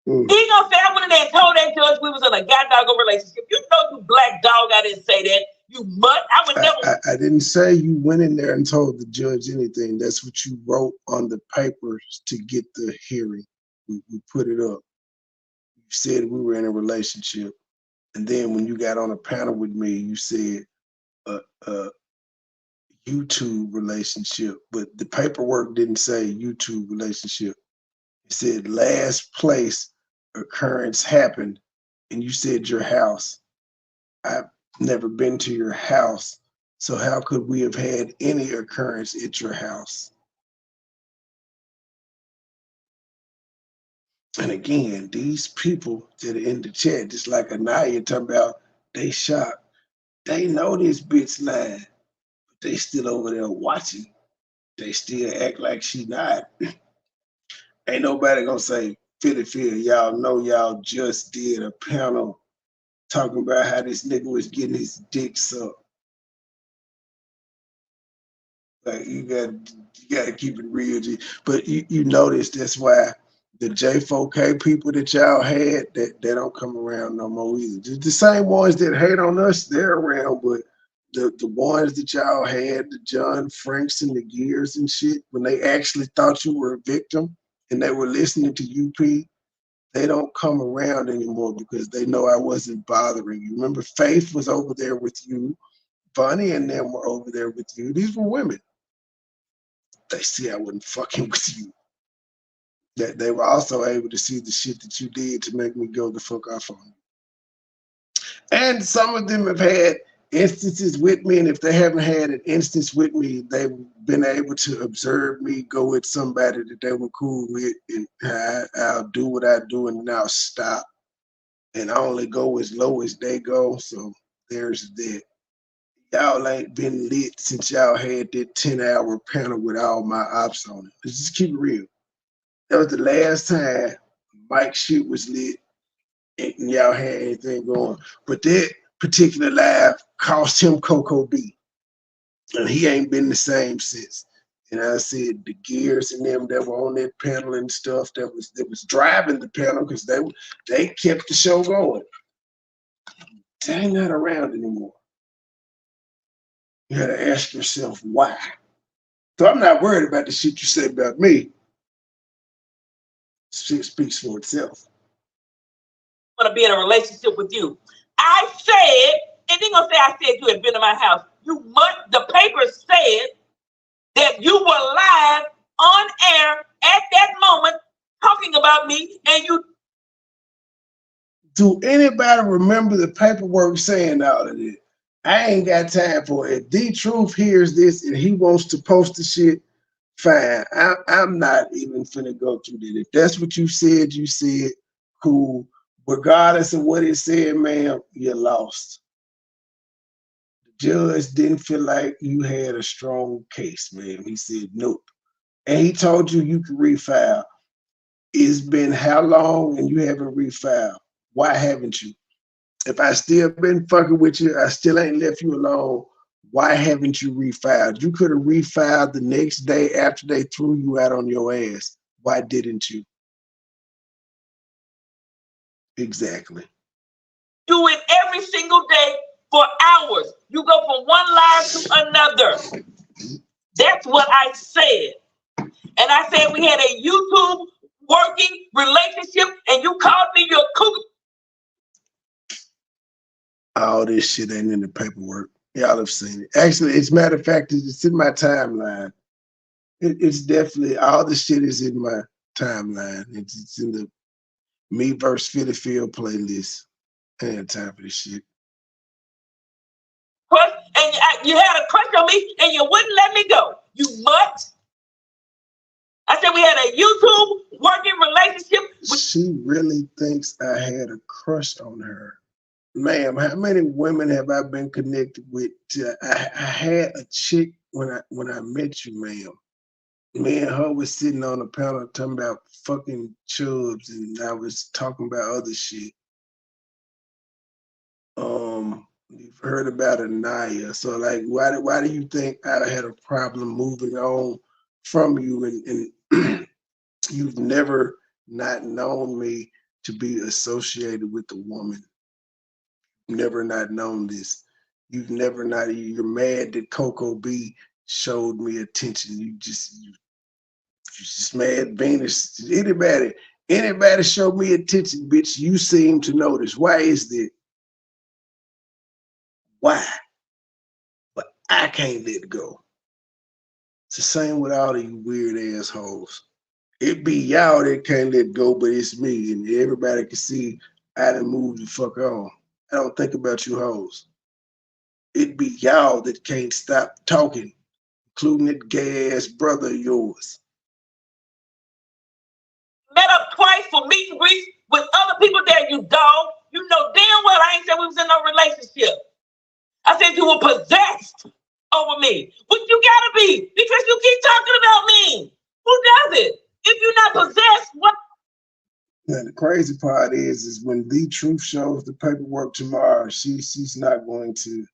He gonna say I went in there and told that judge we was in a goddamn relationship. You know, you black dog, I didn't say that. You mutt. I would never. I didn't say you went in there and told the judge anything. That's what you wrote on the papers to get the hearing. We put it up. You said we were in a relationship, and then when you got on a panel with me, you said YouTube relationship, but the paperwork didn't say YouTube relationship. It said last place occurrence happened, and you said your house. I've never been to your house, so how could we have had any occurrence at your house? And again, these people that are in the chat, just like Anaya talking about, they shocked. They know this bitch lying, but they still over there watching. They still act like she not. Ain't nobody gonna say, Philly, y'all know y'all just did a panel talking about how this nigga was getting his dick sucked. Like you gotta keep it real, G. But you notice that's why the J4K people that y'all had, they don't come around no more either. The same ones that hate on us, they're around, but the ones that y'all had, the John Franks and the Gears and shit, when they actually thought you were a victim and they were listening to UP, they don't come around anymore because they know I wasn't bothering you. Remember, Faith was over there with you. Bonnie and them were over there with you. These were women. They see I wasn't fucking with you. That they were also able to see the shit that you did to make me go the fuck off on you. And some of them have had instances with me, and if they haven't had an instance with me, they've been able to observe me go with somebody that they were cool with, and I'll do what I do, and then I'll stop. And I only go as low as they go, so there's that. Y'all ain't been lit since y'all had that 10-hour panel with all my ops on it. Let's just keep it real. That was the last time Mike's shit was lit and y'all had anything going. But that particular live cost him Coco B. And he ain't been the same since. And I said the Gears and them that were on that panel and stuff that was driving the panel because they kept the show going. They ain't not around anymore. You gotta ask yourself why. So I'm not worried about the shit you say about me. Shit speaks for itself. I want to be in a relationship with you. I said, and they're gonna say I said you had been to my house. The paper said that you were live on air at that moment talking about me, and you. Do anybody remember the paperwork saying all of this? I ain't got time for it. If D-Truth hears this and he wants to post the shit, fine. I'm not even finna go through that. If that's what you said, cool. Regardless of what it said, ma'am, you lost. The judge didn't feel like you had a strong case, ma'am. He said nope. And he told you could refile. It's been how long and you haven't refiled? Why haven't you? If I still been fucking with you, I still ain't left you alone. Why haven't you refiled? You could have refiled the next day after they threw you out on your ass. Why didn't you? Exactly. Do it every single day for hours. You go from one live to another. That's what I said. And I said we had a YouTube working relationship, and you called me your cougar. All this shit ain't in the paperwork. Y'all have seen it. Actually, as a matter of fact, it's in my timeline. It's definitely, all the shit is in my timeline. It's in the Me versus Philly Field playlist. I ain't time for this shit. And you had a crush on me, and you wouldn't let me go. You mutt. I said we had a YouTube working relationship. She really thinks I had a crush on her. Ma'am, how many women have I been connected with? I had a chick when I met you, ma'am. Me and her was sitting on a panel talking about fucking chubs, and I was talking about other shit. You've heard about Anaya, so like, why do you think I had a problem moving on from you? And you've never not known me to be associated with a woman. Never not known this. You've never not. You're mad that Coco B showed me attention. You just mad. Venus. Anybody show me attention, bitch? You seem to notice. Why is that? Why? But I can't let go. It's the same with all these weird assholes. It be y'all that can't let go, but it's me, and everybody can see I done moved the fuck on. I don't think about you hoes. It be y'all that can't stop talking, including that gay ass brother of yours. Met up twice for meet and greets with other people there, you dog. You know damn well I ain't said we was in no relationship. I said you were possessed over me. But you gotta be, because you keep talking about me. Who does it? If you're not possessed, what? Now, the crazy part is when The Truth shows the paperwork tomorrow, she's not going to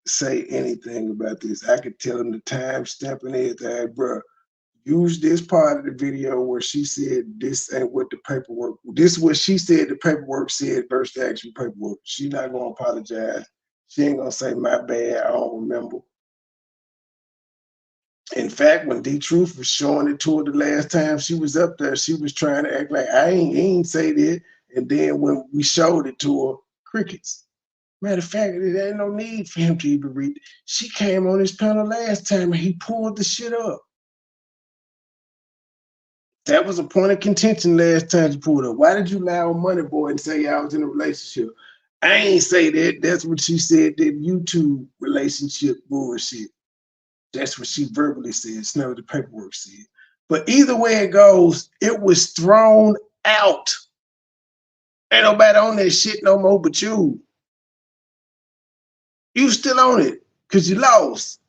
say anything about this. I could tell him the time stamp and everything, bro. Use this part of the video where she said this ain't what the paperwork. This is what she said the paperwork said versus the actual paperwork. She's not gonna apologize. She ain't gonna say my bad. I don't remember. In fact, when D Truth was showing it to her the last time she was up there, she was trying to act like I ain't say that. And then when we showed it to her, crickets. Matter of fact, there ain't no need for him to even read. She came on his panel last time and he pulled the shit up. That was a point of contention last time you pulled up. Why did you lie on MoneyBoy and say I was in a relationship? I ain't say that. That's what she said, that YouTube relationship bullshit. That's what she verbally said. It's not what the paperwork said. But either way it goes, it was thrown out. Ain't nobody on that shit no more but you. You still on it because you lost.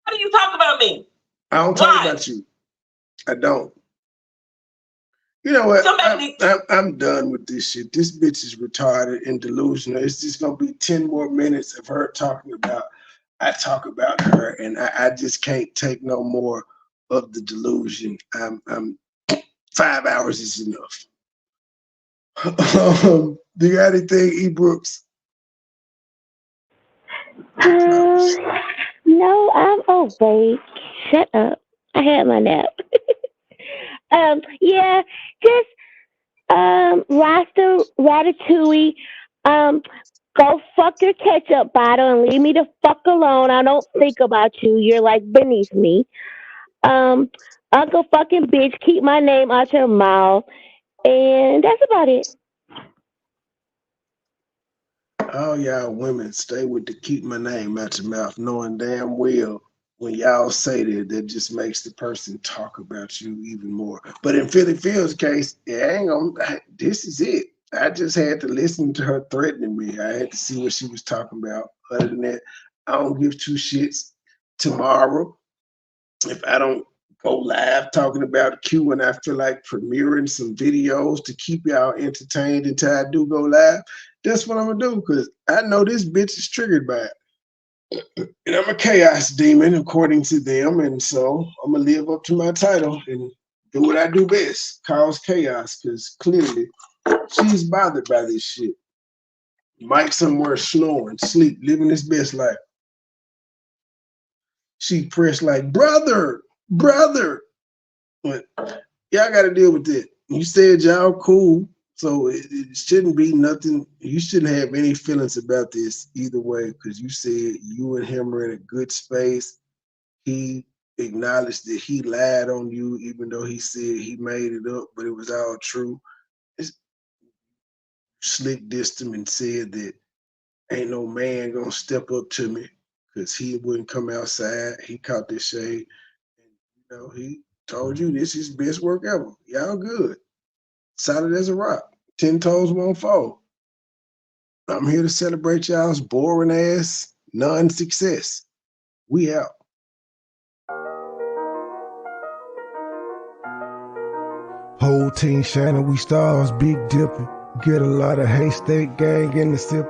How do you talk about me? I don't talk about you. I don't. You know what? I'm done with this shit. This bitch is retarded and delusional. It's just gonna be 10 more minutes of her talking about. I talk about her, and I just can't take no more of the delusion. I'm 5 hours is enough. Do you got anything, E. Brooks? No, I'm awake. Shut up. I had my nap. Yeah, just Rasta Ratatouille. Go fuck your ketchup bottle and leave me the fuck alone. I don't think about you. You're like beneath me. Um, Uncle fucking bitch, keep my name out your mouth. And that's about it. All y'all women stay with the keep my name out your mouth, knowing damn well when y'all say that just makes the person talk about you even more. But in Philly Phil's case, this is it. I just had to listen to her threatening me. I had to see what she was talking about. Other than that, I don't give two shits. Tomorrow, if I don't go live talking about Q when I feel like premiering some videos to keep y'all entertained until I do go live. That's what I'm gonna do because I know this bitch is triggered by it. And I'm a chaos demon according to them, and so I'm gonna live up to my title and do what I do best, cause chaos, because clearly she's bothered by this shit. Mike somewhere snoring, sleep, living his best life. She pressed like, brother. But y'all got to deal with it. You said y'all cool, so it shouldn't be nothing. You shouldn't have any feelings about this either way, because you said you and him are in a good space. He acknowledged that he lied on you, even though he said he made it up, but it was all true. Slick dissed him and said that ain't no man gonna step up to me because he wouldn't come outside. He caught this shade. And, he told you this is best work ever. Y'all good. Solid as a rock. 10 toes won't fall. I'm here to celebrate y'all's boring ass non-success. We out. Whole team shining, we stars, big dipping. Get a lot of haystack gang in the sip.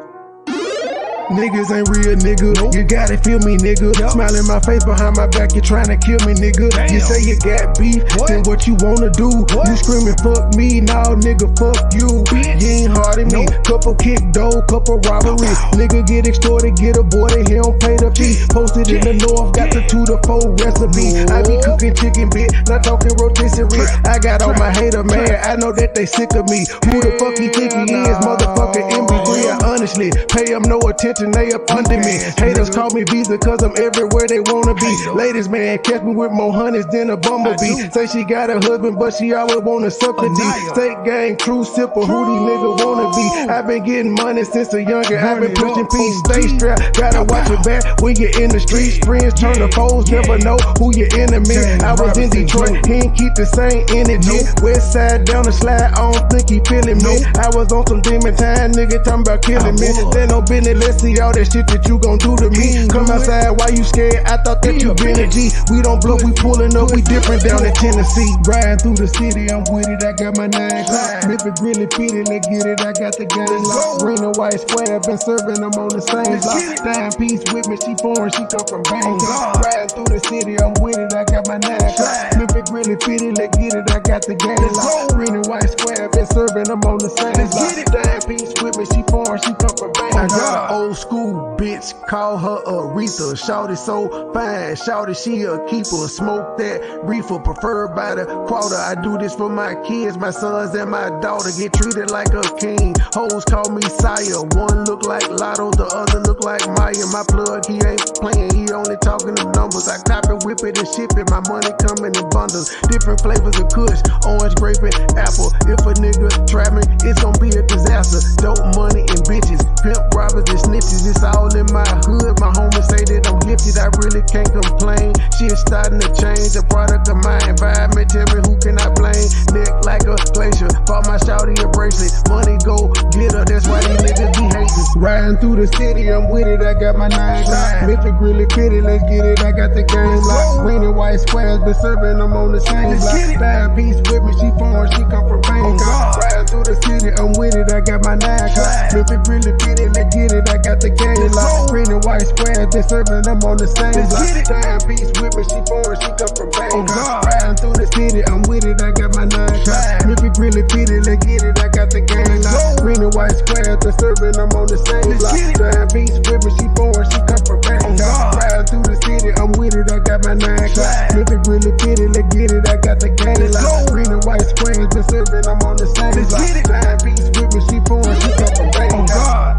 Niggas ain't real, nigga. You gotta feel me, nigga. Smile in my face behind my back, you tryna kill me, nigga. You say you got beef, then what you wanna do? You screaming, fuck me, nah, nigga, fuck you. You ain't hard at me. Couple kick dough, couple robberies. Nigga get extorted, get aborted, he don't pay the fee. Posted in the north, got the 2 to 4 recipe. I be cooking chicken bit, not talking rotisserie. I got all my hater mad, I know that they sick of me. Who the fuck he think he is, motherfucker MB3? I honestly pay him no attention. They up under me. Haters call me Visa cause I'm everywhere they wanna be. Ladies, man, catch me with more honeys than a bumblebee. Say she got a husband, but she always wanna suck the D. State gang, true sipper, who these niggas wanna be. I've been getting money since a younger. I've been pushing peace, stay strapped. Gotta watch your back when you're in the streets. Friends turn to foes, never know who your enemy. I was in Detroit, he ain't keep the same energy. West side down the slide, I don't think he feeling me. I was on some demon time, nigga talking about killing me. They no business, let's see all that shit that you gon' do to me. Come outside, why you scared? I thought that you been a G. We don't bluff, we pulling up, we different down in Tennessee. Riding through the city, I'm with it, I got my 9 clock. If it really fitted, let's get it, I got the game locked. Green and white square, been serving them on the same block. Dime piece with me, she foreign, she come from Bangkok. Riding through the city, I'm with it, I got my 9 clock. If it really fitted, let's get it, I got the game locked. Green and white square, been serving them on the same block. Dime piece with me, she foreign, she come from Bangkok. Old school bitch, call her Aretha. Shawty so fine, shawty she a keeper. Smoke that reefer, preferred by the quarter. I do this for my kids, my sons and my daughter. Get treated like a king. Hoes call me sire. One look like Lotto, the other look like Maya. My plug, he ain't playing, he only talking them numbers. I cop it, whip it and ship it. My money coming in bundles. Different flavors of kush, orange, grape, and apple. If a nigga trap me, it's gonna be a disaster. Dope money and bitches, pimp robbers and snitches. It's all in my hood. My homies say that I'm gifted, I really can't complain. Shit's starting to change, a product of my environment. Tell me who can I blame? Neck like a glacier, bought my shawty a bracelet. Money go get her, that's why these niggas be hating. Riding through the city, I'm with it, I got my 9 clock. If it really fitted, let's get it, I got the game locked. Green and white squares, been serving them on the same block. Dime piece with me, she foreign, she come from Bangkok. Riding through the city, I'm with it, I got my 9 clock. If it really fitted, let's get it, I got the game locked. Green and white squares, been serving them on the same block. Dime piece with me, she foreign, she come from Bangkok. Riding through the city, I'm with it, I got my 9 clock. If it really fitted, let's get it, I got the game locked. Green and white squares, been serving them on the same block. Dime piece with me, she foreign, she come from Bangkok. Riding through the city, I'm with it, I got my 9 clock. If it really fitted, let's get it, I got the game locked. Green and white squares, been serving them on the same block. Dime piece with me, she foreign, she come from Bangkok.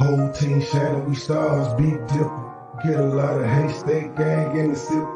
Whole team shining, we stars, big dipper. Get a lot of haystack gang in the sip.